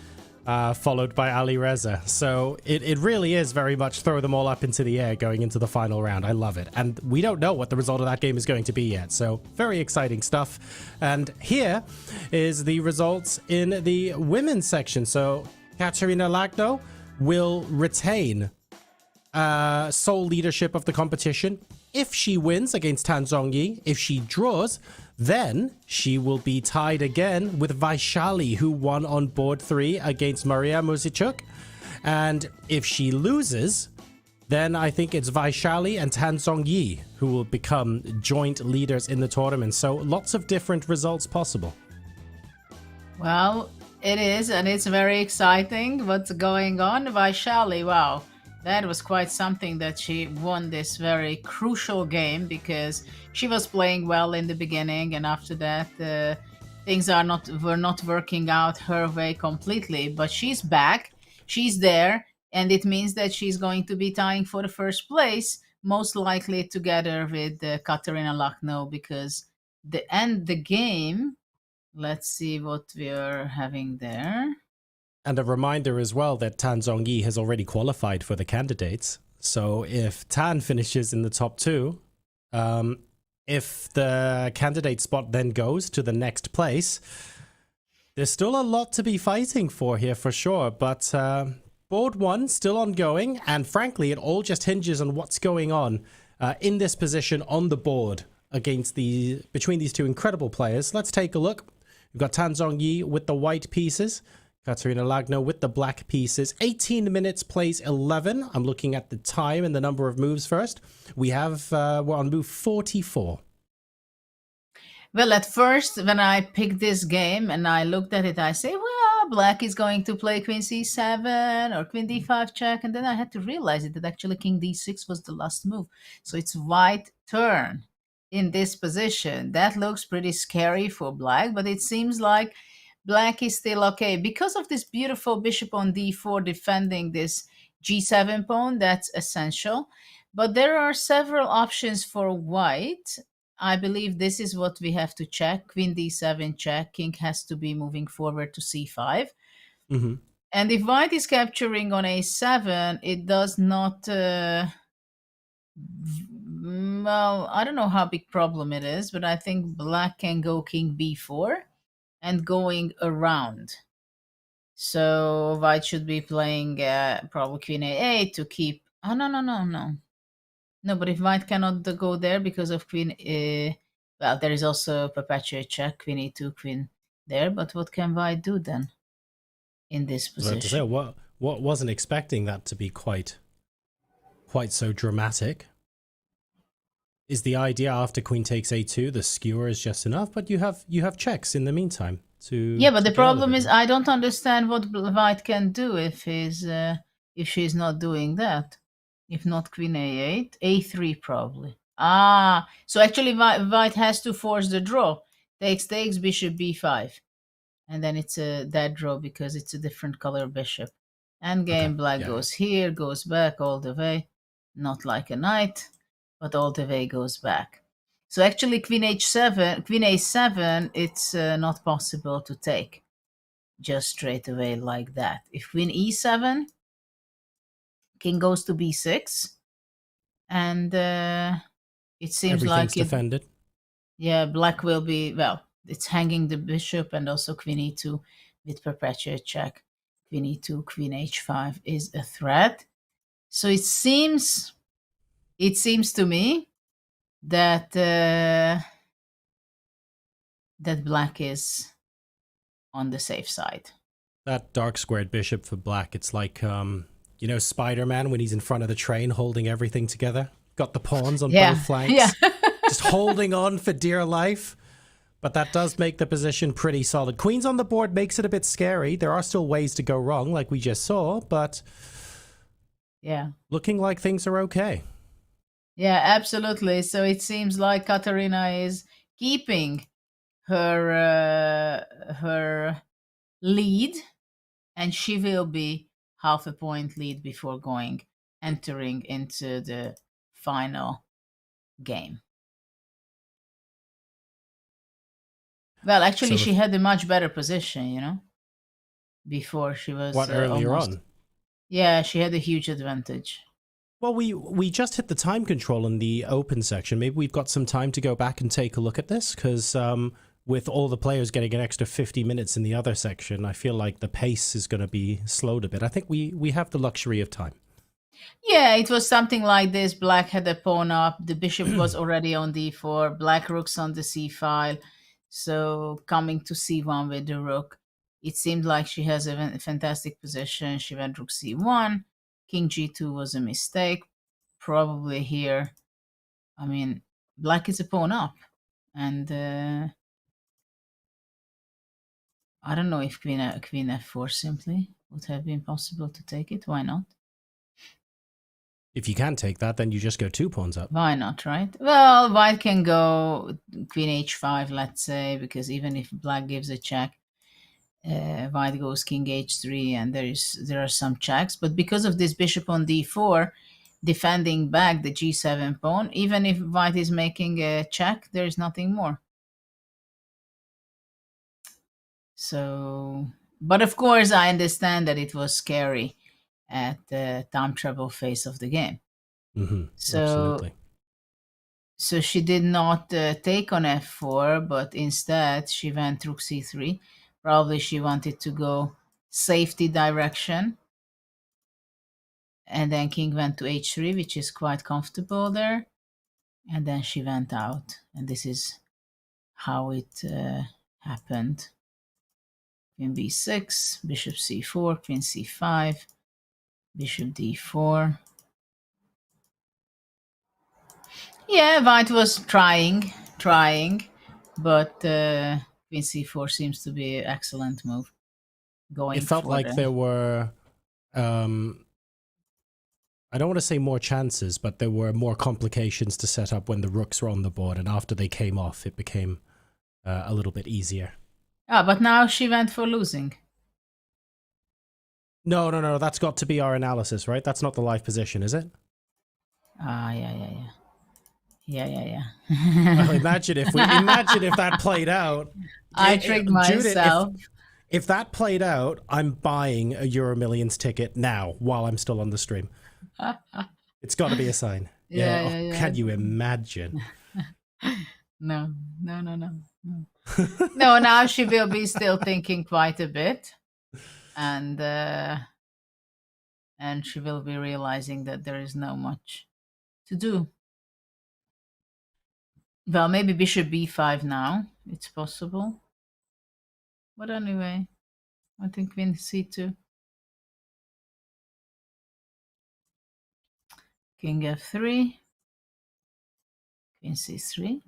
Followed by Alireza. So it really is very much throw them all up into the air going into the final round. I love it. And we don't know what the result of that game is going to be yet. So very exciting stuff. And here is the results in the women's section. So Tan-Lagno will retain sole leadership of the competition if she wins against Tan Zhongyi. If she draws, then she will be tied again with Vaishali, who won on board 3 against Maria-Muzychuk. And if she loses, then I think it's Vaishali and Tan Zhongyi who will become joint leaders in the tournament. So lots of different results possible. Well, it is, and it's very exciting what's going on. Vaishali, wow. That was quite something that she won this very crucial game, because she was playing well in the beginning, and after that things were not working out her way completely. But she's back, she's there, and it means that she's going to be tying for the first place, most likely together with Tan-Lagno, because the game. Let's see what we are having there. And a reminder as well that Tan Zhongyi has already qualified for the candidates. So if Tan finishes in the top 2, if the candidate spot then goes to the next place, there's still a lot to be fighting for here for sure. But Board 1 still ongoing, and frankly, it all just hinges on what's going on in this position on the board between these two incredible players. Let's take a look. We've got Tan Zhongyi with the white pieces, Katerina-Lagno with the black pieces. 18 minutes plays 11. I'm looking at the time and the number of moves first. We're on move 44. Well, at first, when I picked this game and I looked at it, I say, well, black is going to play queen c7 or queen d5 check. And then I had to realize that actually king d6 was the last move. So it's white turn in this position. That looks pretty scary for black, but it seems like black is still okay. Because of this beautiful bishop on d4 defending this g7 pawn, that's essential. But there are several options for white. I believe this is what we have to check. Queen d7 check. King has to be moving forward to c5. Mm-hmm. And if white is capturing on a7, it does not... well, I don't know how big problem it is, but I think black can go king b4 and going around. So white should be playing probably queen a8 to keep... Oh, no. No, but if white cannot go there because of queen... well, there is also perpetuate check, queen e2, queen there. But what can white do then in this position? What wasn't expecting that to be quite so dramatic. Is the idea after queen takes a2, the skewer is just enough, but you have checks in the meantime to... Yeah, but the problem is I don't understand what white can do if she's not doing that. If not queen a8, a3 probably. So actually white has to force the draw. Takes, bishop b5. And then it's a dead draw because it's a different color bishop. Endgame, black goes here, goes back all the way. Not like a knight, but all the way goes back. So actually queen h7, queen a7, it's not possible to take just straight away like that. If queen e7, king goes to b6, and it seems like defended. Yeah, black will be, well, it's hanging the bishop and also queen e2 with perpetuate check. Queen e2, queen h5 is a threat. So it seems to me that that black is on the safe side. That dark squared bishop for black, it's like you know, Spider-Man when he's in front of the train holding everything together. Got the pawns on both flanks. Just holding on for dear life. But that does make the position pretty solid. Queens on the board makes it a bit scary. There are still ways to go wrong, like we just saw, but yeah, looking like things are okay. Yeah, absolutely. So it seems like Katerina is keeping her lead, and she will be half a point lead before entering into the final game. Well, actually, she had a much better position, you know, before she was... earlier on? Yeah, she had a huge advantage. Well, we just hit the time control in the open section. Maybe we've got some time to go back and take a look at this, because with all the players getting an extra 50 minutes in the other section, I feel like the pace is going to be slowed a bit. I think we have the luxury of time. Yeah, it was something like this. Black had a pawn up. The bishop was already on d4. Black rook's on the c file. So coming to c1 with the rook, it seemed like she has a fantastic position. She went rook c1. King g2 was a mistake. Probably here, I mean, black is a pawn up. And I don't know if queen f4 simply would have been possible to take it. Why not? If you can take that, then you just go 2 pawns up. Why not, right? Well, white can go queen h5, let's say, because even if black gives a check, white goes king h3, and there are some checks. But because of this bishop on d4, defending back the g7 pawn, even if white is making a check, there is nothing more. So, but of course, I understand that it was scary at the time travel phase of the game. Mm-hmm. Absolutely. So she did not take on f4, but instead she went rook c3. Probably she wanted to go safety direction. And then king went to h3, which is quite comfortable there. And then she went out. And this is how it happened. Queen b6, bishop c4, queen c5, bishop d4. Yeah, white was trying, but queen c4 seems to be an excellent move. Going It felt like there were, I don't want to say more chances, but there were more complications to set up when the rooks were on the board, and after they came off, it became a little bit easier. Ah, but now she went for losing. No, that's got to be our analysis, right? That's not the live position, is it? Ah, yeah. Well, imagine if that played out. I tricked myself. Judith, if that played out, I'm buying a EuroMillions ticket now while I'm still on the stream. It's got to be a sign. Yeah. Can you imagine? No. No, now she will be still thinking quite a bit, and she will be realizing that there is no much to do. Well, maybe bishop b5 now. It's possible. But anyway, I think queen c2. King f3. Queen c3.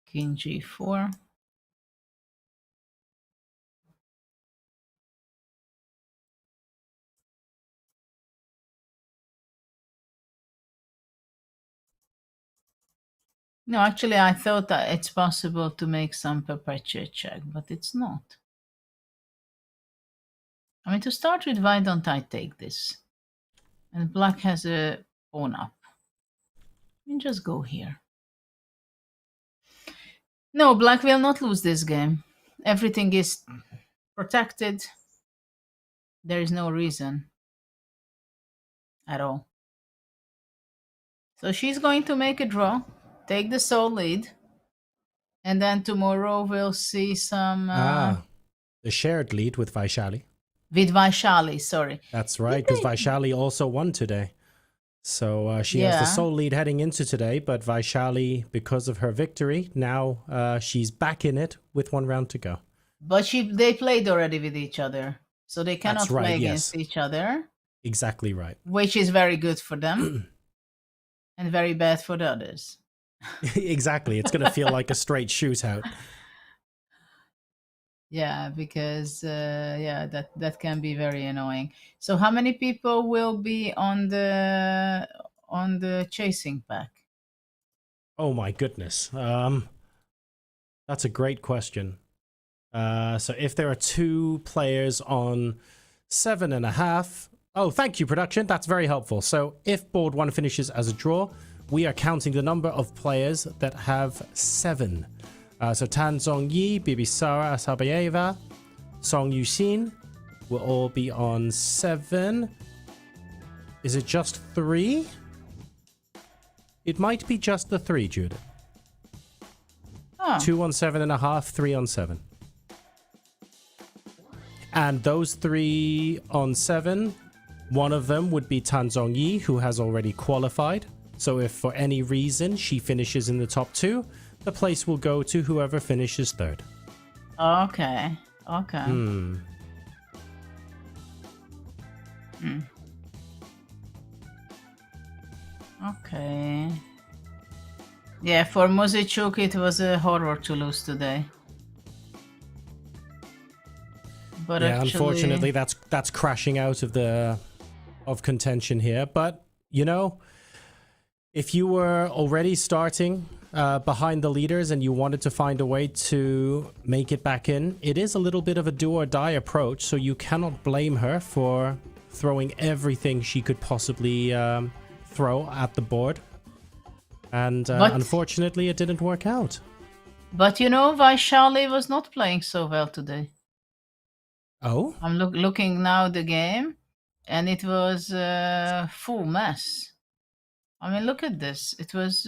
King g4. No, actually, I thought that it's possible to make some perpetuate check, but it's not. I mean, to start with, why don't I take this? And black has a pawn up. I mean, just go here. No, black will not lose this game. Everything is protected. There is no reason at all. So she's going to make a draw, take the sole lead, and then tomorrow we'll see some... the shared lead with Vaishali. With Vaishali, sorry. That's right, because Vaishali also won today. So she has the sole lead heading into today, but Vaishali, because of her victory, now she's back in it with 1 round to go. But they played already with each other, so they cannot play against each other. Exactly right. Which is very good for them and very bad for the others. Exactly. It's going to feel like a straight shootout. Yeah, because that can be very annoying. So how many people will be on the chasing pack? Oh my goodness. That's a great question. So if there are 2 players on 7.5, oh, thank you, production. That's very helpful. So if board 1 finishes as a draw, we are counting the number of players that have 7. So Tan Zhongyi, Bibisara Asabayeva, Song Yuxin will all be on 7. Is it just 3? It might be just the 3, Judith. Oh. 2 on 7.5, 3 on 7. And those 3 on 7, one of them would be Tan Zhongyi, who has already qualified. So if for any reason she finishes in the top 2, the place will go to whoever finishes 3rd. Okay. Okay. Yeah, for Muzychuk it was a horror to lose today. But yeah, actually... unfortunately that's crashing out of contention here. But you know, if you were already starting behind the leaders and you wanted to find a way to make it back in, it is a little bit of a do or die approach, so you cannot blame her for throwing everything she could possibly throw at the board. And unfortunately it didn't work out. But you know, Vaishali was not playing so well today. Oh? I'm looking now the game, and it was a full mess. I mean, look at this. It was...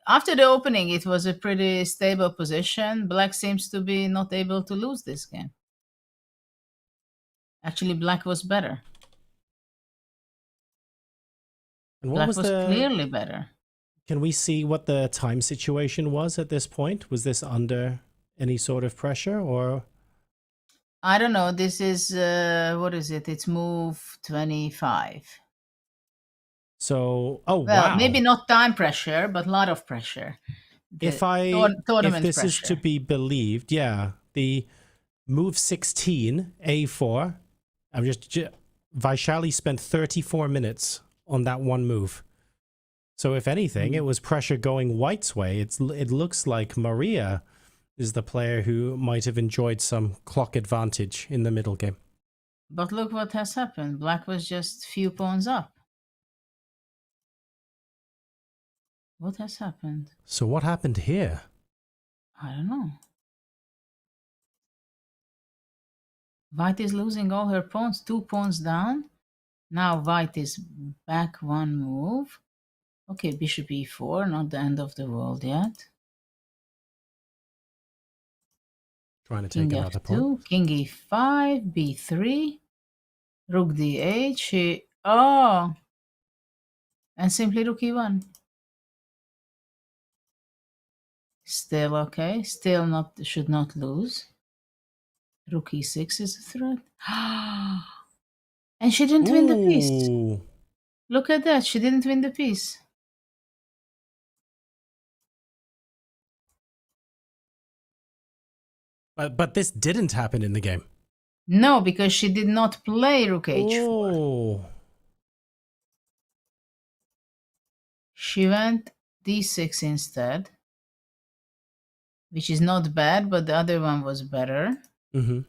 after the opening, it was a pretty stable position. Black seems to be not able to lose this game. Actually, black was better. And what Black was was the... clearly better. Can we see what the time situation was at this point? Was this under any sort of pressure, or? I don't know. This is, what is it? It's move 25. So, oh, Well, wow. maybe not time pressure, but a lot of pressure. If Tournament this pressure. is to be believed, yeah, the move 16, A4, Vaishali spent 34 minutes on that one move. So if anything, it was pressure going White's way. It looks like Maria is the player who might have enjoyed some clock advantage in the middle game. But look what has happened. Black was just few pawns up. What has happened? So what happened here? I don't know. White is losing all her pawns, 2 pawns down. Now White is back 1 move. Okay, bishop e4, not the end of the world yet. Trying to take King another f2, pawn. king e5, b3, rook d8, oh! And simply rook e1. Still okay, still not, should not lose. Rook e6 is a threat. And she didn't win the piece. Look at that, she didn't win the piece. But this didn't happen in the game. No, because she did not play rook h4. Oh. She went d6 instead, which is not bad, but the other one was better. Mm-hmm.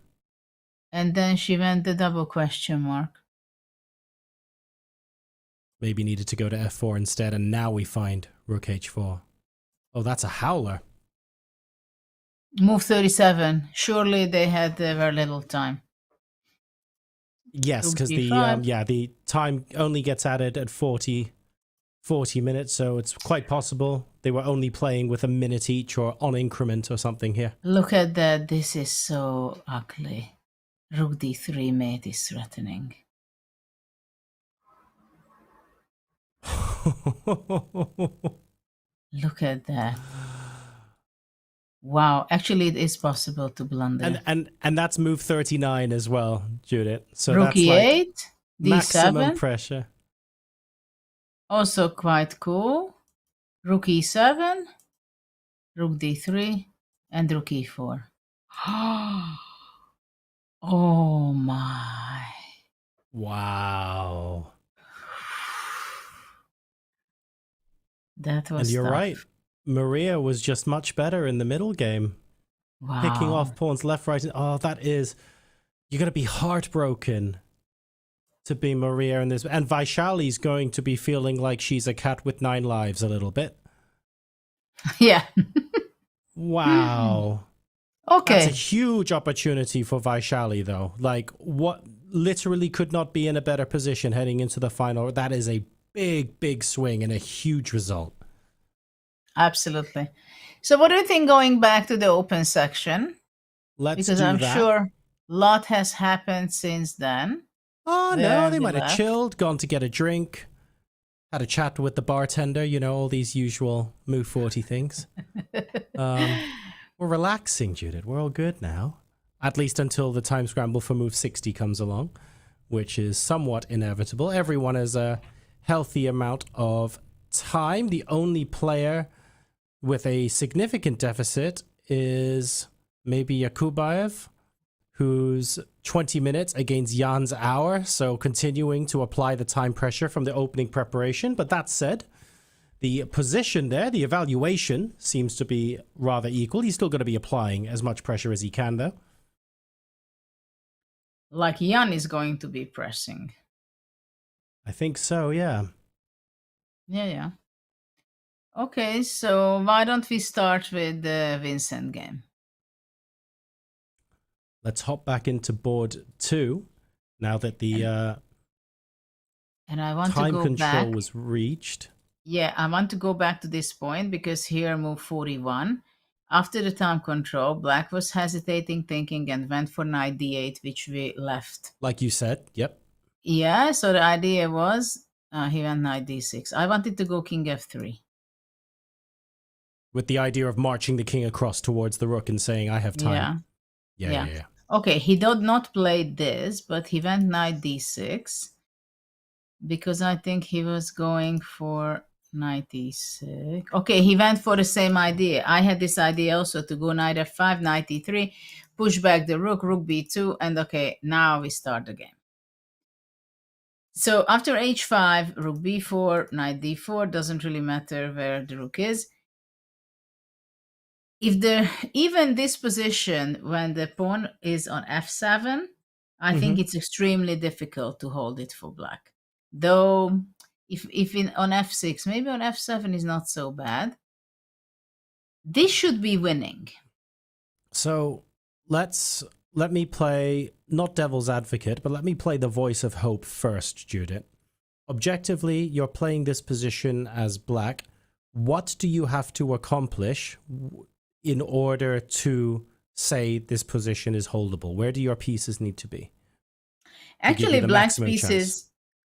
And then she went the double question mark. Maybe needed to go to f4 instead, and now we find rook h4. Oh, that's a howler. Move 37. Surely they had very little time. Yes, Rook because d5. the time only gets added at 40 minutes, so it's quite possible they were only playing with a minute each or on increment or something here. Look at that. This is so ugly. Rook d3 mate is threatening. Look at that. Wow, actually it is possible to blunder. And that's move 39 as well, Judith. So Rook that's e8, like d7. maximum pressure. Also quite cool. Rook e7, rook d3, and rook e4. Oh my. Wow. That was And you're tough. right. Maria was just much better in the middle game. Wow. Picking off pawns left, right. Oh, that is... You're going to be heartbroken to be Maria in this. And Vaishali's going to be feeling like she's a cat with 9 lives a little bit. Yeah. Wow. Okay. That's a huge opportunity for Vaishali, though. Like, what literally could not be in a better position heading into the final. That is a big, big swing and a huge result. Absolutely. So what do you think going back to the open section? Let's because do I'm that. sure a lot has happened since then. Oh, Where no, have they you might have left? chilled, gone to get a drink, had a chat with the bartender, you know, all these usual Move 40 things. We're relaxing, Judith. We're all good now. At least until the time scramble for Move 60 comes along, which is somewhat inevitable. Everyone has a healthy amount of time. The only player with a significant deficit is maybe Yakubboev, who's 20 minutes against Jan's hour, so continuing to apply the time pressure from the opening preparation. But that said, the position there, the evaluation, seems to be rather equal. He's still going to be applying as much pressure as he can, though. Like Jan is going to be pressing. I think so, yeah. Yeah. Okay, so why don't we start with the Vincent game? Let's hop back into board 2 now that the And I want time to go control back. was reached. Yeah, I want to go back to this point because here move 41. After the time control, black was hesitating, thinking, and went for knight d8, which we left. Like you said, yep. Yeah, so the idea was he went knight d6. I wanted to go king f3. With the idea of marching the king across towards the rook and saying, I have time. Yeah. Okay, he did not play this, but he went knight d6 because I think he was going for knight d6. Okay, he went for the same idea. I had this idea also to go knight f5, knight e3, push back the rook, rook b2, and okay, now we start the game. So after h5, rook b4, knight d4, doesn't really matter where the rook is. If even this position, when the pawn is on f7, I think it's extremely difficult to hold it for black. Though, if on f6, maybe on f7 is not so bad. This should be winning. So let me play, not devil's advocate, but let me play the voice of hope first, Judith. Objectively, you're playing this position as black. What do you have to accomplish in order to say this position is holdable? Where do your pieces need to be? Actually, black's pieces,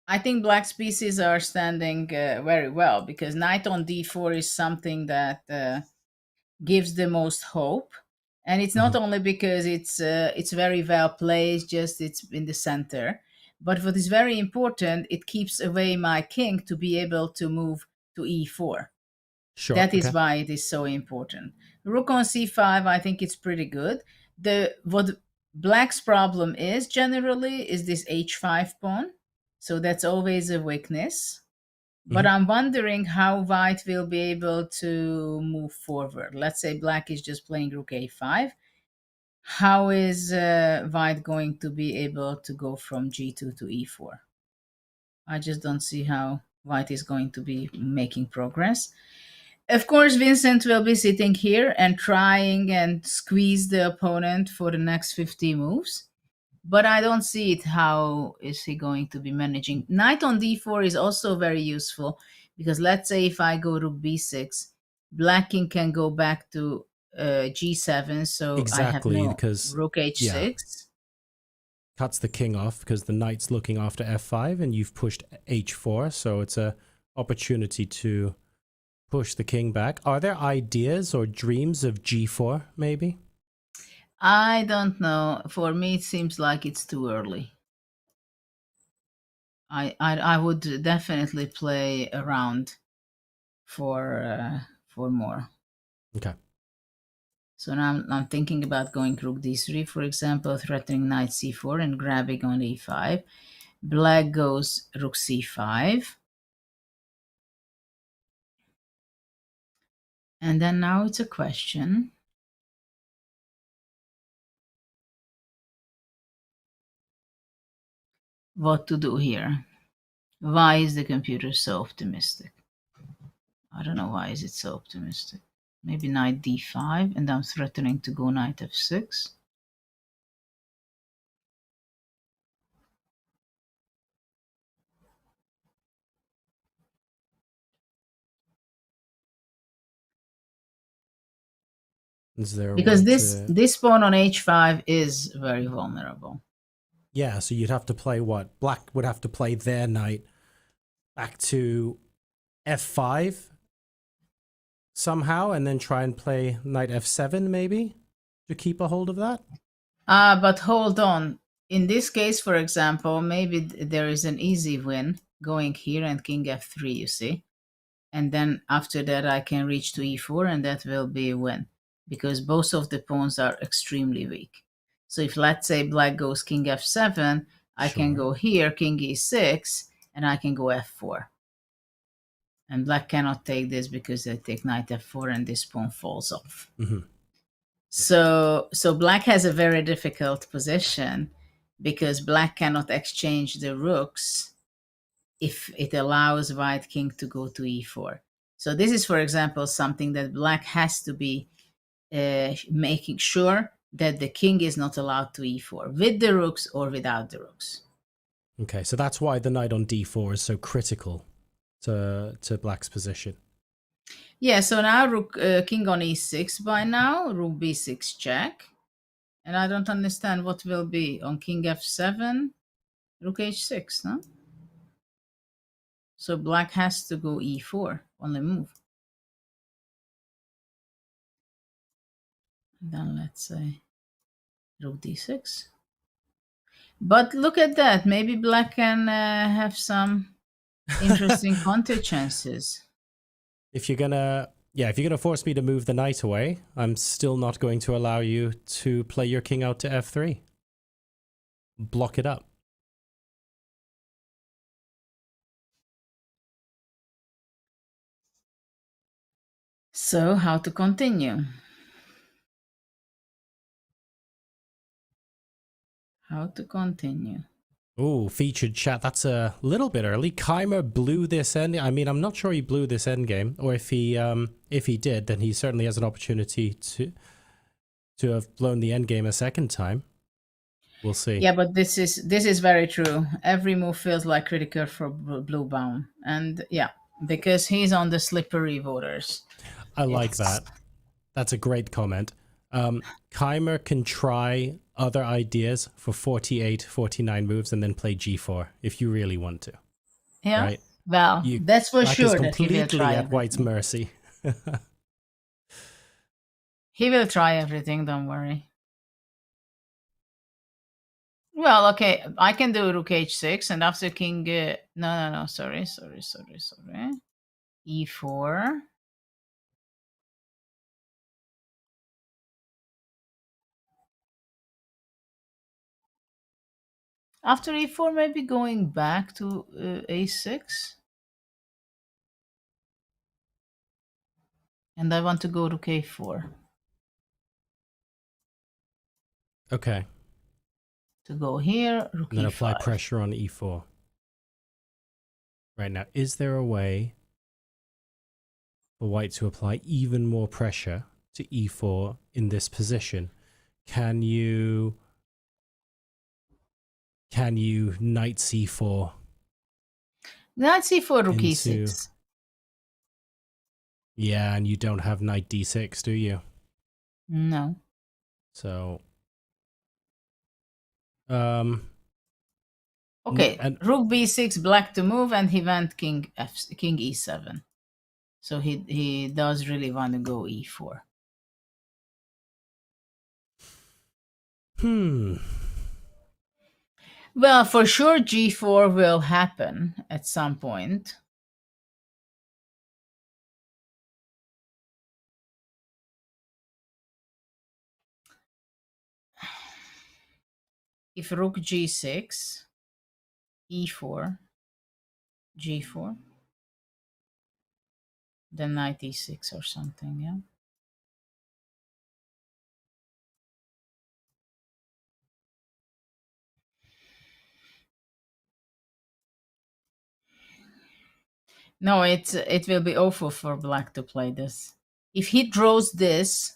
I think black's pieces are standing very well, because knight on d4 is something that gives the most hope. And it's not only because it's very well placed, just it's in the center. But what is very important, it keeps away my king to be able to move to e4. Sure. That is why it is so important. Rook on c5, I think it's pretty good. What black's problem is generally is this h5 pawn. So that's always a weakness. But I'm wondering how white will be able to move forward. Let's say black is just playing rook a5. How is white going to be able to go from g2 to e4? I just don't see how white is going to be making progress. Of course, Vincent will be sitting here and trying and squeeze the opponent for the next 50 moves. But I don't see it. How is he going to be managing? Knight on d4 is also very useful, because let's say if I go rook b6, black king can go back to g7. So exactly, I have no because rook h6. Cuts the king off because the knight's looking after f5 and you've pushed h4. So it's a opportunity to push the king back. Are there ideas or dreams of g4 maybe? I don't know. For me, it seems like it's too early. I would definitely play around for more. Okay. So now I'm thinking about going rook d3, for example, threatening knight c4 and grabbing on e5. Black goes rook c5. And then now it's a question. What to do here? Why is the computer so optimistic? I don't know why is it so optimistic. Maybe knight d5, and I'm threatening to go knight f6. Is there because this pawn on h5 is very vulnerable. Yeah, so you'd have to play what? Black would have to play their knight back to f5 somehow, and then try and play knight f7 maybe to keep a hold of that? But hold on. In this case, for example, maybe there is an easy win going here and king f3, you see? And then after that I can reach to e4, and that will be a win, because both of the pawns are extremely weak. So if, let's say, black goes king f7, I can go here, king e6, and I can go f4. And black cannot take this because they take knight f4 and this pawn falls off. So black has a very difficult position, because black cannot exchange the rooks if it allows white king to go to e4. So this is, for example, something that black has to be making sure that the king is not allowed to e4, with the rooks or without the rooks. Okay, so that's why the knight on d4 is so critical to black's position. Yeah, so now rook, king on e6 by now, rook b6 check. And I don't understand what will be on king f7, rook h6, no? So black has to go e4 on the move. Then let's say rook d6. But look at that. Maybe black can have some interesting counter chances. If you're gonna force me to move the knight away, I'm still not going to allow you to play your king out to f3. Block it up. So how to continue? How to continue? Ooh, featured chat. That's a little bit early. Keymer blew this end. I mean, I'm not sure he blew this end game, or if he did, then he certainly has an opportunity to have blown the end game a second time. We'll see. Yeah, but this is very true. Every move feels like critical for Bluebaum, and yeah, because he's on the slippery waters. I like that. That's a great comment. Keymer can try other ideas for 48, 49 moves and then play g4 if you really want to. Yeah, right? well, that's for Black sure is that he will completely try at everything. White's mercy. He will try everything, don't worry. Well, okay, I can do rook h6 and after king... no, sorry. e4. After e4, maybe going back to a6. And I want to go to k4. Okay. To go here, rook And then e5. apply pressure on e4. Right now, is there a way for White to apply even more pressure to e4 in this position? Can you knight c4? Knight c4, rook e6. Yeah, and you don't have knight d6, do you? No. So okay, and rook b6, black to move, and he went king e7. So he does really want to go e4. Well, for sure g4 will happen at some point. If rook g6, e4, g4, then knight e6 or something, yeah? No, it will be awful for black to play this. If he draws this,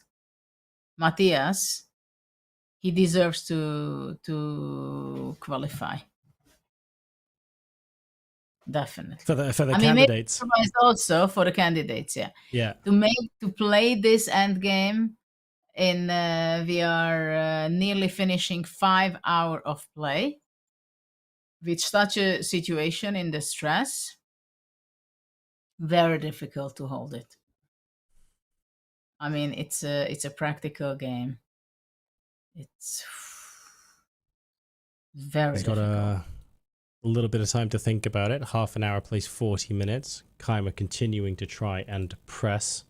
Matthias, he deserves to qualify. Definitely. For the candidates. Maybe also for the candidates, yeah. Yeah. To play this endgame in we are nearly finishing 5 hours of play. With such a situation in the stress, very difficult to hold it. I mean, it's a practical game. It's very difficult. He's got a little bit of time to think about it. Half an hour plays 40 minutes. Keymer continuing to try and press.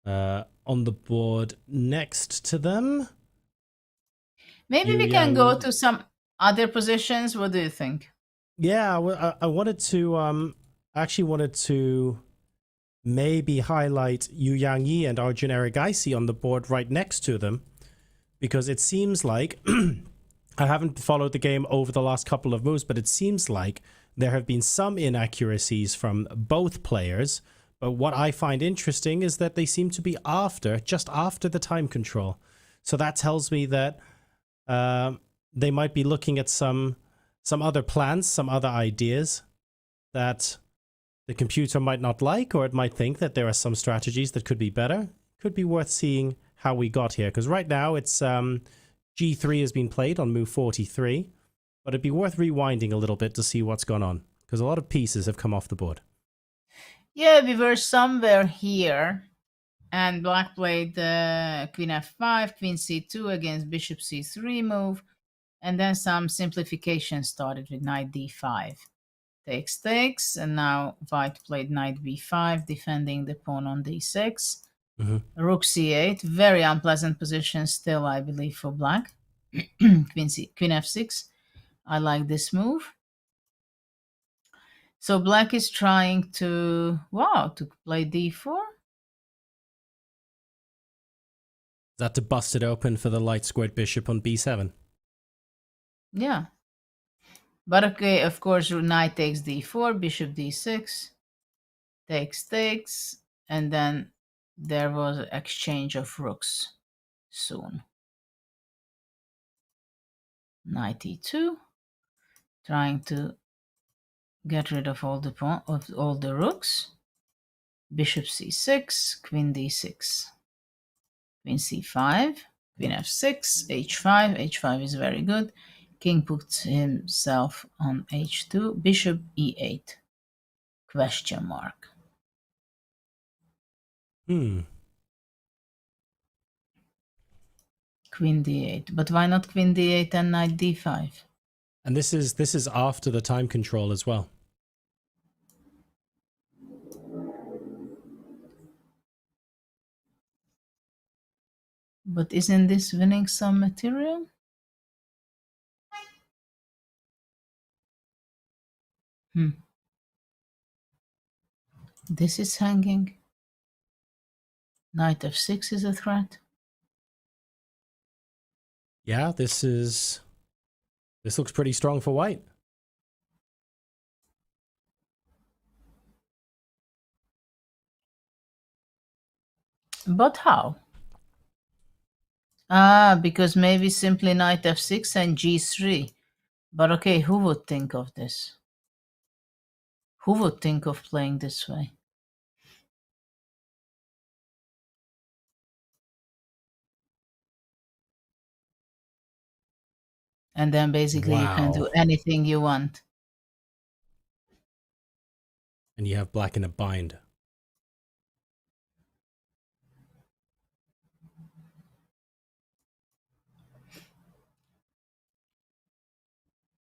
On the board next to them. Maybe we can go to some other positions. What do you think? Yeah, I wanted to actually wanted to maybe highlight Yu Yangyi and Arjun Erigaisi on the board right next to them, because it seems like I haven't followed the game over the last couple of moves, but it seems like there have been some inaccuracies from both players. But what I find interesting is that they seem to be just after the time control. So that tells me that they might be looking at some other plans, some other ideas that the computer might not like, or it might think that there are some strategies that could be better. Could be worth seeing how we got here, because right now it's G3 has been played on move 43, but it'd be worth rewinding a little bit to see what's gone on, because a lot of pieces have come off the board. Yeah, we were somewhere here, and black played queen f5, queen c2 against bishop c3 move, and then some simplification started with knight d5. Takes, takes, and now white played knight b5, defending the pawn on d6. Rook c8, very unpleasant position still, I believe, for black. queen f6. I like this move. So black is trying to, to play d4. Is that to bust it open for the light squared bishop on b7? Yeah. But okay, of course, knight takes d4, bishop d6, takes, takes, and then there was an exchange of rooks soon. Knight e2, trying to get rid of all the rooks. Bishop c6, queen d6, queen c5, queen f6, h5. h5 is very good. King puts himself on h2, bishop e8, question mark. Queen d8, but why not queen d8 and knight d5? And this is after the time control as well. But isn't this winning some material? This is hanging. Knight f6 is a threat. Yeah, this looks pretty strong for white. But how? Because maybe simply knight f6 and g3. But okay, who would think of this? Who would think of playing this way? And then basically you can do anything you want. And you have black in a bind.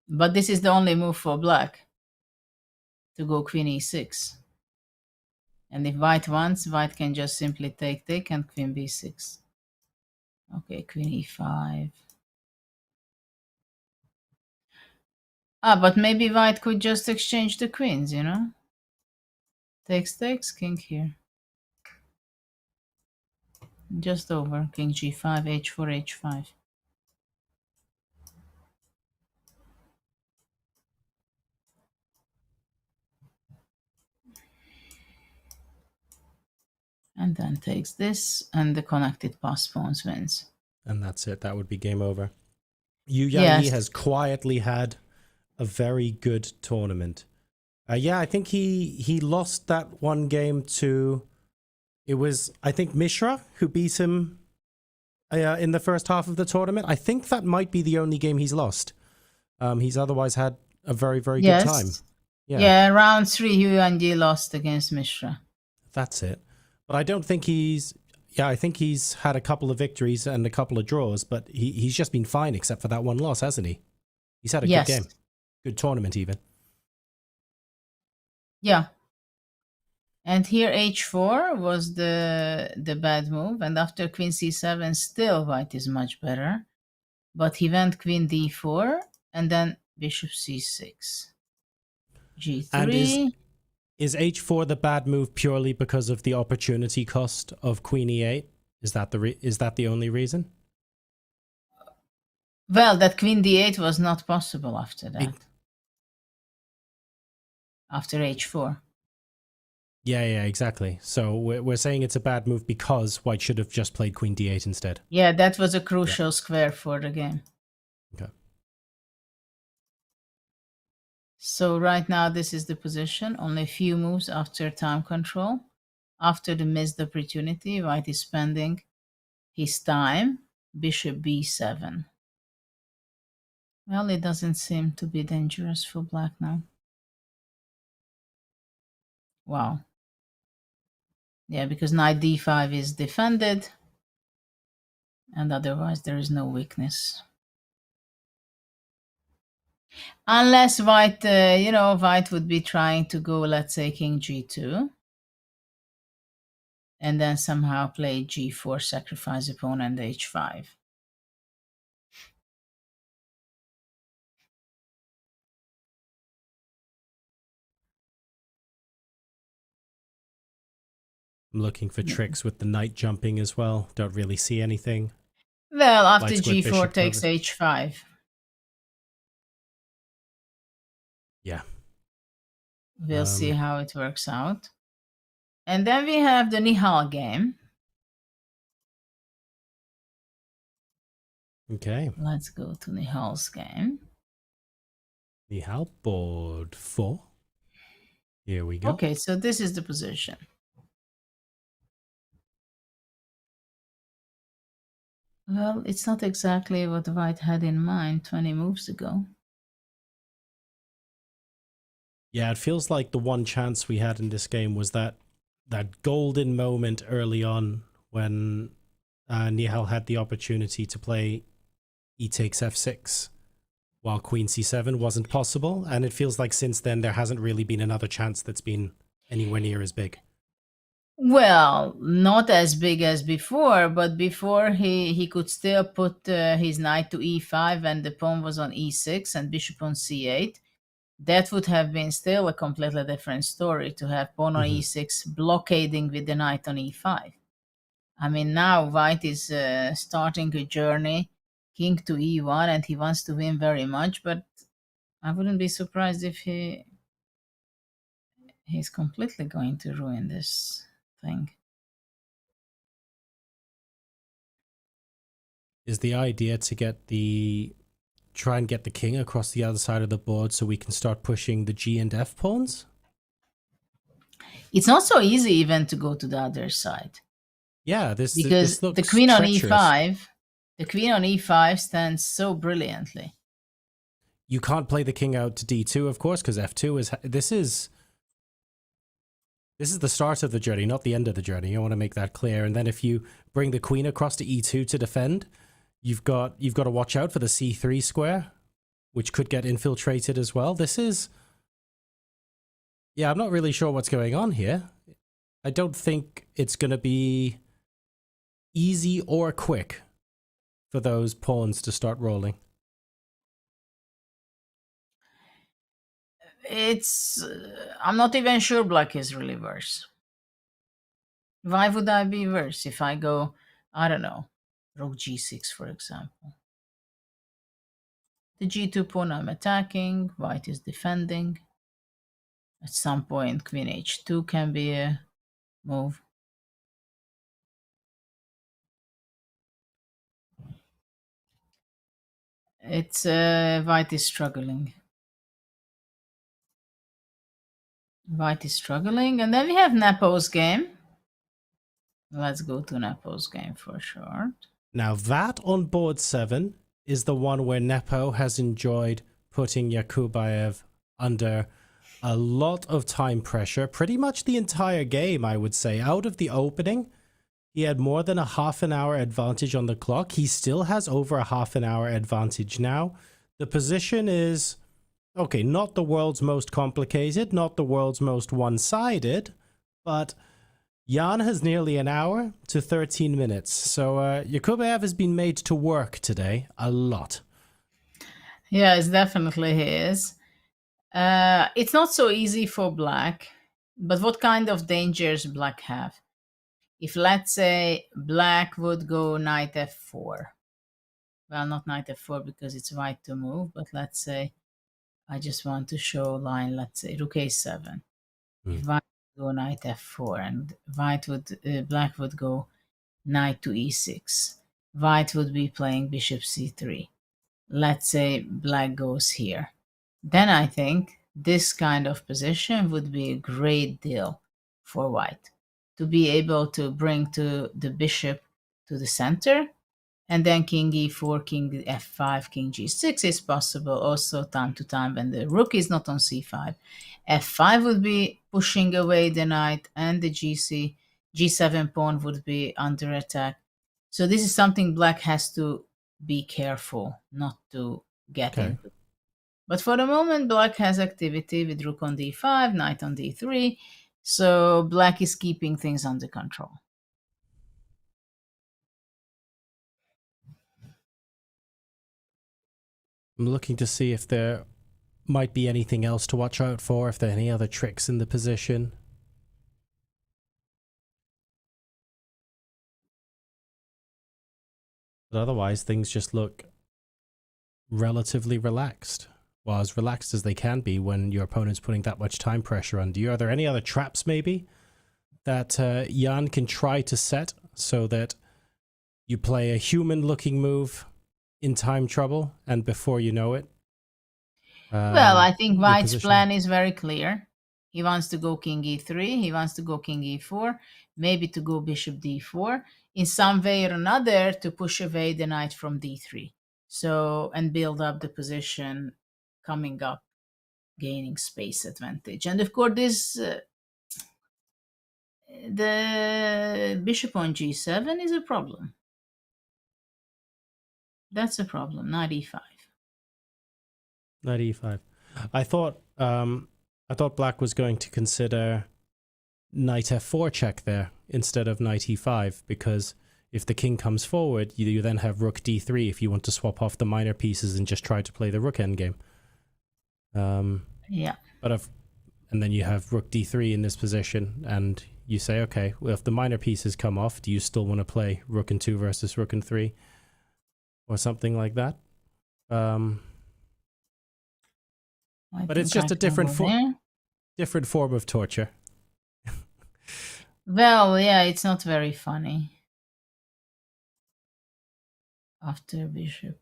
But this is the only move for black, to go queen e6. And if white wants, white can just simply take, take, and queen b6. Okay, queen e5. But maybe white could just exchange the queens, you know? Takes, takes, king here. Just over, king g5, h4, h5. And then takes this, and the connected pass pawns wins. And that's it. That would be game over. Yu Yang has quietly had a very good tournament. Yeah, I think he lost that one game to, it was, I think, Mishra who beat him in the first half of the tournament. I think that might be the only game he's lost. He's otherwise had a very, very good time. Yeah, round 3, Yu Yang lost against Mishra. That's it. But I don't think he's... Yeah, I think he's had a couple of victories and a couple of draws, but he's just been fine except for that one loss, hasn't he? He's had a good game. Good tournament, even. Yeah. And here h4 was the bad move, and after queen c7, still white is much better. But he went queen d4, and then bishop c6. g3... And is h4 the bad move purely because of the opportunity cost of queen e8? Is that the only reason? Well, that queen d8 was not possible after that. After h4. Yeah, exactly. So we're saying it's a bad move because white should have just played queen d8 instead. Yeah, that was a crucial square for the game. Okay. So right now, this is the position. Only a few moves after time control. After the missed opportunity, white is spending his time. Bishop b7. Well, it doesn't seem to be dangerous for black now. Wow. Yeah, because knight d5 is defended, and otherwise there is no weakness. Unless white, white would be trying to go, let's say, king g2, and then somehow play g4, sacrifice opponent h5. I'm looking for tricks with the knight jumping as well. Don't really see anything. Well, after Light squid g4 bishop takes over. h5. Yeah. We'll see how it works out. And then we have the Nihal game. Okay. Let's go to Nihal's game. Nihal, board 4. Here we go. Okay, so this is the position. Well, it's not exactly what white had in mind 20 moves ago. Yeah, it feels like the one chance we had in this game was that golden moment early on when Nihal had the opportunity to play e takes f6 while queen c7 wasn't possible, and it feels like since then there hasn't really been another chance that's been anywhere near as big. Well, not as big as before, but before he could still put his knight to e5 and the pawn was on e6 and bishop on c8. That would have been still a completely different story, to have pawn on e6 blockading with the knight on e5. I mean, now white is starting a journey, king to e1, and he wants to win very much, but I wouldn't be surprised if he's completely going to ruin this thing. Is the idea to try and get the king across the other side of the board so we can start pushing the G and F pawns? It's not so easy even to go to the other side. Yeah, because this looks the queen treacherous. the queen on e5 stands so brilliantly. You can't play the king out to d2, of course, because f2 is... This is the start of the journey, not the end of the journey. I want to make that clear. And then if you bring the queen across to e2 to defend, you've got to watch out for the c3 square, which could get infiltrated as well. This is... Yeah, I'm not really sure what's going on here. I don't think it's going to be easy or quick for those pawns to start rolling. I'm not even sure black is really worse. Why would I be worse if I go, I don't know, rook g6, for example? The g2 pawn I'm attacking, white is defending. At some point, queen h2 can be a move. It's white is struggling. White is struggling, and then we have Nepo's game. Let's go to Nepo's game for short. Now that on board 7 is the one where Nepo has enjoyed putting Yakubboev under a lot of time pressure, pretty much the entire game, I would say. Out of the opening, he had more than a half an hour advantage on the clock. He still has over a half an hour advantage now. The position is, okay, not the world's most complicated, not the world's most one-sided, but Jan has nearly an hour to 13 minutes. So Yakubboev has been made to work today a lot. Yeah, it's definitely his. It's not so easy for black, but what kind of dangers black have? If, let's say, black would go knight f4. Well, not knight f4 because it's white to move, but let's say I just want to show a line, let's say rook a7. If white would go knight f4 and black would go knight to e6, white would be playing bishop c3. Let's say black goes here. Then I think this kind of position would be a great deal for white. To be able to bring to the bishop to the center, and then king e4, king f5, king g6 is possible also time to time when the rook is not on c5. f5 would be pushing away the knight, and the g7 pawn would be under attack. So this is something black has to be careful not to get into. But for the moment, black has activity with rook on d5, knight on d3, so black is keeping things under control. I'm looking to see if there might be anything else to watch out for, if there are any other tricks in the position. But otherwise, things just look relatively relaxed. Well, as relaxed as they can be when your opponent's putting that much time pressure under you. Are there any other traps, maybe, that Jan can try to set so that you play a human-looking move in time trouble, and before you know it? Well, I think white's plan is very clear. He wants to go king e3, he wants to go king e4, maybe to go bishop d4, in some way or another to push away the knight from d3. So, and build up the position coming up, gaining space advantage. And of course, this the bishop on g7 is a problem. That's a problem, not e5. Knight e5. I thought black was going to consider knight f4 check there instead of knight e5, because if the king comes forward, you then have rook d3 if you want to swap off the minor pieces and just try to play the rook endgame. Yeah. And then you have rook d3 in this position, and you say, okay, well, if the minor pieces come off, do you still want to play rook and 2 versus rook and 3? Or something like that? But it's just a different form of torture. Well, yeah, it's not very funny. After bishop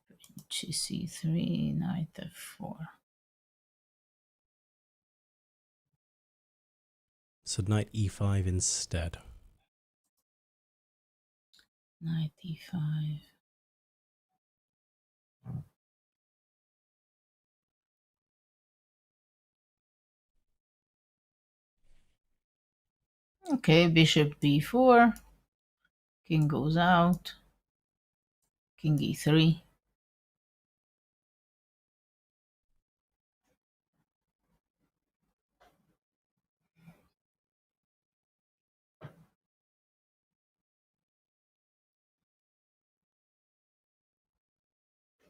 c3, knight f4. So knight e5 instead. Knight e5. Okay, bishop b4, king goes out, king e3.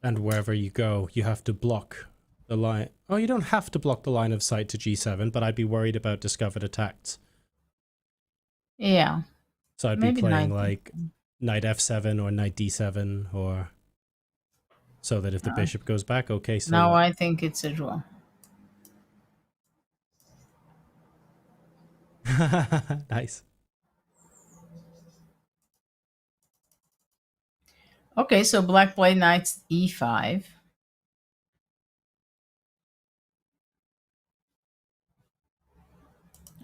And wherever you go, you have to block the line. Oh, you don't have to block the line of sight to g7, but I'd be worried about discovered attacks. Yeah. So I'd be playing like knight f7 or knight d7, or so that if the bishop goes back, okay. So now I think it's a draw. Nice. Okay, so black played knight e5.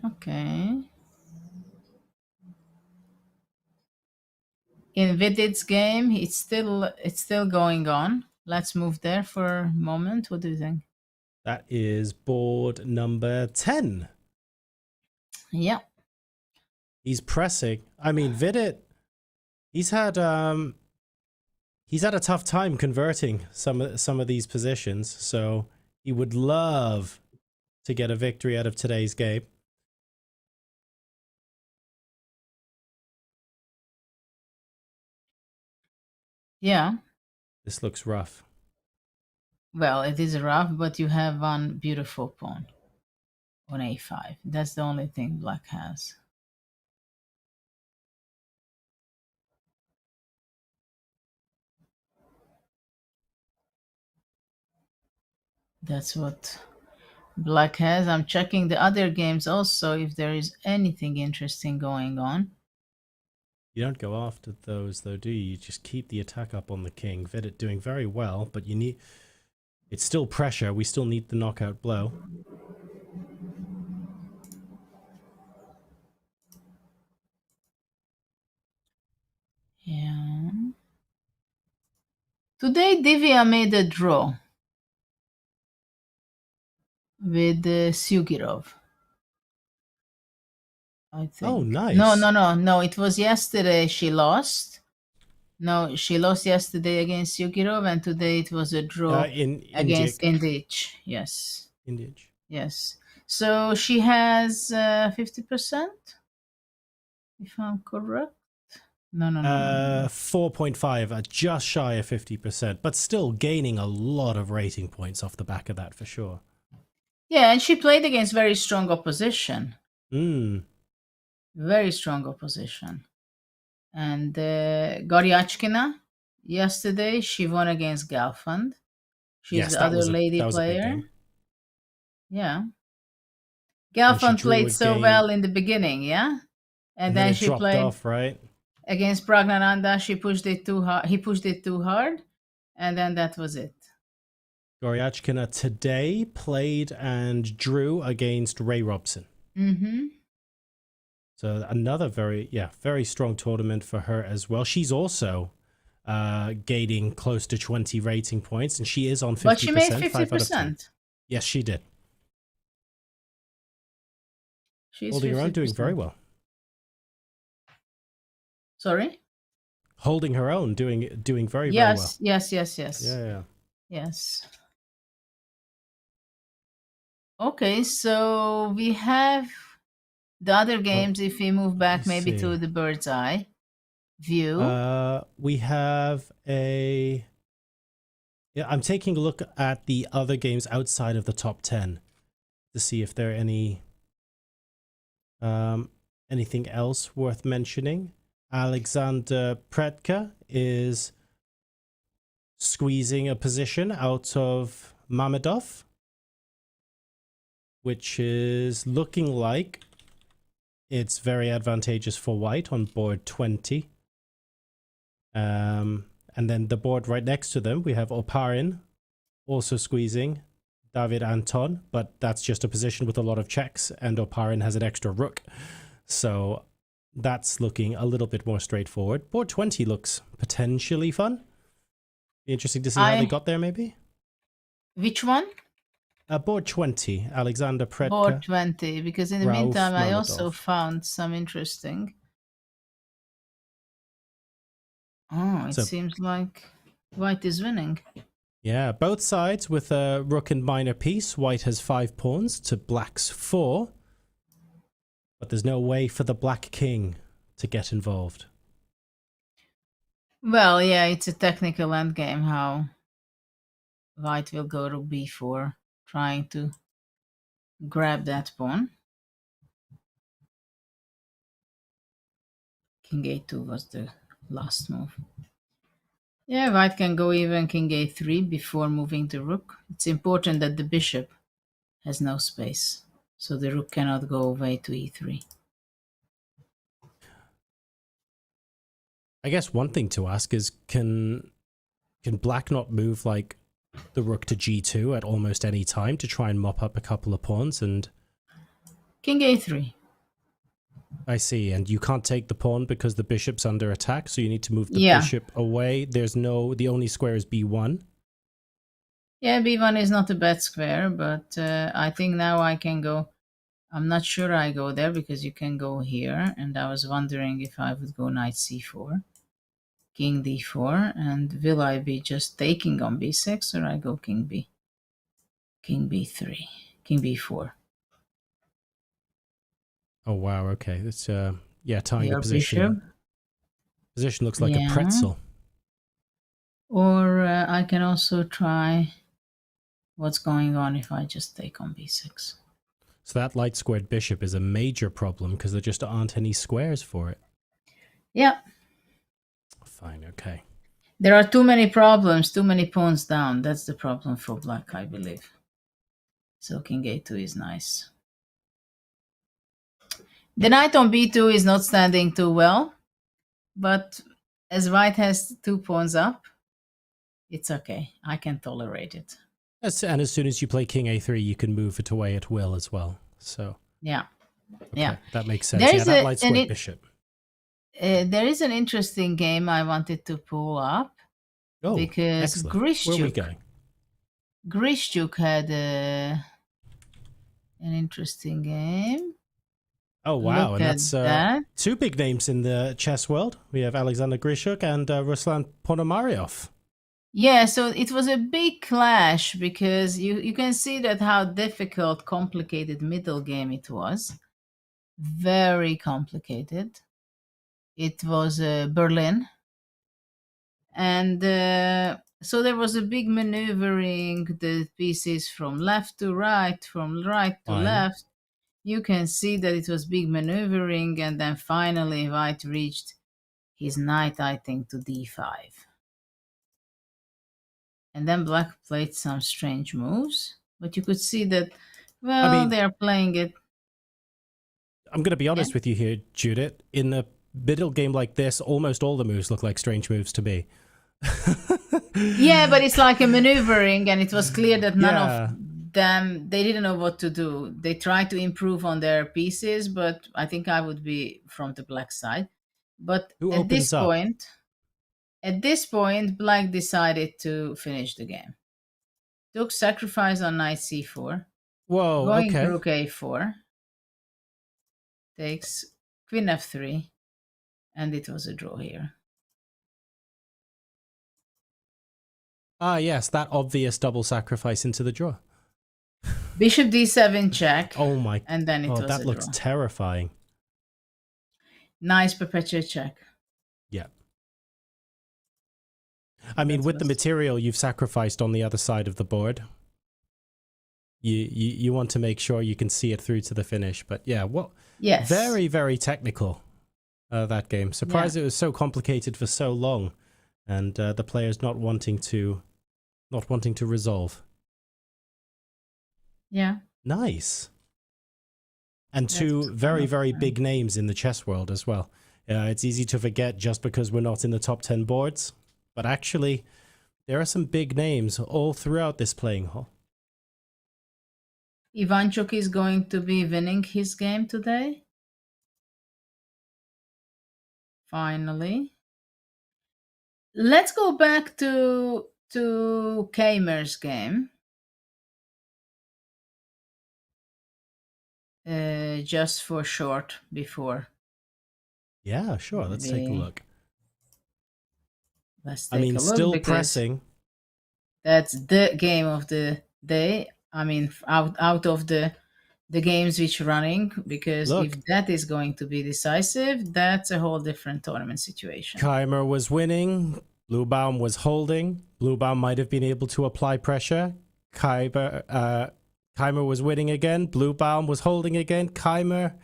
Okay. In Vidit's game, it's still going on. Let's move there for a moment. What do you think? That is board number 10. Yeah. He's pressing. I mean, Vidit, he's had a tough time converting some of these positions, so he would love to get a victory out of today's game. Yeah. This looks rough. Well, it is rough, but you have one beautiful pawn on a5. That's the only thing black has. That's what black has. I'm checking the other games also if there is anything interesting going on. You don't go after those though, do you? You just keep the attack up on the king. Vidit doing very well, but you need... It's still pressure. We still need the knockout blow. Yeah. Today, Divya made a draw with Sugirov. I think. Oh, nice. No. It was yesterday she lost. No, she lost yesterday against Sugirov, and today it was a draw against Indich. Yes. Indich. Yes. So she has 50%, if I'm correct. No. 4.5, just shy of 50%, but still gaining a lot of rating points off the back of that for sure. Yeah, and she played against very strong opposition. Very strong opposition. And Goryachkina, yesterday, she won against Galfand. She's the other lady player. Yeah. Galfand played so well in the beginning, yeah? And then she dropped played off, right? Against Praggnanandhaa, she pushed it too hard. He pushed it too hard, and then that was it. Goryachkina today played and drew against Ray Robson. So another very strong tournament for her as well. She's also gaining close to 20 rating points, and she is on 50%. But she made 50%. Yes, she did. She's holding her own, doing very well. Sorry? Holding her own, doing very well. Yes. Yeah. Yes. Okay, so we have the other games. If we move back maybe to the bird's eye view. We have I'm taking a look at the other games outside of the top 10 to see if there are anything else worth mentioning. Alexander Predka is squeezing a position out of Mamedov, which is looking like it's very advantageous for white on board 20. And then the board right next to them, we have Oparin also squeezing David Anton, but that's just a position with a lot of checks, and Oparin has an extra rook. So that's looking a little bit more straightforward. Board 20 looks potentially fun. Be interesting to see how they got there, maybe. Which one? Board 20, Alexander Predka. Board 20, because in the Rauf meantime, I Mamedov. also found some interesting. Oh, it seems like white is winning. Yeah, both sides with a rook and minor piece. White has 5 pawns to black's 4. But there's no way for the black king to get involved. Well, yeah, it's a technical endgame how white will go to b4, trying to grab that pawn. King a2 was the last move. Yeah, white can go even king a3 before moving the rook. It's important that the bishop has no space, so the rook cannot go away to e3. I guess one thing to ask is, can black not move like the rook to g2 at almost any time to try and mop up a couple of pawns? And king a3. I see, and you can't take the pawn because the bishop's under attack, so you need to move the bishop away. The only square is b1. Yeah, b1 is not a bad square, but I think now I can go. I'm not sure I go there because you can go here, and I was wondering if I would go knight c4, king d4, and will I be just taking on b6, or I go king b3, king b4. Oh wow, okay, it's tying the position. Bishop. Position looks like a pretzel. Or I can also try what's going on if I just take on b6. So that light squared bishop is a major problem because there just aren't any squares for it. Yeah. Fine, okay. There are too many problems, too many pawns down. That's the problem for black, I believe. So king a2 is nice. The knight on b2 is not standing too well, but as white has 2 pawns up, it's okay. I can tolerate it. And as soon as you play king a3, you can move it away at will as well. So yeah, okay, yeah, that makes sense. There Yeah, is that light square bishop. There is an interesting game I wanted to pull up because excellent. Where are we going? Grishchuk had an interesting game. Oh wow, Look and at that's that. two big names in the chess world. We have Alexander Grishchuk and Ruslan Ponomariov. Yeah, so it was a big clash because you can see that how difficult, complicated middle game it was. Very complicated. It was Berlin. And so there was a big maneuvering the pieces from left to right, from right to left. You can see that it was big maneuvering, and then finally White reached his knight, I think, to d5. And then Black played some strange moves, but you could see that, well, they are playing it. I'm going to be honest with you here, Judith. In a middle game like this, almost all the moves look like strange moves to me. Yeah, but it's like a maneuvering, and it was clear that none of them, they didn't know what to do. They tried to improve on their pieces, but I think I would be from the Black side. But at this point, Black decided to finish the game. Took sacrifice on knight c4. Whoa, going okay. rook a4. Takes queen f3, and it was a draw here. Ah, yes, that obvious double sacrifice into the draw. Bishop d7 check. Oh my! And then it was that a looks draw. terrifying. Nice perpetual check. Yeah. I mean, with the material you've sacrificed on the other side of the board, you want to make sure you can see it through to the finish. But yeah, yes, very, very technical, that game. Surprised it was so complicated for so long, and the players not wanting to resolve. Yeah. Nice. And two very, very big names in the chess world as well. It's easy to forget just because we're not in the top 10 boards, but actually there are some big names all throughout this playing hall. Ivanchuk is going to be winning his game today. Finally. Let's go back to Keymer's game. Just for short before. Yeah, sure. Let's take a look. Let's take a look. Still pressing. That's the game of the day. I mean, out of the games which are running, because if that is going to be decisive, that's a whole different tournament situation. Keymer was winning. Bluebaum was holding. Bluebaum might have been able to apply pressure. Keymer was winning again. Bluebaum was holding again. Keymer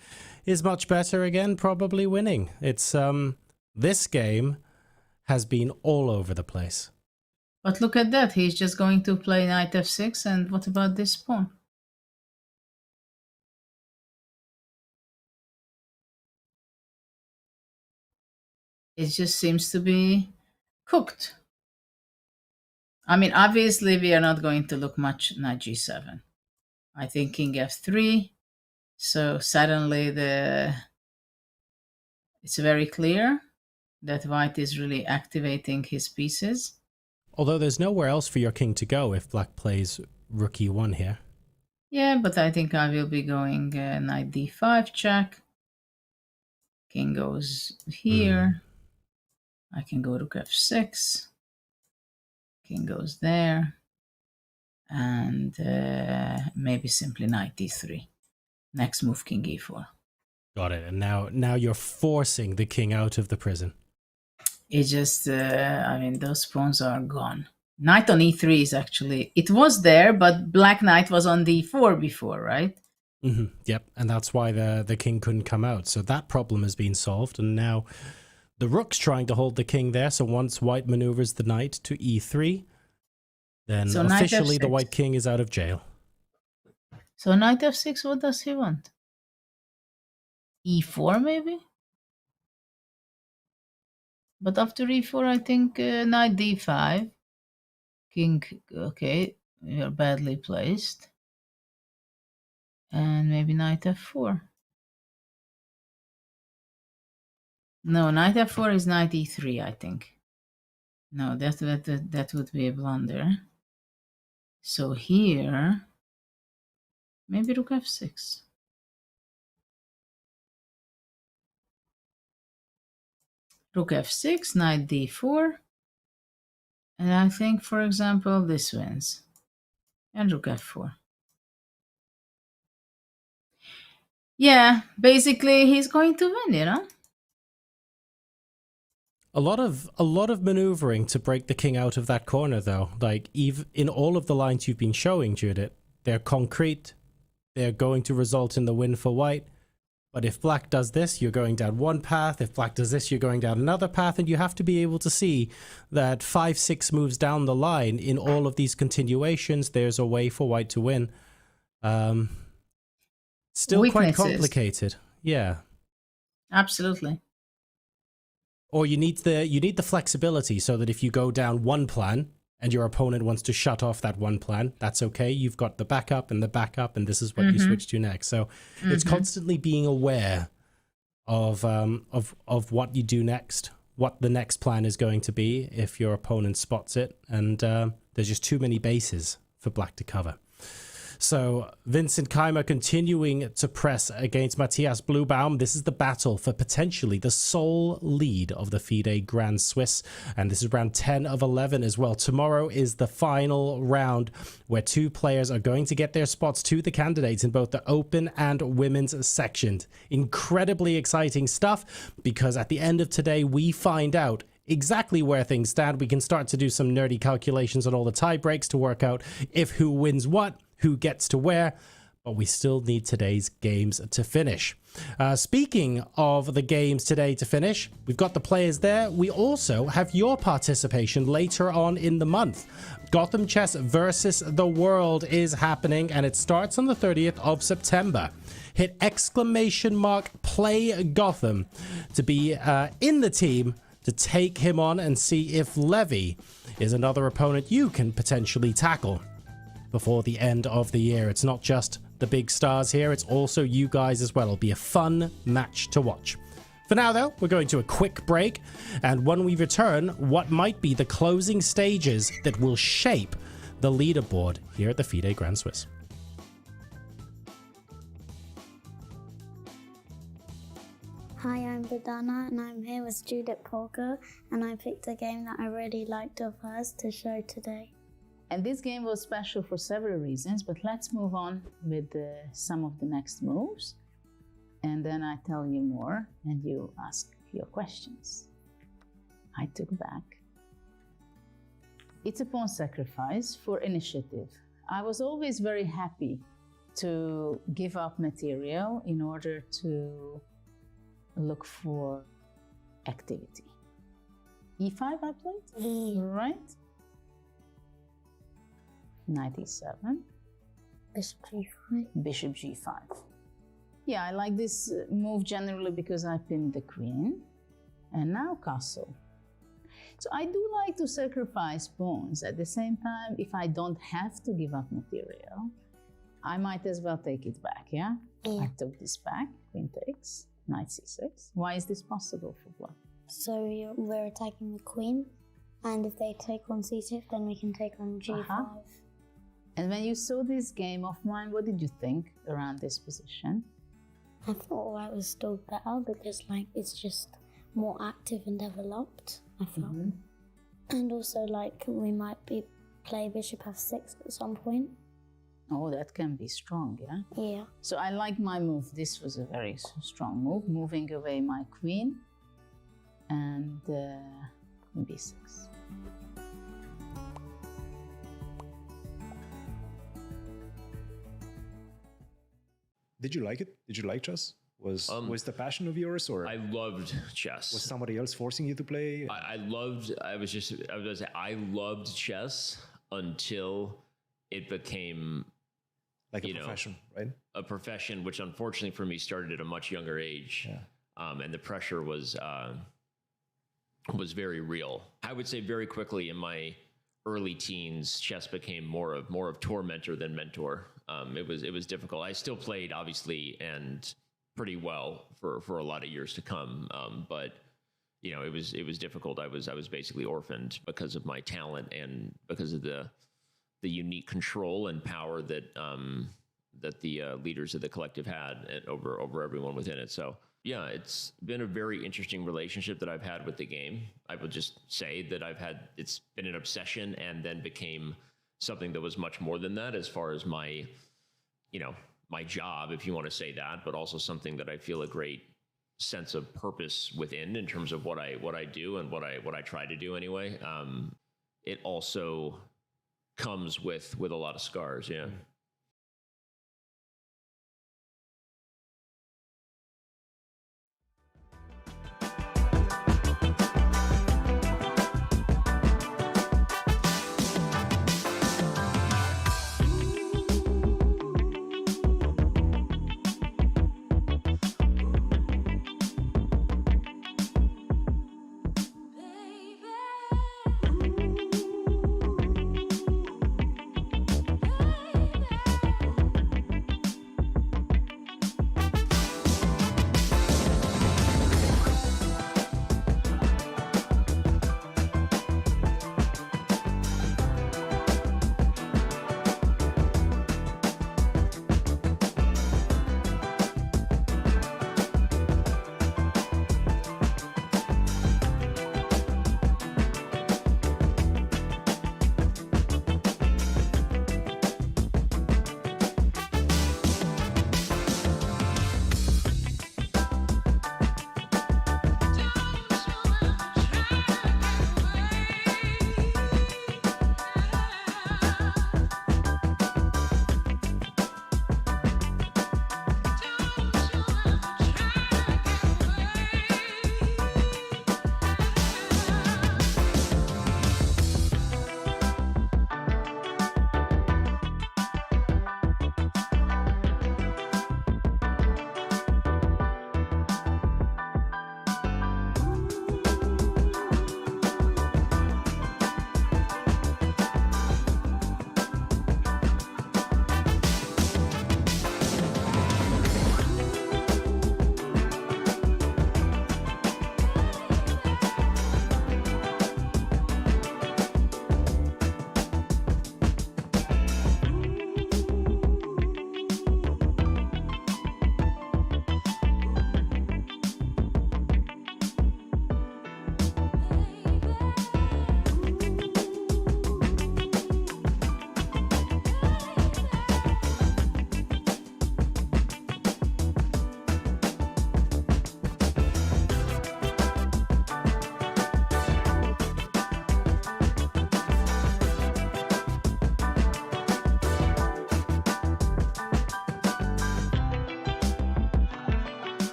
is much better again, probably winning. It's this game has been all over the place. But look at that. He's just going to play knight f6, and what about this pawn? It just seems to be cooked. I mean, obviously, we are not going to look much knight g7. I think king f3. So suddenly it's very clear that White is really activating his pieces. Although there's nowhere else for your king to go if Black plays rook e1 here. Yeah, but I think I will be going knight d5 check. King goes here. I can go rook f6. King goes there. And maybe simply knight d3. Next move, king e4. Got it. And now you're forcing the king out of the prison. It just, I mean, those pawns are gone. Knight on e3 is actually, it was there, but black knight was on d4 before, right? Mm-hmm. Yep, and that's why the king couldn't come out. So that problem has been solved, and now the rook's trying to hold the king there. So once white maneuvers the knight to e3, then so officially the white king is out of jail. So knight f6, what does he want? e4 maybe? But after e4, I think knight d5. King, okay. you're badly placed. And maybe knight f4. No, knight f4 is knight e3, I think. No, that would be a blunder. So here, maybe rook f6. Rook f6, knight d4. And I think, for example, this wins. And rook f4. Yeah, basically he's going to win, you know? A lot of maneuvering to break the king out of that corner, though. Like, even in all of the lines you've been showing, Judith, they're concrete. They're going to result in the win for white. But if black does this, you're going down one path. If black does this, you're going down another path. And you have to be able to see that 5-6 moves down the line in all of these continuations, there's a way for white to win. Still quite complicated. Yeah. Absolutely. Or you need the flexibility so that if you go down one plan and your opponent wants to shut off that one plan, that's okay. You've got the backup, and this is what you switch to next. So it's constantly being aware of what you do next, what the next plan is going to be if your opponent spots it, and there's just too many bases for black to cover. So Vincent Keymer continuing to press against Mishra-Vachier-Lagrave. This is the battle for potentially the sole lead of the FIDE Grand Swiss. And this is round 10 of 11 as well. Tomorrow is the final round where two players are going to get their spots to the candidates in both the open and women's sections. Incredibly exciting stuff, because at the end of today, we find out exactly where things stand. We can start to do some nerdy calculations on all the tie breaks to work out if who wins what, who gets to where, but we still need today's games to finish. Speaking of the games today to finish, we've got the players there. We also have your participation later on in the month. Gotham Chess versus the World is happening, and it starts on the 30th of September. Hit !play Gotham to be in the team to take him on and see if Levy is another opponent you can potentially tackle before the end of the year. It's not just the big stars here, it's also you guys as well. It'll be a fun match to watch. For now, though, we're going to a quick break, and when we return, what might be the closing stages that will shape the leaderboard here at the FIDE Grand Swiss. Hi, I'm Badana, and I'm here with Judith Polka, and I picked a game that I really liked of hers to show today. And this game was special for several reasons, but let's move on with some of the next moves. And then I tell you more, and you ask your questions. I took back. It's a pawn sacrifice for initiative. I was always very happy to give up material in order to look for activity. E5 I played, right? Knight e7. Bishop g5. Bishop g5. Yeah, I like this move generally because I pinned the queen. And now castle. So I do like to sacrifice pawns. At the same time, if I don't have to give up material, I might as well take it back, yeah? I took this back, queen takes, knight c6. Why is this possible for black? So we're attacking the queen, and if they take on c6, then we can take on g5. And when you saw this game of mine, what did you think around this position? I thought white was still better because it's just more active and developed, I felt. And also we might play bishop f6 at some point. Oh, that can be strong, yeah? Yeah. So I like my move. This was a very strong move, moving away my queen and b6. Did you like it? Did you like chess? Was the passion of yours, or I loved chess. Was somebody else forcing you to play? I loved chess until it became like a profession, right? A profession, which unfortunately for me started at a much younger age, and the pressure was very real. I would say very quickly in my early teens, chess became more of tormentor than mentor. It was difficult. I still played, obviously, and pretty well for a lot of years to come. But you know, it was difficult. I was basically orphaned because of my talent and because of the unique control and power that that the leaders of the collective had over everyone within it. So yeah, it's been a very interesting relationship that I've had with the game. I would just say that it's been an obsession and then became something that was much more than that as far as my, you know, my job, if you want to say that, but also something that I feel a great sense of purpose within in terms of what I do and what I try to do anyway. It also comes with a lot of scars. Yeah.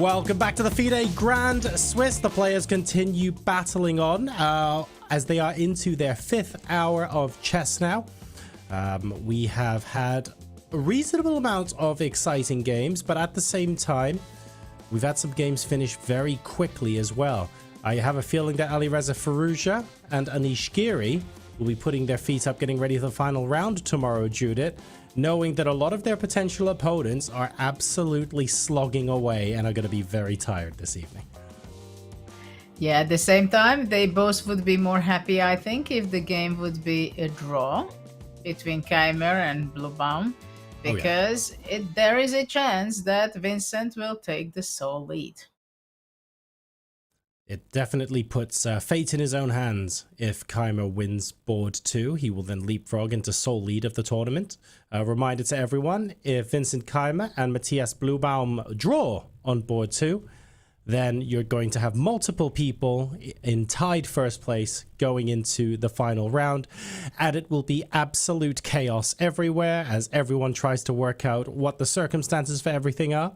Welcome back to the FIDE Grand Swiss. The players continue battling on as they are into their 5th hour of chess now. We have had a reasonable amount of exciting games, but at the same time, we've had some games finish very quickly as well. I have a feeling that Alireza, Firouzja and Anish-Giri will be putting their feet up, getting ready for the final round tomorrow, Judith, knowing that a lot of their potential opponents are absolutely slogging away and are going to be very tired this evening. Yeah, at the same time, they both would be more happy, I think, if the game would be a draw between Keymer and Bluebaum, because there is a chance that Vincent will take the sole lead. It definitely puts fate in his own hands. If Keymer wins board 2, he will then leapfrog into sole lead of the tournament. Reminder to everyone, if Vincent Keymer and Matthias Bluebaum draw on board 2, then you're going to have multiple people in tied first place going into the final round, and it will be absolute chaos everywhere as everyone tries to work out what the circumstances for everything are.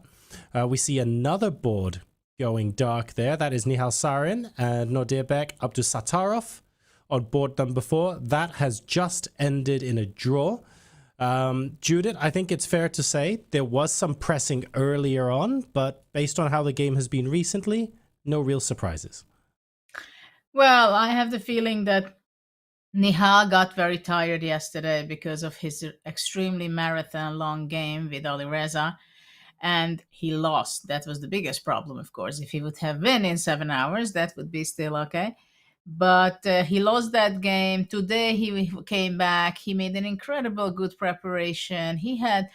We see another board going dark there. That is Nihal Sarin and Sarin-Abdusattorov on board number 4. That has just ended in a draw. Judith, I think it's fair to say there was some pressing earlier on, but based on how the game has been recently, no real surprises. Well, I have the feeling that Nihal got very tired yesterday because of his extremely marathon long game with Alireza, and he lost. That was the biggest problem, of course. If he would have won in 7 hours, that would be still okay. But he lost that game. Today he came back. He made an incredible good preparation. He had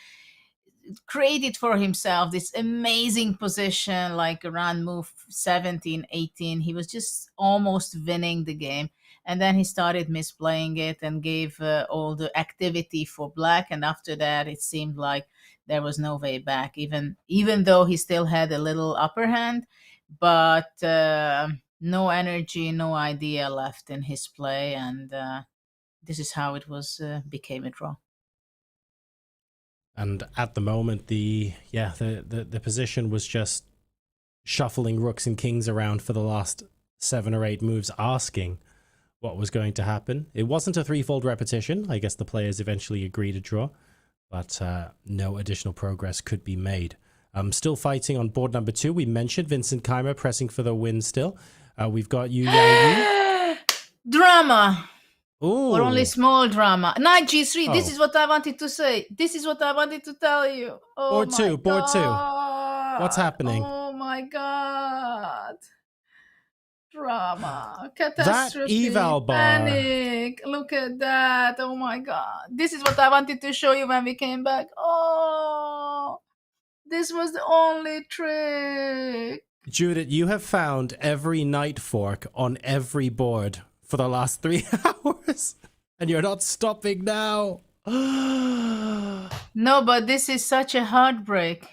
created for himself this amazing position, like around move 17, 18. He was just almost winning the game. And then he started misplaying it and gave all the activity for black. And after that, it seemed like there was no way back, even though he still had a little upper hand. But no energy, no idea left in his play. And this is how it was became a draw. And at the moment, the position was just shuffling rooks and kings around for the last 7 or 8 moves, asking what was going to happen. It wasn't a threefold repetition. I guess the players eventually agreed to draw, but no additional progress could be made. Still fighting on board number 2. We mentioned Vincent Keymer pressing for the win still. We've got Yu Yang. Drama. Ooh. Or only small drama. Knight G3. This is what I wanted to say. This is what I wanted to tell you. Oh, board two. What's happening? Oh my God. Drama. Catastrophe. That eval bar. Panic. Look at that. Oh my God. This is what I wanted to show you when we came back. Oh, this was the only trick. Judith, you have found every knight fork on every board for the last 3 hours, and you're not stopping now. No, but this is such a heartbreak.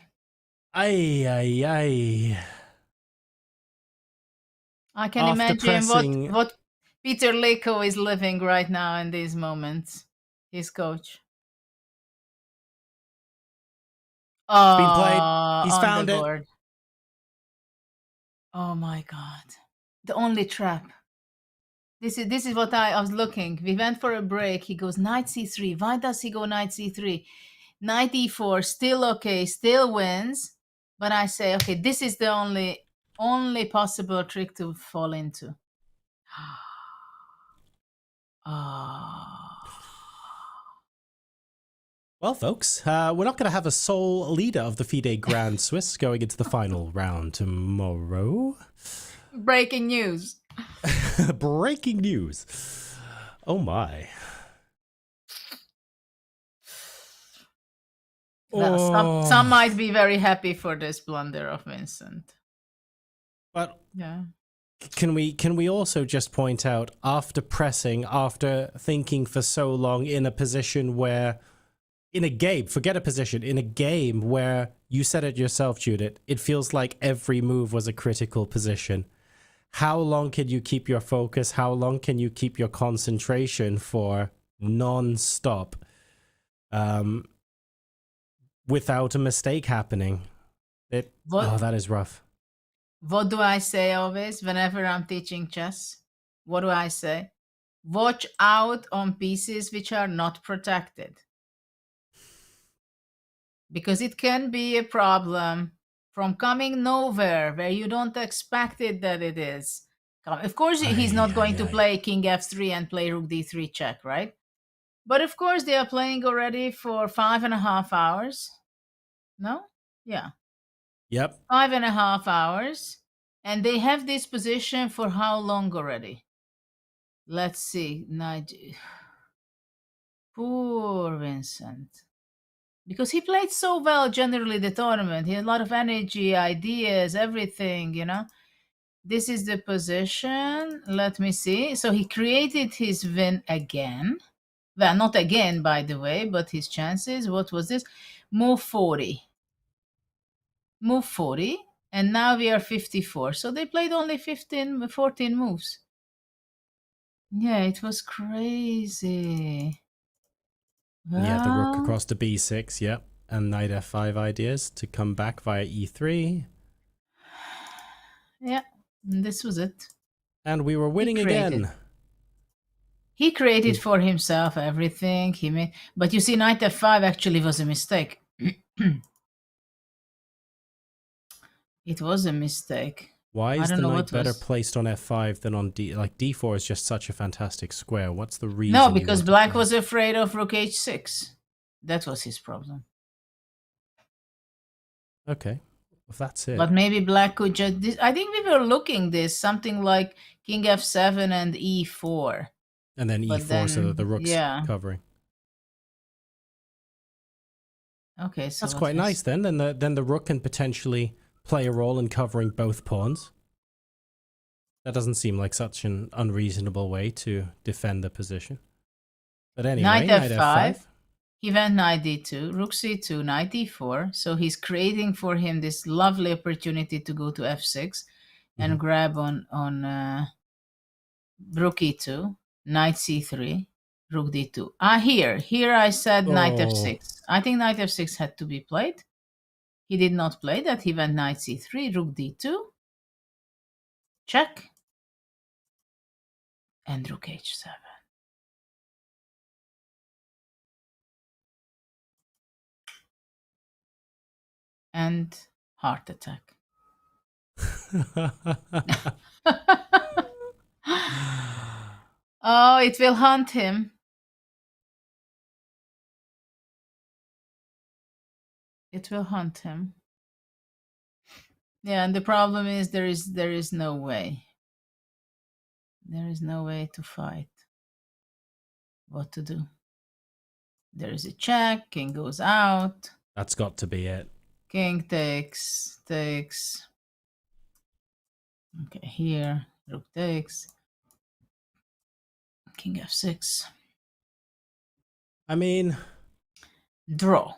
Ay. I can imagine what Peter Leko is living right now in these moments. His coach. It's been played. He's found it. Board. Oh my God. The only trap. This is what I was looking. We went for a break. He goes knight c3. Why does he go knight c3? Knight e4, still okay, still wins. But I say, okay, this is the only possible trick to fall into. Well, folks, we're not going to have a sole leader of the FIDE Grand Swiss going into the final round tomorrow. Breaking news. Breaking news. Oh my. Well, some might be very happy for this blunder of Vincent. But yeah. Can we also just point out, after pressing, after thinking for so long in a position where, in a game, forget a position, in a game where you said it yourself, Judith, it feels like every move was a critical position. How long can you keep your focus? How long can you keep your concentration for non-stop without a mistake happening? That is rough. What do I say always whenever I'm teaching chess? What do I say? Watch out on pieces which are not protected. Because it can be a problem from coming nowhere where you don't expect it that it is. Of course, he's not going to play king f3 and play rook d3 check, right? But of course, they are playing already for 5.5 hours. No? Yeah. Yep. 5.5 hours. And they have this position for how long already? Let's see. Poor Vincent. Because he played so well generally the tournament. He had a lot of energy, ideas, everything, you know. This is the position. Let me see. So he created his win again. Well, not again, by the way, but his chances. What was this? Move 40. Move 40. And now we are 54. So they played only 14 moves. Yeah, it was crazy. Well, Yeah, the rook across to b6, yep. And knight f5 ideas to come back via e3. Yeah, this was it. And we were winning again. He created for himself everything he made. But you see, knight f5 actually was a mistake. It was a mistake. Why is the knight better placed on f5 than on d? Like d4 is just such a fantastic square. What's the reason? No, because black was afraid of rook h6. That was his problem. Okay, if that's it. But maybe black could just... I think we were looking this, something like king f7 and e4. And then e4 so that the rook's covering. Okay, so that's quite nice then. Then the rook can potentially play a role in covering both pawns. That doesn't seem like such an unreasonable way to defend the position. But anyway, knight f5. He went knight d2, rook c2, knight d4. So he's creating for him this lovely opportunity to go to f6 and grab on rook e2, knight c3, rook d2. Here I said knight f6. I think knight f6 had to be played. He did not play that. He went knight c3, rook d2, check, and rook h7. And heart attack. Oh, it will haunt him. It will haunt him. Yeah, and the problem is there is no way. There is no way to fight. What to do? There is a check, king goes out. That's got to be it. King takes. Okay, here, rook takes. King f6. I mean... Draw.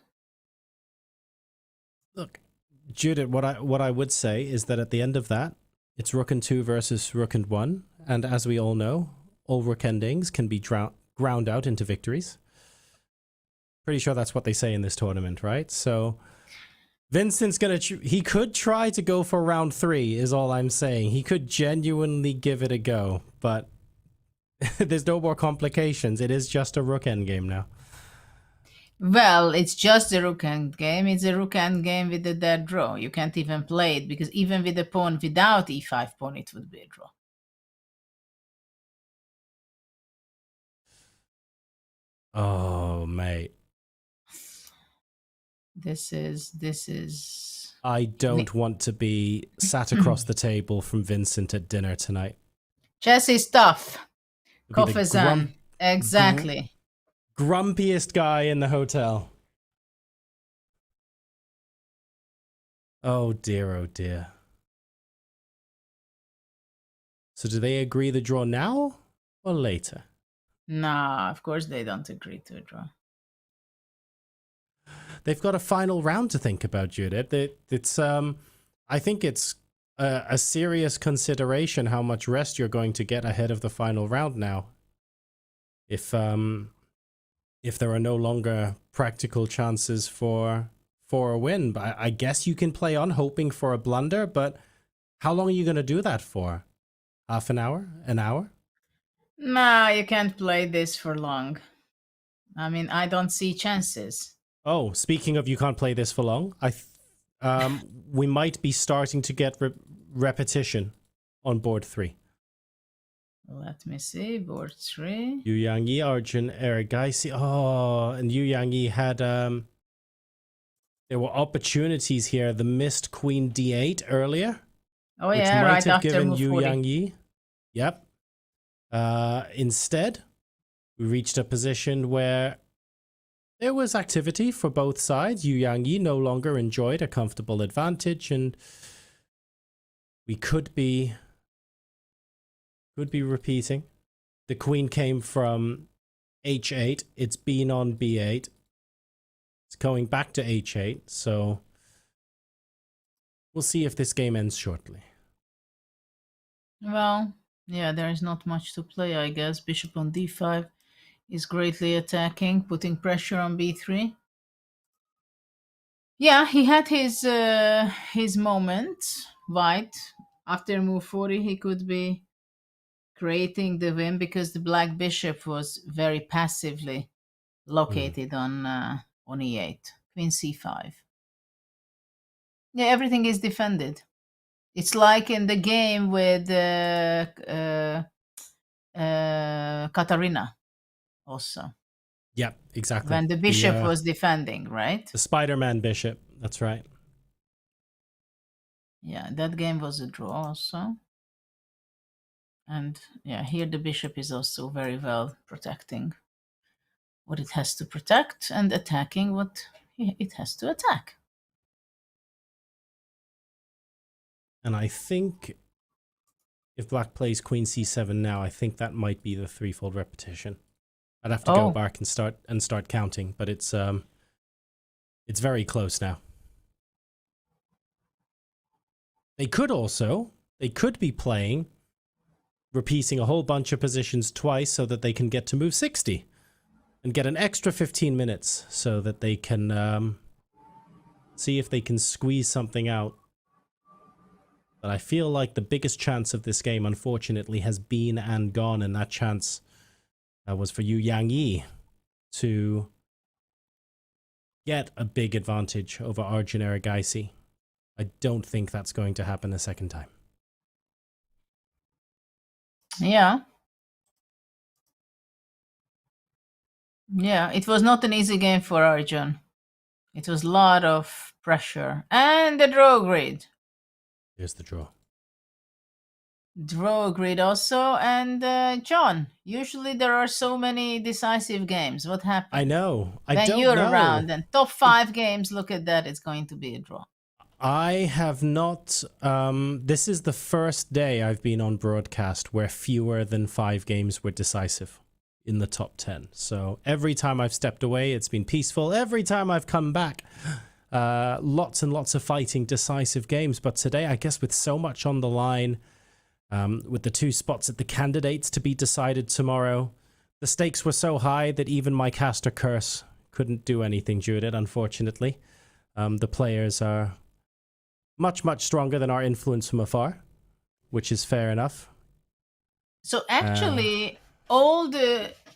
Look, Judith, what I would say is that at the end of that, it's rook and 2 versus rook and 1. And as we all know, all rook endings can be ground out into victories. Pretty sure that's what they say in this tournament, right? So Vincent's going to... he could try to go for round 3, is all I'm saying. He could genuinely give it a go, but there's no more complications. It is just a rook endgame now. Well, it's just a rook endgame. It's a rook endgame with a dead draw. You can't even play it, because even with a pawn without e5 pawn, it would be a draw. Oh, mate. This is... I don't want to be sat across the table from Vincent at dinner tonight. Chess is tough. Kofazan. Exactly. Grumpiest guy in the hotel. Oh dear, oh dear. So do they agree the draw now or later? Nah, of course they don't agree to a draw. They've got a final round to think about, Judith. It's I think it's a serious consideration how much rest you're going to get ahead of the final round now. If there are no longer practical chances for a win. But I guess you can play on hoping for a blunder, but how long are you going to do that for? Half an hour? An hour? Nah, you can't play this for long. I mean, I don't see chances. Oh, speaking of you can't play this for long, we might be starting to get repetition on board 3. Let me see. Board 3. Yu Yang-yi, Arjun Erigaisi. Oh, and Yu Yang-yi had there were opportunities here. The missed Queen D8 earlier. Oh which yeah, might right have after given move Yu 40. Yang-yi. Yep. Instead, we reached a position where there was activity for both sides. Yu Yang-yi no longer enjoyed a comfortable advantage, and we could be repeating. The queen came from H8. It's been on B8. It's going back to H8, so we'll see if this game ends shortly. Well, yeah, there is not much to play, I guess. Bishop on D5 is greatly attacking, putting pressure on B3. Yeah, he had his moment. White, after move 40, he could be creating the win because the black bishop was very passively located on E8. Queen C5. Yeah, everything is defended. It's like in the game with Katarina also. Yep, exactly. When the bishop was defending, right? The Spider-Man bishop, that's right. Yeah, that game was a draw also. And yeah, here the bishop is also very well protecting what it has to protect and attacking what it has to attack. And I think if black plays Queen C7 now, I think that might be the threefold repetition. I'd have to go back and start counting, but it's very close now. They could be playing, repeating a whole bunch of positions twice so that they can get to move 60 and get an extra 15 minutes so that they can see if they can squeeze something out. But I feel like the biggest chance of this game, unfortunately, has been and gone, and that chance was for Yu Yang-yi to get a big advantage over Arjun Erigaisi. I don't think that's going to happen a second time. Yeah. Yeah, it was not an easy game for Arjun. It was a lot of pressure. And the draw grid. Here's the draw. Draw grid also. And John, usually there are so many decisive games. What happened? I know. I when don't you're know. around and top 5 games, look at that. It's going to be a draw. I have not... this is the first day I've been on broadcast where fewer than 5 games were decisive in the top 10. So every time I've stepped away, it's been peaceful. Every time I've come back, lots and lots of fighting decisive games. But today, I guess with so much on the line, with the 2 spots at the candidates to be decided tomorrow, the stakes were so high that even my caster curse couldn't do anything, Judith, unfortunately. The players are much, much stronger than our influence from afar, which is fair enough. So actually,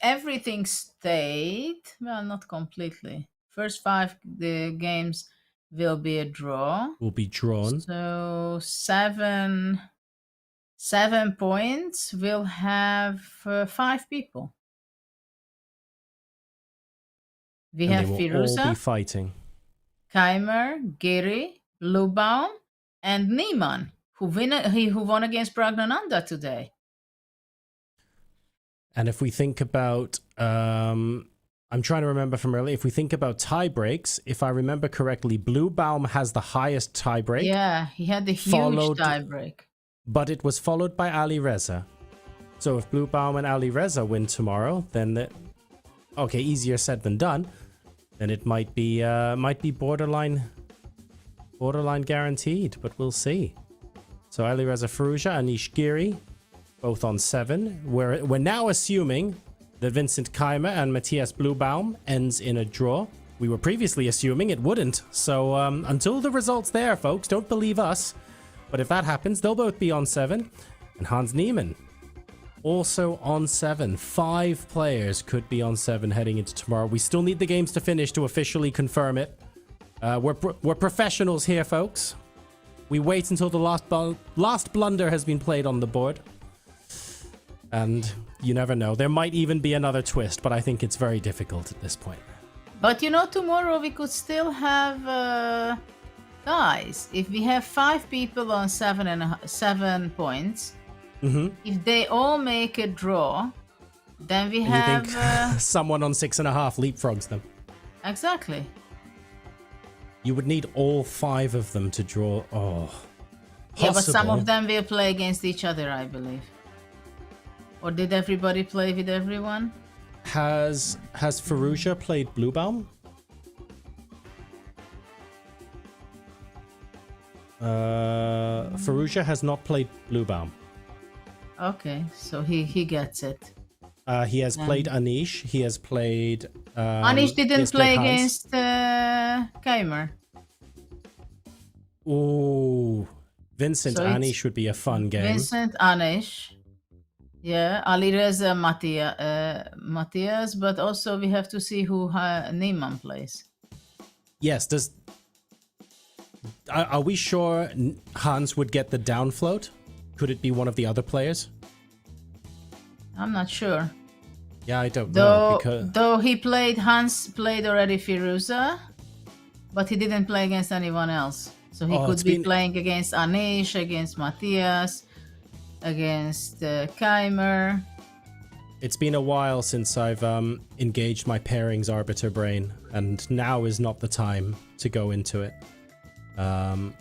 everything stayed. Well, not completely. First 5 the games will be a draw. Will be drawn. So 7 points will have 5 people. We And have they will all be Firouzja, fighting. Keymer-Bluebaum, Bluebaum, and Niemann, who won against Praggnanandhaa today. And if we think about, I'm trying to remember from earlier, if we think about tie breaks, if I remember correctly, Bluebaum has the highest tie break. Yeah, he had the huge tie break. But it was followed by Alireza. So if Bluebaum and Alireza win tomorrow, then okay, easier said than done. Then it might be borderline guaranteed, but we'll see. So Alireza Firouzja, Anish Giri, both on 7. We're now assuming that Vincent Keymer and Matthias Bluebaum ends in a draw. We were previously assuming it wouldn't. So until the result's there, folks, don't believe us. But if that happens, they'll both be on 7. And Hans Niemann also on 7. 5 players could be on 7 heading into tomorrow. We still need the games to finish to officially confirm it. We're professionals here, folks. We wait until the last blunder has been played on the board. And you never know. There might even be another twist, but I think it's very difficult at this point. But you know, tomorrow we could still have guys. If we have 5 people on 7 points, if they all make a draw, then we have you think someone on 6.5 leapfrogs them. Exactly. You would need all 5 of them to draw. Oh, yeah, but some of them will play against each other, I believe. Or did everybody play with everyone? Has Firouzja played Bluebaum? Firouzja has not played Bluebaum. Okay, so he gets it. He has played Anish. He has played. Anish didn't play against Keymer. Ooh, Vincent So Anish would be a fun game. Vincent, Anish. Yeah, Alireza, Matthias, but also we have to see who Niemann plays. Yes, are we sure Hans would get the down float? Could it be one of the other players? I'm not sure. Yeah, I don't know. Though Hans played already Firouzja, but he didn't play against anyone else. So he could be playing against Anish, against Matthias, against Keymer. It's been a while since I've engaged my pairings arbiter brain, and now is not the time to go into it. And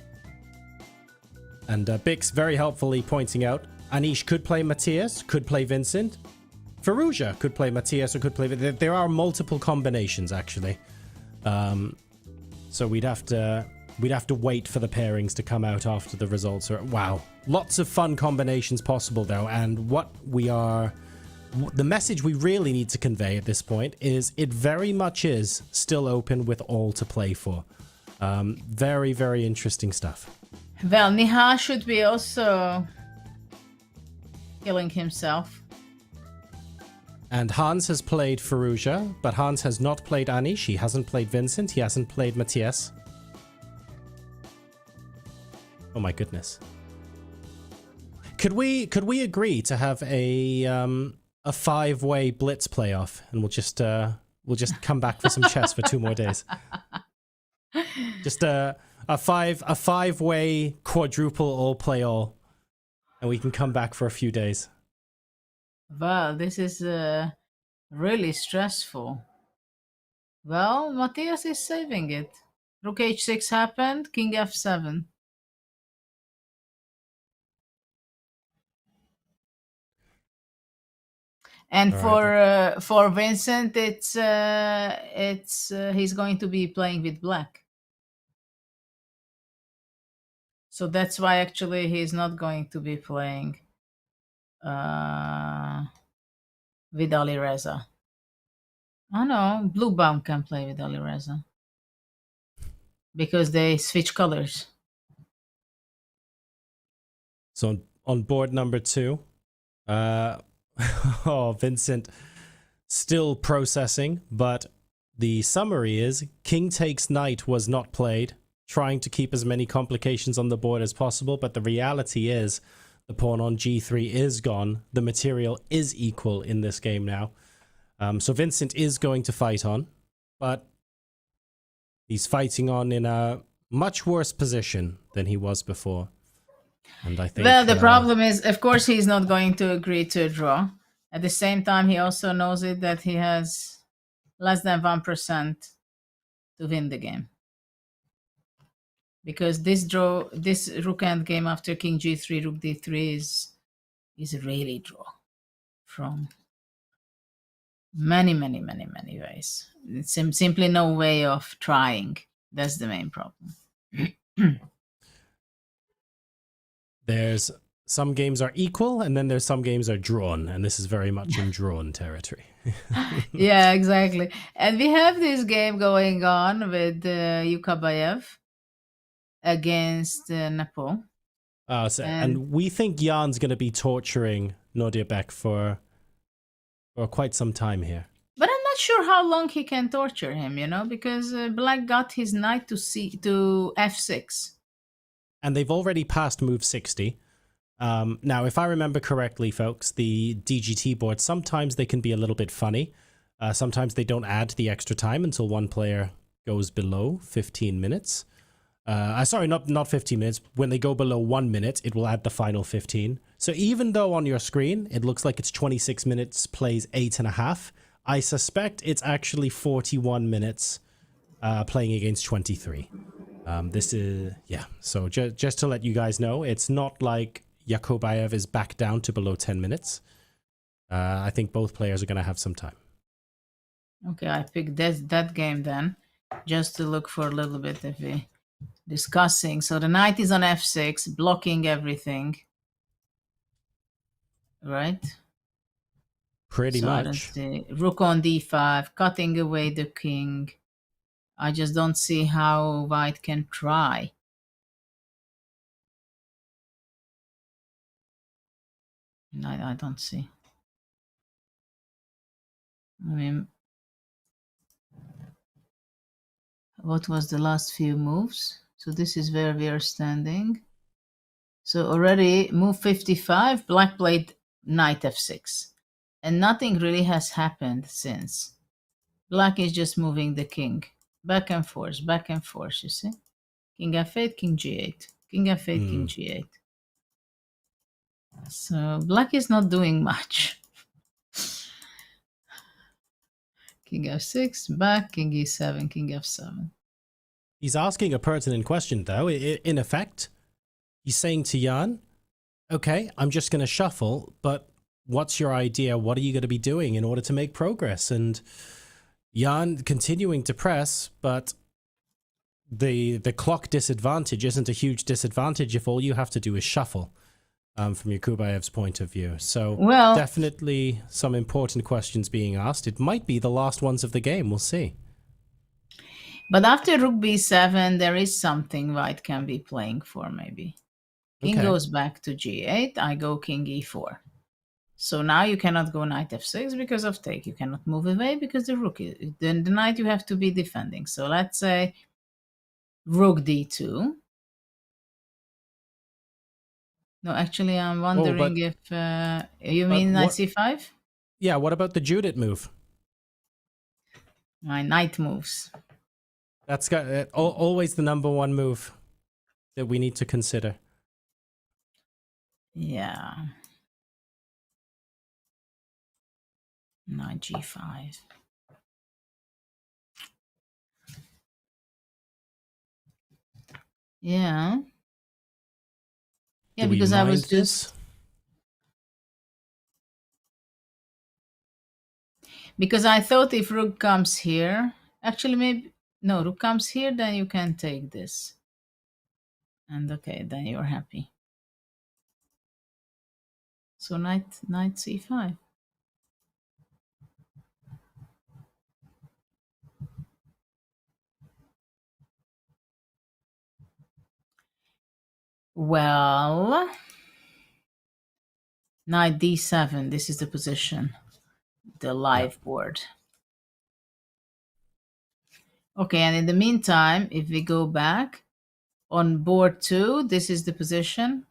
Bix very helpfully pointing out, Anish could play Matthias, could play Vincent. Firouzja could play Matthias or could play... There are multiple combinations, actually. So we'd have to wait for the pairings to come out after the results. Wow. Lots of fun combinations possible, though. And the message we really need to convey at this point is it very much is still open with all to play for. Very, very interesting stuff. Well, Niha should be also killing himself. And Hans has played Firouzja, but Hans has not played Anish. He hasn't played Vincent. He hasn't played Matthias. Oh my goodness. Could we agree to have a 5-way blitz playoff, and we'll just come back for some chess for 2 more days. Just a 5-way quadruple all play all, and we can come back for a few days. Well, this is really stressful. Well, Matthias is saving it. Rook h6 happened, king f7. And for Vincent, it's he's going to be playing with black. So that's why actually he's not going to be playing with Alireza. Oh no, Bluebaum can play with Alireza because they switch colors. So on board number 2, Vincent still processing, but the summary is king takes knight was not played, trying to keep as many complications on the board as possible, but the reality is the pawn on g3 is gone. The material is equal in this game now. So Vincent is going to fight on, but he's fighting on in a much worse position than he was before. And I think... Well, the problem is, of course, he's not going to agree to a draw. At the same time, he also knows that he has less than 1% to win the game. Because this rook endgame after king g3, rook d3 is a really draw from many ways. It's simply no way of trying. That's the main problem. There's some games are equal, and then there's some games are drawn, and this is very much in drawn territory. Yeah, exactly. And we have this game going on with Yakubboev against Nepo. And we think Jan's going to be torturing Nodiabek for quite some time here. But I'm not sure how long he can torture him, because Black got his knight to f6. And they've already passed move 60. Now, if I remember correctly, folks, the DGT board, sometimes they can be a little bit funny. Sometimes they don't add the extra time until one player goes below 15 minutes. Sorry, not 15 minutes. When they go below 1 minute, it will add the final 15. So even though on your screen, it looks like it's 26 minutes, plays 8.5, I suspect it's actually 41 minutes playing against 23. This is, yeah. So just to let you guys know, it's not like Yakubboev is back down to below 10 minutes. I think both players are going to have some time. Okay, I picked that game then, just to look for a little bit of discussing. So the knight is on f6, blocking everything. Right? Pretty much. Rook on d5, cutting away the king. I just don't see how white can try. I don't see. I mean, what was the last few moves? So this is where we are standing. So already move 55, black played knight f6. And nothing really has happened since. Black is just moving the king. Back and forth, you see? King f8, king g8. King f8, king g8. So black is not doing much. King f6, back, king e7, king f7. He's asking a pertinent question, though. In effect, he's saying to Jan, okay, I'm just going to shuffle, but what's your idea? What are you going to be doing in order to make progress? And Jan continuing to press, but the clock disadvantage isn't a huge disadvantage if all you have to do is shuffle, from Yakubboev's point of view. So definitely some important questions being asked. It might be the last ones of the game. We'll see. But after rook b7, there is something white can be playing for, maybe. King goes back to g8. I go king e4. So now you cannot go knight f6 because of take. You cannot move away because the rook is... Then the knight you have to be defending. So let's say rook d2. No, actually, I'm wondering if... you mean knight c5? Yeah, what about the Judith move? My knight moves. That's got always the number one move that we need to consider. Yeah. Knight g5. Yeah. Yeah, because I was just... Because I thought if rook comes here... Actually, maybe... No, rook comes here, then you can take this. And okay, then you're happy. So knight c5. Well, knight d7, this is the position, the live board. Okay, and in the meantime, if we go back on board 2, this is the position.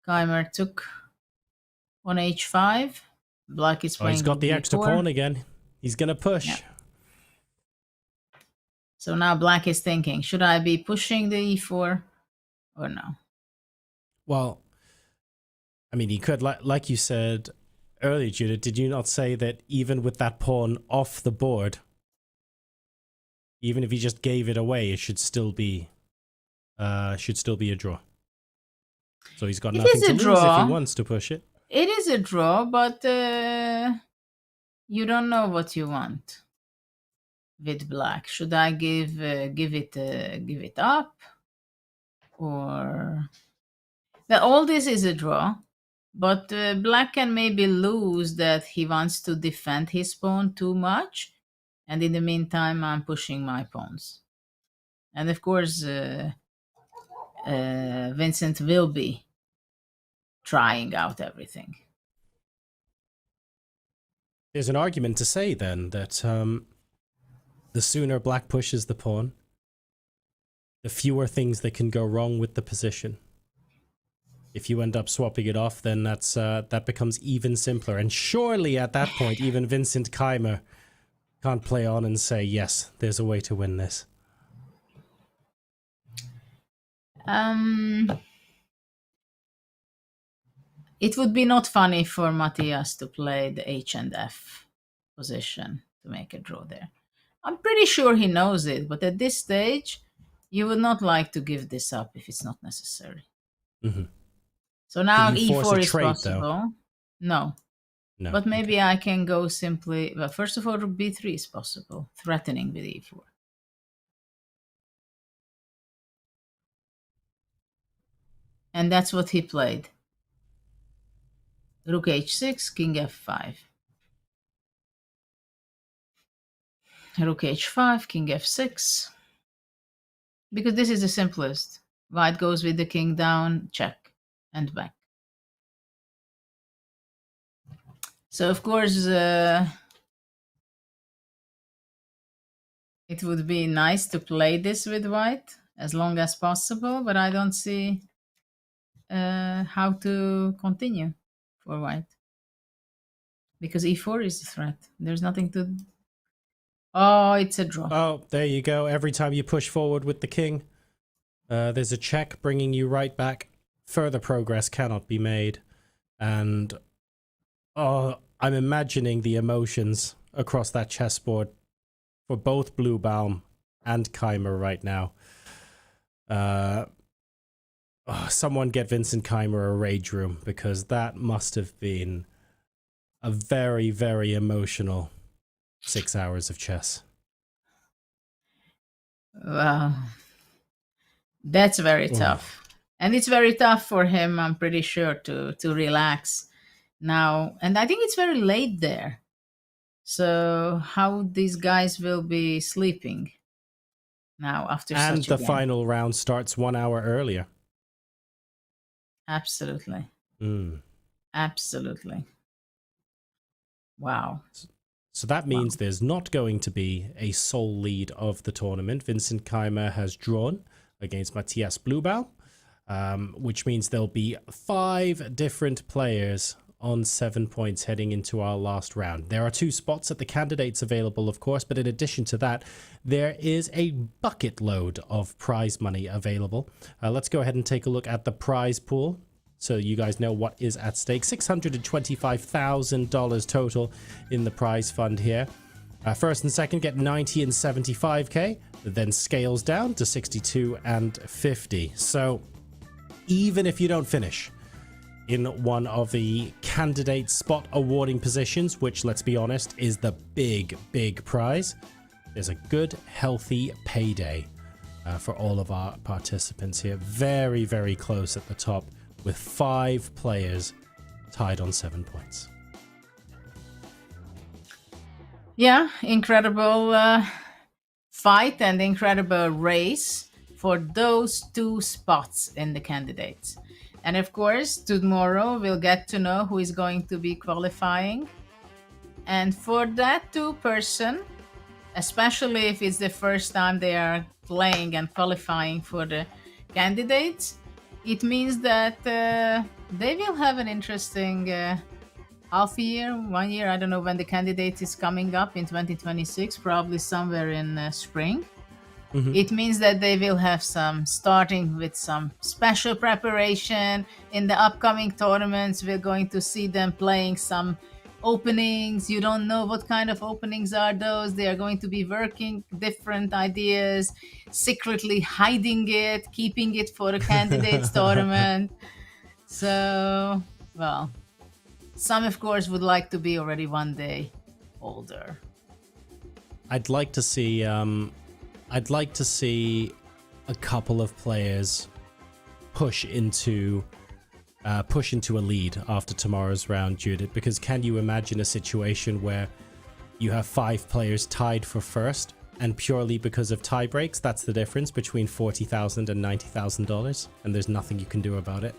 Keymer took on h5. Black is playing. He's got the extra pawn again. He's going to push. Yeah. So now black is thinking, should I be pushing the e4 or no? Well, I mean, he could, like you said earlier, Judith, did you not say that even with that pawn off the board, even if he just gave it away, it should still be a draw. So he's got nothing to lose if he wants to push it. It is a draw, but you don't know what you want with black. Should I give it up, or all this is a draw, but black can maybe lose that he wants to defend his pawn too much, and in the meantime I'm pushing my pawns, and of course Vincent will be trying out everything. There's an argument to say then that the sooner black pushes the pawn, the fewer things that can go wrong with the position. If you end up swapping it off, then that becomes even simpler. And surely at that point, even Vincent Keymer can't play on and say, yes, there's a way to win this. It would be not funny for Matthias to play the H and F position to make a draw there. I'm pretty sure he knows it, but at this stage, you would not like to give this up if it's not necessary. Mm-hmm. So now Can you force E4 a is trade, possible. though? No. But maybe I can go simply... Well, first of all, rook B3 is possible, threatening with E4. And that's what he played. Rook H6, King F5. Rook H5, King F6. Because this is the simplest. White goes with the king down, check, and back. So, of course, it would be nice to play this with white as long as possible, but I don't see how to continue for white. Because E4 is a threat. There's nothing to... Oh, it's a draw. Oh, there you go. Every time you push forward with the king, there's a check bringing you right back. Further progress cannot be made. And I'm imagining the emotions across that chessboard for both Bluebaum and Keymer right now. Someone get Vincent Keymer a rage room, because that must have been a very, very emotional 6 hours of chess. Wow. That's very tough. And it's very tough for him, I'm pretty sure, to relax now. And I think it's very late there. So how these guys will be sleeping now after such a game. And the final round starts 1 hour earlier. Absolutely. Absolutely. Wow. So that means there's not going to be a sole lead of the tournament. Vincent Keymer has drawn against Matthias Bluebaum, which means there'll be 5 different players on 7 points heading into our last round. There are 2 spots at the candidates available, of course, but in addition to that, there is a bucket load of prize money available. Let's go ahead and take a look at the prize pool so you guys know what is at stake. $625,000 total in the prize fund here. First and second get 90 and 75k, then scales down to 62 and 50. So even if you don't finish in one of the candidate spot awarding positions, which, let's be honest, is the big prize, there's a good, healthy payday for all of our participants here. Very, very close at the top, with 5 players tied on 7 points. Yeah, incredible fight and incredible race for those 2 spots in the candidates. And of course, tomorrow we'll get to know who is going to be qualifying. And for that 2 person, especially if it's the first time they are playing and qualifying for the candidates, it means that they will have an interesting half a year, 1 year. I don't know when the candidate is coming up in 2026, probably somewhere in spring. It means that they will have starting with some special preparation in the upcoming tournaments. We're going to see them playing some openings. You don't know what kind of openings are those. They are going to be working different ideas, secretly hiding it, keeping it for the candidates tournament. So, well, some of course would like to be already one day older. I'd like to see a couple of players push into a lead after tomorrow's round, Judith, because can you imagine a situation where you have 5 players tied for first, and purely because of tie breaks, that's the difference between $40,000 and $90,000, and there's nothing you can do about it?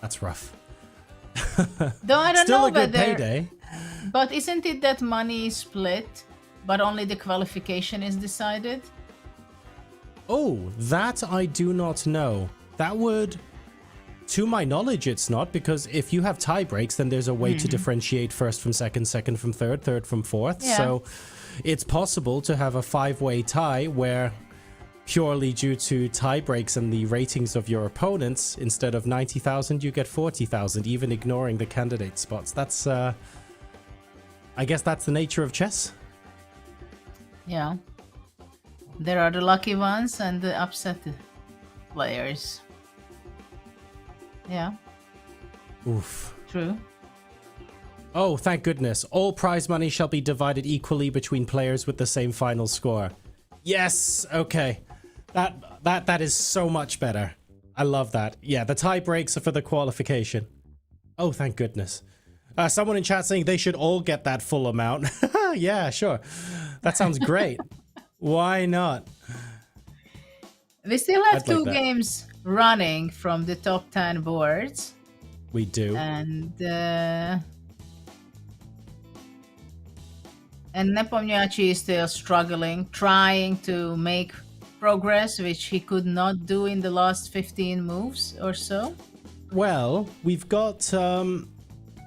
That's rough. Though I don't Still know a good whether, payday. But isn't it that money is split, but only the qualification is decided? Oh, that I do not know. That would To my knowledge, it's not, because if you have tie breaks, then there's a way to differentiate first from second, second from third, third from fourth. Yeah. So it's possible to have a 5-way tie where purely due to tie breaks and the ratings of your opponents, instead of 90,000, you get 40,000, even ignoring the candidate spots. That's, I guess that's the nature of chess. Yeah. There are the lucky ones and the upset players. Yeah. Oof. True. Oh, thank goodness. All prize money shall be divided equally between players with the same final score. Yes, okay. That is so much better. I love that. Yeah, the tie breaks are for the qualification. Oh, thank goodness. Someone in chat saying they should all get that full amount. Yeah, sure. That sounds great. Why not? We still have I'd like two that. games running from the top 10 boards. We do. And Nepomniachtchi is still struggling, trying to make progress, which he could not do in the last 15 moves or so. Well, we've got,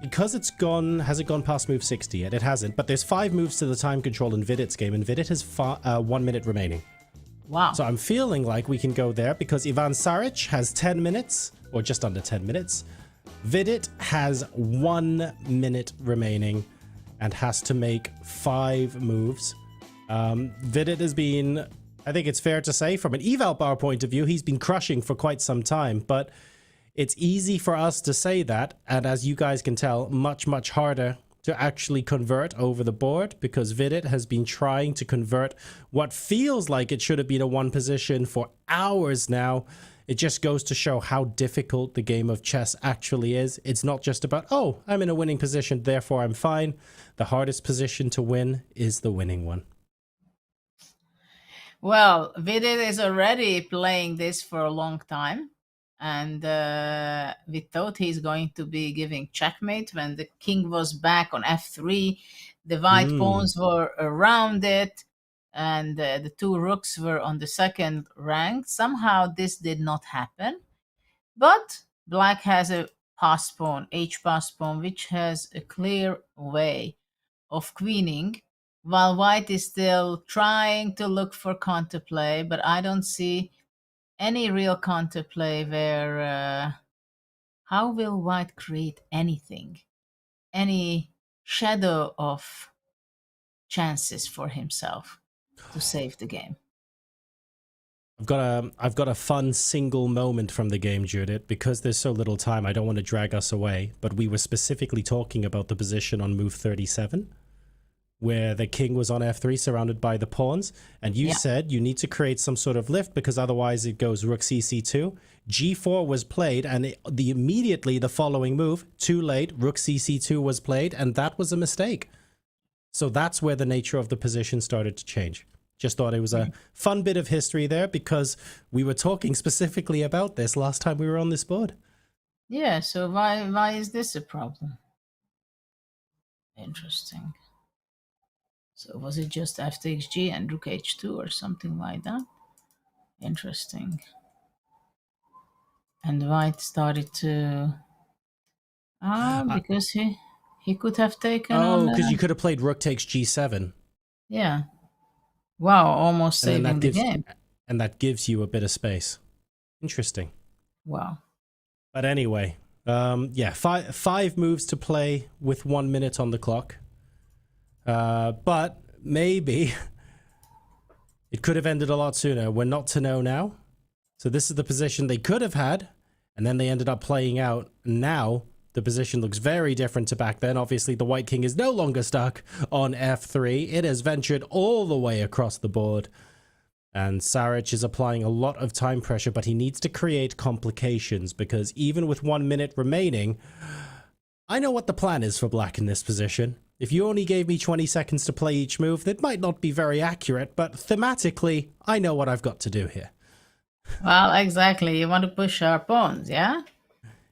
because it's gone, has it gone past move 60 yet? It hasn't, but there's 5 moves to the time control in Vidit's game, and Vidit has 1 minute remaining. Wow. So I'm feeling like we can go there because Ivan Saric has 10 minutes, or just under 10 minutes. Vidit has 1 minute remaining and has to make 5 moves. Vidit has been, I think it's fair to say, from an eval bar point of view, he's been crushing for quite some time, but it's easy for us to say that, and as you guys can tell, much, much harder to actually convert over the board, because Vidit has been trying to convert what feels like it should have been a 1 position for hours now. It just goes to show how difficult the game of chess actually is. It's not just about, oh, I'm in a winning position, therefore I'm fine. The hardest position to win is the winning one. Well, Vidit is already playing this for a long time. And we thought he's going to be giving checkmate when the king was back on f3. The white pawns were around it, and the 2 rooks were on the second rank. Somehow this did not happen. But black has a pass pawn, h pass pawn, which has a clear way of queening, while white is still trying to look for counterplay, but I don't see any real counterplay where how will white create anything, any shadow of chances for himself to save the game? I've got a fun single moment from the game, Judith. Because there's so little time, I don't want to drag us away, but we were specifically talking about the position on move 37, where the king was on f3 surrounded by the pawns, and you said you need to create some sort of lift because otherwise it goes rook cc2. g4 was played, and immediately the following move, too late, rook cc2 was played, and that was a mistake. So that's where the nature of the position started to change. Just thought it was a fun bit of history there because we were talking specifically about this last time we were on this board. Yeah, so why is this a problem? Interesting. So was it just f takes g and rook h2 or something like that? Interesting. And white started to... because he could have taken Oh, because you could have played rook takes g7. Yeah. Wow, almost saving the game. And that gives you a bit of space. Interesting. Wow. But anyway, yeah, five moves to play with 1 minute on the clock. But maybe it could have ended a lot sooner. We're not to know now. So this is the position they could have had, and then they ended up playing out. Now the position looks very different to back then. Obviously, the white king is no longer stuck on f3. It has ventured all the way across the board. And Saric is applying a lot of time pressure, but he needs to create complications because even with 1 minute remaining, I know what the plan is for black in this position. If you only gave me 20 seconds to play each move, that might not be very accurate, but thematically, I know what I've got to do here. Well, exactly. You want to push our pawns, yeah?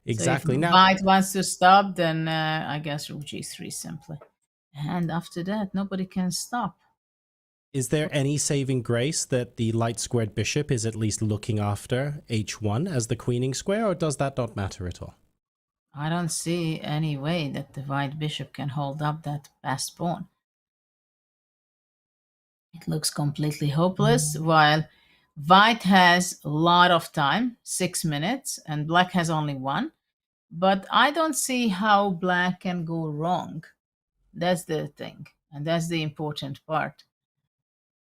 Exactly. So if now, white wants to stop, then I guess rook g3 simply. And after that, nobody can stop. Is there any saving grace that the light squared bishop is at least looking after h1 as the queening square, or does that not matter at all? I don't see any way that the white bishop can hold up that passed pawn. It looks completely hopeless, while white has a lot of time, 6 minutes, and black has only 1. But I don't see how black can go wrong. That's the thing, and that's the important part.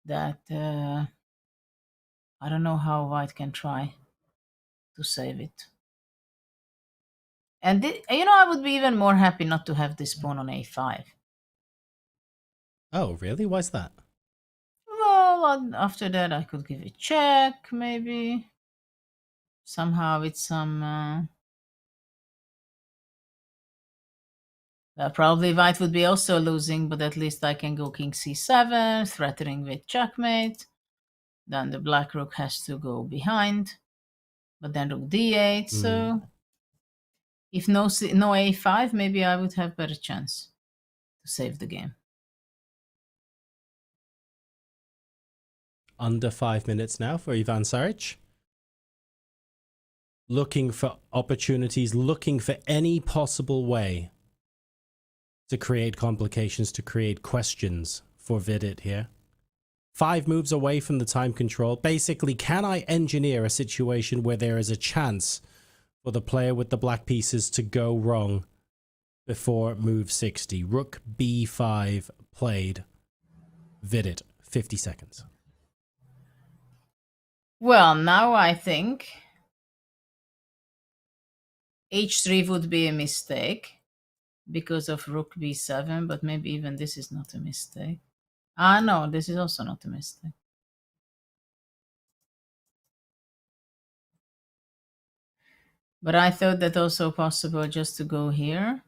That I don't know how white can try to save it. And I would be even more happy not to have this pawn on a5. Oh, really? Why's that? Well, after that I could give it check, maybe. Somehow with some... probably white would be also losing, but at least I can go king c7, threatening with checkmate. Then the black rook has to go behind, but then rook d8. So if no a5, maybe I would have better chance to save the game. Under 5 minutes now for Ivan Saric. Looking for opportunities, looking for any possible way to create complications, to create questions for Vidit here. 5 moves away from the time control. Basically, can I engineer a situation where there is a chance for the player with the black pieces to go wrong before move 60? Rook b5 played. Vidit, 50 seconds. Well, now I think h3 would be a mistake because of rook b7, but maybe even this is not a mistake. Ah, no, this is also not a mistake. But I thought that also possible just to go here.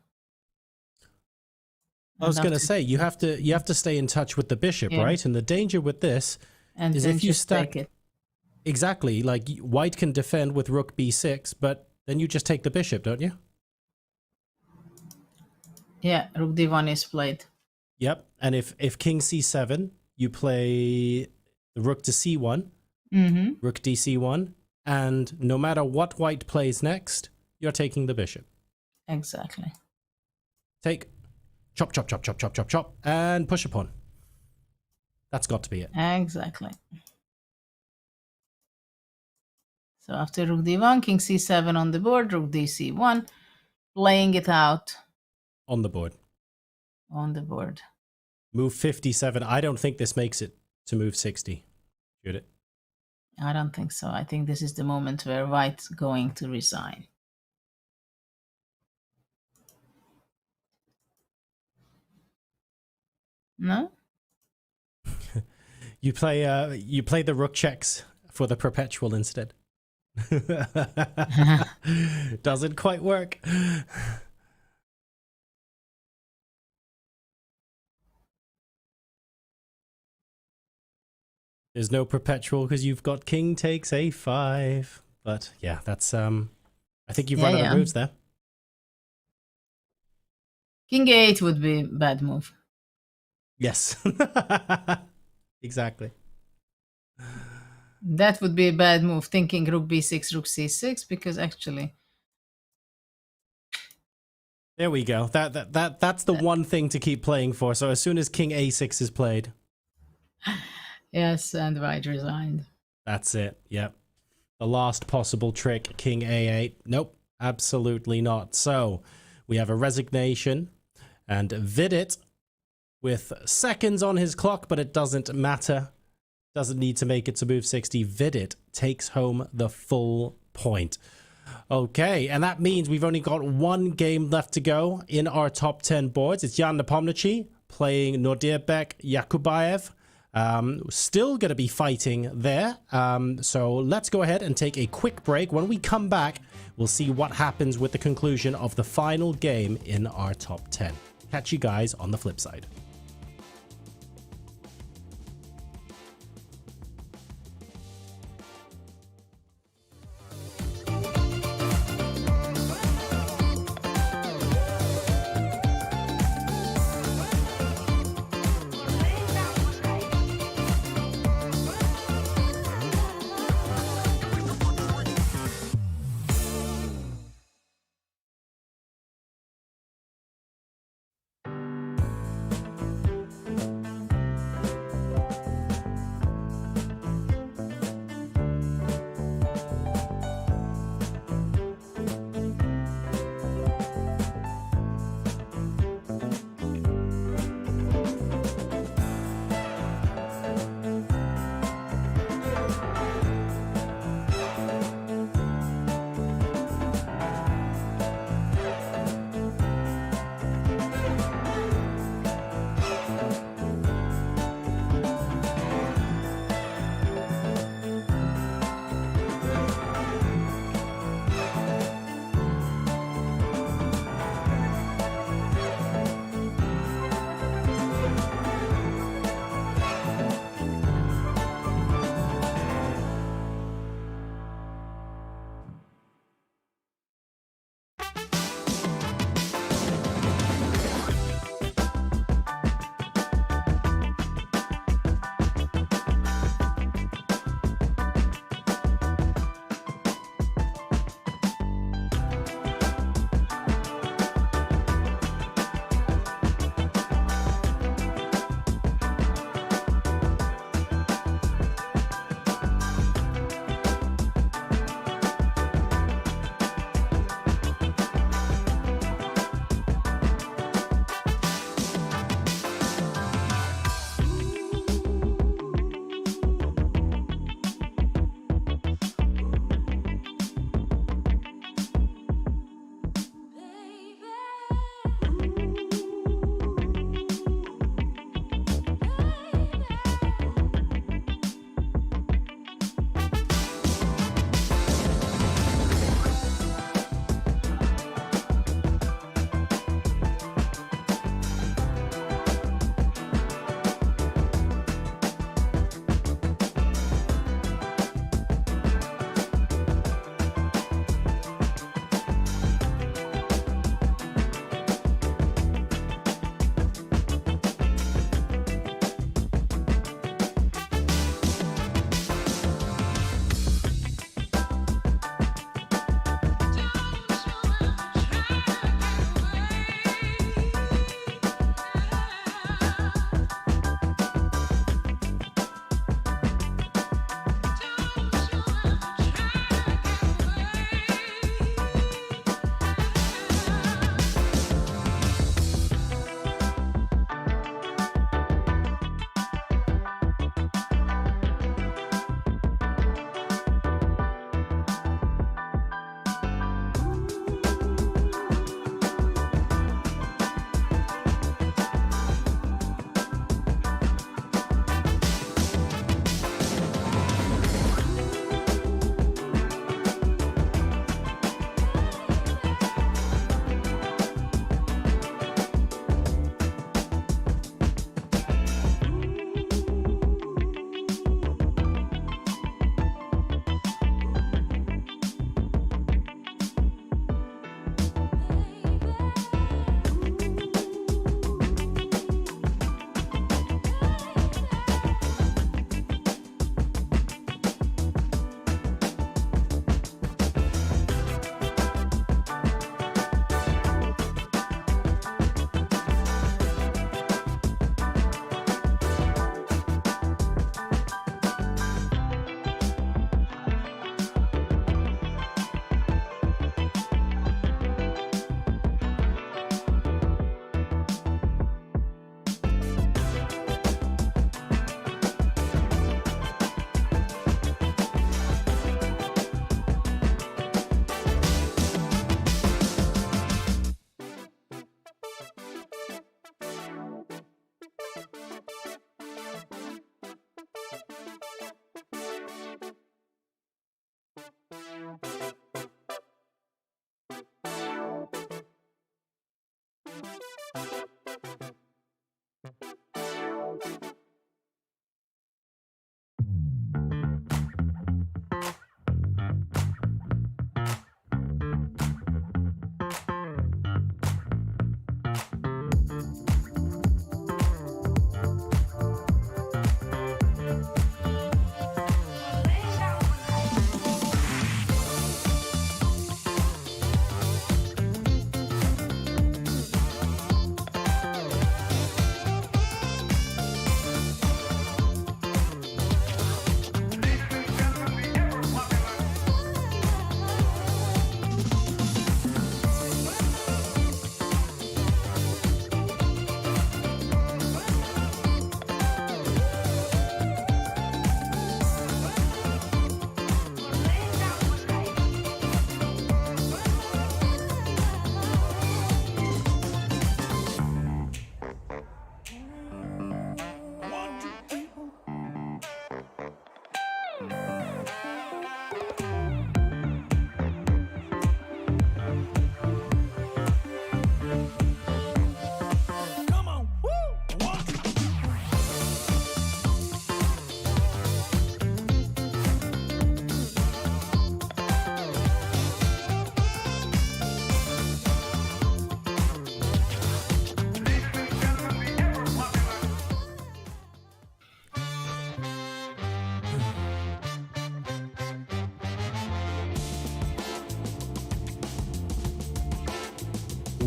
I was going to say, you have to stay in touch with the bishop, right? And the danger with this is if you stack it. Exactly, like white can defend with rook b6, but then you just take the bishop, don't you? Yeah, rook d1 is played. Yep, and if king c7, you play the rook to c1, rook dc1, and no matter what white plays next, you're taking the bishop. Exactly. Take, chop, chop, chop, chop, chop, chop, chop, and push a pawn. That's got to be it. Exactly. So after rook d1, king c7 on the board, rook dc1, playing it out. On the board. On the board. Move 57. I don't think this makes it to move 60. Should it? I don't think so. I think this is the moment where white's going to resign. No? You play the rook checks for the perpetual instead. Doesn't quite work. There's no perpetual because you've got king takes a5. But yeah, that's I think you've run out of moves there. King a8 would be a bad move. Yes. Exactly. That would be a bad move, thinking rook b6, rook c6, because actually... There we go. That's the one thing to keep playing for. So as soon as king a6 is played... Yes, and white resigned. That's it. Yep. The last possible trick, king a8. Nope, absolutely not. So we have a resignation and Vidit with seconds on his clock, but it doesn't matter. Doesn't need to make it to move 60. Vidit takes home the full point. Okay, and that means we've only got one game left to go in our top 10 boards. It's Jan Nepomniachtchi playing Nodirbek-Yakubboev. Still going to be fighting there. So let's go ahead and take a quick break. When we come back, we'll see what happens with the conclusion of the final game in our top 10. Catch you guys on the flip side.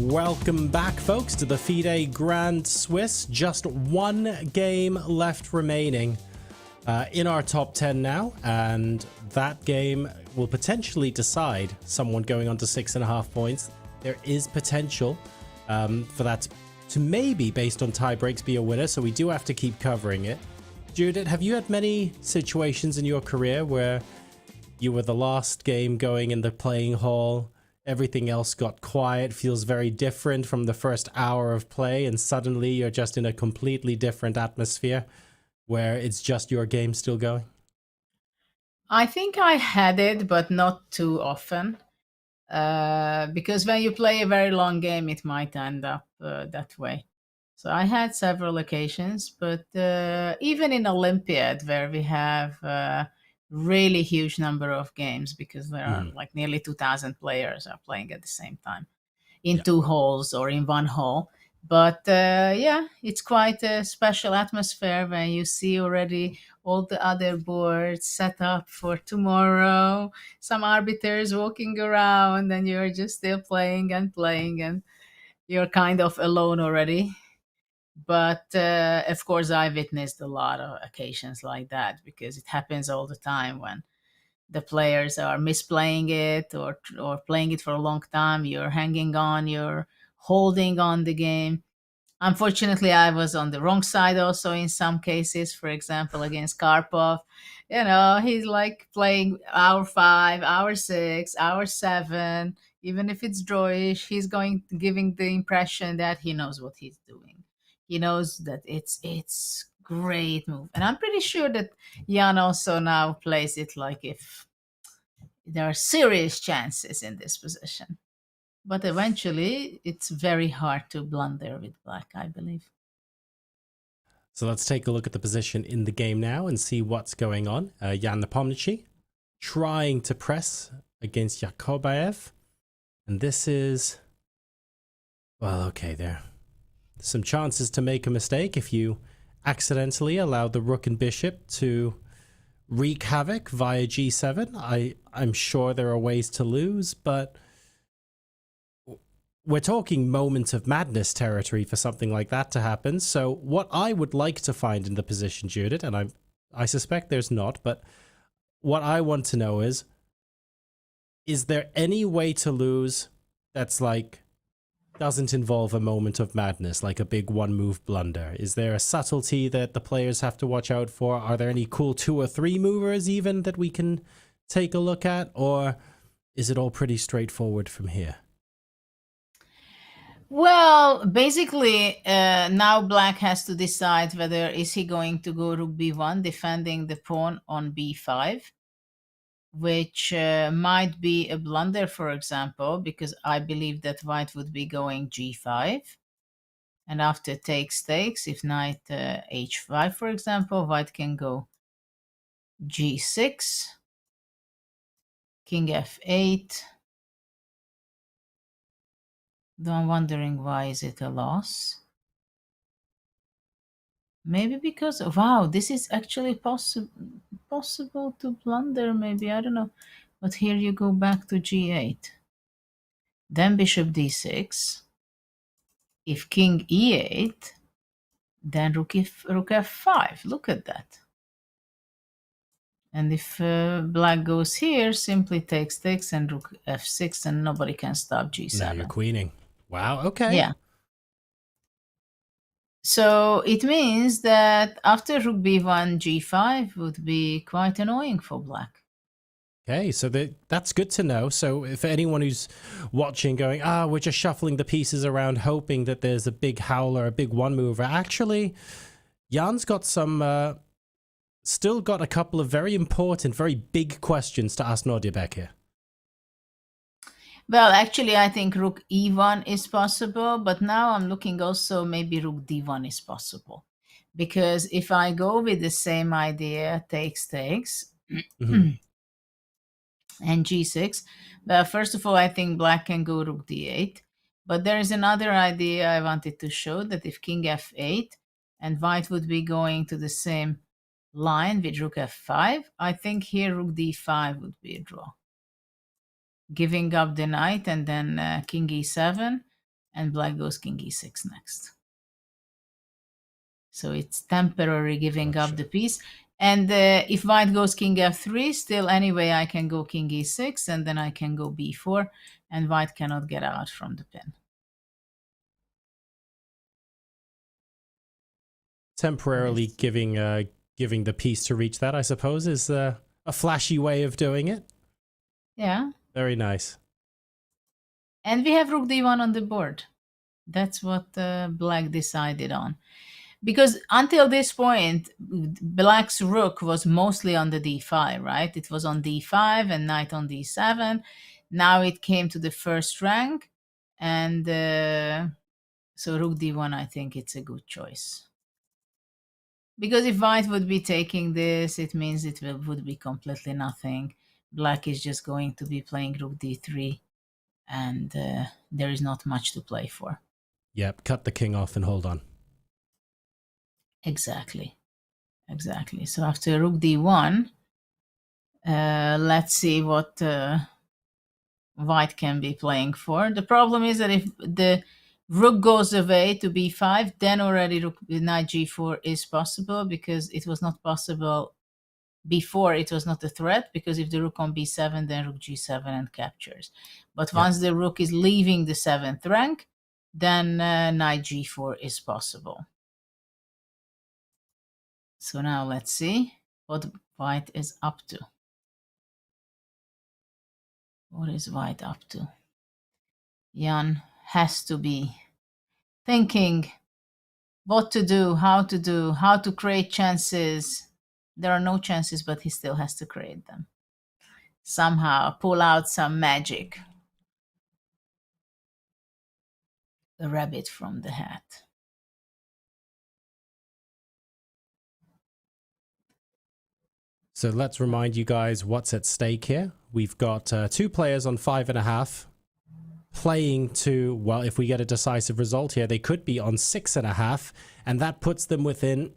Welcome back, folks, to the FIDE Grand Swiss. Just one game left remaining in our top 10 now, and that game will potentially decide someone going on to 6.5 points. There is potential for that to maybe, based on tie breaks, be a winner, so we do have to keep covering it. Judith, have you had many situations in your career where you were the last game going in the playing hall, everything else got quiet, feels very different from the first hour of play, and suddenly you're just in a completely different atmosphere where it's just your game still going? I think I had it, but not too often. Because when you play a very long game, it might end up that way. So I had several occasions, but even in Olympiad, where we have really huge number of games, because there are like nearly 2,000 players are playing at the same time in two halls or in one hall. But yeah, it's quite a special atmosphere when you see already all the other boards set up for tomorrow, some arbiters walking around, and you're just still playing and playing, and you're kind of alone already. But of course, I witnessed a lot of occasions like that, because it happens all the time when the players are misplaying it or playing it for a long time. You're hanging on, you're holding on the game. Unfortunately, I was on the wrong side also in some cases. For example, against Karpov, he's like playing hour 5, hour 6, hour 7. Even if it's drawish, he's giving the impression that he knows what he's doing. He knows that it's great move. And I'm pretty sure that Jan also now plays it like if there are serious chances in this position. But eventually, it's very hard to blunder with black, I believe. So let's take a look at the position in the game now and see what's going on. Jan Nepomniachtchi trying to press against Yakubboev. And this is... well, okay, there's some chances to make a mistake if you accidentally allow the rook and bishop to wreak havoc via g7. I'm sure there are ways to lose, but we're talking moment of madness territory for something like that to happen. So what I would like to find in the position, Judith, and I suspect there's not, but what I want to know is there any way to lose that's like doesn't involve a moment of madness, like a big one-move blunder? Is there a subtlety that the players have to watch out for? Are there any cool 2 or 3 movers even that we can take a look at? Or is it all pretty straightforward from here? Well, basically, now black has to decide whether is he going to go rook b1, defending the pawn on b5, which might be a blunder, for example, because I believe that white would be going g5. And after takes, if knight h5, for example, white can go g6, king f8. Though I'm wondering, why is it a loss? Maybe because, wow, this is actually possible to blunder, maybe, I don't know. But here you go back to g8. Then bishop d6. If king e8, then rook f5. Look at that. And if black goes here, simply takes and rook f6, and nobody can stop g7. Now you're queening. Wow, okay. Yeah. So it means that after rook b1, g5 would be quite annoying for black. Okay, so that's good to know. So if anyone who's watching going, we're just shuffling the pieces around hoping that there's a big howler, a big one mover. Actually, Jan's got some, still got a couple of very important, very big questions to ask Nordjebek here. Well, actually, I think rook e1 is possible, but now I'm looking also maybe rook d1 is possible. Because if I go with the same idea, takes, and g6, well, first of all, I think black can go rook d8. But there is another idea I wanted to show, that if king f8 and white would be going to the same line with rook f5, I think here rook d5 would be a draw. Giving up the knight and then king e7. and black goes king e6 next. So it's temporary giving up the piece. And if white goes king f3, still anyway I can go king e6, and then I can go b4, and white cannot get out from the pin. Temporarily giving the piece to reach that, I suppose, is a flashy way of doing it. Yeah. Very nice. And we have rook d1 on the board. That's what black decided on. Because until this point, black's rook was mostly on the d5, right? It was on d5 and knight on d7. Now it came to the first rank. And so rook d1, I think it's a good choice. Because if white would be taking this, it means it would be completely nothing. Black is just going to be playing rook d3. And there is not much to play for. Yep, cut the king off and hold on. Exactly. Exactly. So after rook d1, let's see what white can be playing for. The problem is that if the rook goes away to b5, then already rook knight g4 is possible, because it was not possible before. It was not a threat, because if the rook on b7, then rook g7 and captures. But once the rook is leaving the 7th rank, then knight g4 is possible. So now let's see what white is up to. What is white up to? Jan has to be thinking what to do, how to create chances. There are no chances, but he still has to create them. Somehow pull out some magic. A rabbit from the hat. So let's remind you guys what's at stake here. We've got 2 players on 5.5 playing to, well, if we get a decisive result here, they could be on 6.5, and that puts them within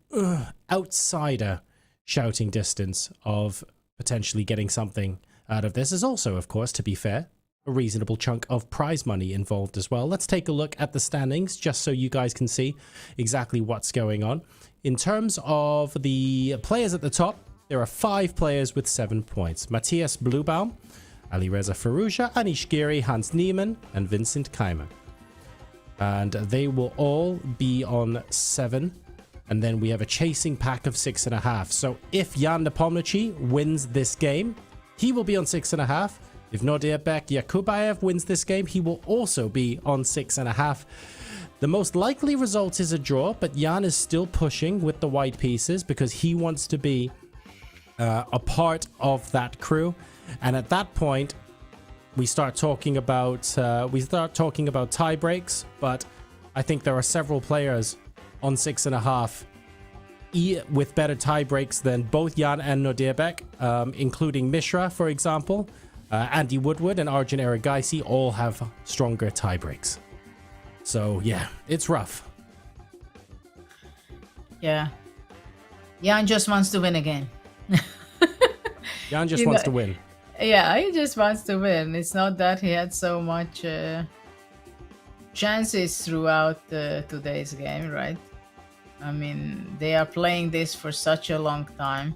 outsider shouting distance of potentially getting something out of this. Is also, of course, to be fair, a reasonable chunk of prize money involved as well. Let's take a look at the standings just so you guys can see exactly what's going on. In terms of the players at the top, there are 5 players with 7 points. Matthias-Bluebaum, Alireza Firouzja, Anish Giri, Hans Niemann, and Vincent Keymer. And they will all be on 7. And then we have a chasing pack of 6.5. So if Jan Nepomniachtchi wins this game, he will be on 6.5. If Niemann-Praggnanandhaa wins this game, he will also be on 6.5. The most likely result is a draw, but Jan is still pushing with the white pieces because he wants to be a part of that crew. And at that point, we start talking about tie breaks. But I think there are several players on 6.5 with better tie breaks than both Jan and Niemann, including Mishra, for example. Andy Woodward and Arjun Erigaisi all have stronger tie breaks. So yeah, it's rough. Yeah. Jan just wants to win again. Jan just wants to win. Yeah, he just wants to win. It's not that he had so much chances throughout today's game, right? I mean, they are playing this for such a long time.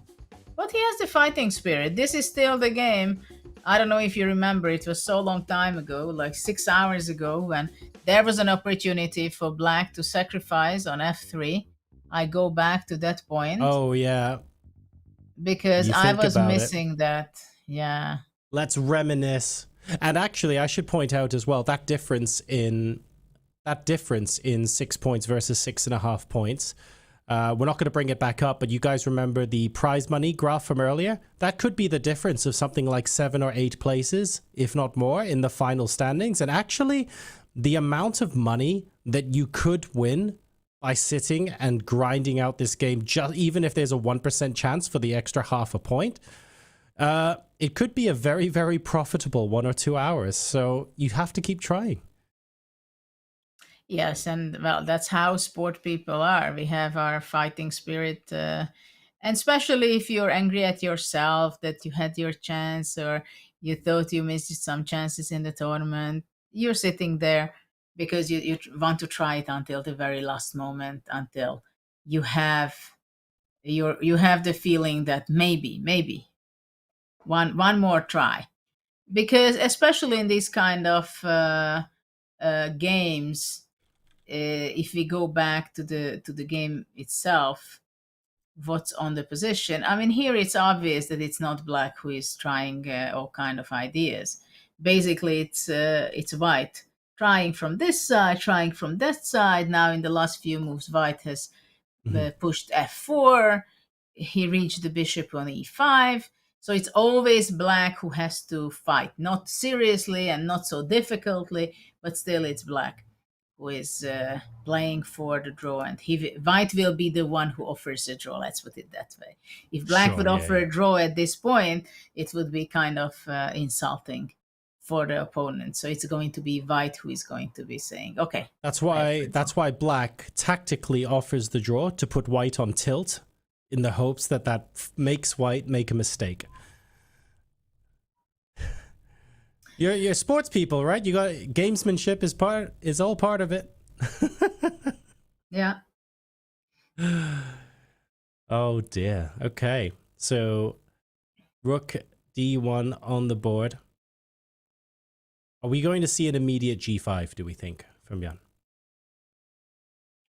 But he has the fighting spirit. This is still the game. I don't know if you remember, it was so long time ago, like 6 hours ago, when there was an opportunity for black to sacrifice on f3. I go back to that point. Oh, yeah. Because I was missing that. Yeah. Let's reminisce. And actually, I should point out as well, that difference in 6 points versus 6.5 points. We're not going to bring it back up, but you guys remember the prize money graph from earlier? That could be the difference of something like 7 or 8 places, if not more, in the final standings. And actually, the amount of money that you could win by sitting and grinding out this game, just even if there's a 1% chance for the extra half a point, it could be a very, very profitable 1 or 2 hours. So you have to keep trying. Yes, and well, that's how sport people are. We have our fighting spirit, and especially if you're angry at yourself that you had your chance or you thought you missed some chances in the tournament, you're sitting there because you want to try it until the very last moment, until you have the feeling that maybe one more try, because especially in these kind of games, if we go back to the game itself, what's on the position. I mean, here it's obvious that it's not black who is trying all kind of ideas. Basically, it's white trying from this side, trying from that side. Now, in the last few moves, white has pushed f4. He reached the bishop on e5. So it's always black who has to fight, not seriously and not so difficultly, but still it's black who is playing for the draw, and white will be the one who offers a draw. Let's put it that way. If black would offer a draw at this point, it would be kind of insulting for the opponent. So it's going to be white who is going to be saying, okay. That's why black tactically offers the draw to put white on tilt, in the hopes that makes white make a mistake. You're sports people, right? You got gamesmanship is all part of it. Yeah. Oh dear. Okay. So rook d1 on the board. Are we going to see an immediate g5, do we think, from Jan?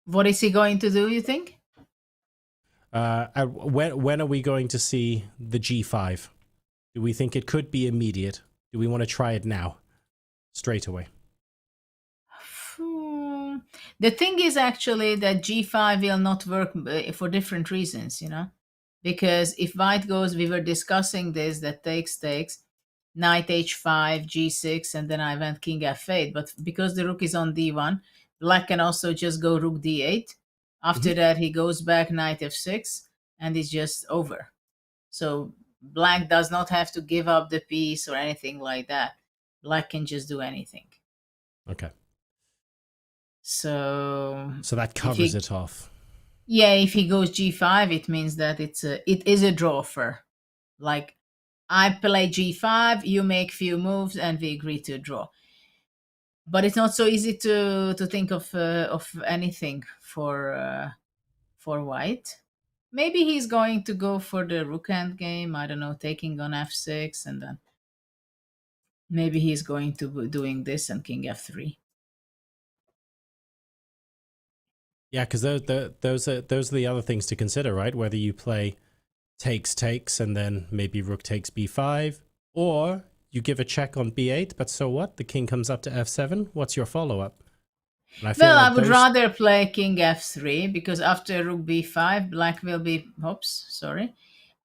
What is he going to do, you think? When are we going to see the g5? Do we think it could be immediate? Do we want to try it now? Straight away. The thing is actually that g5 will not work for different reasons, you know? Because if white goes, we were discussing this, that takes, knight h5, g6, and then I went king f8. But because the rook is on d1, black can also just go rook d8. After that, he goes back knight f6, and it's just over. So black does not have to give up the piece or anything like that. Black can just do anything. Okay. So that covers it off. Yeah, if he goes g5, it means that it is a draw for. Like, I play g5, you make few moves, and we agree to draw. But it's not so easy to think of anything for white. Maybe he's going to go for the rook endgame. I don't know, taking on f6, and then maybe he's going to be doing this and king f3. Yeah, because those are the other things to consider, right? Whether you play takes, and then maybe rook takes b5, or you give a check on b8, but so what? The king comes up to f7. What's your follow-up? I would rather play king f3, because after rook b5, black will be... Oops, sorry.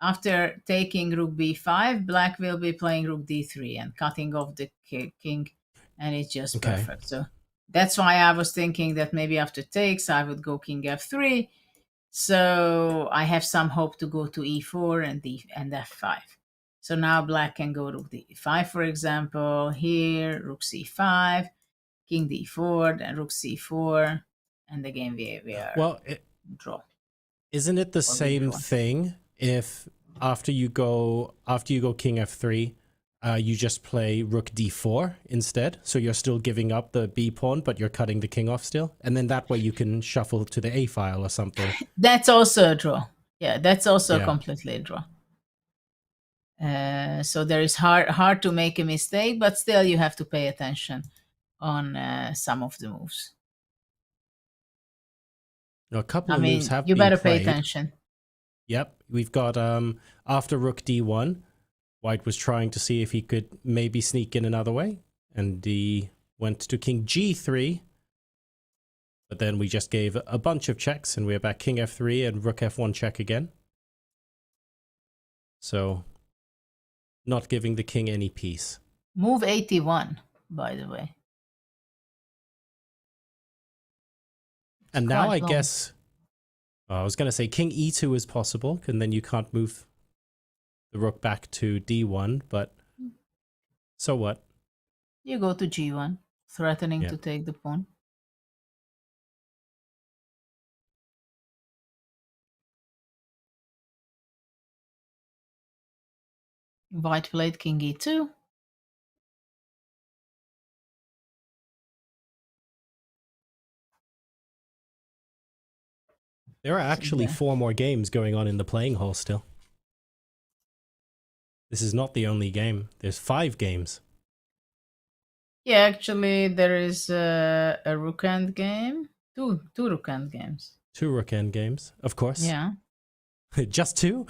After taking rook b5, black will be playing rook d3 and cutting off the king, and it's just perfect. So that's why I was thinking that maybe after takes, I would go king f3. So I have some hope to go to e4 and f5. So now black can go rook d5, for example. Here, rook c5, king d4, then rook c4, and again we are draw. Isn't it the same thing if after you go king f3, you just play rook d4 instead? So you're still giving up the b pawn, but you're cutting the king off still, and then that way you can shuffle to the a file or something. That's also a draw. Yeah, that's also completely a draw. So there is hard to make a mistake, but still you have to pay attention on some of the moves. A couple of moves have you been better played. pay attention. Yep, we've got after rook d1, white was trying to see if he could maybe sneak in another way, and he went to king g3, but then we just gave a bunch of checks, and we're back king f3 and rook f1 check again. So, not giving the king any peace. Move 81, by the way. And now I guess, I was going to say king e2 is possible, and then you can't move the rook back to d1, but so what? You go to g1, threatening to take the pawn. White played king e2. There are actually 4 more games going on in the playing hall still. This is not the only game. There's 5 games. Yeah, actually, there is a rook end game. Two rook end games. 2 rook end games, of course. Yeah. Just 2?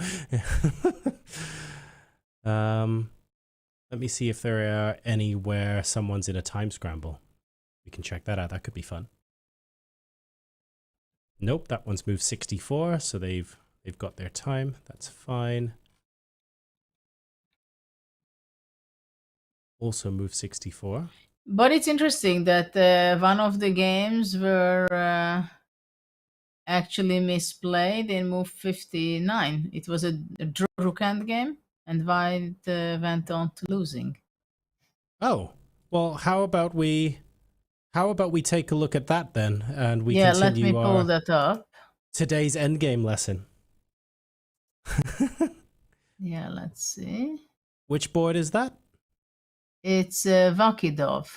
Let me see if there are anywhere someone's in a time scramble. We can check that out. That could be fun. Nope, that one's moved 64, so they've got their time. That's fine. Also moved 64. But it's interesting that one of the games were actually misplayed in move 59. It was a draw rook end game, and White went on to losing. Oh, well, how about we take a look at that then, and we let continue me pull that up. Today's endgame lesson. Yeah, let's see. Which board is that? It's Vakidov.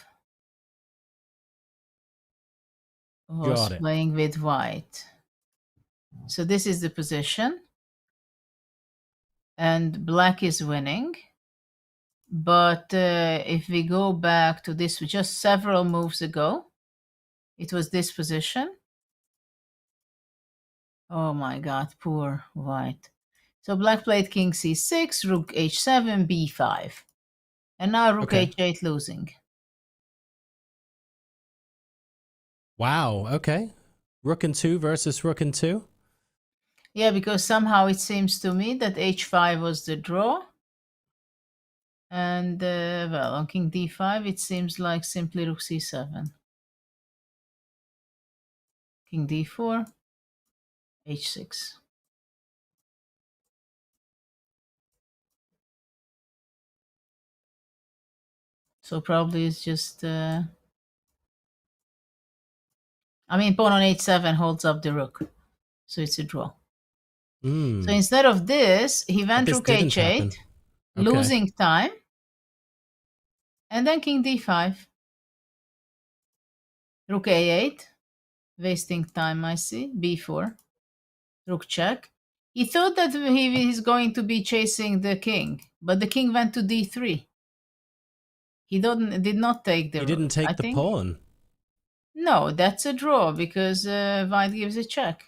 Was playing with White. So this is the position. And Black is winning. But if we go back to this, just several moves ago, it was this position. Oh my God, poor White. So Black played King C6, Rook H7, B5. And now Rook H8 losing. Wow, okay. Rook and 2 versus Rook and 2? Yeah, because somehow it seems to me that H5 was the draw. And, well, on King D5, it seems like simply Rook C7. King D4, H6. So probably it's just... I mean, pawn on H7 holds up the rook. So it's a draw. So instead of this, he went Rook H8, losing time. And then King D5. Rook A8, wasting time, I see. B4. Rook check. He thought that he is going to be chasing the king, but the king went to D3. He did not take the rook. He didn't take the pawn. No, that's a draw because White gives a check.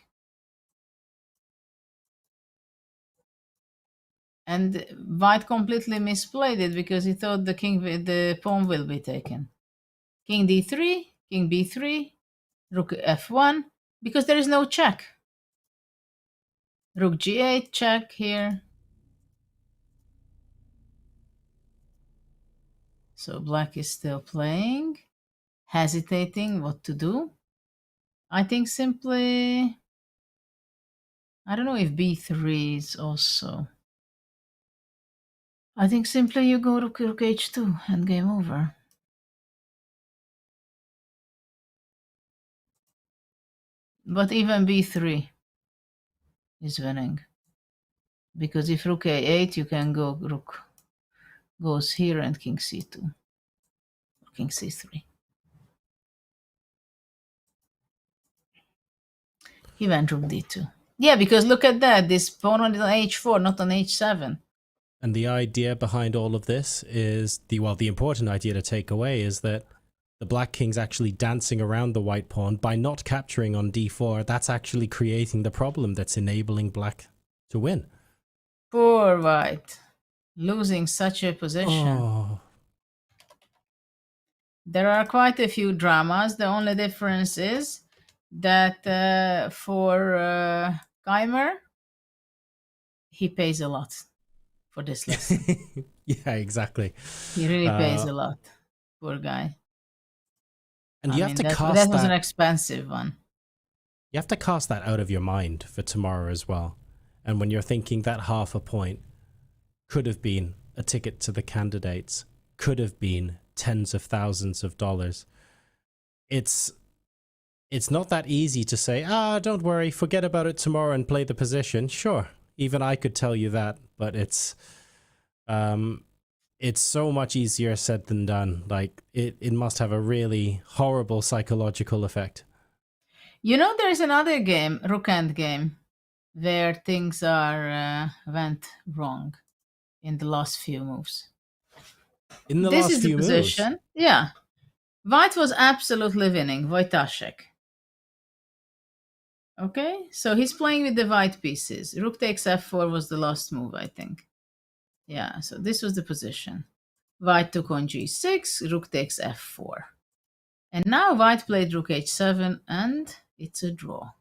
And White completely misplayed it because he thought the pawn will be taken. King D3, King B3, Rook F1, because there is no check. Rook G8, check here. So Black is still playing, hesitating what to do. I think simply, I don't know if B3 is also. I think simply you go Rook H2 and game over. But even B3 is winning. Because if Rook A8, you can go Rook goes here and King C2. Or King C3. He went Rook D2. Yeah, because look at that. This pawn on H4, not on H7. And the idea behind all of this is, the important idea to take away is that the Black King's actually dancing around the White pawn by not capturing on D4. That's actually creating the problem that's enabling Black to win. Poor White. Losing such a position. Oh. There are quite a few dramas. The only difference is that for Keymer, he pays a lot for this lesson. Yeah, exactly. He really pays a lot. Poor guy. And you have to cast that was an expensive one. You have to cast that out of your mind for tomorrow as well. And when you're thinking that half a point could have been a ticket to the candidates, could have been tens of thousands of dollars. It's not that easy to say, don't worry, forget about it tomorrow and play the position. Sure, even I could tell you that, but it's so much easier said than done. Like, it must have a really horrible psychological effect. You know, there's another game, rook endgame, where things are went wrong in the last few moves. In the This last is few the position. moves? Yeah. White was absolutely winning, Wojtaszek. Okay, so he's playing with the white pieces. Rook takes f4 was the last move, I think. Yeah, so this was the position. White took on g6, rook takes f4. And now white played rook h7, and it's a draw.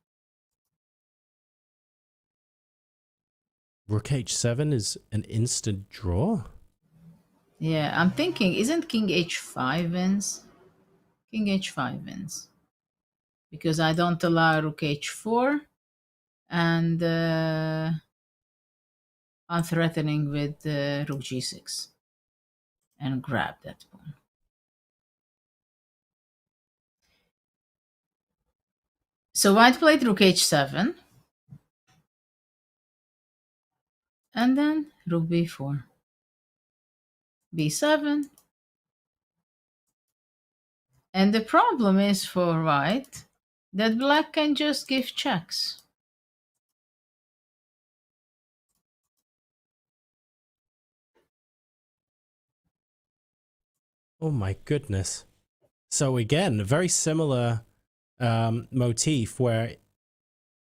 Rook h7 is an instant draw? Yeah, I'm thinking, isn't king h5 wins? King h5 wins. Because I don't allow rook h4, and I'm threatening with rook g6. And grab that pawn. So white played rook h7. And then rook b4. b7. And the problem is for white that black can just give checks. Oh my goodness. So again, a very similar motif where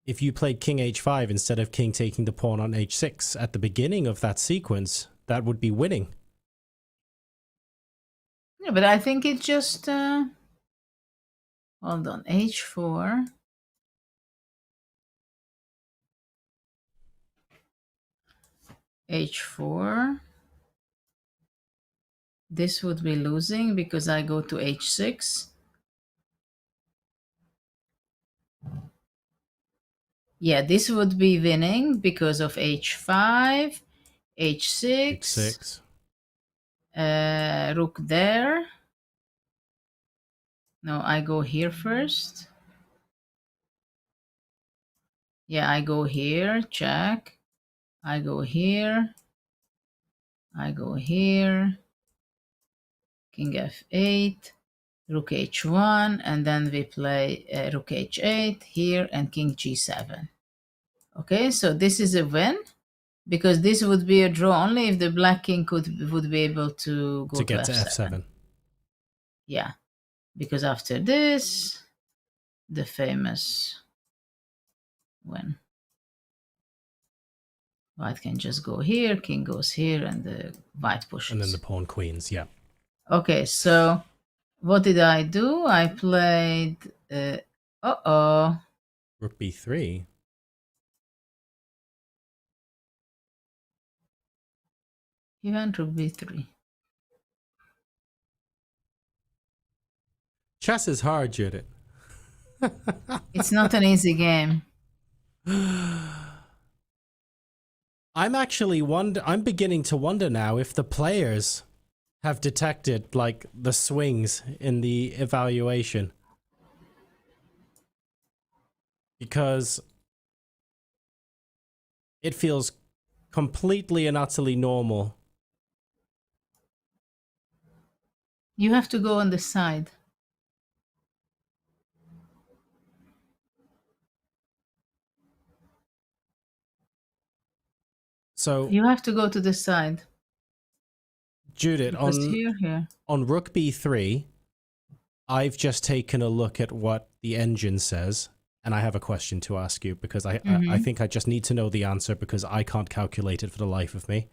if you played king h5 instead of king taking the pawn on h6 at the beginning of that sequence, that would be winning. Yeah, but I think it just... hold on, h4. h4. This would be losing because I go to h6. Yeah, this would be winning because of h5, h6, rook there. No, I go here first. Yeah, I go here, check. I go here. I go here. King f8, rook h1, and then we play rook h8 here and king g7. Okay, so this is a win because this would be a draw only if the black king would be able to go to get f7. to f7. Yeah, because after this, the famous win. White can just go here, king goes here, and the white pushes. And then the pawn queens, yeah. Okay, so what did I do? I played... uh-oh. Rook b3. He went rook b3. Chess is hard, Judith. It's not an easy game. I'm actually I'm beginning to wonder now if the players have detected like the swings in the evaluation. Because it feels completely and utterly normal. You have to go on the side. So you have to go to the side. Judith, on rook b3, I've just taken a look at what the engine says, and I have a question to ask you because I think I just need to know the answer because I can't calculate it for the life of me.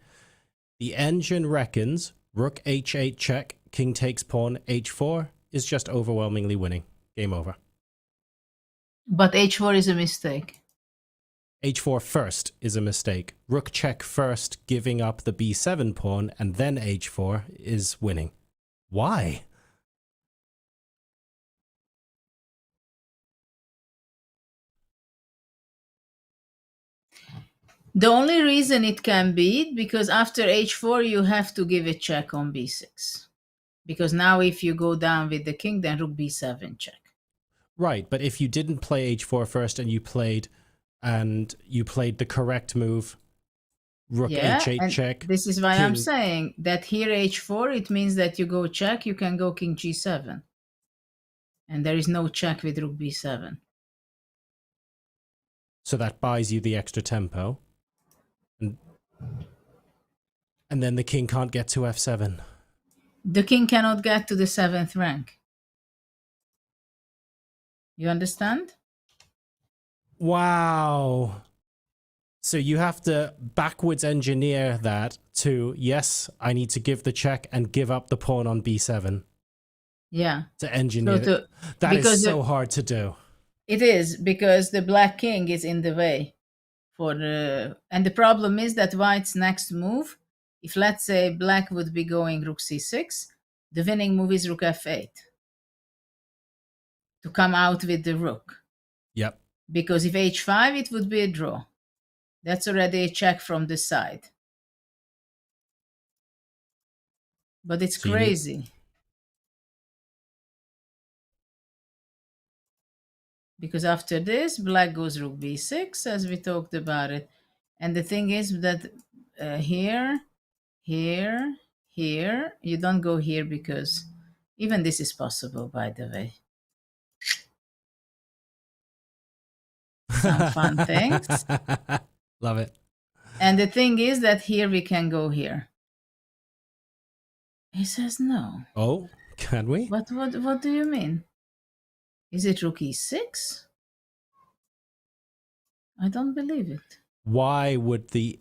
The engine reckons rook h8 check, king takes pawn h4 is just overwhelmingly winning. Game over. But h4 is a mistake. h4 first is a mistake. Rook check first, giving up the b7 pawn, and then h4 is winning. Why? The only reason it can be because after h4 you have to give a check on b6. Because now if you go down with the king, then rook b7 check. Right, but if you didn't play h4 first and you played the correct move, rook h8 check. This is why I'm saying that here h4, it means that you go check, you can go king g7. And there is no check with rook b7. So that buys you the extra tempo. And then the king can't get to f7. The king cannot get to the 7th rank. You understand? Wow. So you have to backwards engineer that to, yes, I need to give the check and give up the pawn on b7. Yeah. To engineer it. That is so hard to do. It is, because the black king is in the way. And the problem is that white's next move, if let's say black would be going rook c6, the winning move is rook f8. To come out with the rook. Yep. Because if h5, it would be a draw. That's already a check from the side. But it's crazy. Because after this, black goes rook b6, as we talked about it. And the thing is that here, you don't go here because even this is possible, by the way. Some fun things. Love it. And the thing is that here we can go here. He says no. Oh, can we? What do you mean? Is it rook e6? I don't believe it. Why would the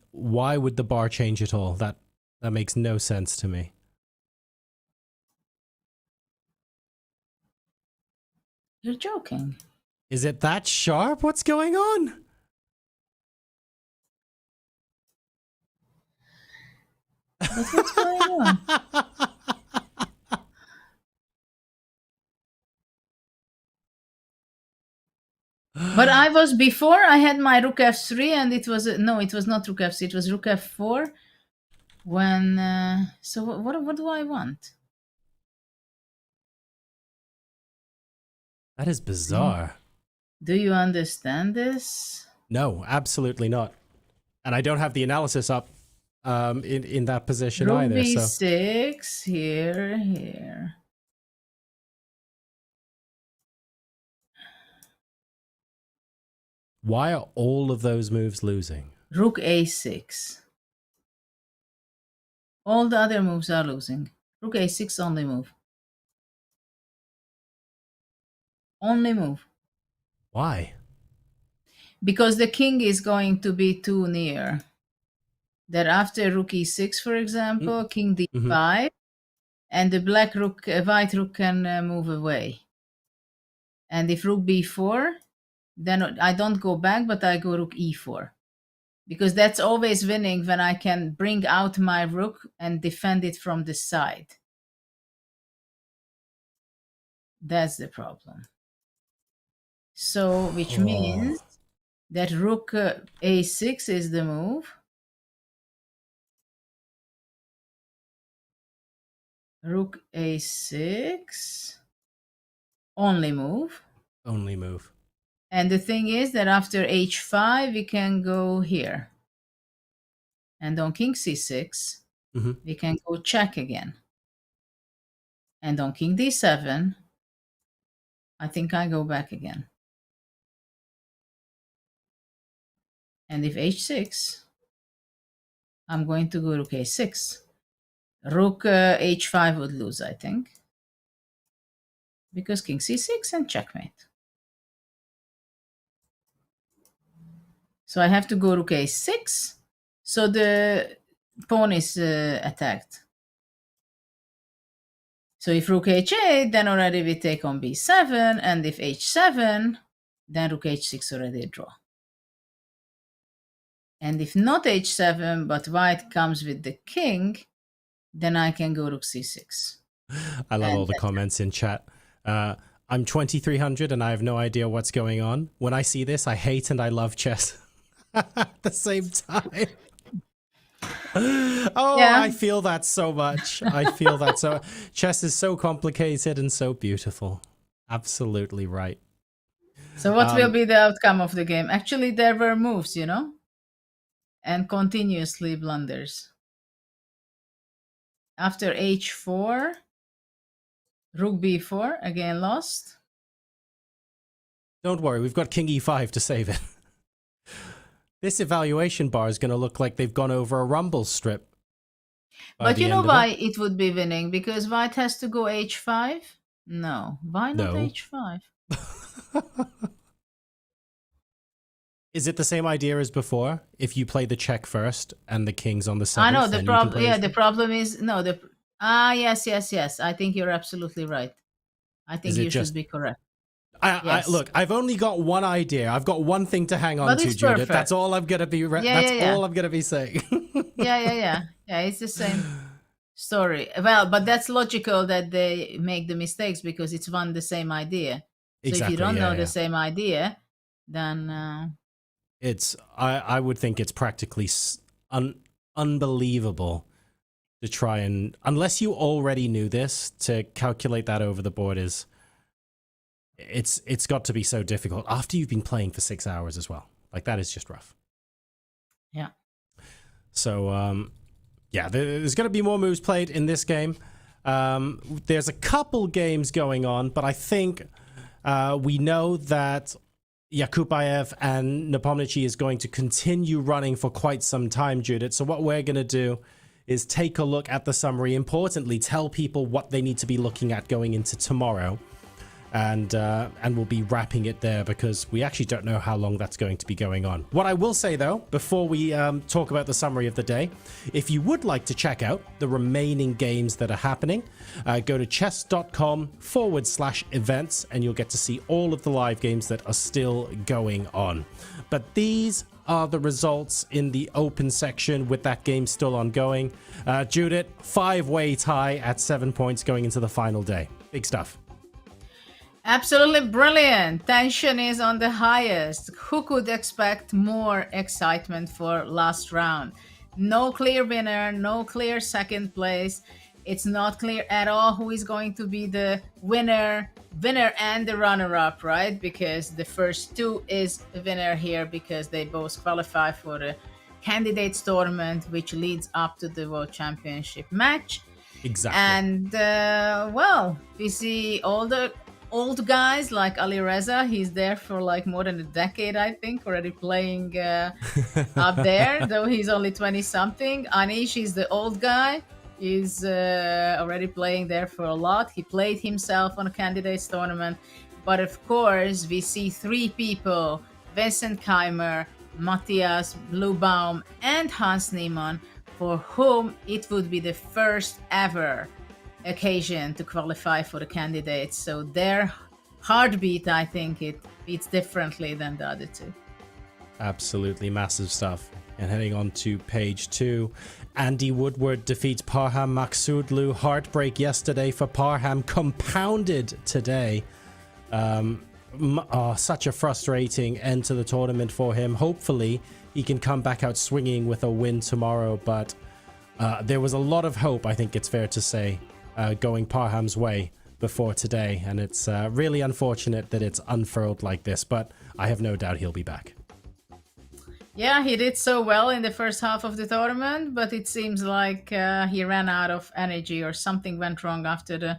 bar change at all? That makes no sense to me. You're joking. Is it that sharp? What's going on? But what's going on? But I was before, I had my rook f3 and it was, no, it was not rook f3, it was rook f4. When, so what do I want? That is bizarre. Do you understand this? No, absolutely not. And I don't have the analysis up in that position Rook either. b6, So. here. Why are all of those moves losing? Rook a6. All the other moves are losing. Rook a6 only move. Only move. Why? Because the king is going to be too near. That after rook e6, for example, king d5, and the black rook, white rook can move away. And if rook b4, then I don't go back, but I go rook e4. Because that's always winning when I can bring out my rook and defend it from the side. That's the problem. So, which means that rook a6 is the move. Rook a6, only move. Only move. And the thing is that after h5, we can go here. And on king c6, we can go check again. And on king d7, I think I go back again. And if h6, I'm going to go rook a6. Rook h5 would lose, I think. Because king c6 and checkmate. So I have to go rook a6. So the pawn is attacked. So if rook h8, then already we take on b7. And if h7, then rook h6 already a draw. And if not h7, but white comes with the king, then I can go rook c6. I love all the comments in chat. I'm 2300 and I have no idea what's going on. When I see this, I hate and I love chess at the same time. Oh, yeah. I feel that so much. I feel that so. Chess is so complicated and so beautiful. Absolutely right. So what will be the outcome of the game? Actually, there were moves, you know, and continuously blunders. After h4, rook b4, again lost. Don't worry, we've got king e5 to save it. This evaluation bar is going to look like they've gone over a rumble strip. But you know why it would be winning? Because white has to go h5? No. Why not h5? Is it the same idea as before? If you play the check first and the king's on the 7th? I know the problem. Yeah, the problem is yes. I think you're absolutely right. I think you should be correct. Look, I've only got one idea. I've got one thing to hang on to, Judith. Perfect. That's all I'm gonna be. All I'm gonna be saying. Yeah. It's the same story. Well, but that's logical that they make the mistakes because it's the same idea. So if you don't know the same idea, then I would think it's practically unbelievable to try and, unless you already knew this, to calculate that over the board is. It's got to be so difficult after you've been playing for 6 hours as well. Like, that is just rough. Yeah. So, there's going to be more moves played in this game. There's a couple games going on, but I think we know that Yakubboev and Nepomniachtchi is going to continue running for quite some time, Judith. So what we're going to do is take a look at the summary. Importantly, tell people what they need to be looking at going into tomorrow. And we'll be wrapping it there because we actually don't know how long that's going to be going on. What I will say, though, before we talk about the summary of the day, if you would like to check out the remaining games that are happening, go to chess.com/events and you'll get to see all of the live games that are still going on. But these are the results in the open section with that game still ongoing. Judith, 5-way tie at 7 points going into the final day. Big stuff. Absolutely brilliant. Tension is on the highest. Who could expect more excitement for last round? No clear winner, no clear second place. It's not clear at all who is going to be the winner and the runner-up, right? Because the first two is the winner here because they both qualify for the candidates tournament, which leads up to the World Championship match. Exactly. And, we see all the old guys like Alireza. He's there for like more than a decade, I think, already playing up there, though he's only 20-something. Anish is the old guy. He's already playing there for a lot. He played himself on a candidates tournament. But of course, we see three people, Vincent Keymer, Mishra-Vachier-Lagrave, and Hans Niemann, for whom it would be the first ever occasion to qualify for the candidates. So their heartbeat, I think, it beats differently than the other two. Absolutely massive stuff. And heading on to page 2, Andy Woodward defeats Parham Maksudlu. Heartbreak yesterday for Parham, compounded today. Such a frustrating end to the tournament for him. Hopefully he can come back out swinging with a win tomorrow, but there was a lot of hope, I think it's fair to say, going Parham's way before today, and it's really unfortunate that it's unfurled like this, but I have no doubt he'll be back. Yeah, he did so well in the first half of the tournament, but it seems like he ran out of energy or something went wrong after the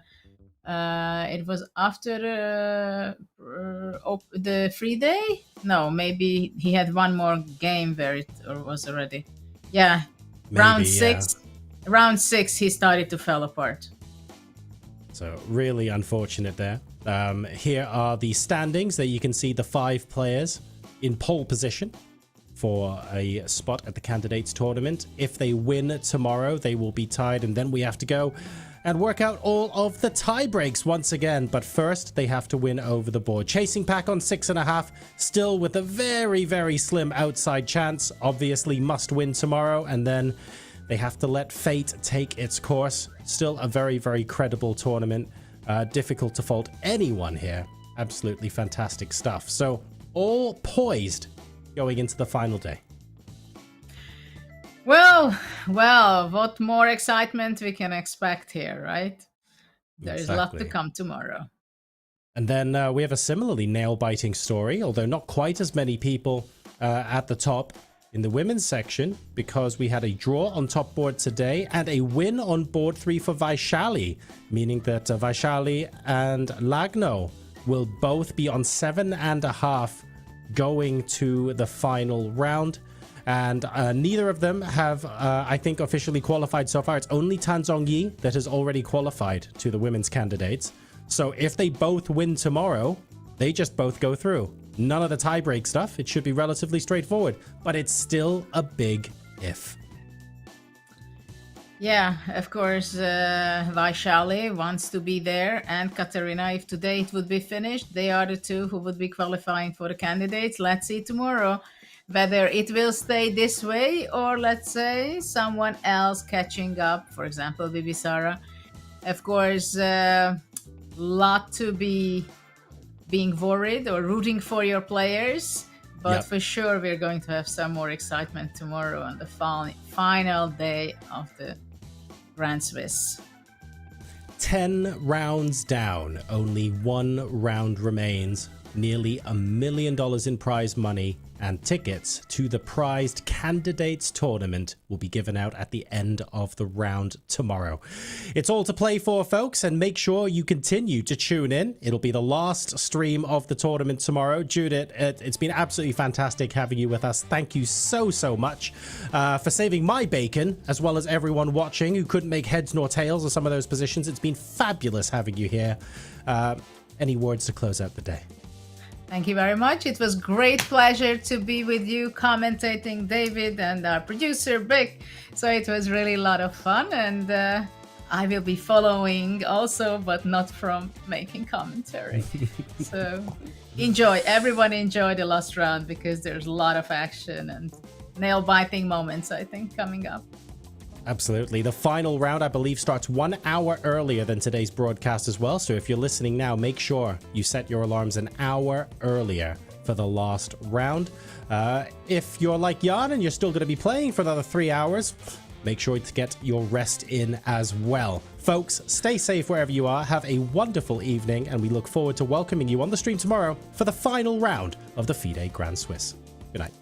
it was after the free day? No, maybe he had one more game where it was already. Yeah, maybe, round 6 he started to fall apart. So really unfortunate there. Here are the standings that you can see the 5 players in pole position for a spot at the candidates tournament. If they win tomorrow, they will be tied, and then we have to go and work out all of the tie breaks once again. But first, they have to win over the board. Chasing Pack on 6.5, still with a very, very slim outside chance. Obviously must win tomorrow, and then they have to let fate take its course. Still a very, very credible tournament. Difficult to fault anyone here. Absolutely fantastic stuff. So all poised going into the final day. Well, what more excitement we can expect here, right? There's a lot to come tomorrow. And then we have a similarly nail-biting story, although not quite as many people at the top in the women's section, because we had a draw on top board today and a win on board 3 for Vaishali, meaning that Vaishali and Lagno will both be on 7.5 going to the final round. And neither of them have, I think, officially qualified so far. It's only Tan Zhongyi that has already qualified to the women's candidates. So if they both win tomorrow, they just both go through. None of the tie-break stuff. It should be relatively straightforward. But it's still a big if. Yeah, of course, Vaishali wants to be there, and Katerina. If today it would be finished, they are the two who would be qualifying for the candidates. Let's see tomorrow whether it will stay this way, or let's say someone else catching up, for example, Bibisara. Of course, lot to be being worried or rooting for your players, but for sure we're going to have some more excitement tomorrow on the final day of the Grand Swiss. 10 rounds down, only 1 round remains. Nearly $1 million in prize money and tickets to the prized candidates tournament will be given out at the end of the round tomorrow. It's all to play for, folks, and make sure you continue to tune in. It'll be the last stream of the tournament tomorrow. Judith, it's been absolutely fantastic having you with us. Thank you so much for saving my bacon, as well as everyone watching who couldn't make heads nor tails of some of those positions. It's been fabulous having you here. Any words to close out the day? Thank you very much. It was great pleasure to be with you, commentating, David, and our producer, Vic. So it was really a lot of fun, and I will be following also, but not from making commentary. So enjoy. Everyone enjoy the last round, because there's a lot of action and nail-biting moments, I think, coming up. Absolutely. The final round, I believe, starts 1 hour earlier than today's broadcast as well. So if you're listening now, make sure you set your alarms an hour earlier for the last round. If you're like Jan and you're still going to be playing for another 3 hours, make sure to get your rest in as well. Folks, stay safe wherever you are. Have a wonderful evening, and we look forward to welcoming you on the stream tomorrow for the final round of the FIDE Grand Swiss. Good night.